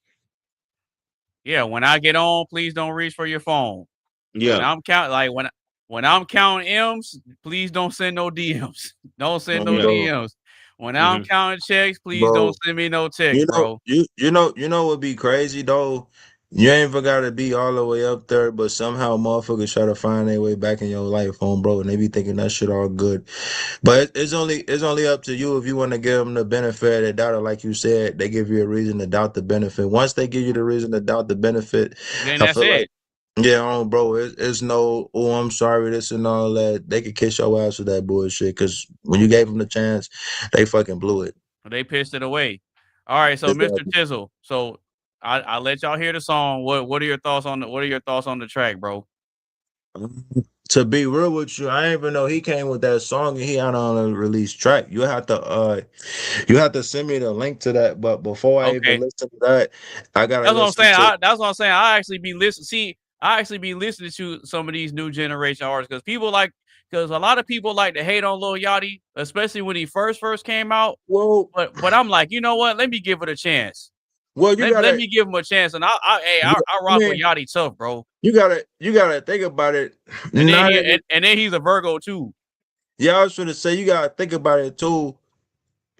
Yeah, when I get on, please don't reach for your phone. Yeah. When I'm when I'm counting M's, please don't send no DMs. Don't send no DMs. When I'm counting checks, please don't send me no text, bro. You know what would be crazy though? You ain't even gotta be all the way up there, but somehow motherfuckers try to find their way back in your life, home, bro, and they be thinking that shit all good. But it's only up to you if you want to give them the benefit of the doubt, or like you said, they give you a reason to doubt the benefit. Once they give you the reason to doubt the benefit, Then I that's feel it. like, yeah, bro, it's no, oh, I'm sorry, this and all that. They could kiss your ass with that bullshit, because when you gave them the chance, they fucking blew it. They pissed it away. All right, so Mr. Tizzle, so I let y'all hear the song. What are your thoughts on the track, bro? To be real with you, I didn't even know he came with that song and he had on a release track. You have to send me the link to that. But before I even listen to that, I gotta That's what I'm saying. to That's what I'm saying. I actually be listening to some of these new generation artists because a lot of people like to hate on Lil Yachty, especially when he first came out. Whoa. But I'm like, you know what? Let me give it a chance. Well, let me give him a chance, and I rock with Yachty tough, bro. You gotta think about it. And then he's a Virgo too. Yeah, I was trying to say you gotta think about it too.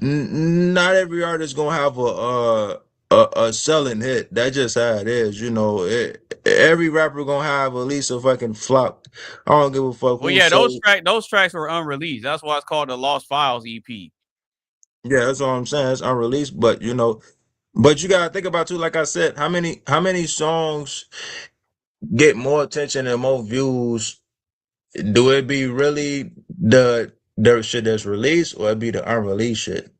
Not every artist gonna have a selling hit. That's just how it is, you know. Every rapper gonna have at least a fucking flop. I don't give a fuck. Well, yeah, those tracks were unreleased. That's why it's called the Lost Files EP. Yeah, that's all I'm saying. It's unreleased, but you know, but you gotta think about too. Like I said, how many songs get more attention and more views? Do it be really the shit that's released, or it be the unreleased shit?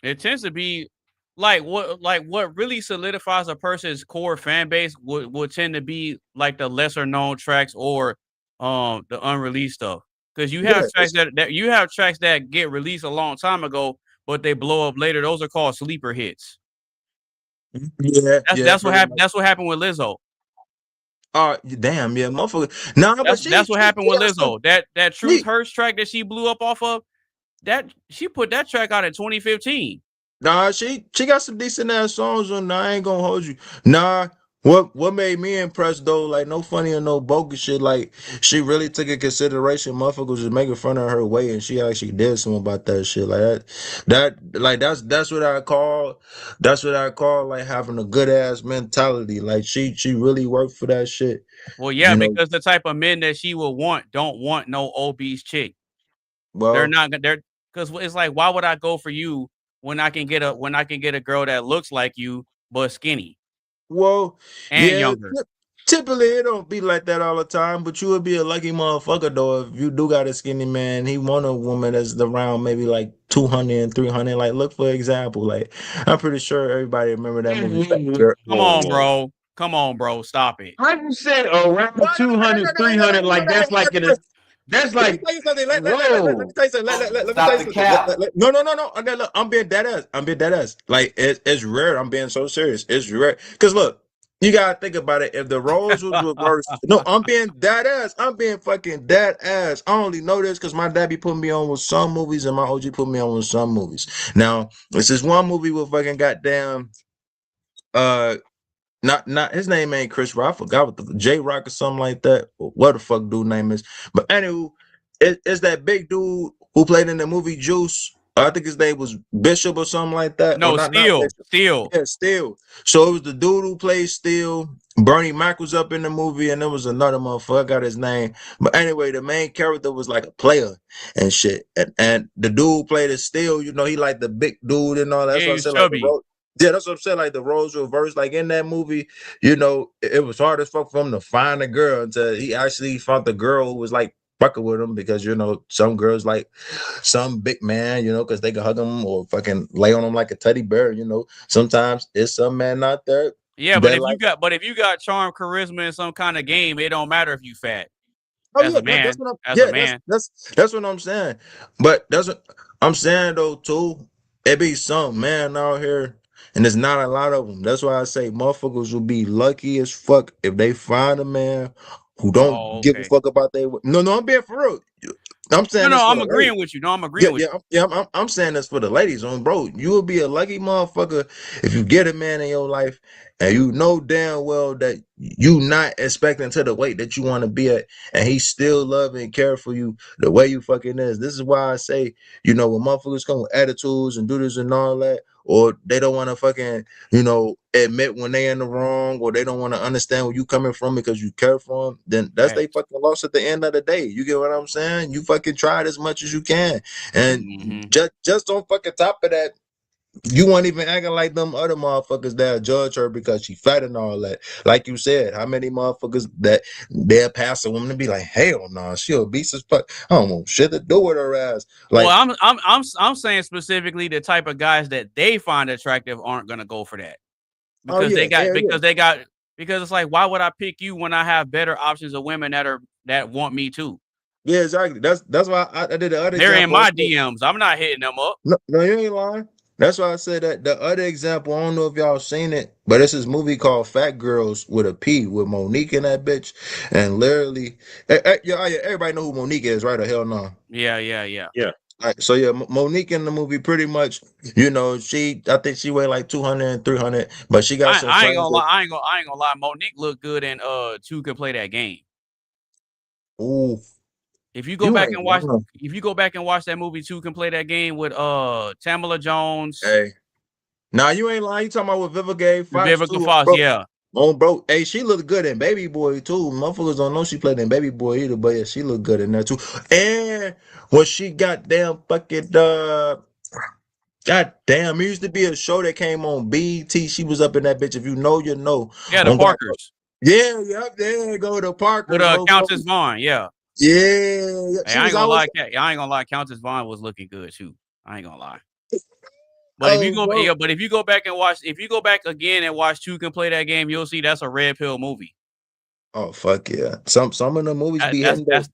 It tends to be like what really solidifies a person's core fan base would tend to be like the lesser known tracks or the unreleased stuff. Because you have tracks that get released a long time ago, but they blow up later. Those are called sleeper hits. Yeah, that's what happened. That's what happened with Lizzo. Damn, yeah, motherfucker. No, but that's what happened with Lizzo. That Truth Hurts track that she blew up off of, that she put that track out in 2015. Nah, she got some decent ass songs on there. I ain't gonna hold you. Nah, what made me impressed though, like no funny or no bogus shit, like she really took in consideration motherfuckers was just making fun of her way, and she actually did something about that shit. Like that's what I call like having a good ass mentality. Like she really worked for that shit. Well, yeah, because the type of men that she will want don't want no obese chick. Well, because it's like, why would I go for you when I can get a girl that looks like you but skinny? Well, and younger. Typically, it don't be like that all the time, but you would be a lucky motherfucker though if you do got a skinny man. He want a woman that's around maybe like 200 and 300. Like, look for example. Like, I'm pretty sure everybody remember that movie. Come on, bro. Stop it. How you said around 200, 300? Like that's like it is. That's like, let me tell you something. No. I'm being dead ass. Like it's rare. I'm being so serious. It's rare. Cause look, you gotta think about it. If the roles was reversed, no, I'm being dead ass. I'm being fucking dead ass. I only know this because my dad be putting me on with some movies and my OG put me on with some movies. Now, this is one movie with fucking goddamn not his name ain't Chris Rock. I forgot what the J Rock or something like that. What the fuck dude name is. But anyway, it's that big dude who played in the movie Juice. I think his name was Bishop or something like that. No, Steel. Yeah, Steel. So it was the dude who played Steel. Bernie Mac was up in the movie, and there was another motherfucker. I got his name. But anyway, the main character was like a player and shit. And the dude who played as Steel, you know, he like the big dude and all that. That's what I said, like, yeah, that's what I'm saying. Like the roles reversed. Like in that movie, you know, it was hard as fuck for him to find a girl until he actually found the girl who was like fucking with him, because you know some girls like some big man, you know, because they can hug him or fucking lay on him like a teddy bear. You know, sometimes it's some man out there. Yeah, but if you got charm, charisma, and some kind of game, it don't matter if you fat. As a man, that's what I'm saying. But that's what I'm saying though too. It be some man out here and there's not a lot of them. That's why I say motherfuckers will be lucky as fuck if they find a man who don't give a fuck about they. No, I'm being for real. I'm saying this No, for I'm the agreeing ladies. with you. No, I'm agreeing with you. I'm saying this for the ladies, bro. You will be a lucky motherfucker if you get a man in your life and you know damn well that you not expecting to the weight that you want to be at, and he still love and care for you the way you fucking is. This is why I say, when motherfuckers come with attitudes and do this and all that, or they don't want to fucking, admit when they in the wrong, or they don't want to understand where you coming from because you care for them, then that's they fucking loss at the end of the day. You get what I'm saying? You fucking try it as much as you can, and just on fucking top of that, you weren't even acting like them other motherfuckers that judge her because she fat and all that. Like you said, how many motherfuckers that they'll pass a woman and be like, hell no, she obese as fuck. I don't want shit to do with her ass. Like, well, I'm saying specifically the type of guys that they find attractive aren't gonna go for that because because it's like, why would I pick you when I have better options of women that want me too? Yeah, exactly. That's why I did the other. They're in my DMs. I'm not hitting them up. No, you ain't lying. That's why I said that the other example, I don't know if y'all seen it, but it's this movie called Fat Girls with a P with Monique in that bitch. And literally, everybody know who Monique is, right? Or hell no? Yeah. Right, so Monique in the movie pretty much, I think she weighed like 200 and 300, but she got some. I ain't gonna lie. I ain't gonna lie. Monique looked good and Two Can Play That Game. Ooh. If you go back and watch that movie, Two Can Play That Game with Tamala Jones. Hey, now you ain't lying. You talking about with Vivica Fox? Vivica Fox, bro. yeah. Oh, bro. Hey, she looked good in Baby Boy too. Motherfuckers don't know she played in Baby Boy either, but yeah, she looked good in there too. And when she goddamn fucking God damn, it used to be a show that came on BET. She was up in that bitch. If you know, you know. Yeah, the Parkers. Yeah, there you go, the Parkers. With Countess Vaughn, yeah. Yeah. Hey, I ain't gonna lie. Countess Vaughn was looking good too. I ain't gonna lie. But if you go back again and watch Two Can Play That Game, you'll see that's a red pill movie. Oh fuck yeah! Some of the movies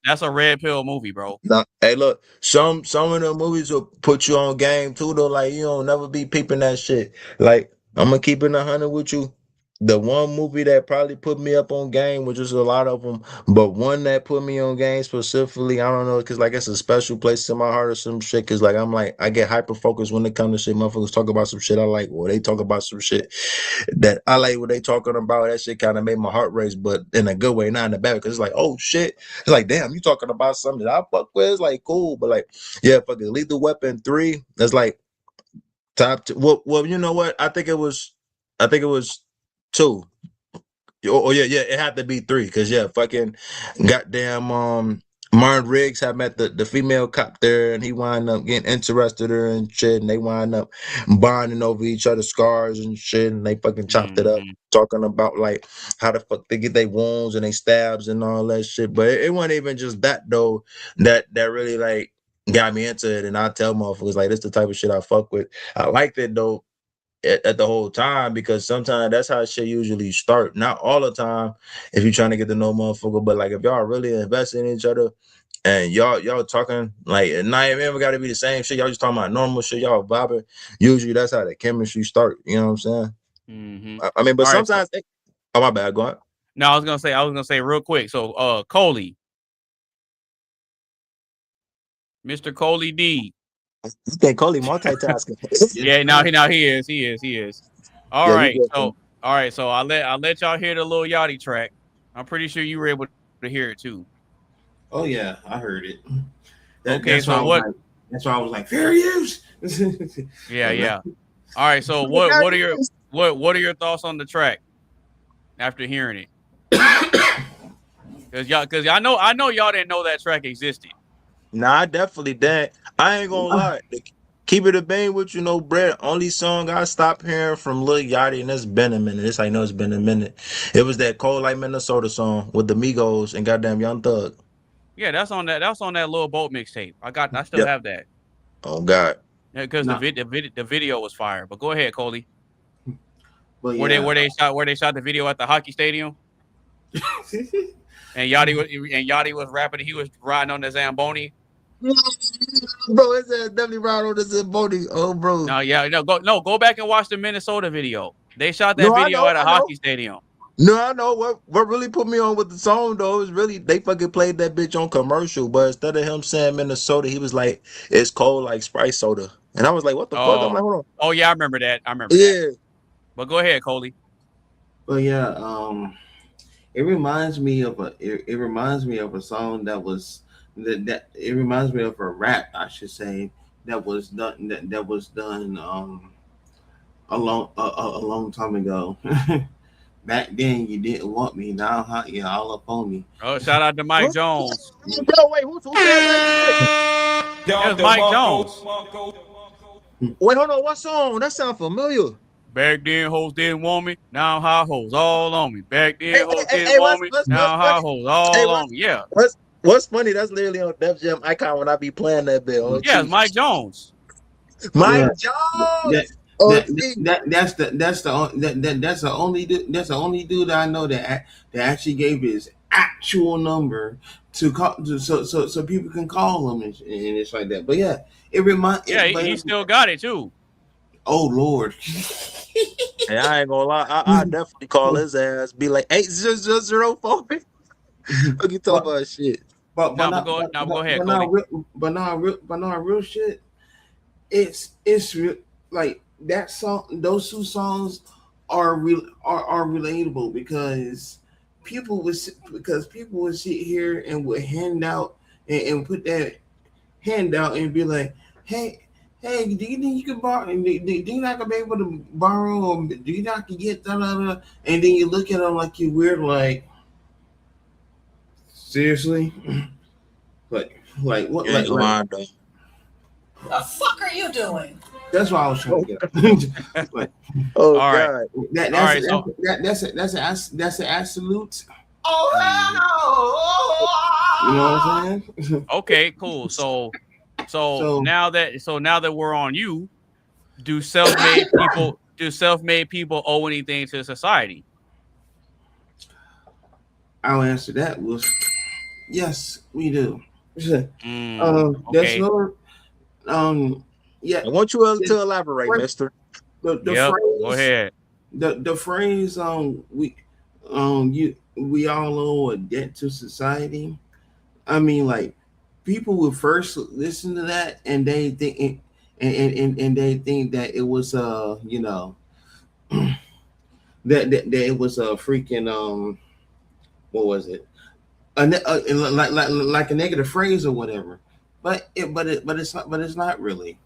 that's a red pill movie, bro. Nah, hey, look, some of the movies will put you on game too, though. Like, you don't never be peeping that shit. Like, I'm gonna keep it 100 with you. The one movie that probably put me up on game, which is a lot of them, but one that put me on game specifically, I don't know, because like it's a special place in my heart or some shit. Because like I get hyper focused when it comes to shit. Motherfuckers talk about some shit I like, or they talk about some shit that I like. What they talking about, that shit kind of made my heart race, but in a good way, not in the bad. Because it's like, oh shit, it's like, damn, you talking about something that I fuck with? It's like cool, but like, yeah, fucking Lethal Weapon 3. That's like top two. Well, you know what? I think it was 2. Oh yeah, it had to be 3 because fucking goddamn Martin Riggs had met the female cop there, and he wound up getting interested in her and shit, and they wind up bonding over each other's scars and shit, and they fucking chopped it up, talking about like how the fuck they get their wounds and they stabs and all that shit. But it wasn't even just that though that really like got me into it, and I tell motherfuckers like this the type of shit I fuck with. I liked it though at the whole time because sometimes that's how shit usually start. Not all the time if you're trying to get to know motherfucker, but like if y'all really invest in each other and y'all talking like not even gotta be the same shit, y'all just talking about normal shit, y'all vibing. Usually that's how the chemistry start. You know what I'm saying? Mm-hmm. I mean, but sometimes oh my bad, go on. No, I was gonna say real quick. So Coley. Mr. Coley D. You think Coley multitasking? Yeah, now he is. All right, so I'll let y'all hear the Lil Yachty track. I'm pretty sure you were able to hear it too. Oh yeah, I heard it. That's why I was like, fair use. Yeah. All right, so what are your thoughts on the track after hearing it? Because I know y'all didn't know that track existed. Nah, I definitely did. I ain't gonna lie. Keep it a bang with you, know, Brett. Only song I stopped hearing from Lil Yachty, and it's been a minute. It's been a minute. It was that Cold Like Minnesota song with the Migos and goddamn Young Thug. Yeah, that's on that Lil Boat mixtape. I still have that. Oh God. Yeah, because the video was fire. But go ahead, Coley. But where they shot the video at the hockey stadium. And Yachty was rapping. He was riding on the Zamboni. bro, his ass definitely ride on this body. Oh, bro. Go back and watch the Minnesota video. They shot that No, I video know, at a I know. hockey stadium. No, I know what really put me on with the song though is really they fucking played that bitch on commercial, but instead of him saying Minnesota, he was like, "It's cold like Sprite soda," and I was like, "What the fuck?" I'm like, "Hold on." Oh yeah, I remember that. Yeah. But go ahead, Coley. But yeah, it reminds me of a song that was that it reminds me of a rap, I should say, that was done a long time ago. Back then you didn't want me, now you're all up on me. Oh, shout out to Mike Jones. Yo, wait, who said that? It was Mike Jones. Wait, hold on, what song? That sound familiar. Back then, hoes didn't want me. Now high hoes all on me. Back then, hoes didn't want me. Now high hoes all on me. Yeah. What's funny? That's literally on Def Jam Icon when I be playing that bit. Yeah, it's Mike Jones. Mike Jones. That's the only dude I know that actually gave his actual number to call so people can call him and it's like that. But yeah, he still got it too. Oh Lord. Hey, I ain't gonna lie, I definitely call his ass. Be like 8004. Look, you talk about shit. But go ahead. But now real shit. It's real, like that song. Those two songs are relatable because people would sit here and would hand out and put that hand out and be like, hey, do you think you can borrow? Do you not gonna be able to borrow? Or do you not can get that? And then you look at them like you weird, like seriously, like what? Like, the fuck are you doing? That's what I was trying to get at. Like, oh, all right. That's an absolute. Oh, you know what I'm saying? Okay, cool. So now that we're on you, do self-made people owe anything to society? I'll answer that. Yes, we do. Okay. That's no. Yeah. I want you to elaborate, Mister. The phrase, go ahead. The phrase we all owe a debt to society. I mean, like, people would first listen to that and they think and they think that it was that it was a freaking what was it? Like a negative phrase or whatever. But it's not really.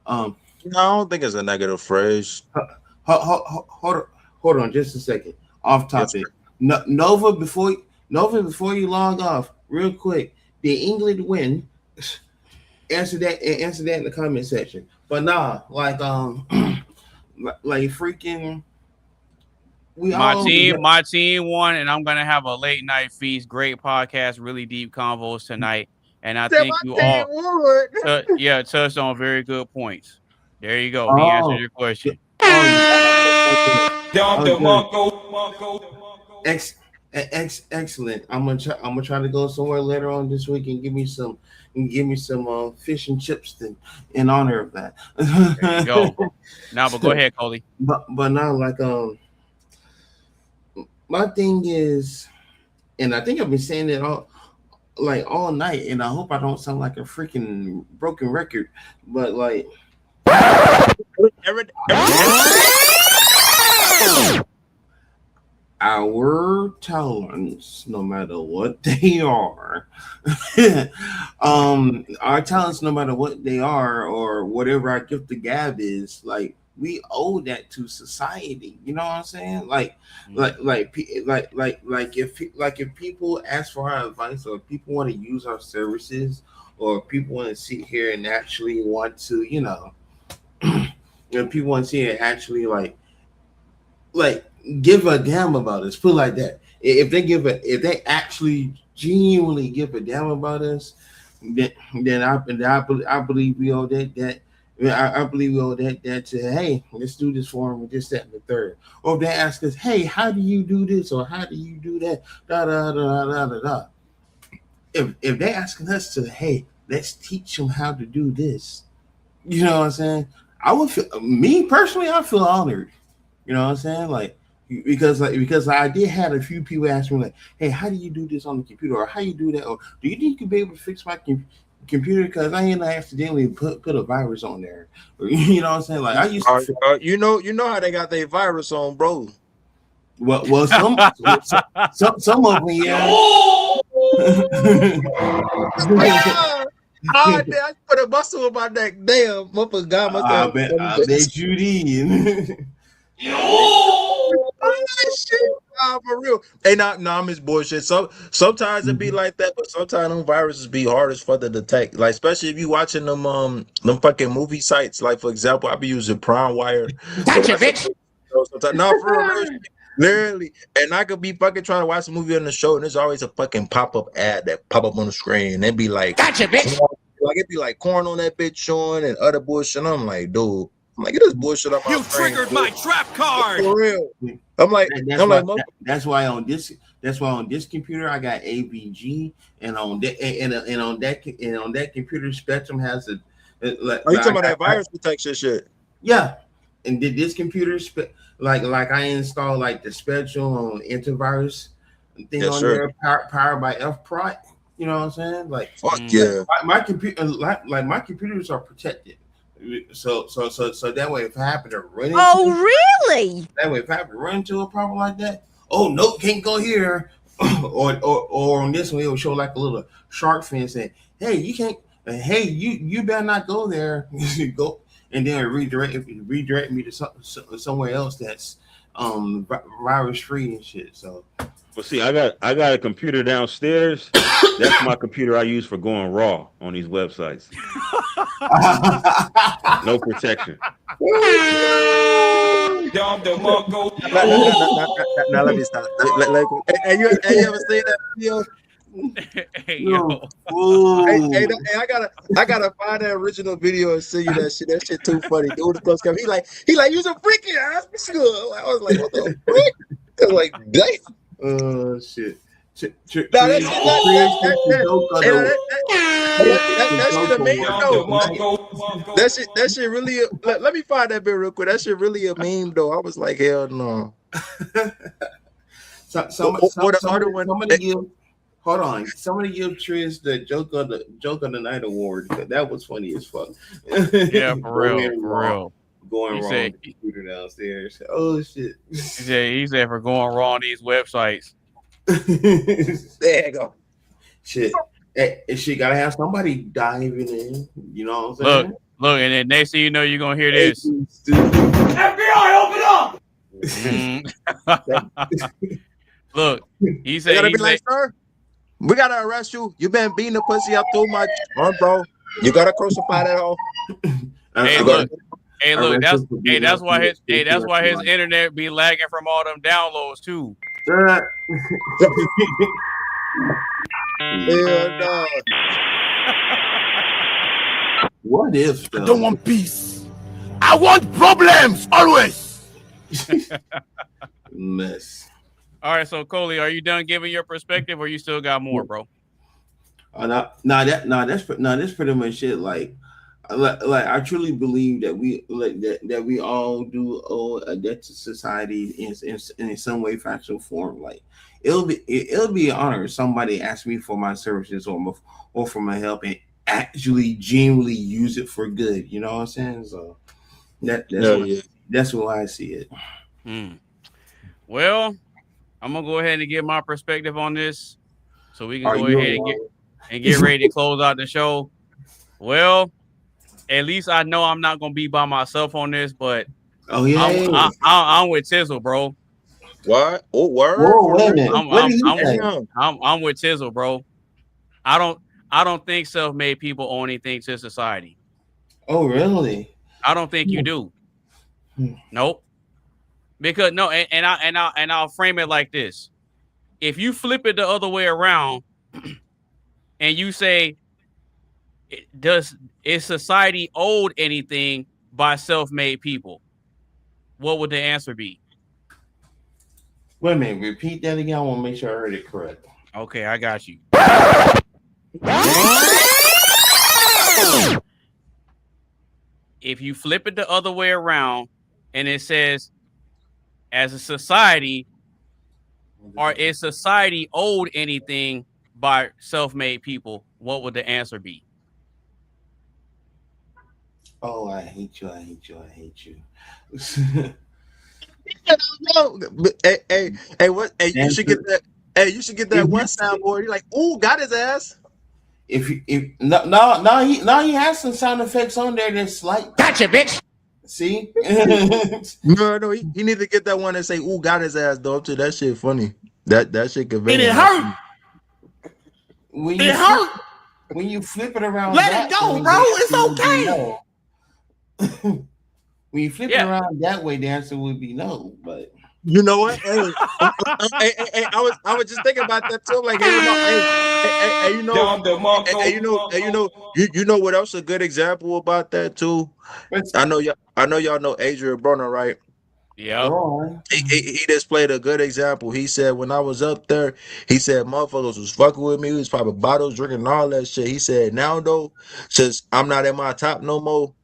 No, I don't think it's a negative phrase. Hold on just a second. Off topic. Nova, before you log off, real quick. Did England win? Answer that in the comment section. But nah, like freaking. My team won, and I'm gonna have a late night feast. Great podcast, really deep convos tonight. And I think you all touched on very good points. There you go. He answered your question. Excellent. I'm gonna try to go somewhere later on this week and give me some fish and chips in honor of that. There you go. Now, but go ahead, Coley. But now, like my thing is, and I think I've been saying it all night, and I hope I don't sound like a freaking broken record, but like our talents, no matter what they are, our talents, no matter what they are, or whatever our gift of gab is, like, we owe that to society. You know what I'm saying? Like if people ask for our advice, or people want to use our services, or people want to sit here and actually want to, people want to see it actually like give a damn about us. Put it like that. If they actually genuinely give a damn about us, then I believe we owe that. I believe we owe that to, hey, let's do this for them, this, that, and the third. Or if they ask us, hey, how do you do this, or how do you do that? Da da da da da da. If they're asking us to, hey, let's teach them how to do this. You know what I'm saying? I would feel, me personally, I feel honored. You know what I'm saying? Like because I did have a few people ask me like, hey, how do you do this on the computer, or how you do that, or do you think you could be able to fix my computer because I ain't accidentally put a virus on there? Or, you know what I'm saying? Like I used to you know how they got their virus on, bro. Well, some of them, yeah. I put a muscle in my neck. Damn, motherfucker, God must have. I bet you did. Shit, for real. Hey, I'm his bullshit. Sometimes it be like that, but sometimes them viruses be hardest for the detect. Like especially if you watching them fucking movie sites. Like for example, I be using PrimeWire. Gotcha, bitch. No, for real. Literally, and I could be fucking trying to watch a movie on the show, and there's always a fucking pop-up ad that pop up on the screen, and it be like, gotcha, bitch. Like it be like corn on that bitch showing and other bullshit. And I'm like, dude, get this bullshit up my You screen, triggered my trap card. for real. I'm like, that's why on this computer I got AVG, and on that computer Spectrum has a. Like, are you talking about that virus protection shit? Yeah, and did this computer like I installed like the Spectrum on antivirus thing on there, powered by FPROT. You know what I'm saying? Like, fuck yeah. My computer, like my computers are protected. So that way, if I happen to run into, really? That way, if I happen to run into a problem like that, oh no, can't go here, or on this one, it will show like a little shark fin saying, hey, you can't, hey, you better not go there. Go, and then redirect me to somewhere else that's virus free and shit. So. Well, see, I got a computer downstairs. That's my computer I use for going raw on these websites. No protection. Now let me stop. Hey, you ever seen that video? Hey, yo. Hey, I gotta find that original video and see you that shit. That shit too funny. Dude, he like you some freaky ass school. I was like, what the frick? I was like, damn. Shit. That shit a meme though. That shit really. Let me find that bit real quick. That shit really a meme though. I was like, hell no. Somebody give Triz the joke of the night award. That was funny as fuck. Yeah, for real. Going wrong with the computer downstairs. Oh shit. He said for going wrong on these websites. There you go. Shit. Hey, she gotta have somebody diving in. You know what I'm saying? Look, and then next thing you know, you're gonna hear this. FBI, open up! Look, he said, sir, we gotta arrest you. You been beating the pussy up too much, bro. You gotta crucify that hoe. Hey, look, that's why his internet be lagging from all them downloads too. No. What if I don't want peace. I want problems always. Mess. All right, so Coley, are you done giving your perspective, or you still got more, bro? That's pretty much it. Like I truly believe that we all do owe a debt to society in some way, factual form. Like it'll be an honor if somebody asks me for my services or for my help and actually genuinely use it for good. You know what I'm saying? So that's why I see it. Well, I'm gonna go ahead and give my perspective on this, so we can go ahead and get ready to close out the show. Well, at least I know I'm not gonna be by myself on this, but I'm with Tizzle, bro. What? Oh, word. Whoa, wait a minute. I'm with Tizzle, bro. I don't think self-made people owe anything to society. Oh, really? I don't think you do. Nope. Because no, and I'll frame it like this: if you flip it the other way around, and you say, is society owed anything by self-made people? What would the answer be? Wait a minute, repeat that again. I want to make sure I heard it correct. Okay, I got you. If you flip it the other way around and it says, as a society, or is society owed anything by self-made people, what would the answer be? Oh, I hate you. I hate you. I hate you. No, hey, what? Hey, you should get that. Hey, you should get that one soundboard. You're like, ooh, got his ass. If he has some sound effects on there that's like Gotcha, bitch. See? No, he need to get that one and say, ooh, got his ass, though. Too. That shit funny. That shit convenient. It hurt. It hurt. When you flip it around, Let it go, bro. It's okay. No. When you flip it around that way, the answer would be no. But you know what? Hey, I was just thinking about that too. Like, you know what else a good example about that too? I know y'all know Adrian Broner, right? Yeah. He just played a good example. He said when I was up there, he said motherfuckers was fucking with me. He was popping bottles, drinking all that shit. He said now though, since I'm not at my top no more,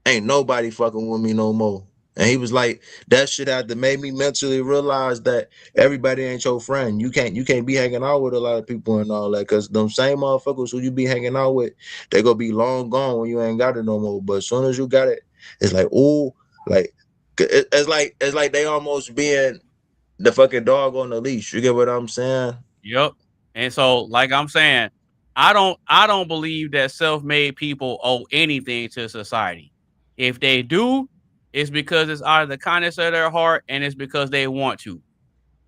ain't nobody fucking with me no more. And he was like, that shit had to make me mentally realize that everybody ain't your friend. You can't be hanging out with a lot of people and all that, because them same motherfuckers who you be hanging out with, they gonna be long gone when you ain't got it no more. But as soon as you got it, it's like, ooh, like it's like they almost being the fucking dog on the leash. You get what I'm saying? Yep. And so, like I'm saying, I don't believe that self-made people owe anything to society. If they do, it's because it's out of the kindness of their heart, and it's because they want to,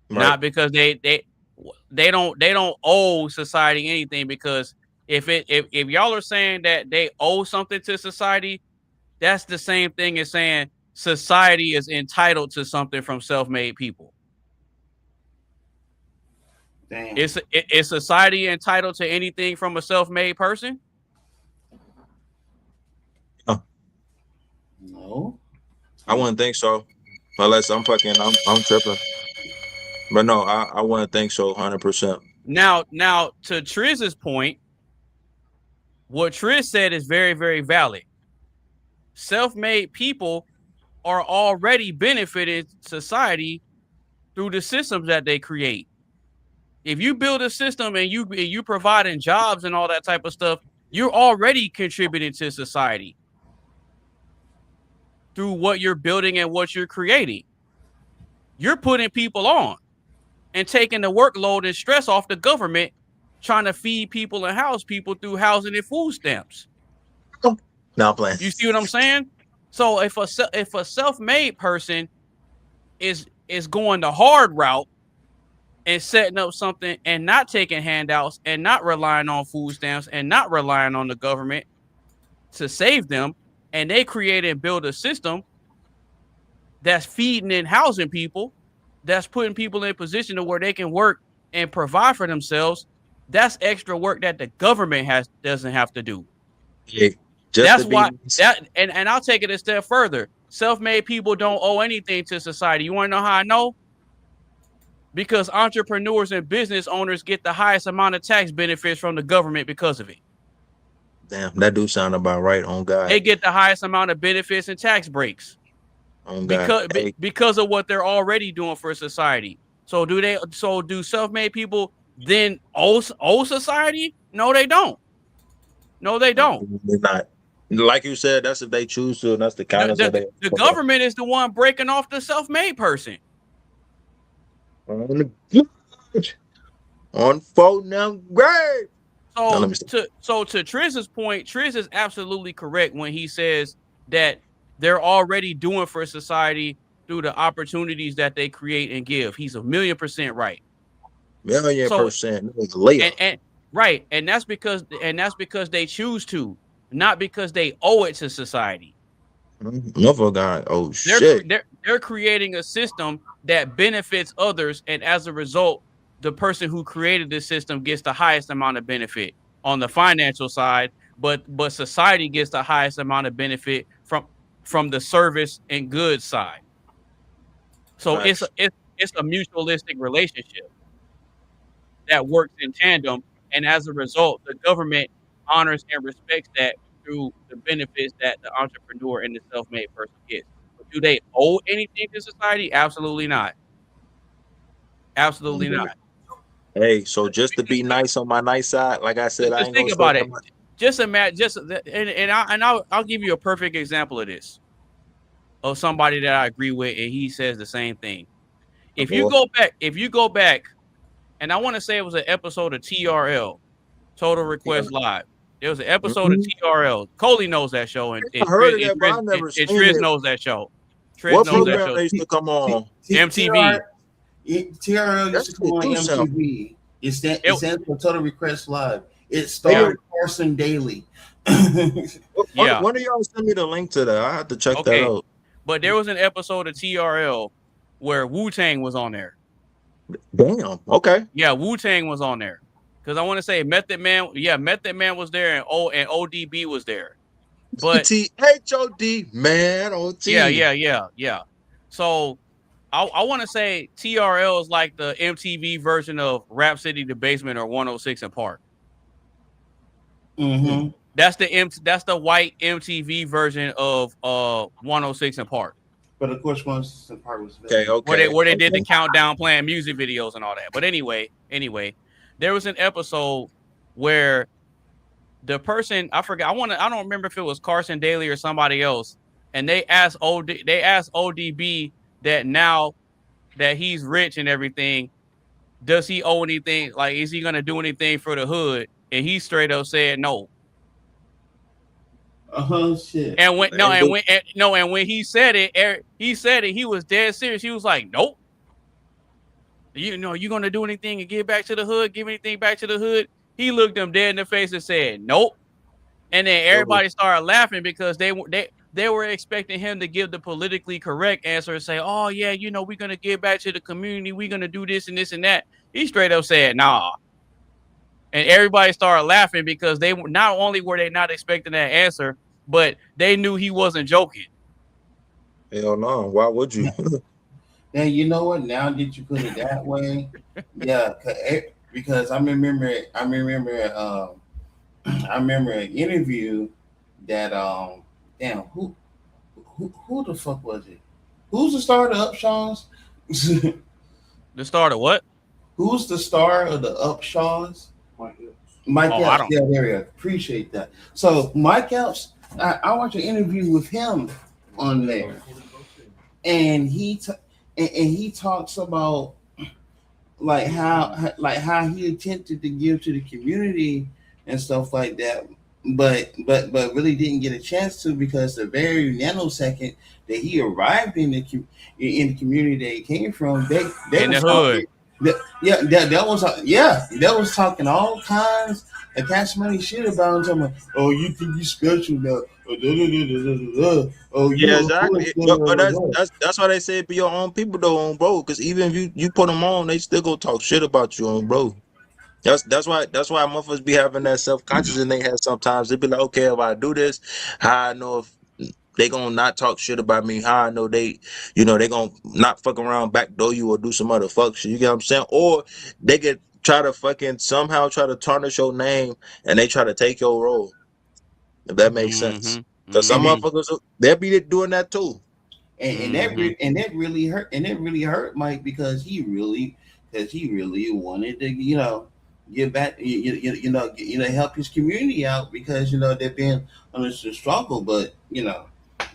not because they don't owe society anything. Because if y'all are saying that they owe something to society, that's the same thing as saying society is entitled to something from self-made people. Damn. Is society entitled to anything from a self-made person? No. I wouldn't think so, unless I'm tripping. But no, I wouldn't think so, 100%. Now, to Triz's point, what Triz said is very, very valid. Self-made people are already benefiting society through the systems that they create. If you build a system and you providing jobs and all that type of stuff, you're already contributing to society through what you're building and what you're creating. You're putting people on and taking the workload and stress off the government, trying to feed people and house people through housing and food stamps. Now playing. You see what I'm saying? So if a self-made person is going the hard route and setting up something and not taking handouts and not relying on food stamps and not relying on the government to save them, and they create and build a system that's feeding and housing people, that's putting people in a position to where they can work and provide for themselves, that's extra work that the government doesn't have to do. Yeah, that's why and I'll take it a step further. Self-made people don't owe anything to society. You want to know how I know? Because entrepreneurs and business owners get the highest amount of tax benefits from the government because of it. Damn, that do sound about right. On God, they get the highest amount of benefits and tax breaks because of what they're already doing for society. So do self-made people then owe society? No, they don't. No, they don't. They're not. Like you said, that's if they choose to, and that's the kind of the government is the one breaking off the self-made person. On phone now, great. So to Triz's point, Triz is absolutely correct when he says that they're already doing for society through the opportunities that they create and give. He's 1,000,000% right. 1,000,000%. And right, and that's because they choose to, not because they owe it to society. They're creating a system that benefits others, and as a result, the person who created this system gets the highest amount of benefit on the financial side, but society gets the highest amount of benefit from the service and goods side. So it's a mutualistic relationship that works in tandem, and as a result, the government honors and respects that through the benefits that the entrepreneur and the self-made person gets. But do they owe anything to society? Absolutely not. Absolutely not. Hey, so just to be nice on my nice side, like I said, I Just ain't think gonna say about that it. much. Just imagine. I'll give you a perfect example of this, of somebody that I agree with, and he says the same thing. If you go back, and I want to say it was an episode of TRL, Total Request Live. There was an episode of TRL. Coley knows that show, and I heard of that, but I never seen Triz it. knows that show. Triz What knows that program show. they used to come on? MTV. TRL used to come on MTV. It stands for Total Request Live. It starred Carson Daly. Yeah. When do y'all send me the link to that? I have to check that out. But there was an episode of TRL where Wu-Tang was on there. Damn. Okay. Yeah, Wu-Tang was on there. Because I want to say Method Man was there, and ODB was there. But HOD man OT. Yeah. So I want to say TRL is like the MTV version of Rap City, The Basement, or 106 in Park. Mm-hmm. That's the white MTV version of 106 in Park. But of course, 106 in Park was where they did the countdown playing music videos and all that. But anyway, there was an episode where the person, I forgot, I don't remember if it was Carson Daly or somebody else, and they asked ODB that now that he's rich and everything, does he owe anything? Like, is he gonna do anything for the hood? And he straight up said no. Shit. And when he said it, he was dead serious. He was like, nope. You gonna do anything and give anything back to the hood? He looked them dead in the face and said, nope. And then everybody started laughing because they were expecting him to give the politically correct answer and say, oh yeah, we're gonna give back to the community, we're gonna do this and this and that. He straight up said, nah. And everybody started laughing because they not only were they not expecting that answer, but they knew he wasn't joking. Hell no. Why would you? Now you know what? Now that you put it that way, yeah. Because I remember an interview that damn who the fuck was it? Who's the star of the Upshaws? The star of what? Who's the star of the Upshaws? Mike Epps. Yeah, there we go. Appreciate that. So Mike Epps, I watched an interview with him on there, and he talks about like how he attempted to give to the community and stuff like that, but really didn't get a chance to because the very nanosecond that he arrived in the community that he came from, they in the hood. That was talking all kinds of cash money shit about him. Talking about, oh, you think you special now? Oh, yeah, exactly. But that's why they say be your own people though, bro. Because even if you put them on, they still go talk shit about you, on bro. That's why motherfuckers be having that self-conscious in their head sometimes. They be like, okay, if I do this, how I know if they gonna not talk shit about me, how I know they gonna not fuck around backdoor you or do some other fuck shit, you get what I'm saying? Or they could try to fucking somehow try to tarnish your name and they try to take your role, if that makes sense. Because some motherfuckers, they'll be doing that too. And that really hurt Mike because he really wanted to, give back, help his community out because they've been under some struggle, but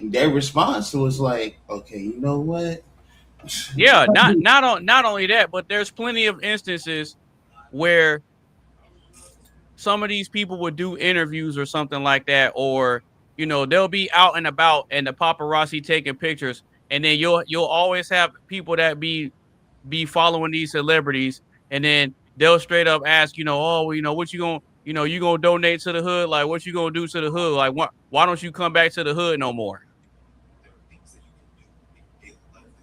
their response was like, okay, you know what? Yeah, not only that, but there's plenty of instances where some of these people would do interviews or something like that, or they'll be out and about and the paparazzi taking pictures, and then you'll always have people that be following these celebrities, and then they'll straight up ask, what you gonna, you gonna donate to the hood? Like, what you gonna do to the hood? Like, why don't you come back to the hood no more?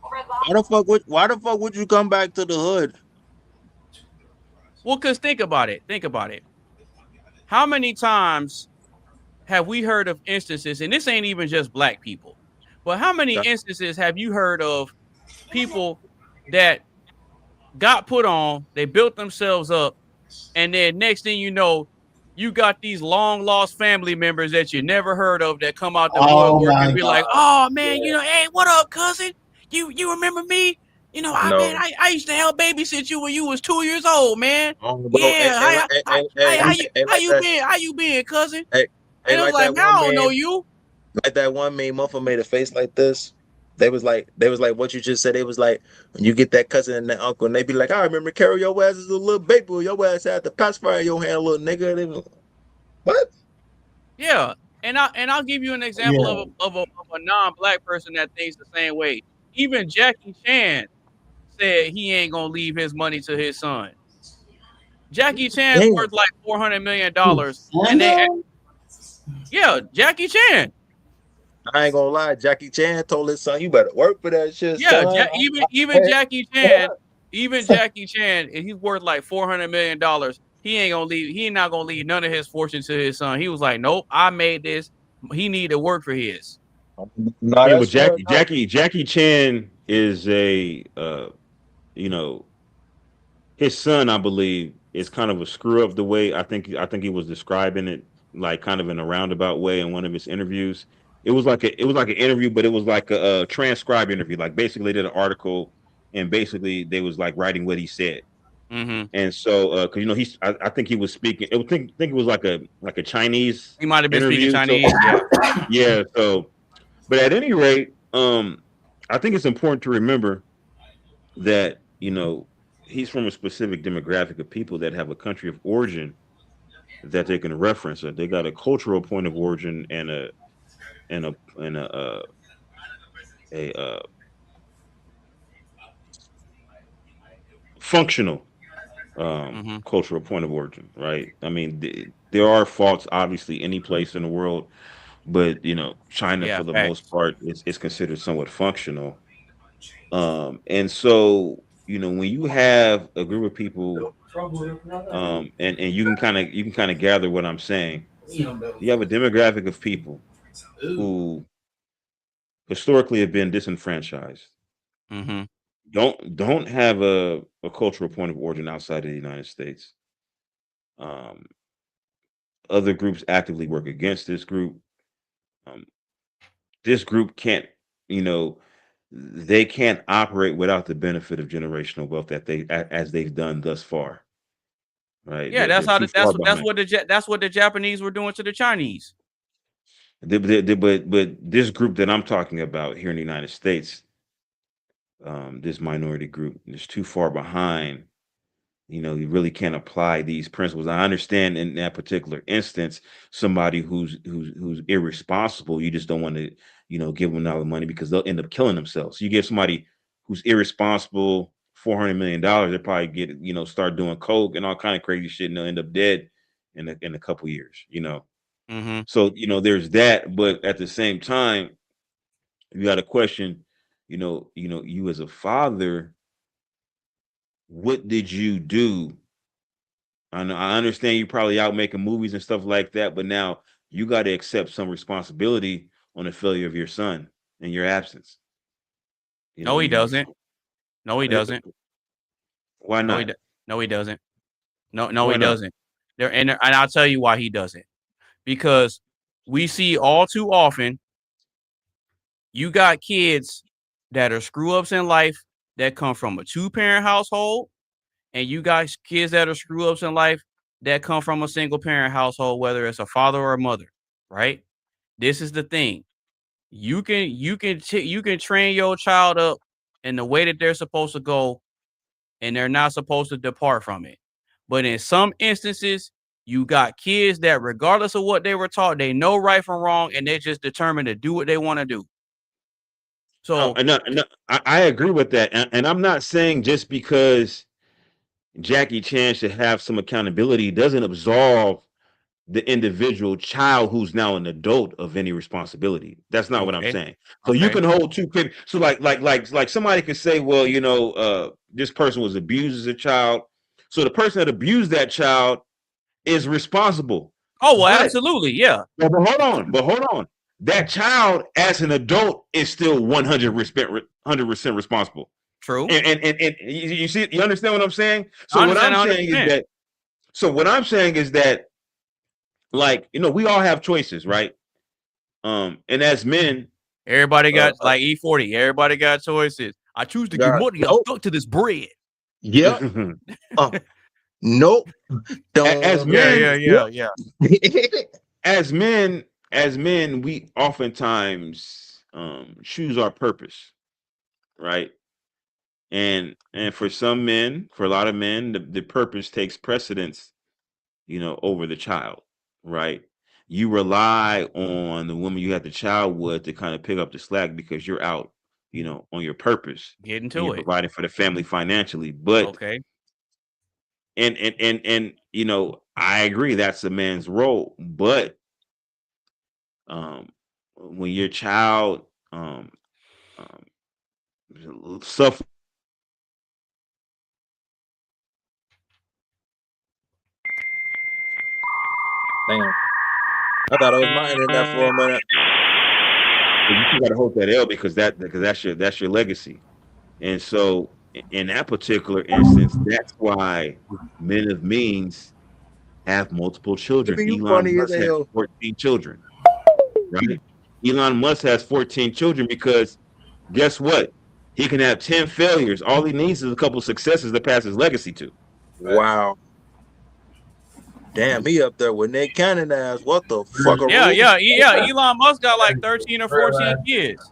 Why the fuck would you come back to the hood? Well, because think about it. How many times have we heard of instances, and this ain't even just black people, but how many instances have you heard of people that got put on, they built themselves up, and then next thing you know, you got these long lost family members that you never heard of that come out the Oh woodwork my and be like, God. "Oh man, hey, what up, cousin? You remember me? No. I used to help babysit you when you was 2 years old, man. Bro, Yeah, how like you that. been? How you been, cousin?" Hey, And it was like like, that "Man, I one don't know man. you." Like that one meme, motherfucker made a face like this. They was like, what you just said. They was like, when you get that cousin and that uncle, and they be like, I remember carry your ass as a little baby boy. Your ass had the pacifier in your hand, little nigga. They was, what? Yeah, and I'll give you an example Yeah. of a non-black person that thinks the same way. Even Jackie Chan said he ain't gonna leave his money to his son. Jackie Chan's Damn. worth like $400 million, and Sandal? Jackie Chan. I ain't gonna lie. Jackie Chan told his son, you better work for that shit, Yeah, son. even Jackie Chan, and he's worth like $400 million. He ain't gonna leave. He ain't not gonna leave none of his fortune to his son. He was like, nope, I made this. He need to work for his. No, Yeah, but that's fair enough. Jackie Chan is a you know, his son, I believe, is kind of a screw up the way I think he was describing it, like kind of in a roundabout way in one of his interviews. It was like an interview, but it was like a transcribed interview. Like basically, they did an article, and basically they was like writing what he said. Mm-hmm. And so, because I think he was speaking. I think it was like a Chinese. He might have been speaking interview. Chinese. So, yeah. So, but at any rate, I think it's important to remember that he's from a specific demographic of people that have a country of origin that they can reference. They got a cultural point of origin and a functional cultural point of origin, right? I mean, there are faults obviously any place in the world, but China Yeah, for the facts. most part is considered somewhat functional. And so when you have a group of people, and you can kind of gather what I'm saying. You have a demographic of people who historically have been disenfranchised. Mm-hmm. Don't have a cultural point of origin outside of the United States. Other groups actively work against this group. This group can't, they can't operate without the benefit of generational wealth that as they've done thus far. Right? Yeah, They're too far behind. that's what the Japanese were doing to the Chinese. But this group that I'm talking about here in the United States, this minority group is too far behind. You really can't apply these principles. I understand in that particular instance, somebody who's irresponsible, you just don't want to, give them all the money because they'll end up killing themselves. You give somebody who's irresponsible $400 million, they'll probably get, start doing coke and all kind of crazy shit, and they'll end up dead in a couple years. Mm-hmm. So there's that, but at the same time, you got to question, you as a father. What did you do? I understand you probably out making movies and stuff like that, but now you got to accept some responsibility on the failure of your son in your absence. No, he doesn't. No, he doesn't. Why not? No, he doesn't. No, Why he not? doesn't. And I'll tell you why he doesn't. Because we see all too often, you got kids that are screw ups in life that come from a 2-parent household, and you got kids that are screw ups in life that come from a single parent household, whether it's a father or a mother, right? This is the thing. You can train your child up in the way that they're supposed to go, and they're not supposed to depart from it. But in some instances, you got kids that, regardless of what they were taught, they know right from wrong, and they're just determined to do what they want to do. So, I agree with that, and I'm not saying just because Jackie Chan should have some accountability doesn't absolve the individual child who's now an adult of any responsibility. That's not what I'm saying. So you can hold two people. So like somebody could say, well, this person was abused as a child. So the person that abused that child is responsible. Oh, well, absolutely. Yeah. But hold on. That child as an adult is still 100% responsible. True. And you see, you understand what I'm saying? So I what understand I'm saying is that like, we all have choices, right? And as men, everybody got like E40. Everybody got choices. I choose to give money. I'm stuck to this bread. Yeah. Nope. As men, yeah. As men, we oftentimes choose our purpose, right? And for some men, for a lot of men, the purpose takes precedence, over the child, right? You rely on the woman you had the child with to kind of pick up the slack because you're out, on your purpose. Get into and you're it. providing for the family financially. But okay. And I agree that's a man's role, but when your child suffer. Damn. I thought it was my internet for a minute. You gotta hold that L because that's your legacy. And so in that particular instance, that's why men of means have multiple children. Elon Musk has 14 children. Right? Elon Musk has 14 children because guess what? He can have 10 failures. All he needs is a couple successes to pass his legacy to. Wow. Damn, he up there with Nick Cannon ass. What the fuck? Yeah. Elon Musk got like 13 or 14 kids.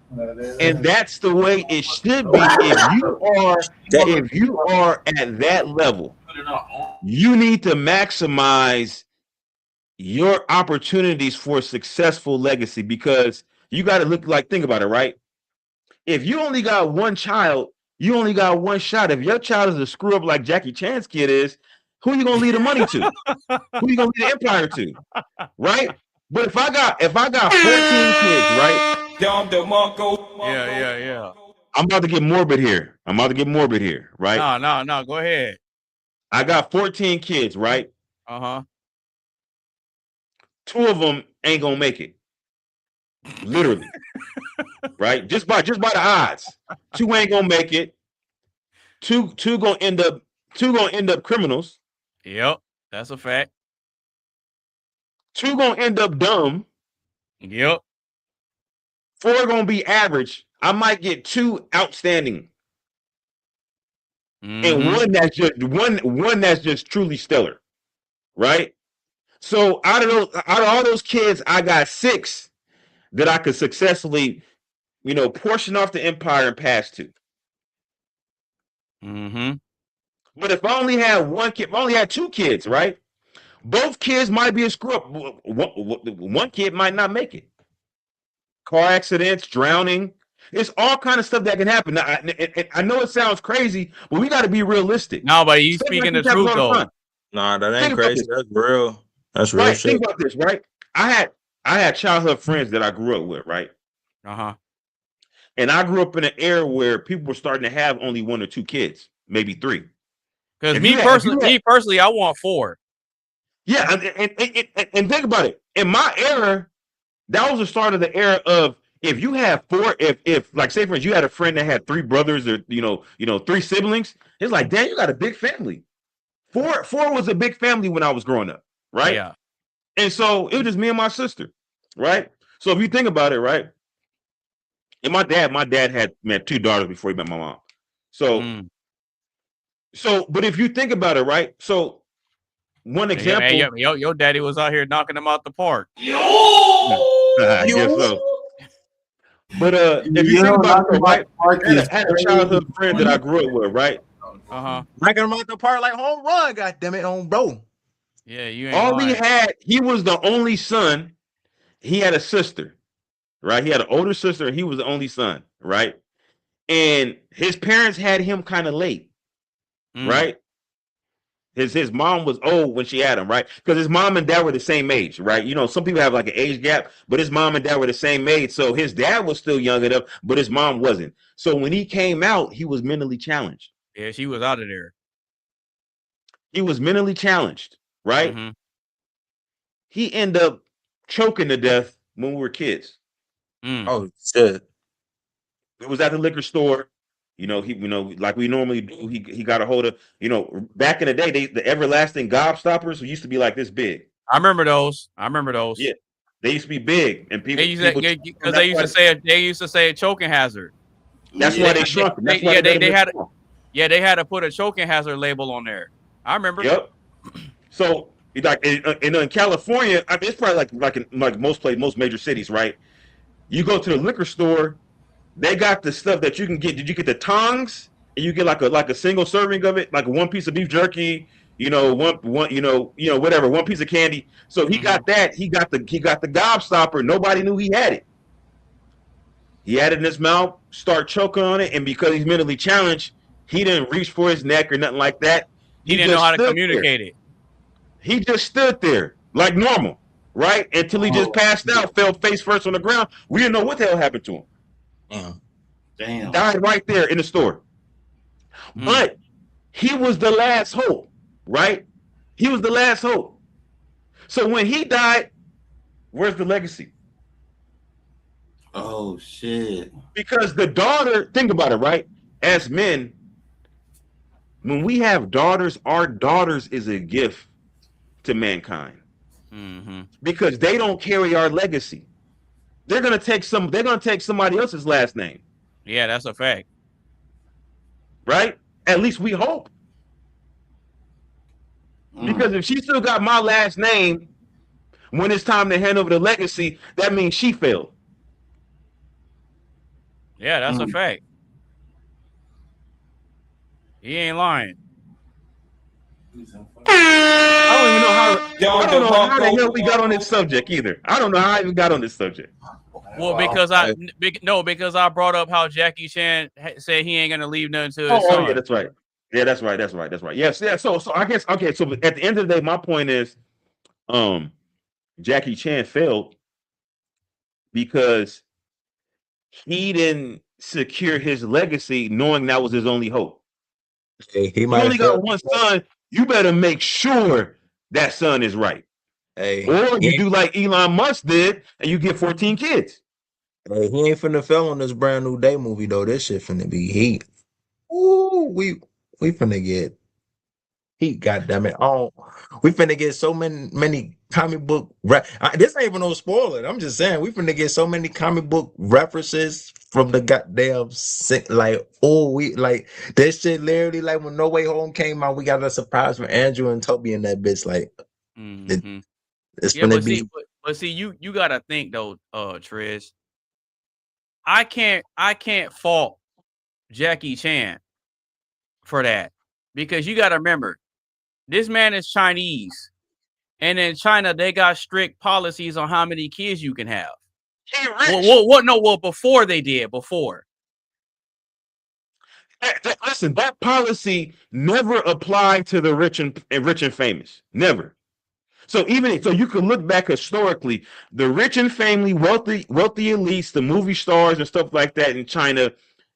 And that's the way it should be. If you are at that level, you need to maximize your opportunities for a successful legacy because you got to think about it, right? If you only got one child, you only got one shot. If your child is a screw up like Jackie Chan's kid is, who you gonna leave the money to? Who you gonna leave the empire to? Right? But if I got 14 kids, right? Yeah. I'm about to get morbid here. Right? No. Go ahead. I got 14 kids, right? Uh-huh. 2 of them ain't gonna make it. Literally. Right? Just by the odds. 2 ain't gonna make it. 2 gonna end up criminals. Yep, that's a fact. 2 gonna end up dumb. Yep. 4 gonna be average. I might get 2 outstanding. And one that's just truly stellar. Right? So out of all those kids, I got 6 that I could successfully, portion off the empire and pass to. Mm-hmm. But if I only had one kid, if I only had 2 kids, right? Both kids might be a screw up. One kid might not make it. Car accidents, drowning. It's all kind of stuff that can happen. Now, I know it sounds crazy, but we got to be realistic. No, but you speaking the truth though. Nah, that ain't crazy. That's real. That's real shit. Think about this, right? I had childhood friends that I grew up with, right? Uh-huh. And I grew up in an era where people were starting to have only 1 or 2 kids, maybe 3. Because me personally, I want 4. Yeah, and think about it. In my era, that was the start of the era of if you have 4, if like say for instance, you had a friend that had 3 brothers or 3 siblings, it's like, damn, you got a big family. 4 was a big family when I was growing up, right? Yeah. And so it was just me and my sister, right? So if you think about it, right? And my dad had 2 daughters before he met my mom. So but if you think about it, right? So one example, your daddy was out here knocking them out the park. I guess so. But if you think about it, right? I had a childhood friend that I grew up with, right? Uh-huh. Knocking them out the park like home run, goddamn it, home bro. Yeah, you ain't all lying. he was the only son. He had a sister, right? He had an older sister, and he was the only son, right? And his parents had him kind of late, right? His mom was old when she had him, right? Because his mom and dad were the same age, right? Some people have like an age gap, but his mom and dad were the same age. So his dad was still young enough, but his mom wasn't. So when he came out, he was mentally challenged. Yeah, she was out of there. He was mentally challenged, right? Mm-hmm. He ended up choking to death when we were kids. Oh shit! It was at the liquor store. Like we normally do. He got a hold of. Back in the day, the everlasting gobstoppers used to be like this big. I remember those. Yeah, they used to be big, and They used to say a choking hazard. That's why they shrunk them. That's why they had to put a choking hazard label on there. I remember. Yep. So like in California, I mean, it's probably like most major cities, right? You go to the liquor store, they got the stuff that you can get. Did you get the tongs? And you get like a single serving of it, like one piece of beef jerky, one whatever, one piece of candy. So he got that. He got the gobstopper. Nobody knew he had it. He had it in his mouth, start choking on it, and because he's mentally challenged, he didn't reach for his neck or nothing like that. He didn't know how to communicate it. He just stood there like normal, right? Until he just passed out, fell face first on the ground. We didn't know what the hell happened to him. Damn. Died right there in the store. But he was the last hope, right? He was the last hope. So when he died, where's the legacy? Oh, shit. Because the daughter, think about it, right? As men, when we have daughters, our daughters is a gift to mankind. Because they don't carry our legacy. They're gonna take somebody else's last name. Yeah, that's a fact. Right? At least we hope. Because if she still got my last name when it's time to hand over the legacy, that means she failed. Yeah, that's a fact. He ain't lying. I don't know how the hell we got on this subject either. I don't know how I even got on this subject. Well, because I brought up how Jackie Chan said he ain't gonna leave nothing to his son. Yeah, that's right. Yeah, that's right. Yes, yeah. So I guess okay. So at the end of the day, my point is, Jackie Chan failed because he didn't secure his legacy, knowing that was his only hope. He you only got one son. You better make sure that son is right. Or you do like Elon Musk did, and you get 14 kids. Hey, he ain't finna fail on this brand new day movie though. This shit finna be heat. Ooh, we finna get heat. Goddamn it! Oh, we finna get so many comic book. This ain't even no spoiler. I'm just saying we finna get so many comic book references from the goddamn this shit literally like when No Way Home came out, we got a surprise from Andrew and Toby in that bitch. Like it's gonna be. But see, you gotta think though, Triz. I can't fault Jackie Chan for that because you gotta remember, this man is Chinese, and in China they got strict policies on how many kids you can have. Before they did. Listen, that policy never applied to the rich and famous. Never. So you can look back historically, the rich and family, wealthy elites, the movie stars and stuff like that in China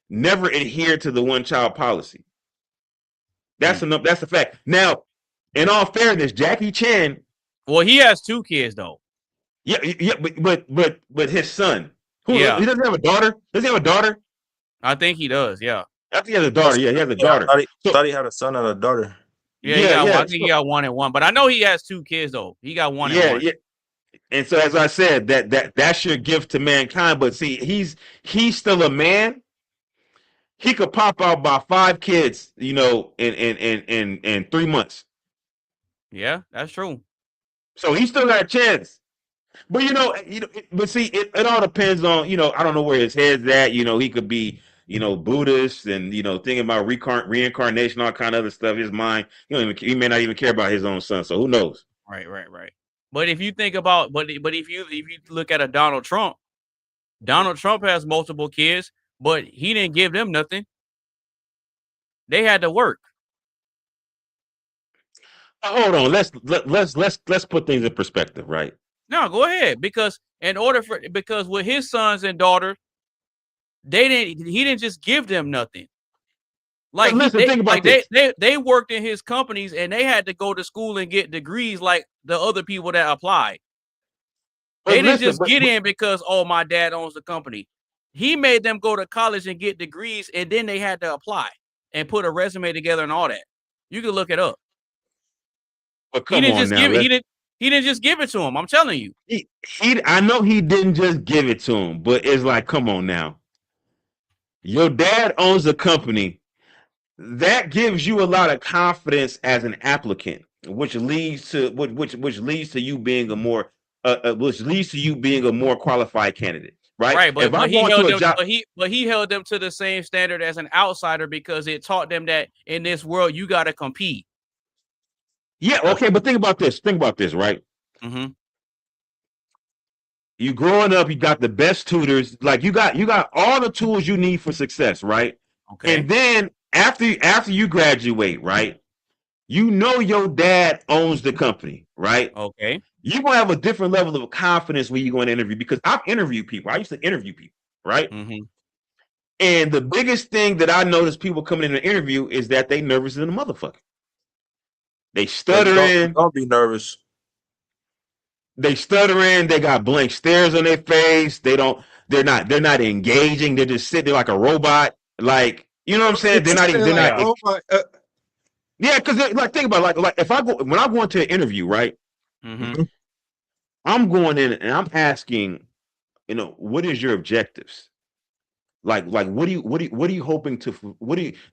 never adhered to the one-child policy. That's a fact. Now, in all fairness, Jackie Chan. Well, he has 2 kids though. Yeah, but his son. He doesn't have a daughter. Does he have a daughter? I think he does. Yeah. I think he has a daughter. Yeah, he has a daughter. I thought he had a son and a daughter. Yeah, I think he got 1 and 1, but I know he has 2 kids though. He got 1 and 1. Yeah. And so, as I said, that's your gift to mankind. But see, he's still a man. He could pop out by 5 kids, in 3 months. Yeah, that's true. So he still got a chance. But but see, it all depends on I don't know where his head's at. He could be Buddhist and thinking about reincarnation, all kind of other stuff. His mind, he may not even care about his own son. So who knows? Right. But if you think about, if you look at a Donald Trump has multiple kids, but he didn't give them nothing. They had to work. Hold on, let's put things in perspective, right? No, go ahead, because with his sons and daughters, he didn't just give them nothing. Like think about this. They worked in his companies and they had to go to school and get degrees like the other people that applied. They didn't just get in because my dad owns the company. He made them go to college and get degrees, and then they had to apply and put a resume together and all that. You can look it up. But he didn't He didn't just give it to him. I'm telling you. I know he didn't just give it to him, but it's like, come on now. Your dad owns a company. That gives you a lot of confidence as an applicant, which leads to you being a more qualified candidate, right? Right, but If I'm he going held to a them, job, but he held them to the same standard as an outsider because it taught them that in this world you got to compete. Yeah, okay, but think about this. Think about this, right? Mm-hmm. You growing up, you got the best tutors, like you got all the tools you need for success, right? Okay. And then after you graduate, right? You know your dad owns the company, right? Okay. You're gonna have a different level of confidence when you go and interview because I've interviewed people. I used to interview people, right? Mm-hmm. And the biggest thing that I notice people coming in an interview is that they nervous than a motherfucker. They stuttering. Don't be nervous. They stuttering. They got blank stares on their face. They're not engaging. They're just sitting there like a robot. Like, you know what I'm saying? Yeah, because like think about it, like if when I go into an interview, right? Mm-hmm. I'm going in and I'm asking, what is your objectives? Like what are you hoping to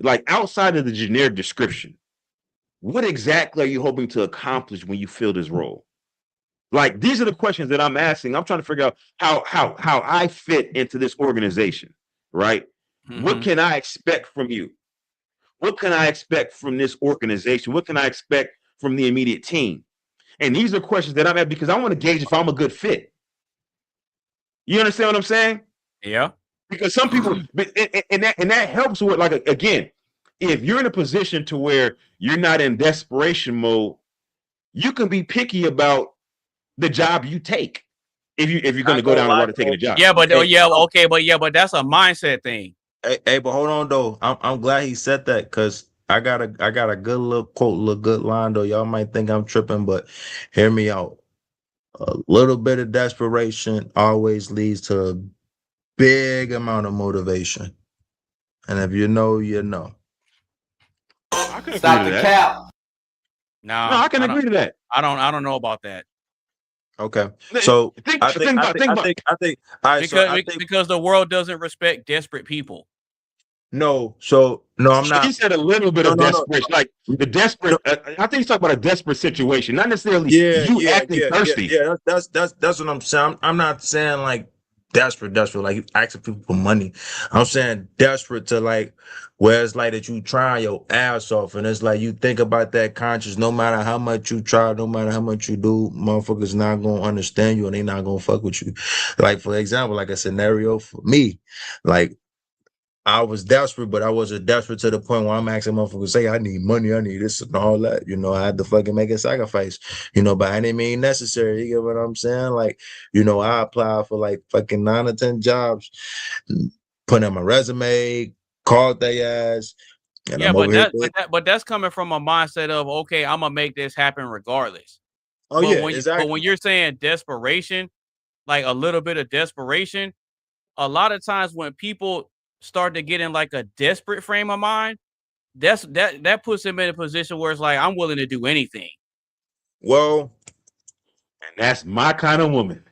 like outside of the generic description? What exactly are you hoping to accomplish when you fill this role? Like these are the questions that I'm asking. I'm trying to figure out how I fit into this organization, right? Mm-hmm. What can I expect from you? What can I expect from this organization? What can I expect from the immediate team? And these are questions that I'm at because I want to gauge if I'm a good fit. You understand what I'm saying? Yeah. Because some people, and that helps with, like, again, if you're in a position to where you're not in desperation mode, you can be picky about the job you take. If you're going to go down the road of taking a job. Yeah, but but that's a mindset thing. Hey, but hold on though. I'm glad he said that because I got a good little quote, good line though. Y'all might think I'm tripping, but hear me out. A little bit of desperation always leads to a big amount of motivation. And if you know, you know. I can Stop the cap. No, I can agree to that. I don't know about that. Okay. So because the world doesn't respect desperate people. No, I'm not. He said a little bit of desperation, like the desperate. I think he's talking about a desperate situation, not necessarily acting thirsty. Yeah, that's what I'm saying. I'm not saying like desperate, like asking people for money. I'm saying desperate to like where it's like that you try your ass off, and it's like you think about that conscious. No matter how much you try, no matter how much you do, motherfuckers not gonna understand you, and they not gonna fuck with you. Like for example, like a scenario for me, like. I was desperate, but I wasn't desperate to the point where I'm asking motherfuckers say, I need money, I need this and all that. I had to fucking make a sacrifice, by any means necessary. You get what I'm saying? Like, I applied for like fucking 9 or 10 jobs, put in my resume, called their ass. Yeah, but that's coming from a mindset of, okay, I'm gonna make this happen regardless. Exactly. But when you're saying desperation, like a little bit of desperation, a lot of times when people start to get in like a desperate frame of mind, that puts them in a position where it's like, I'm willing to do anything. Well, and that's my kind of woman.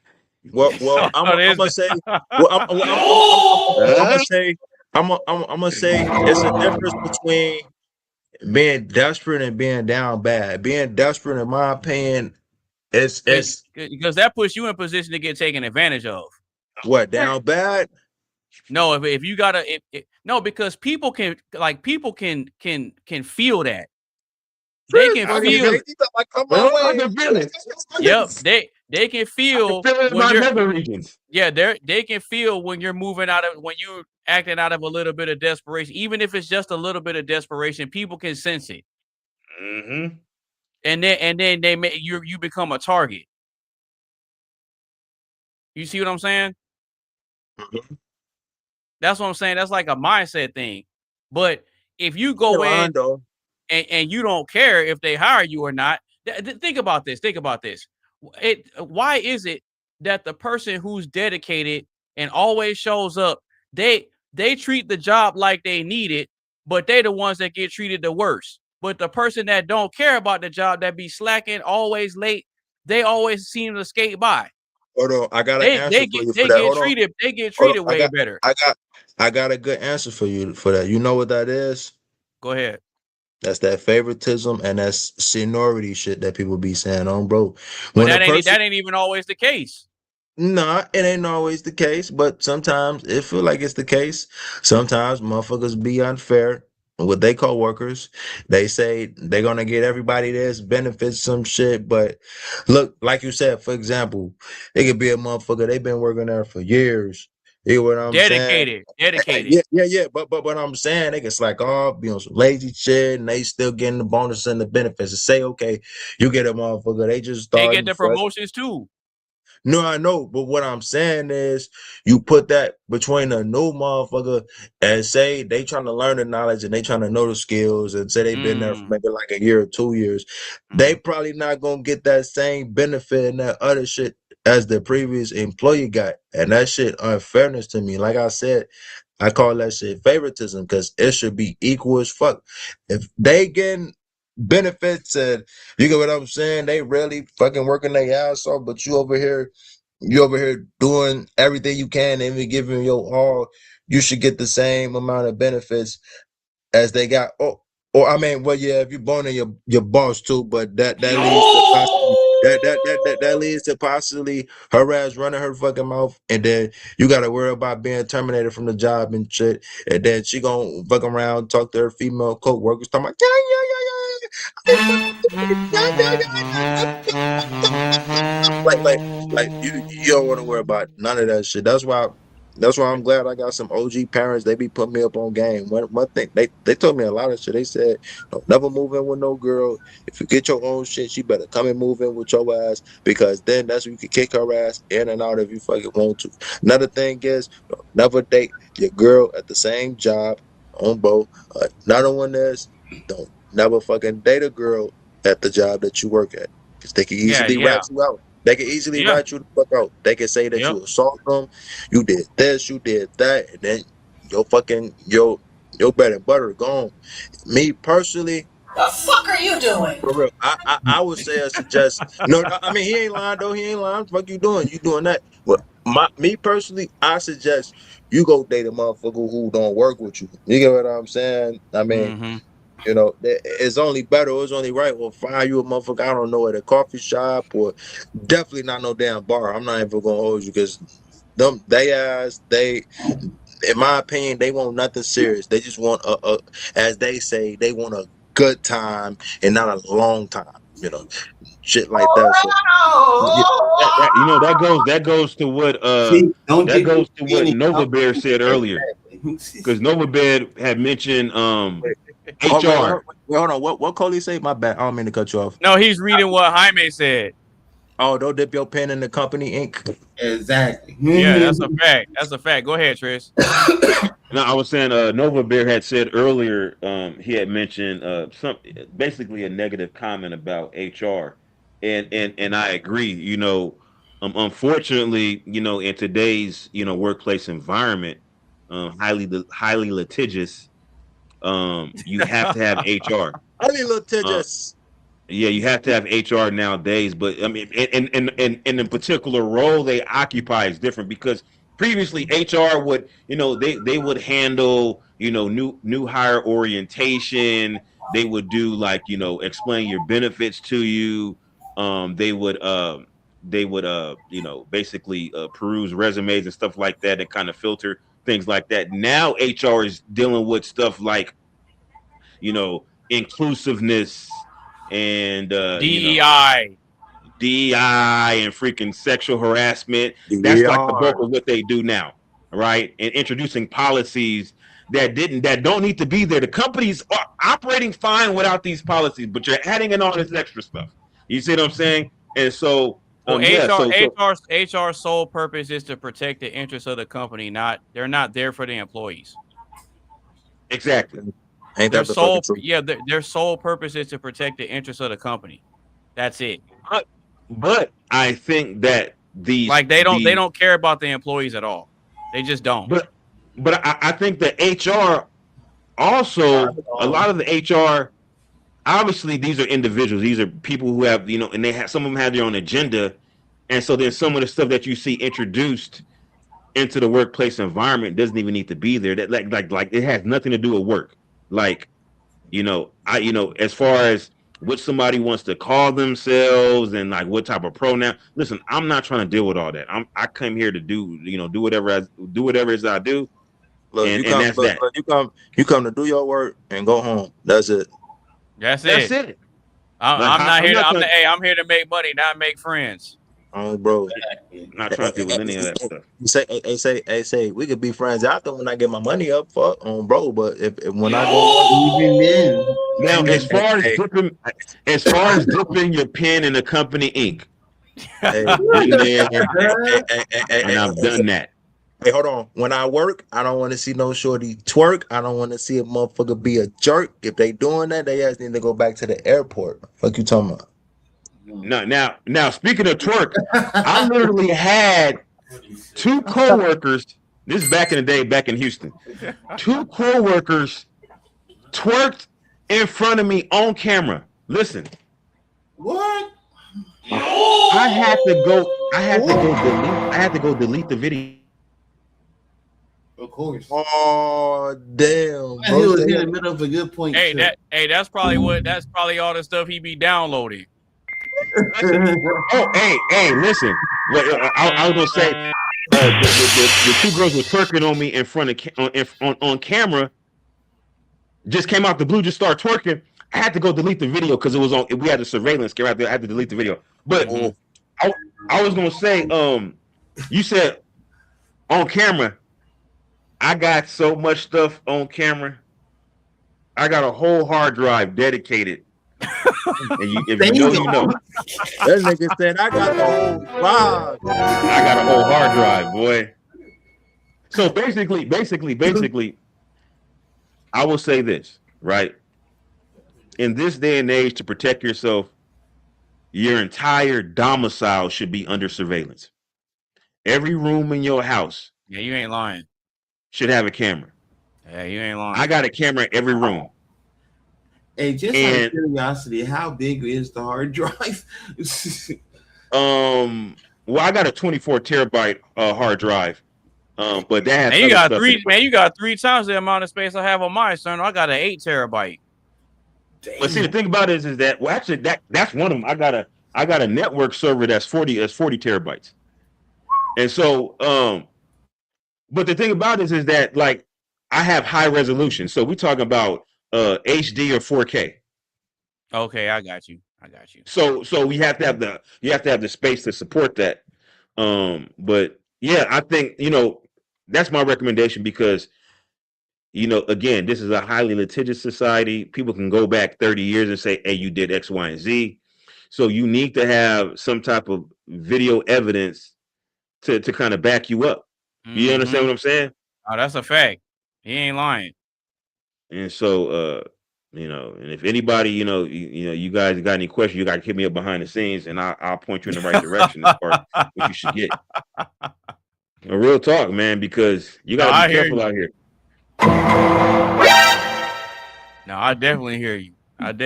Well, I'm gonna say, I'm gonna say it's a difference between being desperate and being down bad. Being desperate, in my opinion, it's because that puts you in a position to get taken advantage of. What, down bad? No, if you gotta, no, because people can feel that. They can feel. Yep, they can feel when you're. Yeah, they can feel when you're when you're acting out of a little bit of desperation, even if it's just a little bit of desperation. People can sense it. Mm-hmm. And then they make you become a target. You see what I'm saying? Mm-hmm. That's what I'm saying. That's like a mindset thing. But if you go in and you don't care if they hire you or not, think about this. Why is it that the person who's dedicated and always shows up, they treat the job like they need it, but they're the ones that get treated the worst? But the person that don't care about the job, that be slacking, always late, they always seem to skate by. Hold on, I got an answer for you for that. Hold on. They get treated way better. I got a good answer for you for that. You know what that is? Go ahead. That's that favoritism and that's seniority shit that people be saying on, bro. But that ain't even always the case. Nah, it ain't always the case, but sometimes it feel like it's the case. Sometimes motherfuckers be unfair with their coworkers. They say they're gonna get everybody this benefits some shit, but look, like you said, for example, it could be a motherfucker, they've been working there for years. You know what I'm saying? Dedicated. Yeah. But what I'm saying, they can slack off, be on some lazy shit, and they still getting the bonus and the benefits. To say, okay, you get a motherfucker, they just They started get the promotions too. No, I know, but what I'm saying is you put that between a new motherfucker and say they trying to learn the knowledge and they trying to know the skills and say they've been there for maybe like a year or 2 years. They probably not gonna get that same benefit and that other shit as the previous employee got. And that shit unfairness to me. Like I said, I call that shit favoritism because it should be equal as fuck. If they getting benefits and you get what I'm saying, they really fucking working their ass off, but you over here doing everything you can and even giving your all, you should get the same amount of benefits as they got. Or I mean, well, yeah, if you're boning your boss too, but that leads to possibly that leads to possibly her ass running her fucking mouth, and then you gotta worry about being terminated from the job and shit, and then she gonna fuck around, talk to her female co-workers, talking about like you don't want to worry about none of that shit. That's why I'm glad I got some OG parents. They be putting me up on game. One thing they told me a lot of shit. They said, "Don't never move in with no girl. If you get your own shit, you better come and move in with your ass because then that's when you can kick her ass in and out if you fucking want to." Another thing is, don't never date your girl at the same job on both. Another one is, don't never fucking date a girl at the job that you work at because they can easily rat you out. They can easily rat you the fuck out. They can say that you assault them, you did this, you did that, and then your bread and butter gone. Me personally, The fuck are you doing? for real, I would say I suggest. No, I mean he ain't lying though. He ain't lying. What the fuck you doing? You doing that? Well, me personally, I suggest you go date a motherfucker who don't work with you. You get what I'm saying? I mean. You know, it's only better, it's only right. Well, fire you a motherfucker, I don't know, at a coffee shop or definitely not no damn bar. I'm not even gonna hold you because they, in my opinion, they want nothing serious. They just want as they say, they want a good time and not a long time. You know, shit like that. So, that goes to what Nova Bear said earlier. Because Nova Bear had mentioned HR. Hold on. What Coley say? My bad. I don't mean to cut you off. No, he's reading what Jaime said. Oh, don't dip your pen in the company ink. Exactly. Yeah, that's a fact. That's a fact. Go ahead, Triz. No, I was saying Nova Bear had said earlier, he had mentioned basically a negative comment about HR. And I agree, you know, unfortunately, you know, in today's, you know, workplace environment, highly litigious, you have to have HR. Highly litigious. Yeah, you have to have HR nowadays, but I mean, in the particular role they occupy is different because previously HR would, you know, they would handle, you know, new hire orientation. They would do like, you know, explain your benefits to you. They would you know, basically peruse resumes and stuff like that and kind of filter things like that. Now HR is dealing with stuff like, you know, inclusiveness and DEI, and freaking sexual harassment. That's like the bulk of what they do now, right? And introducing policies that don't need to be there. The companies are operating fine without these policies, but you're adding in all this extra stuff. You see what I'm saying? And so, HR's sole purpose is to protect the interests of the company. They're not there for the employees. Exactly. Ain't their that sole their sole purpose is to protect the interests of the company. That's it. But I think that they don't care about the employees at all. They just don't. But I think that HR also a lot of the HR. obviously these are individuals. These are people who have, and they have, some of them have their own agenda. And so then some of the stuff that you see introduced into the workplace environment doesn't even need to be there. That like it has nothing to do with work. Like, as far as what somebody wants to call themselves and like what type of pronoun. Listen, I'm not trying to deal with all that. I come here to do whatever it is I do. Look, and you come, that's that. look, you come to do your work and go home. That's it. That's it. I'm here to make money, not make friends. Oh, bro. Not trying to do with any of that stuff. Say, we could be friends after when I get my money up, fuck on, bro. But if when I go, even then. Now, as far as dipping your pen in the company ink, and I've done that. Hey, hold on. When I work, I don't want to see no shorty twerk. I don't want to see a motherfucker be a jerk. If they doing that, they just need to go back to the airport. Fuck you talking about? Now, speaking of twerk, I literally had 2 coworkers. This is back in the day, back in Houston. 2 coworkers twerked in front of me on camera. Listen. What? I had to go delete the video. Of course. Oh damn! Bro, he was in the middle of a good point. That's probably all the stuff he be downloading. Hey, listen. I was gonna say the 2 girls were twerking on me in front of on camera. Just came out the blue, just started twerking. I had to go delete the video because it was on. We had the surveillance camera out there. I had to delete the video. But I was gonna say, you said on camera. I got so much stuff on camera. I got a whole hard drive dedicated. And if you know. That nigga said I got the whole drive. I got a whole hard drive, boy. So basically, I will say this, right? In this day and age, to protect yourself, your entire domicile should be under surveillance. Every room in your house. Yeah, you ain't lying. Should have a camera. Yeah, you ain't lying. I got a camera in every room. Hey, just out of curiosity, how big is the hard drive? Well, I got a 24 terabyte hard drive. But that has you got 3 you got 3 times the amount of space I have on mine, son. I got an 8 terabyte. Damn. But see, the thing about it is that actually that's one of them. I got a network server that's 40 terabytes. And so but the thing about it is that like I have high resolution. So we're talking about HD or 4K. Okay, I got you. So we have to have the space to support that. But yeah, I think that's my recommendation because again, this is a highly litigious society. People can go back 30 years and say, hey, you did X, Y, and Z. So you need to have some type of video evidence to kind of back you up. You understand what I'm saying? Oh, that's a fact. He ain't lying. And so, and if anybody, you guys got any questions, you got to hit me up behind the scenes, and I'll point you in the right direction as far as what you should get. A real talk, man, because you got to be careful out here. No, I definitely hear you. And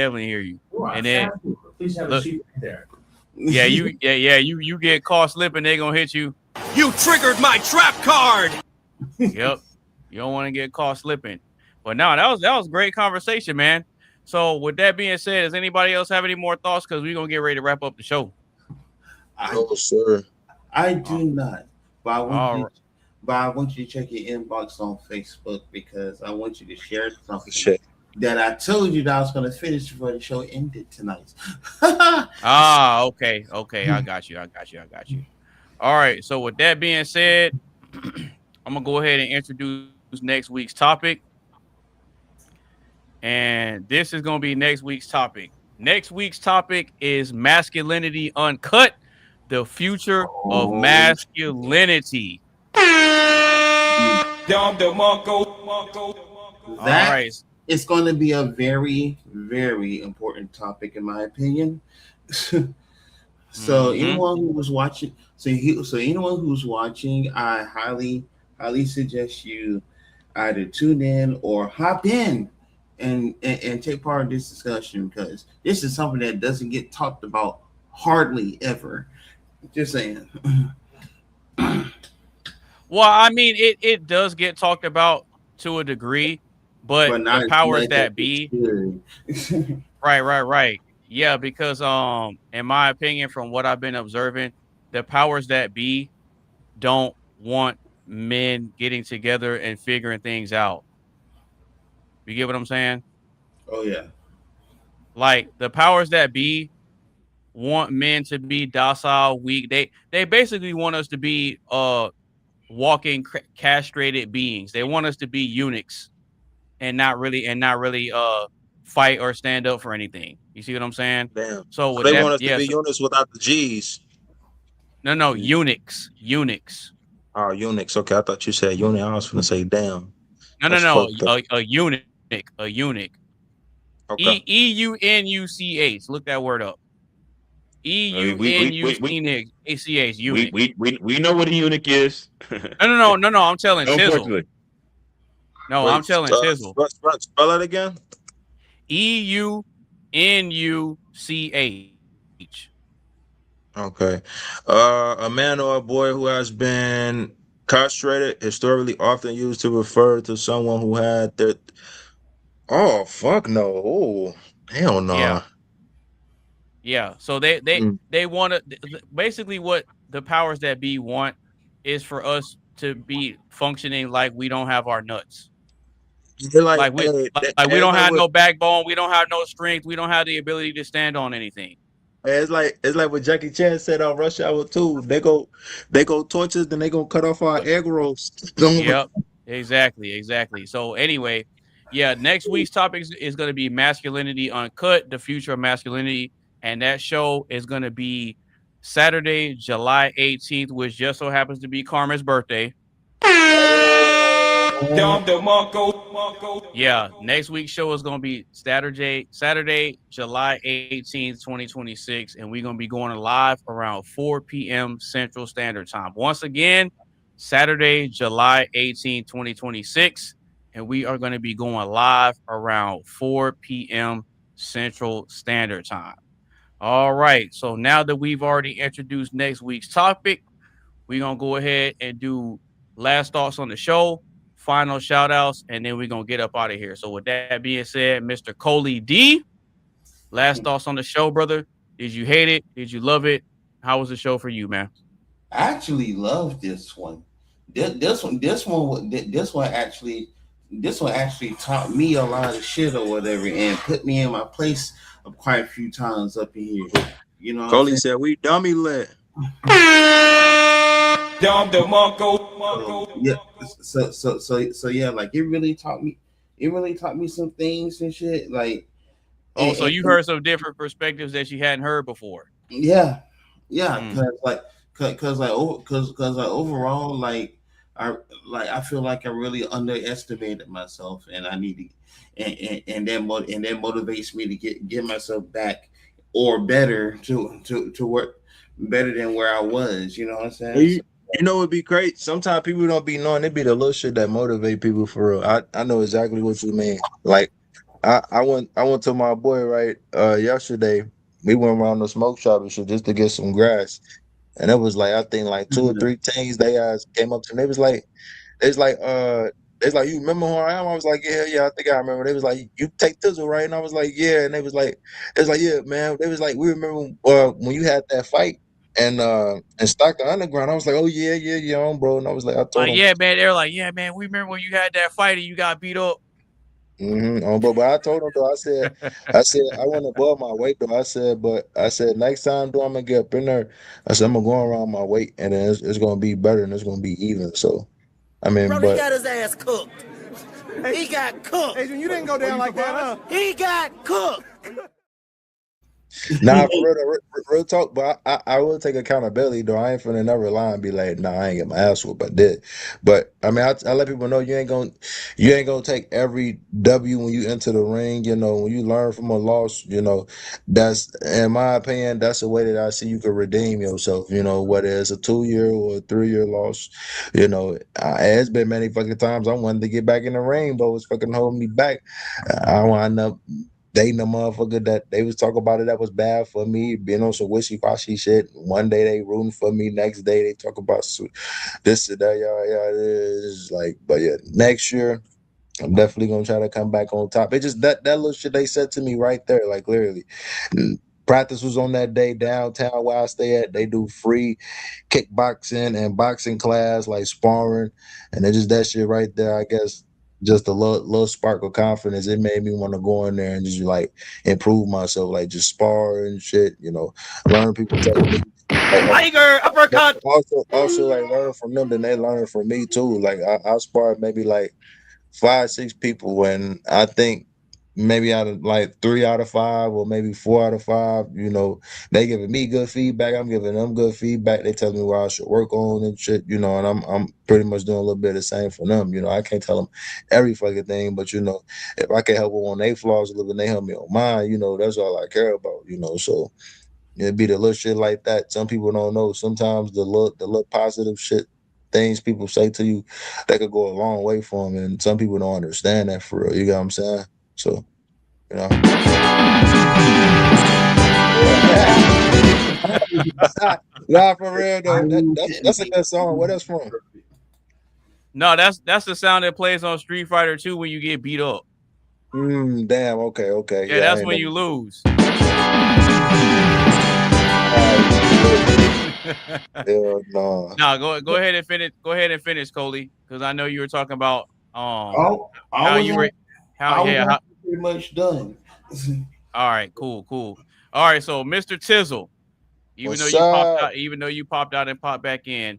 then, please have a sheet right there. Yeah, you get caught slipping, they gonna hit you. You triggered my trap card. Yep. You don't want to get caught slipping. But no, that was great conversation, man. So with that being said, does anybody else have any more thoughts? Because we're gonna get ready to wrap up the show. No, sir. I do not. But I want you to check your inbox on Facebook because I want you to share something that I told you that I was going to finish before the show ended tonight. Okay. I got you. All right. So with that being said, I'm going to go ahead and introduce next week's topic. And this is going to be next week's topic. Next week's topic is Masculinity Uncut, the future of masculinity. It's going to be a very, very important topic, in my opinion. So anyone who was watching, anyone who's watching, I highly suggest you either tune in or hop in and take part in this discussion because this is something that doesn't get talked about hardly ever. Just saying. Well, I mean, it does get talked about to a degree, but But the not powers like that be, right. Yeah, because in my opinion, from what I've been observing, the powers that be don't want men getting together and figuring things out. You get what I'm saying? Oh yeah. Like the powers that be want men to be docile, weak. They basically want us to be walking castrated beings. They want us to be eunuchs and not really fight or stand up for anything. You see what I'm saying? Damn. So So with they that, want us to yeah. be units without the G's. No, eunuchs. Oh, eunuchs. Okay, I thought you said unit. I was gonna say damn. No. That's fucked up. A eunuch. A eunuch. Okay. EUNUCH. Look that word up. EUNUCH. Eunuch. We know what a eunuch is. No. I'm telling Tizzle. Unfortunately. No, I'm telling Tizzle. Spell it again. EUNUCH. Okay. A man or a boy who has been castrated, historically often used to refer to someone who had their. Oh fuck no! Oh hell no! Yeah. So they want to basically what the powers that be want is for us to be functioning like we don't have our nuts. Like we don't have no backbone, we don't have no strength, we don't have the ability to stand on anything. It's like what Jackie Chan said on Rush Hour 2. They go torch us, then they gonna cut off our egg rolls. Yep, exactly. So anyway, yeah, next week's topic is going to be masculinity uncut, the future of masculinity, and that show is going to be Saturday, July 18th, which just so happens to be Karma's birthday. Yeah, next week's show is going to be Saturday, July 18th, 2026, and we're going to be going live around 4 p.m. Central Standard Time. Once again, Saturday, July 18th, 2026, and we are going to be going live around 4 p.m. Central Standard Time. All right, so now that we've already introduced next week's topic, we're going to go ahead and do last thoughts on the show, final shout outs, and then we're going to get up out of here. So with that being said, Mr. Coley D, last thoughts on the show, brother. Did you hate it? Did you love it? How was the show for you, man? I actually love this one. This one actually taught me a lot of shit or whatever, and put me in my place quite a few times up in here. You know, Coley said we dummy lit. Yeah. So yeah, like it really taught me some things and shit. Like, so you heard some different perspectives that you hadn't heard before. Yeah. Cause overall, like I feel like I really underestimated myself, and I need to, and that motivates me to get myself back or better to work better than where I was. You know what I'm saying? You know, it'd be great. Sometimes people don't be knowing. It be the little shit that motivate people for real. I know exactly what you mean. Like I went to my boy right yesterday. We went around the smoke shop and shit just to get some grass. And it was like, I think like 2 or 3 teens, they guys came up to me. They was like, you remember who I am? I was like, yeah, I think I remember. They was like, you take Tizzle, right? And I was like, yeah. And they was like, yeah, man. They was like, we remember when you had that fight and Stockton Underground. I was like, oh yeah, bro. And I was like, I told them, yeah, man. They're like, yeah, man. We remember when you had that fight and you got beat up. But I told him though, I said I went above my weight though. I said next time though, I'm gonna get up in there. I said I'm gonna go around my weight, and then it's gonna be better and it's gonna be even. So, I mean, Bro, but he got his ass cooked. He got cooked. Adrian, you didn't go down like that, huh? He got cooked. Nah, for real, real talk. But I will take accountability though. I ain't finna never lie and be like, nah, I ain't get my ass whooped. I did. But I mean, I let people know you ain't gonna take every W when you enter the ring. You know, when you learn from a loss, you know, that's in my opinion, that's the way that I see you can redeem yourself. You know, whether it's a 2-year or a 3-year loss. You know, it's been many fucking times I wanted to get back in the ring, but it was fucking holding me back. I wound up dating a motherfucker that they was talking about it that was bad for me, being on some wishy-washy shit. One day they rooting for me, next day they talk about this and that, yeah, it's like, but yeah, next year I'm definitely gonna try to come back on top. It just that little shit they said to me right there, like literally. Practice was on that day downtown where I stay at. They do free kickboxing and boxing class, like sparring, and it's just that shit right there. I guess just a little spark of confidence. It made me want to go in there and just like improve myself, like just spar and shit. You know, learn people techniques. Like, Tiger uppercut. Also, like learn from them, then they learn from me too. Like I sparred maybe like 5-6 people, when I think maybe out of like 3 out of 5 or maybe 4 out of 5, you know, they giving me good feedback. I'm giving them good feedback. They tell me what I should work on and shit, you know, and I'm pretty much doing a little bit of the same for them. You know, I can't tell them every fucking thing, but you know, if I can help them on their flaws a little bit, they help me on mine, you know, that's all I care about, you know. So it'd be the little shit like that. Some people don't know. Sometimes the little positive shit things people say to you, that could go a long way for them, and some people don't understand that for real. You get what I'm saying? So, you know. Nah, for real though. That's a good song. Where that's from? No, that's the sound that plays on Street Fighter 2 when you get beat up. Damn. Okay. Yeah, that's when you lose. Hell no. No, go ahead and finish. Go ahead and finish, Coley, because I know you were talking about I how pretty much done. All right, cool. All right, so Mr. Tizzle, even though you popped out and popped back in,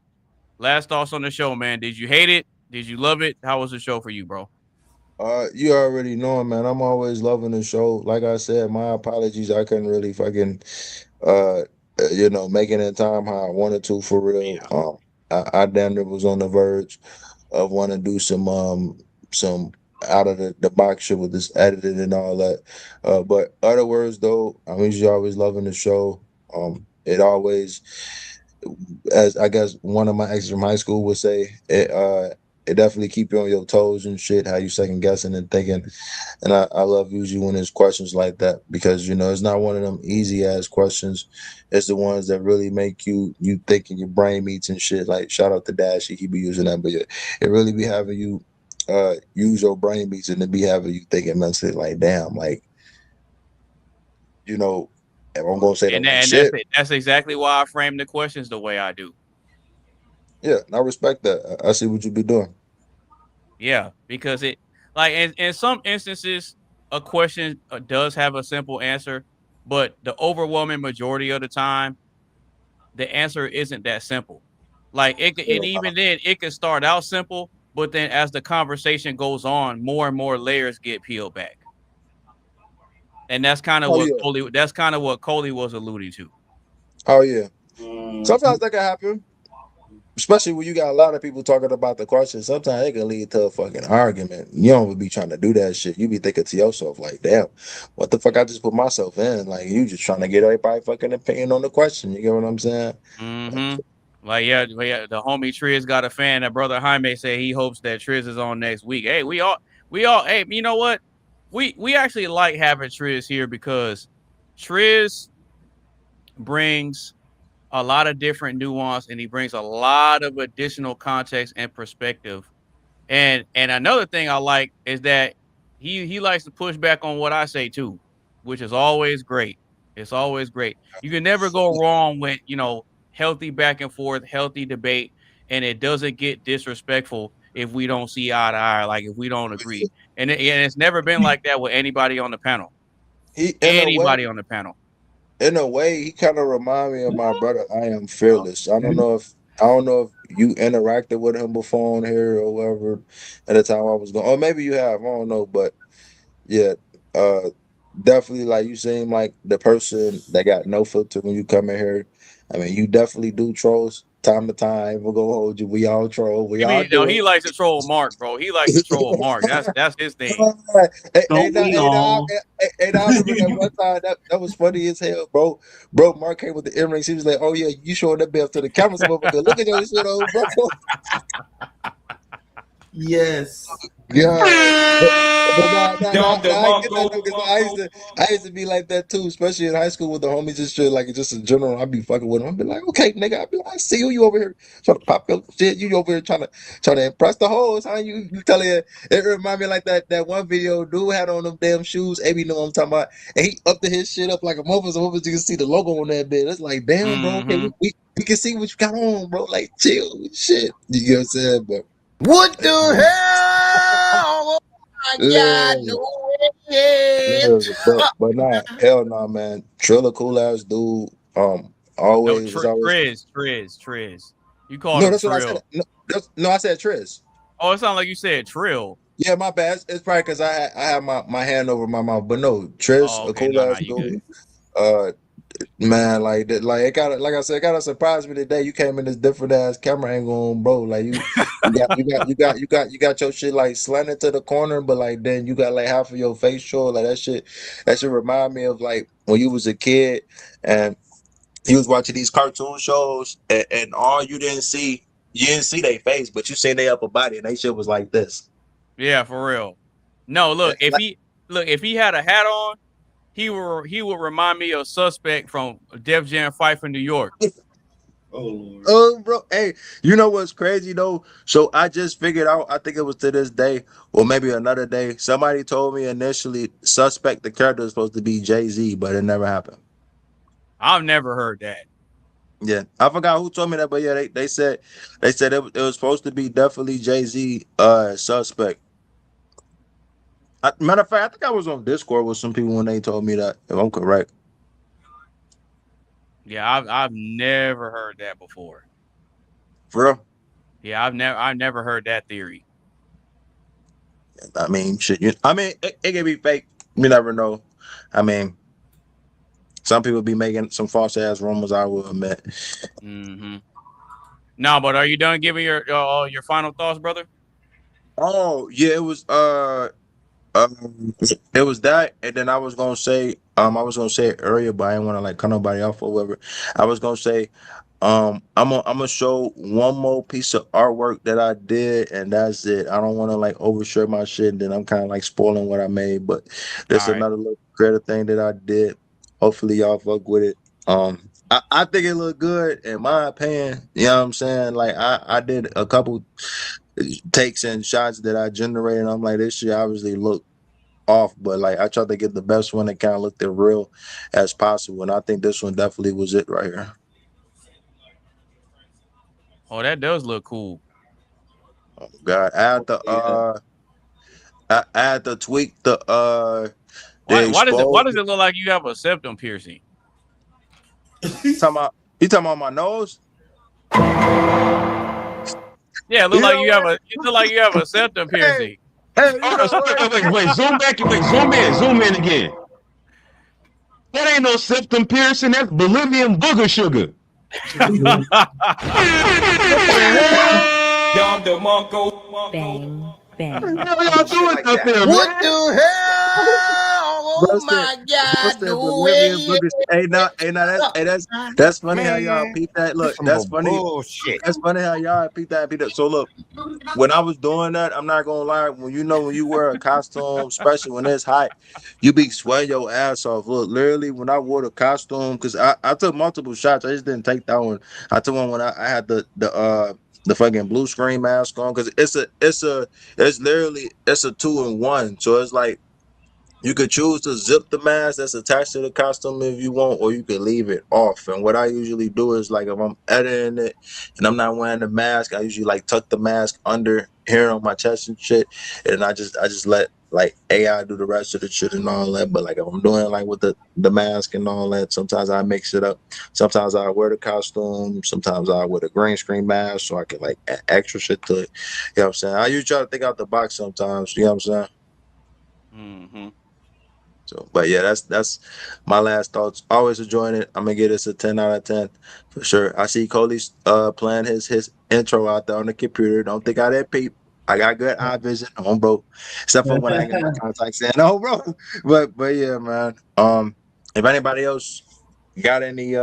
last thoughts on the show, man. Did you hate it? Did you love it? How was the show for you, bro? You already know, man. I'm always loving the show. Like I said, my apologies. I couldn't really fucking you know, making it time how I wanted to for real. I damn near was on the verge of wanting to do some out of the box shit with this editing and all that. But other words though, I mean, you're always loving the show. It always, as I guess one of my exes from high school would say, it definitely keep you on your toes and shit, how you second guessing and thinking. And I love usually when there's questions like that, because, you know, it's not one of them easy ass questions. It's the ones that really make you thinking your brain meets and shit. Like, shout out to Dash, he be using that, but it really be having you use your brain beats, and it be having you thinking mentally, like, damn, like, you know, if I'm gonna say that's exactly why I frame the questions the way I do. Yeah, I respect that. I see what you be doing. Yeah, because it, like, in some instances, a question does have a simple answer, but the overwhelming majority of the time, the answer isn't that simple. Like, and even then, it can start out simple, but then as the conversation goes on, more and more layers get peeled back. And that's kind of what Coley was alluding to. Oh yeah. Sometimes that can happen. Especially when you got a lot of people talking about the question, sometimes it can lead to a fucking argument. You don't be trying to do that shit. You be thinking to yourself, like, damn, what the fuck I just put myself in? Like, you just trying to get everybody fucking opinion on the question. You get what I'm saying? Mm-hmm. Like, yeah, the homie Triz got a fan. That brother Jaime said he hopes that Triz is on next week. Hey, we all, hey, you know what? We actually like having Triz here because Triz brings a lot of different nuance, and he brings a lot of additional context and perspective. And another thing I like is that he likes to push back on what I say too, which is always great. It's always great. You can never go wrong with, you know, healthy back and forth, healthy debate, and it doesn't get disrespectful if we don't see eye to eye, like if we don't agree. And it's never been like that with anybody on the panel. Anybody on the panel. In a way, he kind of remind me of my brother. I Am Fearless. I don't know if you interacted with him before on here or whatever at the time I was going. Or maybe you have. I don't know, but yeah, definitely like you seem like the person that got no filter when you come in here. I mean, you definitely do trolls time to time. We're gonna hold you. We all troll. We You all mean no? do He it. likes to troll Mark, bro. He likes to troll Mark. That's his thing. Don't we all? I remember that one time that was funny as hell, bro. Bro, Mark came with the earrings. He was like, "Oh yeah, you showing that bill to the cameras, motherfucker. Look at your shit, old bro." Yes. Yeah. But I get that though, because I used to be like that too, especially in high school with the homies and shit, like just in general. I'd be fucking with them. I'd be like, okay, nigga, I'd be like, I see you over here trying to pop your shit. You over here trying to impress the hoes, huh? You telling it remind me like that one video dude had on them damn shoes. AB know what I'm talking about. And he upped his shit up like a motherfucker. You can see the logo on that bit. It's like, damn, bro, okay, we can see what you got on, bro. Like, chill, shit. You know what I'm saying? But What the hell? I got no but nah, hell nah, man. Trill a cool ass dude. No, Always was always. Triz. You called No, him that's what I said. Trill. No, I said Triz. Oh, it sounded like you said Trill. Yeah, my bad. It's probably because I have my hand over my mouth. But no, Triz, Oh, a okay. cool No, ass you good. dude. Man, like that, like it gotta, like I said, it gotta surprise me today. You came in this different ass camera angle on, bro. Like you got your shit like slanted to the corner, but like then you got like half of your face show. Like that shit remind me of like when you was a kid and you was watching these cartoon shows and all you didn't see their face, but you seen their upper body and they shit was like this. Yeah, for real. No, look, if he had a hat on, he would remind me of Suspect from Def Jam Fight for New York. Oh Lord. Oh, bro. Hey, you know what's crazy though? So I just figured out, I think it was to this day, or maybe another day. Somebody told me initially Suspect the character is supposed to be Jay-Z, but it never happened. I've never heard that. Yeah. I forgot who told me that, but yeah, they said it was supposed to be definitely Jay-Z Suspect. Matter of fact, I think I was on Discord with some people when they told me that, if I'm correct. Yeah, I've never heard that before. For real? Yeah, I've never heard that theory. I mean, shit. It can be fake. You never know. I mean, some people be making some false ass rumors. I will admit. Mm-hmm. No, but are you done giving your final thoughts, brother? Oh yeah, it was that, and then I was gonna say it earlier, but I didn't want to like cut nobody off or whatever. I was gonna say I'm gonna show one more piece of artwork that I did, and that's it. I don't want to like overshare my shit, and then I'm kind of like spoiling what I made. But there's another little creative thing that I did. Hopefully y'all fuck with it. I think it looked good in my opinion. You know what I'm saying? Like I did a couple takes and shots that I generated. I'm like, this shit obviously look off, but like I tried to get the best one that kind of looked as real as possible, and I think this one definitely was it right here. Oh, that does look cool. Oh God, I had to tweak the why does it look like you have a septum piercing? You talking about my nose? Yeah, it look like you have a septum piercing. Hey, wait, zoom in again. That ain't no septum piercing. That's Bolivian booger sugar. Bang, bang. What the hell? Oh my God! No way. That's funny how y'all peep that. Look, that's funny. Bullshit. That's funny how y'all peep that. So look, when I was doing that, I'm not gonna lie. When you wear a costume, especially when it's hot, you be sweating your ass off. Look, literally, when I wore the costume, because I took multiple shots. I just didn't take that one. I took one when I had the fucking blue screen mask on, because it's a 2-in-1. So it's like you could choose to zip the mask that's attached to the costume if you want, or you could leave it off. And what I usually do is, like, if I'm editing it and I'm not wearing the mask, I usually like tuck the mask under here on my chest and shit, and I just let like AI do the rest of the shit and all that. But like if I'm doing like with the mask and all that, sometimes I mix it up. Sometimes I wear the costume, sometimes I wear the green screen mask so I can like add extra shit to it. You know what I'm saying? I usually try to think out the box sometimes. You know what I'm saying? Mm-hmm. So, but yeah, that's my last thoughts. Always enjoying it. I'm gonna give this a 10 out of 10 for sure. I see Coley's playing his intro out there on the computer. Don't think I didn't peep. I got good eye vision on, bro. Except for when I get my contacts in. No, bro. But yeah, man. If anybody else got any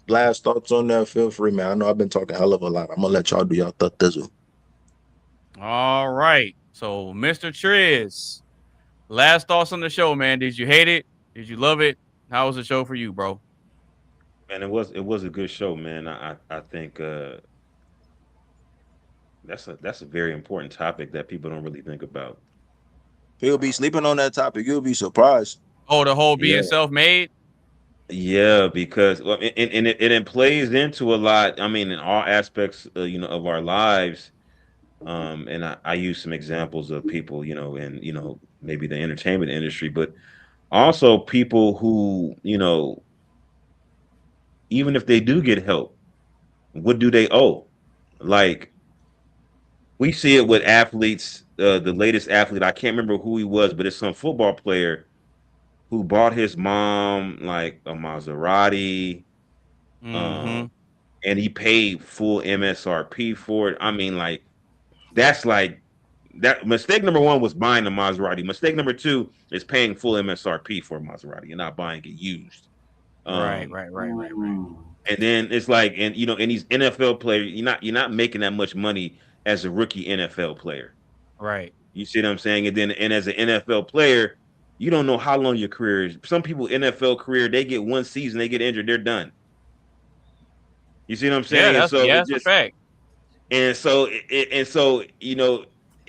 last thoughts on that, feel free, man. I know I've been talking hell of a lot. I'm gonna let y'all do y'all Tizzle. All right. So, Mr. Triz, last thoughts on the show, man. Did you hate it? Did you love it? How was the show for you, bro? Man, it was a good show, man. I think that's a very important topic that people don't really think about. People be sleeping on that topic. You'll be surprised. Oh, the whole being self-made? Yeah, because and it plays into a lot. I mean, in all aspects, of our lives. And I use some examples of people, in maybe the entertainment industry, but also people who, even if they do get help, what do they owe? Like, we see it with athletes. The latest athlete, I can't remember who he was, but it's some football player who bought his mom like a Maserati, and he paid full MSRP for it. I mean, like, that's like that. Mistake number one was buying a Maserati. Mistake number two is paying full MSRP for a Maserati and not buying it used. Right. And then it's like, and these NFL players, you're not making that much money as a rookie NFL player. Right. You see what I'm saying? And as an NFL player, you don't know how long your career is. Some people NFL career, they get one season, they get injured, they're done. You see what I'm saying? Yeah, that's a fact. And so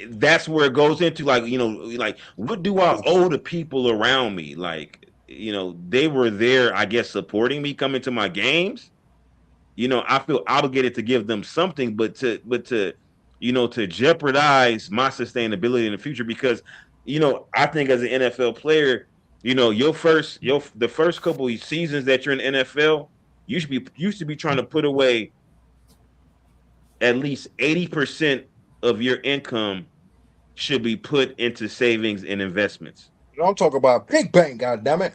that's where it goes into, like, like, what do I owe the people around me? Like, they were there, I guess, supporting me, coming to my games. I feel obligated to give them something, but to jeopardize my sustainability in the future, because, I think as an NFL player, the first couple of seasons that you're in the NFL, you should be trying to put away at least 80% of your income should be put into savings and investments. Don't talk about big bank, goddammit.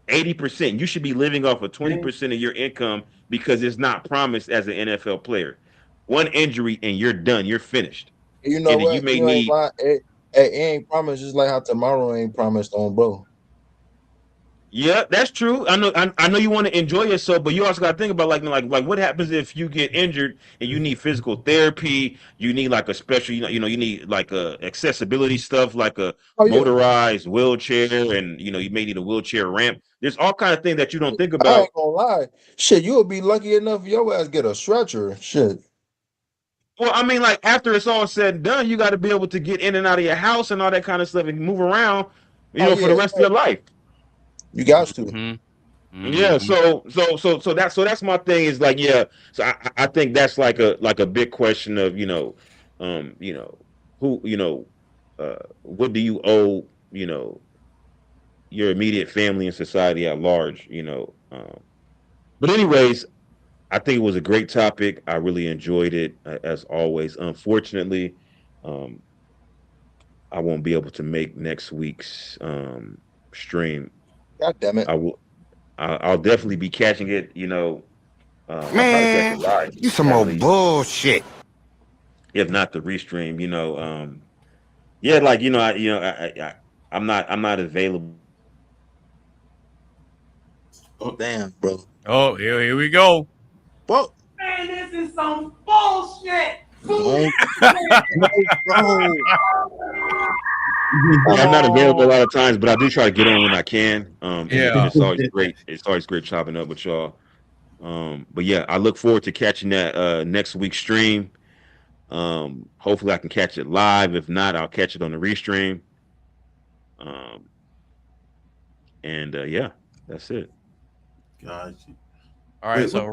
80%. You should be living off of 20% of your income, because it's not promised as an NFL player. One injury and you're done. You're finished. You know what? It ain't promised, just like how tomorrow ain't promised on, bro. Yeah, that's true. I know you want to enjoy yourself, but you also got to think about like what happens if you get injured and you need physical therapy. You need like a special, you need like accessibility stuff, like a motorized wheelchair, and you may need a wheelchair ramp. There's all kind of things that you don't think about. I ain't gonna lie, shit, you'll be lucky enough your ass get a stretcher, shit. Well, I mean, like, after it's all said and done, you got to be able to get in and out of your house and all that kind of stuff and move around, for the rest of your life. You got to. Yeah, so that's my thing, is like, yeah. So I think that's like a big question of who what do you owe your immediate family and society at large, But anyways, I think it was a great topic. I really enjoyed it, as always. Unfortunately, I won't be able to make next week's stream. God damn it! I'll definitely be catching it. Man, you some more bullshit. If not the restream, yeah, like I'm not available. Oh damn, bro! Oh, here we go. Well, Man, this is some bullshit. I'm not available a lot of times, but I do try to get on when I can. Yeah, it's always great. It's always great chopping up with y'all. But yeah, I look forward to catching that next week's stream. Hopefully, I can catch it live. If not, I'll catch it on the restream. Yeah, that's it. Gotcha. All right, so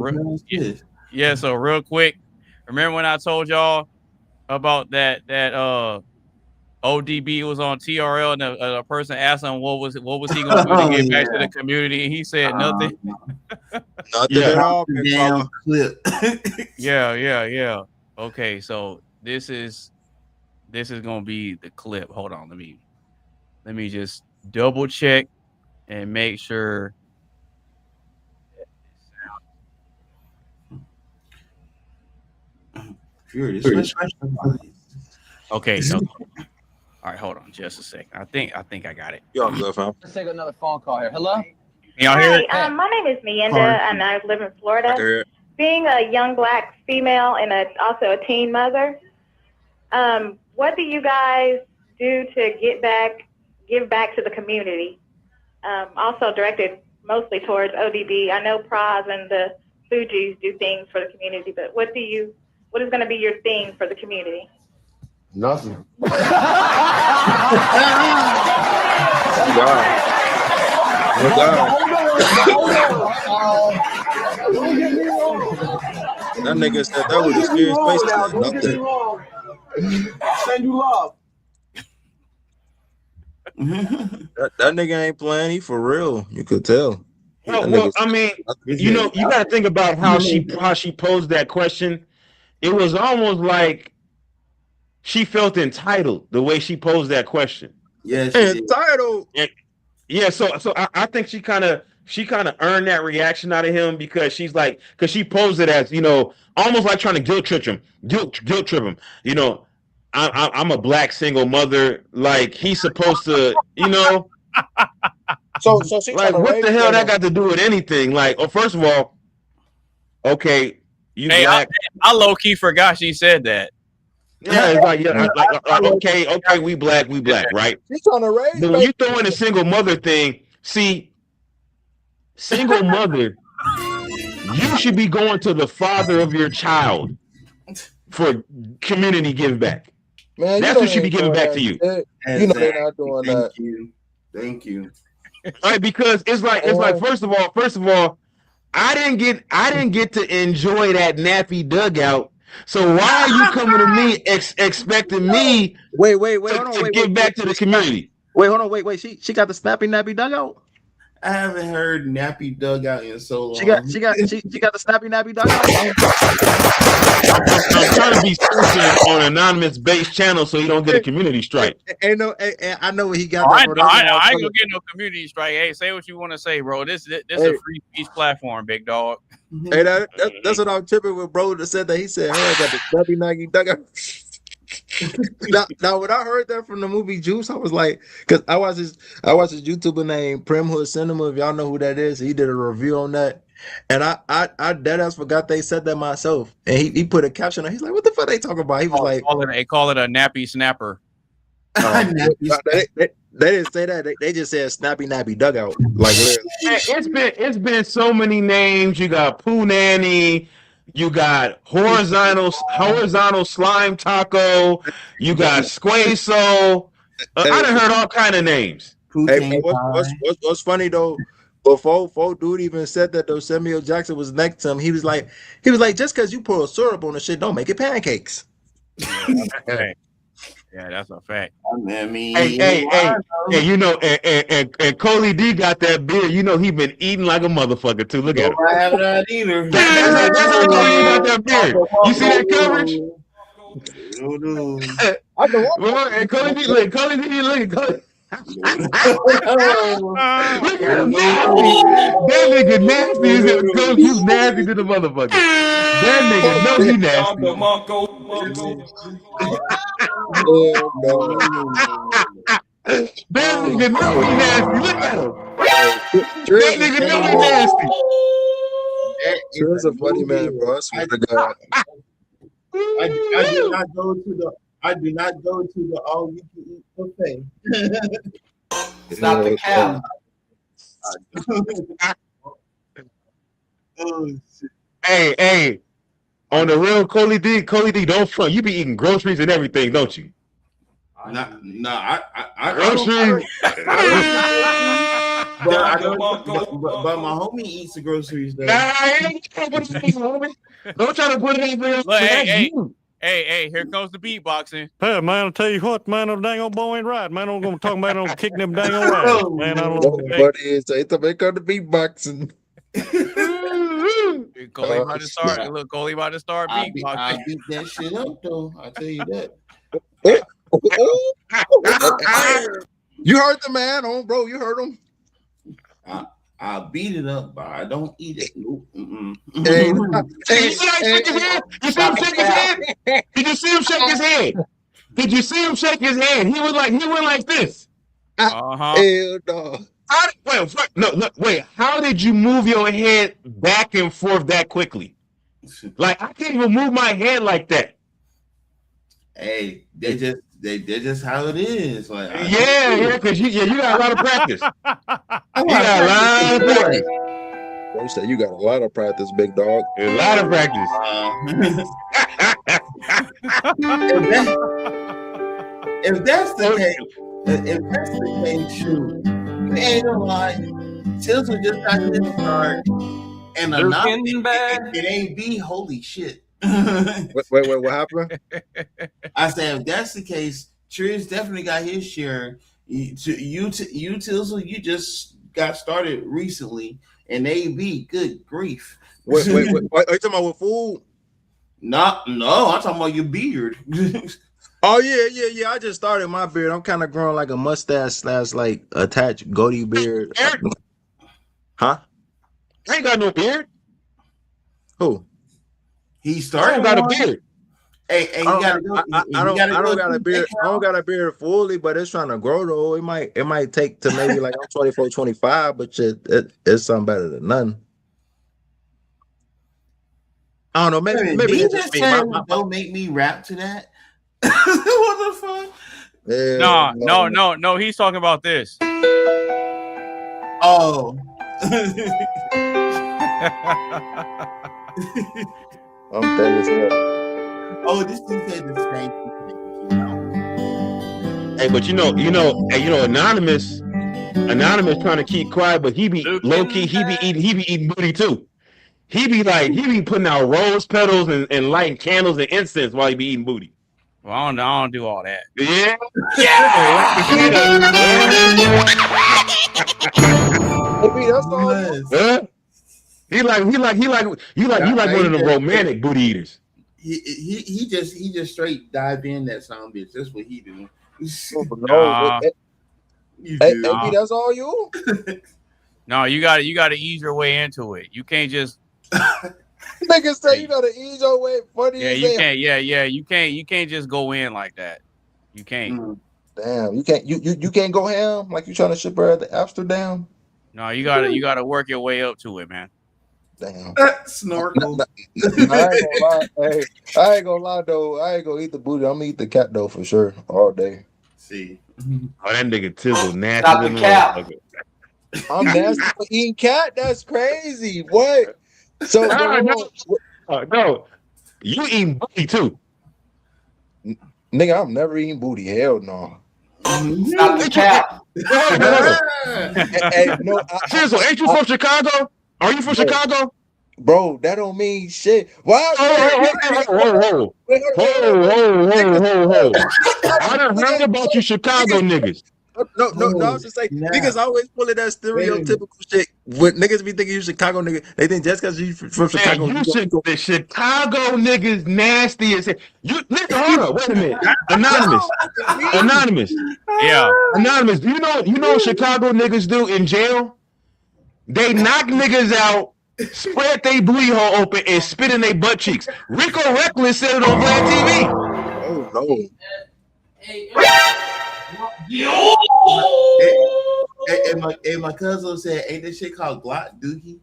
real quick, remember when I told y'all about that ODB was on TRL, and a person asked him what was he going to do to get back to the community, and he said nothing. Nothing at all. Damn clip. Yeah. Okay, so this is gonna be the clip. Hold on, let me just double check and make sure. Okay, no. All right, hold on just a second. I think I got it. Y'all good, fam? Let's take another phone call here. Hello? Y'all hear it? Hi, my name is Melinda, and I live in Florida. Being a young Black female and also a teen mother, what do you guys do to give back to the community? Also directed mostly towards ODB. I know Praz and the Fugees do things for the community, but what is going to be your thing for the community? Nothing. That nigga said that was a serious face. Nothing. Send you love. That nigga ain't playing. He for real. You could tell. Well, I mean, you know, you got to think about how she posed that question. It was almost like she felt entitled the way she posed that question. Yes, entitled. Yeah, so I think she kind of earned that reaction out of him because she posed it as, you know, almost like trying to guilt trip him. You know, I'm a Black single mother. Like he's supposed to, you know. So she like what the hell that got to do with anything? Like, oh, first of all, okay, you Black. I low key forgot she said that. Yeah, it's like, okay, we black, right? She's trying to raise. But when you throw in a single mother thing, see, single mother, you should be going to the father of your child for community give back. Man, that's what should be giving back to you. You know they're not doing that. Thank you. All right, because it's like first of all, I didn't get to enjoy that nappy dugout. So why are you coming to me expecting me to give back to the community? Wait, hold on, wait. She got the snappy nappy dugout. I haven't heard nappy dugout in so long. She got the snappy nappy dugout. I'm trying to be censored on anonymous based channel so you don't get a community strike. I know what he got. I ain't gonna get no community strike. Hey, say what you want to say, bro. This is a free speech platform, big dog. Hey, that's what I'm tripping with, bro. That said that he said, "Hey, I got the snappy nappy dugout." now, when I heard that from the movie Juice, I was like, because I watched his YouTuber named Prim Hood Cinema. If y'all know who that is, he did a review on that, and I deadass forgot they said that myself, and he put a caption on. He's like, "What the fuck they talking about?" He was like, "They call it a nappy snapper." They didn't say that. They just said snappy nappy dugout. Like it's been so many names. You got Poo Nanny. You got horizontal slime taco. You got Squaso. I done heard all kind of names. Hey, what's funny though? Before dude even said that though, Samuel Jackson was next to him. He was like, just because you pour syrup on the shit, don't make it pancakes. Okay. Yeah, that's a fact. I mean, hey, you know, and Coley D got that beard. You know, he been eating like a motherfucker too. Look at him. I have that either. That's how Coley D got that beard. You see that coverage? And Coley D, look, Coley D, look, Coley. Look at him, nasty. That nigga nasty as hell. Coach, you nasty to the motherfucker. That nigga know he nasty. That nigga know he nasty. Look at him. That nigga know he nasty. Triz a funny man, bro. I swear to God. I do not go to the all you can eat buffet. It's not the cow. Hey, on the real Coley D, don't front. You be eating groceries and everything, don't you? I groceries. But my homie eats the groceries though. Don't try to put it in there. Hey, here comes the beatboxing. Hey, man, I'll tell you what, man, the dang old boy ain't right. Man, I'm going to talk about him kicking them dang old ass. Man, I don't know. Nobody is to make on the beatboxing. Coley about to start. Look, Coley about to start beatboxing. I beat that shit up though. I tell you that. You heard the man, bro. You heard him. I beat it up, but I don't eat it. Nope. Hey, You see him shake his head? Did you see him shake his head? Did you see him shake his head? He went like this. Hell no. Wait. How did you move your head back and forth that quickly? Like I can't even move my head like that. Hey, they're just how it is. Like because you got a lot of practice. You got a lot of practice. Bro, said you got a lot of practice, big dog. A lot of practice. If that's the case, shoot, you ain't gonna lie. Tizzle just got his start, and it ain't be holy shit. Wait, what happened? I said if that's the case, Triz definitely got his share. You Tizzle, you just got started recently, and AB, good grief. Wait, are you talking about with food? No, I'm talking about your beard. Oh yeah. I just started my beard. I'm kind of growing like a mustache / like attached goatee beard. Huh? I ain't got no beard. Who? He started. I don't got a beard. Hey, you gotta go. I don't got a beard. I don't got a beard fully, but it's trying to grow though. It might take to maybe like I'm 24, 25, but it's something better than none. I don't know. Maybe it's just me. Don't make me rap to that. What the fuck? Yeah, no. He's talking about this. Oh. I'm dead as hell. Oh, this dude said the same thing. Hey, but Anonymous trying to keep quiet, but he be low key. He be eating booty too. He be putting out rose petals and lighting candles and incense while he be eating booty. Well, I don't do all that. Yeah. That's all it is. Huh? You like one of the romantic booty eaters. He just straight dive in that sound bitch. That's what he do. Hey, that's all you? No, you got to ease your way into it. You can't just. Niggas say you gotta ease your way. Funny yeah, you can't. Yeah, you can't. You can't just go in like that. You can't. Damn, you can't. You can't go ham like you trying to ship her to Amsterdam. No, you gotta work your way up to it, man. Damn. Snorkel. I ain't gonna lie though. I ain't gonna eat the booty. I'm gonna eat the cat though for sure all day. See. Oh, that nigga Tizzle nasty. Stop the cap. I'm nasty for eating cat. That's crazy. What? So no, you eating booty too, nigga. I'm never eating booty. Hell no. Stop the cap. Hey, no, Tizzle, ain't you from Chicago? Are you from Chicago? Bro, that don't mean shit. Why? Whoa. I done heard about you Chicago niggas. No, I was just saying, niggas always pulling that stereotypical shit. When niggas be thinking you Chicago nigga, they think just because you from Chicago. The Chicago niggas nasty as hell. You listen, hold up, wait a minute. Anonymous. Yeah. Anonymous, do you know what Chicago niggas do in jail? They knock niggas out, spread their booty hole open, and spit in their butt cheeks. Rico Reckless said it on Vlad TV. Oh no. And my cousin said, "Ain't this shit called Glock Dookie?"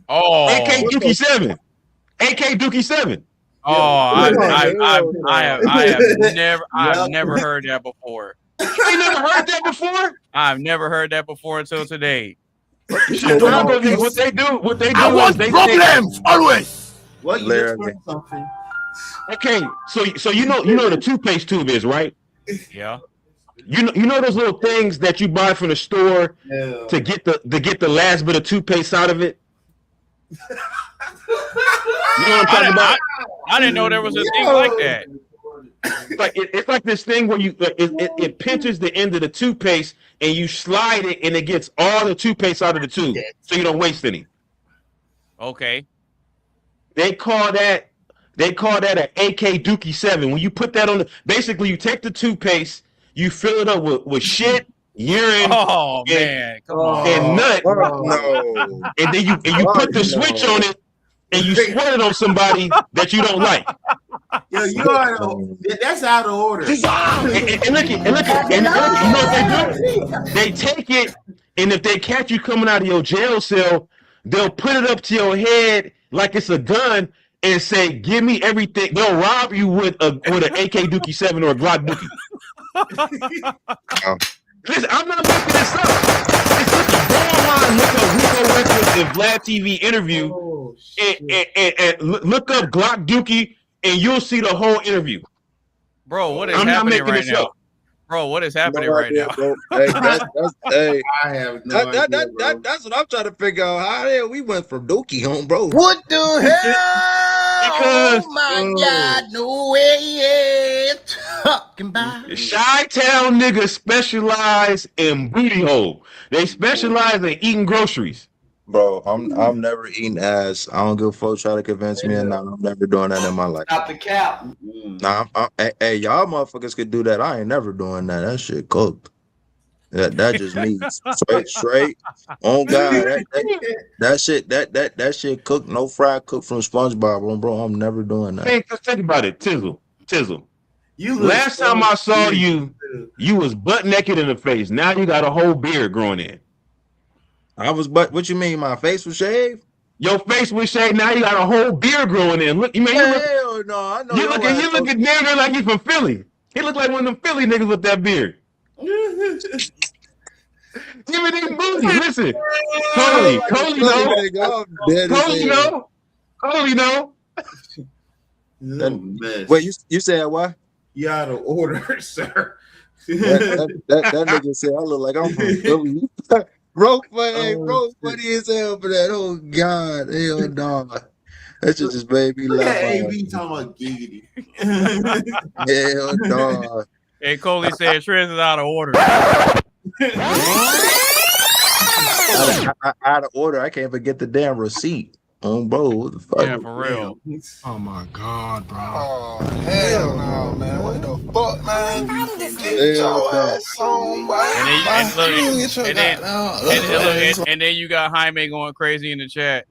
Oh, AK Dookie 7. AK Dookie 7. Oh, I have never heard that before. You ain't never heard that before? I've never heard that before until today. What they do? I want problems always. What? You just learned something. Okay, so you know the toothpaste tube is, right? Yeah. You know those little things that you buy from the store to get the last bit of toothpaste out of it. You know what I'm talking about? I didn't know there was a thing like that. It's like this thing where it pinches the end of the toothpaste and you slide it and it gets all the toothpaste out of the tube, so you don't waste any. Okay. They call that an AK Dookie 7. When you put that on basically you take the toothpaste, you fill it up with shit urine, man, come on, and nut, no. and then you put the switch on it, and you squirt it on somebody that you don't like. Yo, that's out of order. And look, you know what they do? They take it, and if they catch you coming out of your jail cell, they'll put it up to your head like it's a gun and say, "Give me everything." They'll rob you with an AK Dookie 7 or a Glock Dookie. Listen, I'm not making this up. Go online, look up Rico Records and Vlad TV interview, and look up Glock Dookie, and you'll see the whole intervio. Bro, what is happening right now? Bro, what is happening right now? Hey, I have no idea, bro. That's what I'm trying to figure out. How the hell we went from Dookie home, bro? What the hell? Because, oh my God, no way. Talking about Chi-Town niggas specialize in booty hole. They specialize in eating groceries. Bro, I'm never eating ass. I don't give a fuck try to convince me, and I'm never doing that in my life. Stop the cap. Nah, hey, y'all motherfuckers could do that. I ain't never doing that. That shit cooked. That just me straight. Oh God, that shit cooked, no fried, cooked from SpongeBob, bro. I'm never doing that. Think about it, Tizzle. Last time I saw you was butt naked in the face. Now you got a whole beard growing in. What you mean? My face was shaved? Your face was shaved. Now you got a whole beard growing in. Look, hell no. I know you looking damn near like you from Philly. He look like one of them Philly niggas with that beard. Give me these booty. Listen, Coley know. Wait, you said what? You out of order, sir. that nigga said I look like I'm from Philly. Bro, funny as hell for that. Oh God, hell no. That shit just made me laugh. AB talking about giggity. Hell no. And Coley said Triz is out of order. Out of order. I can't even get the damn receipt. Oh, bro, what the fuck? Yeah, for real. Oh my God, bro. Oh, hell no, man. What the fuck, man? Get your ass on, boy. And then you got Jaime going crazy in the chat.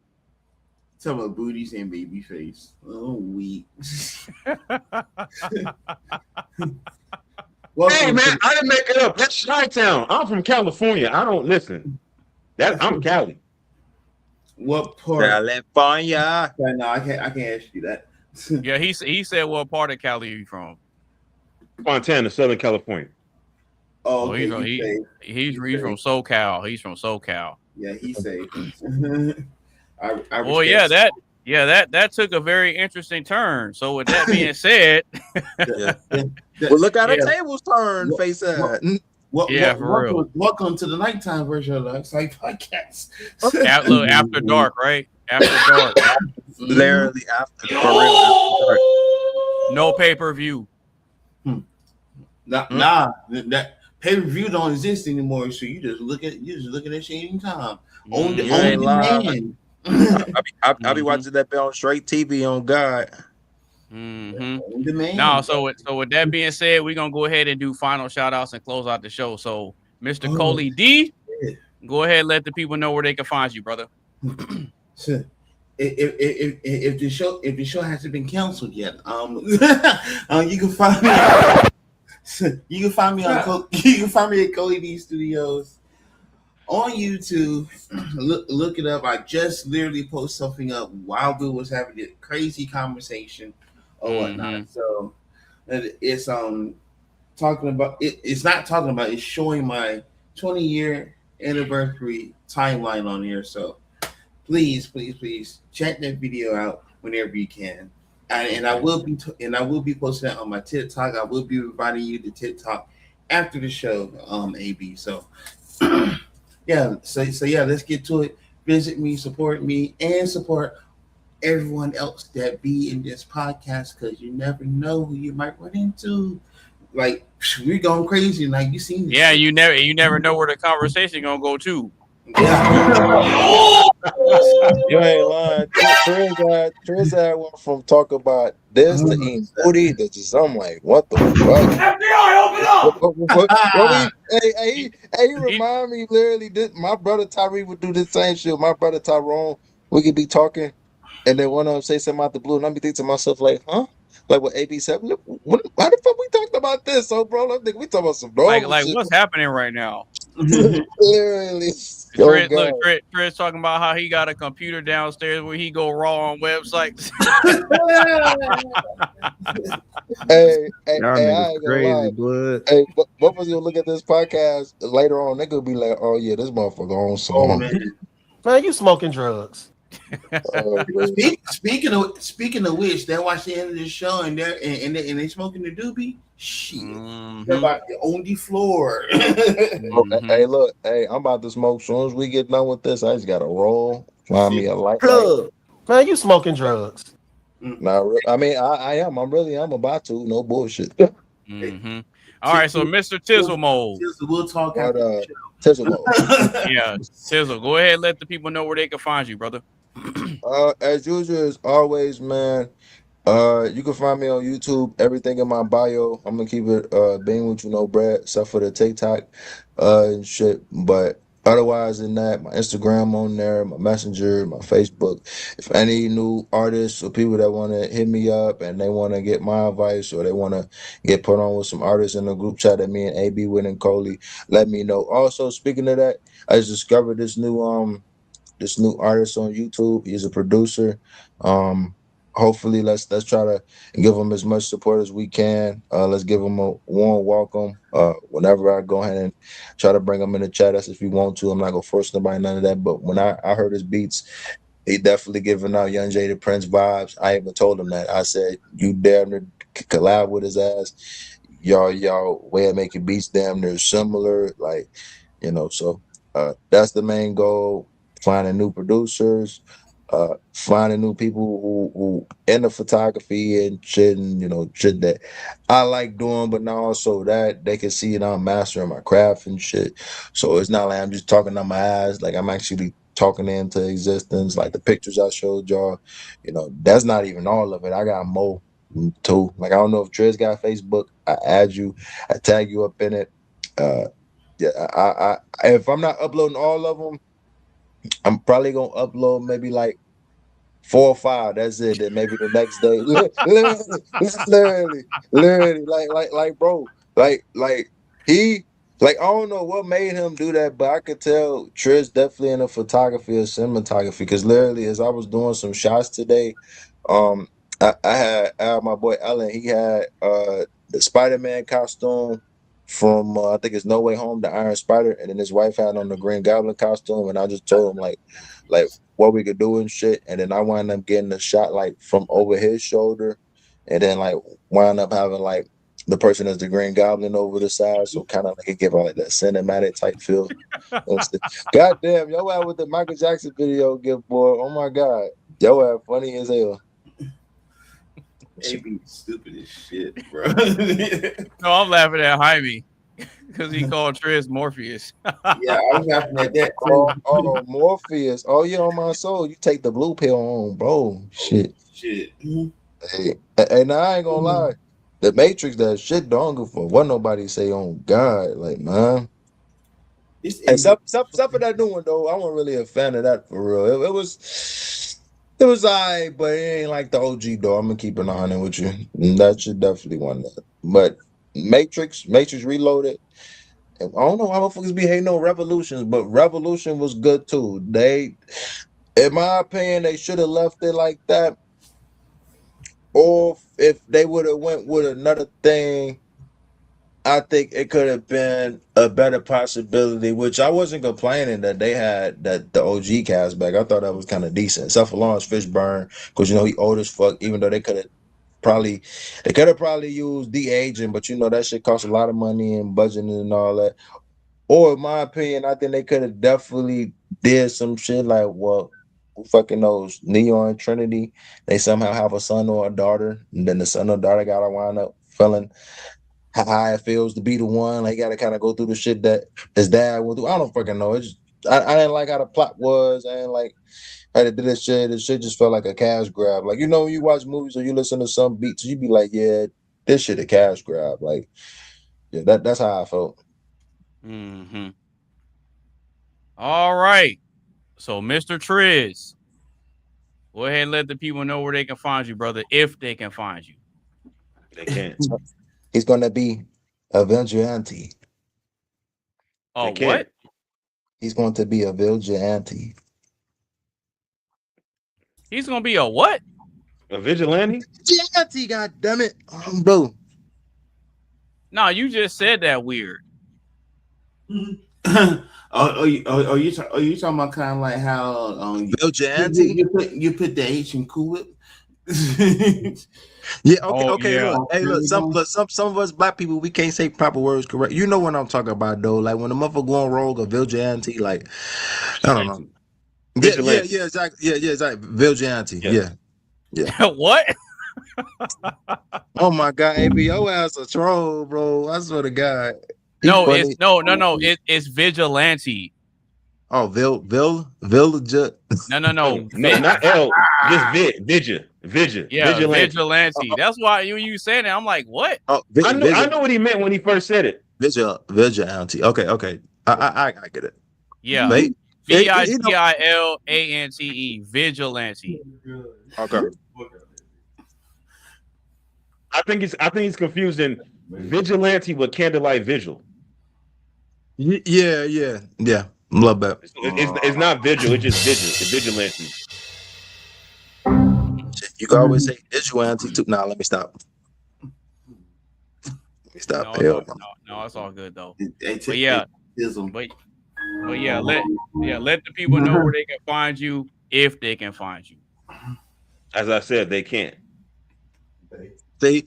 Talking about booties and baby face. Oh, weak. Hey man, I didn't make it up. That's Chi-Town. I'm from California. I don't listen. I'm Cali. What part? California. No, I can't ask you that. Yeah, he said what part of Cali are you from? Montana, Southern California. Oh, okay. He's from SoCal. He's from SoCal. Yeah, he's safe. That took a very interesting turn. So with that being said, well, look how the tables turn, face out. Welcome to the nighttime version of the Oxide podcast. After dark, right? After dark. Literally after dark. No pay-per-view. Nah, that pay-per-view don't exist anymore. So you just looking at shit anytime. On demand. I be watching that on straight TV on God. No, so with that being said, we're gonna go ahead and do final shout outs and close out the show. So Mr. Coley D, go ahead and let the people know where they can find you, brother. So, if the show hasn't been canceled yet, you can find me. You can find me at Coley D Studios on YouTube. Look it up. I just literally posted something up while we was having a crazy conversation or whatnot. So it's talking about it. It's not talking about. It's showing my 20-year anniversary timeline on here. So please check that video out whenever you can. And I will be posting that on my TikTok. I will be inviting you to TikTok after the show, AB. So yeah, so let's get to it. Visit me, support me, and support everyone else that be in this podcast, because you never know who you might run into. Like, we're going crazy, like you seen this. Yeah, you never know where the conversation gonna go to. You ain't lying. Triz had went from talk about this to eating booty to just I'm like, what the fuck? FBI, open up! What we? He remind me literally. My brother Tyree would do the same shit. My brother Tyrone, we could be talking, and then one of them say something out the blue, and I be thinking to myself like, huh? Like what AB said. Why the fuck we talked about this? So bro, I think we talking about some normal like shit. what's happening right now? Literally. Triz, look, Triz talking about how he got a computer downstairs where he go raw on websites. Hey, I Y'all ain't niggas gonna crazy, lie. blood. Hey, both of us gonna look at this podcast later on. They gonna be like, "Oh yeah, this motherfucker on some." Oh man, you smoking drugs? Speaking of which, they watch the end of the show and they smoking the doobie. Shit, they're about on the floor. Hey, look, hey, I'm about to smoke. As soon as we get done with this, I just gotta roll. Find me a light. Plug. Man, you smoking drugs? Nah, I mean, I am. I'm about to. No bullshit. Mm-hmm. All right, so Mr. Tizzle Mode. We'll talk after Tizzle Mode. Yeah, Tizzle. Go ahead and let the people know where they can find you, brother. As usual, as always, man. You can find me on YouTube. Everything in my bio. I'm gonna keep it being with you, no bread, except for the TikTok and shit. But otherwise than that, my Instagram on there, my Messenger, my Facebook. If any new artists or people that want to hit me up and they want to get my advice or they want to get put on with some artists in the group chat that me and AB with and Coley, let me know. Also, speaking of that, I just discovered this new artist on YouTube. He's a producer. Hopefully let's try to give him as much support as we can. Let's give him a warm welcome. Whenever I go ahead and try to bring him in the chat, that's if you want to. I'm not gonna force nobody, none of that. But when I heard his beats, he definitely giving out Young Jay the Prince vibes. I even told him that. I said, you damn near collab with his ass. Y'all way of making beats damn near similar. Like, so that's the main goal. Finding new producers, finding new people who into photography and shit, and shit that I like doing, but now also that they can see it I'm mastering my craft and shit. So it's not like I'm just talking on my ass, like I'm actually talking into existence. Like the pictures I showed y'all, that's not even all of it. I got more too. Like I don't know if Triz got Facebook. I add you, I tag you up in it. Yeah, I if I'm not uploading all of them, I'm probably gonna upload maybe like 4 or 5. That's it. Then maybe the next day, literally, like, bro, he, I don't know what made him do that, but I could tell Triz definitely in the photography or cinematography. Because literally, as I was doing some shots today, I had my boy Ellen. He had the Spider-Man costume from I think it's No Way Home, the Iron Spider, and then his wife had on the Green Goblin costume, and I just told him like what we could do and shit, and then I wound up getting a shot like from over his shoulder, and then like wound up having like the person as the Green Goblin over the side, so kind of like it give out like that cinematic type feel. God damn, yo out with the Michael Jackson video, give boy. Oh my god, yo out funny as hell. AB stupid as shit, bro. No, I'm laughing at Jaime because he called Triz Morpheus. Yeah, I was laughing at that. Oh, Morpheus. Oh, yeah, on my soul. You take the blue pill on, bro. Shit. Hey, and I ain't gonna lie. The Matrix, that shit don't give for what nobody say on God. Like, man. Except for that new one, though. I wasn't really a fan of that for real. It was alright, but it ain't like the OG though. I'm gonna keep it 100 with you. That should definitely one that. But Matrix Reloaded. I don't know how motherfuckers be hating on Revolutions, but Revolution was good too. They, in my opinion, they should have left it like that. Or if they would have went with another thing, I think it could have been a better possibility, which I wasn't complaining that they had that the OG cast back. I thought that was kind of decent. Except for Lawrence Fishburne, because he old as fuck, even though they could have probably used de-aging, but that shit costs a lot of money and budgeting and all that. Or in my opinion, I think they could have definitely did some shit like, well, who fucking knows? Neo and Trinity, they somehow have a son or a daughter, and then the son or daughter gotta wind up feeling how it feels to be the one. Like, got to kind of go through the shit that his dad went through. I don't fucking know. It's I didn't like how the plot was. I didn't like how they did this shit. This shit just felt like a cash grab. Like, when you watch movies or you listen to some beats, you be like, yeah, this shit a cash grab. Like, yeah, that's how I felt. Mm-hmm. All right. So, Mr. Triz, go ahead and let the people know where they can find you, brother, if they can find you. They can't. He's gonna be a vigilante. Oh, what? He's going to be a vigilante. He's gonna be a what? A vigilante? Vigilante, god damn it, bro. No, you just said that weird. Are you talking about kind of like how vigilante? You put the H in cool whip? Yeah, okay. Yeah. Look, hey, look, some of us black people, we can't say proper words correct. You know what I'm talking about, though. Like when a motherfucker going rogue, a vigilante, like I don't know. Vigilante. Yeah, exactly. Yeah, exactly. Vigilante. Yeah. What? Oh my god, AB, your ass a troll, bro. I swear to God. No, it's vigilante. Oh, No, not L. Just Vidya. Yeah, Vigilante. vigilante. That's why you saying that. I'm like, what? Oh, I know what he meant when he first said it. Vigilante. Okay. I get it. Yeah. Vigilante. Vigilante. Okay. I think he's confusing vigilante with candlelight vigil. Yeah. Love that. It's not vigil. It's just vigil. It's vigilante. You can always say vigilante too. Nah, let me stop. No, it's all good though. But yeah, let the people know where they can find you if they can find you. As I said, they can't. See,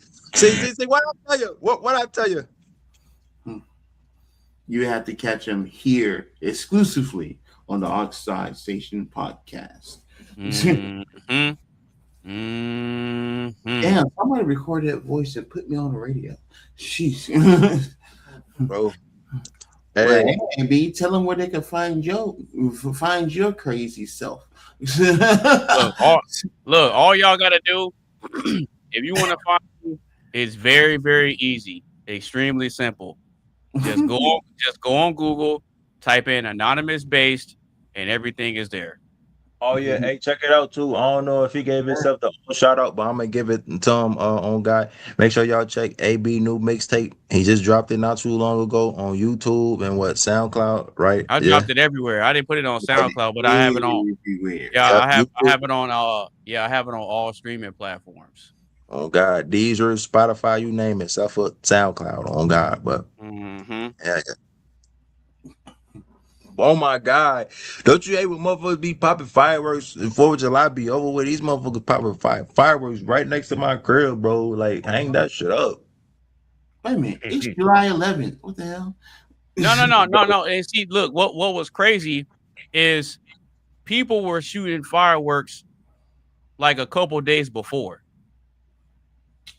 what I tell you? What I tell you? You have to catch them here exclusively on the Oxide Station podcast. Damn, somebody recorded that voice and put me on the radio. Sheesh. Bro. Hey, B, tell them where they can find your crazy self. Look, all y'all gotta do, if you want to find me, it's very, very easy, extremely simple. Just go on Google, type in anonymous based, and everything is there. Oh yeah, hey, check it out too. I don't know if he gave himself the shout out, but I'm gonna give it to him on God. Make sure y'all check AB new mixtape. He just dropped it not too long ago on YouTube and SoundCloud, right? I dropped it everywhere. I didn't put it on SoundCloud, but I have it on. Yeah, I have it on. I have it on all streaming platforms. Oh God, Deezer, Spotify, you name it, except for SoundCloud. On God, but yeah. Oh my God! Don't you hate when motherfuckers be popping fireworks and 4th of July be over with? These motherfuckers popping fireworks right next to my crib, bro. Like, hang that shit up. Wait a minute, it's July 11th. What the hell? No. And see, look, what was crazy is people were shooting fireworks like a couple days before.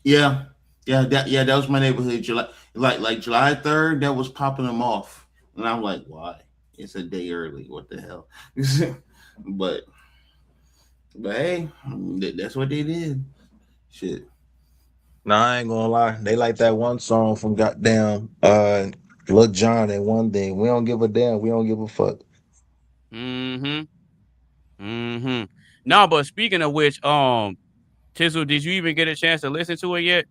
Yeah, that was my neighborhood. July, like July 3rd, that was popping them off, and I'm like, why? It's a day early. What the hell? but hey, that's what they did. Shit. Nah, I ain't gonna lie. They like that one song from goddamn Lil Jon and One Thing. We don't give a damn. We don't give a fuck. No, but speaking of which, Tizzle, did you even get a chance to listen to it yet?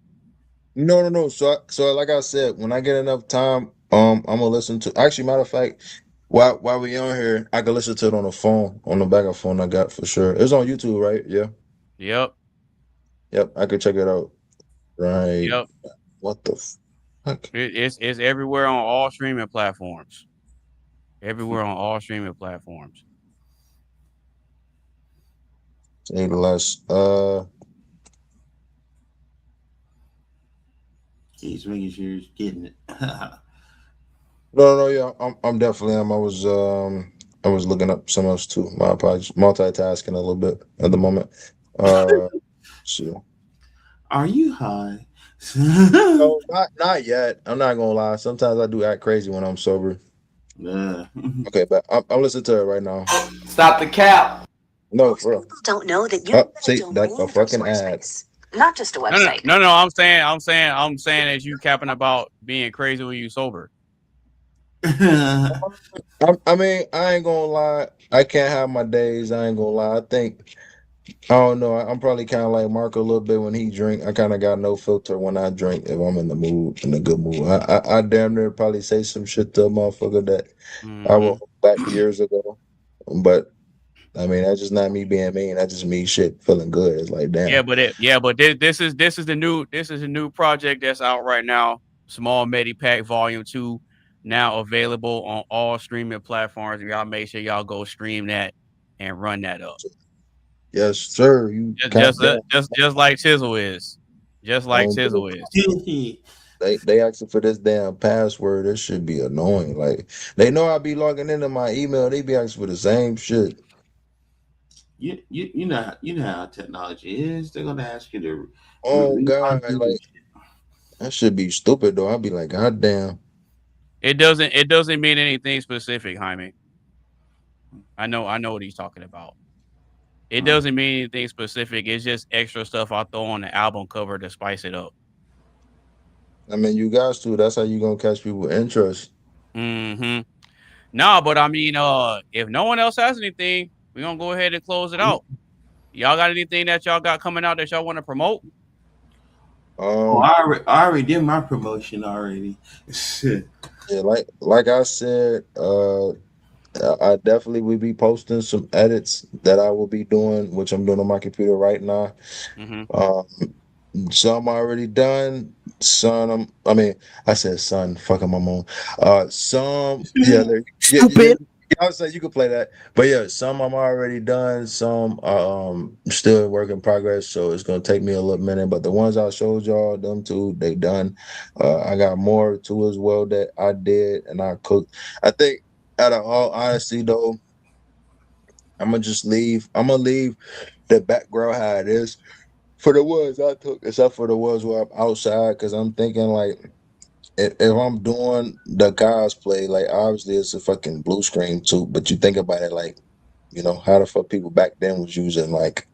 No. So like I said, when I get enough time, I'm gonna listen to. Actually, matter of fact, while we on here, I can listen to it on the phone, on the backup phone I got for sure. It's on YouTube, right? Yeah. Yep. I could check it out. Right. Yep. What the fuck? It's everywhere on all streaming platforms. Say less. He's making sure he's getting it. No, yeah, I'm definitely am. I was looking up some else too. My apologies. Multitasking a little bit at the moment. So. Are you high? No, not yet. I'm not gonna lie. Sometimes I do act crazy when I'm sober. Okay, but I'm listening to it right now. Stop the cap. No, for real. People don't know that you See, that's a fucking ad. not just a website. No. I'm saying as you capping about being crazy when you sober. I mean, I ain't gonna lie. I can't have my days. I ain't gonna lie. I don't know. I'm probably kind of like Marco a little bit when he drink. I kind of got no filter when I drink. If I'm in the mood, in a good mood, I damn near probably say some shit to a motherfucker that I will hold back years ago. But I mean, that's just not me being mean. That's just me feeling good. It's like damn. But this is the new project that's out right now. Small Medipack Volume 2, now available on all streaming platforms. Y'all make sure y'all go stream that and run that up. Yes, sir. You just like Tizzle is. Just like Tizzle is. They asking for this damn password. This should be annoying. Like they know I be logging into my email. They be asking for the same shit. You know how technology is. They're gonna ask you to. Oh God, like that should be stupid though. I'll be like, God damn. It doesn't mean anything specific, Jaime. I know what he's talking about. It doesn't mean anything specific. It's just extra stuff I throw on the album cover to spice it up. I mean, you guys too. That's how you gonna catch people interest. No, but I mean, if no one else has anything, we're gonna go ahead and close it out. Y'all got anything that y'all got coming out that y'all want to promote? I already did my promotion already. Yeah, like I said, I definitely will be posting some edits that I will be doing, which I'm doing on my computer right now. Some already done. Some, I said son. Fucking my mom. Some, stupid. I was saying you could play that, but yeah, some I'm already done. Some still work in progress, so it's gonna take me a little minute. But the ones I showed y'all, them two, they done. I got more too as well that I did and I cooked. I think, out of all honesty, though, I'm gonna leave the background how it is for the ones I took, except for the ones where I'm outside, because I'm thinking like, if I'm doing the cosplay, like obviously it's a fucking blue screen too, but you think about it, like, how the fuck people back then was using like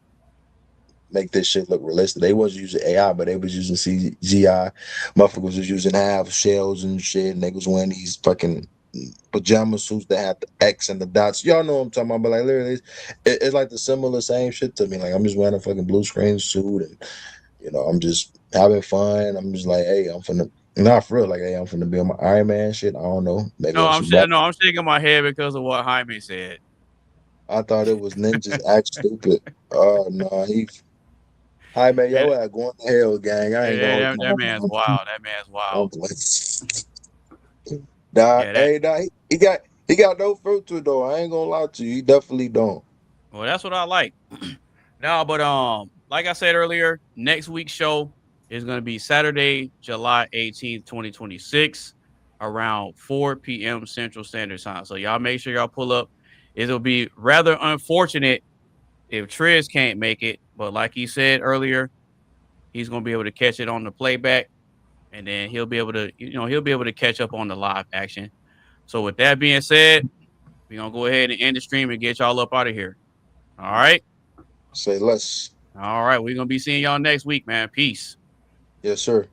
make this shit look realistic. They wasn't using AI, but they was using CGI. Motherfuckers was using half shells and shit, and they was wearing these fucking pajama suits that had the X and the dots. Y'all know what I'm talking about, but like literally, it's like the similar same shit to me. Like I'm just wearing a fucking blue screen suit, and I'm just having fun. I'm just like, hey, I'm finna. Not for real, like, hey, I'm finna be on my Iron Man shit. I don't know. Maybe I'm shaking my head because of what Jaime said. I thought it was ninjas act stupid. Oh no, Jaime, yo, ass going to hell, gang. I ain't going. That man's wild. That man's wild. He got no filter though. I ain't gonna lie to you. He definitely don't. Well, that's what I like. No, but like I said earlier, next week's show is going to be Saturday, July 18th, 2026, around 4 p.m. Central Standard Time. So y'all make sure y'all pull up. It'll be rather unfortunate if Triz can't make it, but like he said earlier, he's going to be able to catch it on the playback, and then he'll be able to catch up on the live action. So with that being said, we're going to go ahead and end the stream and get y'all up out of here. All right? Say less. All right. We're going to be seeing y'all next week, man. Peace. Yes, sir.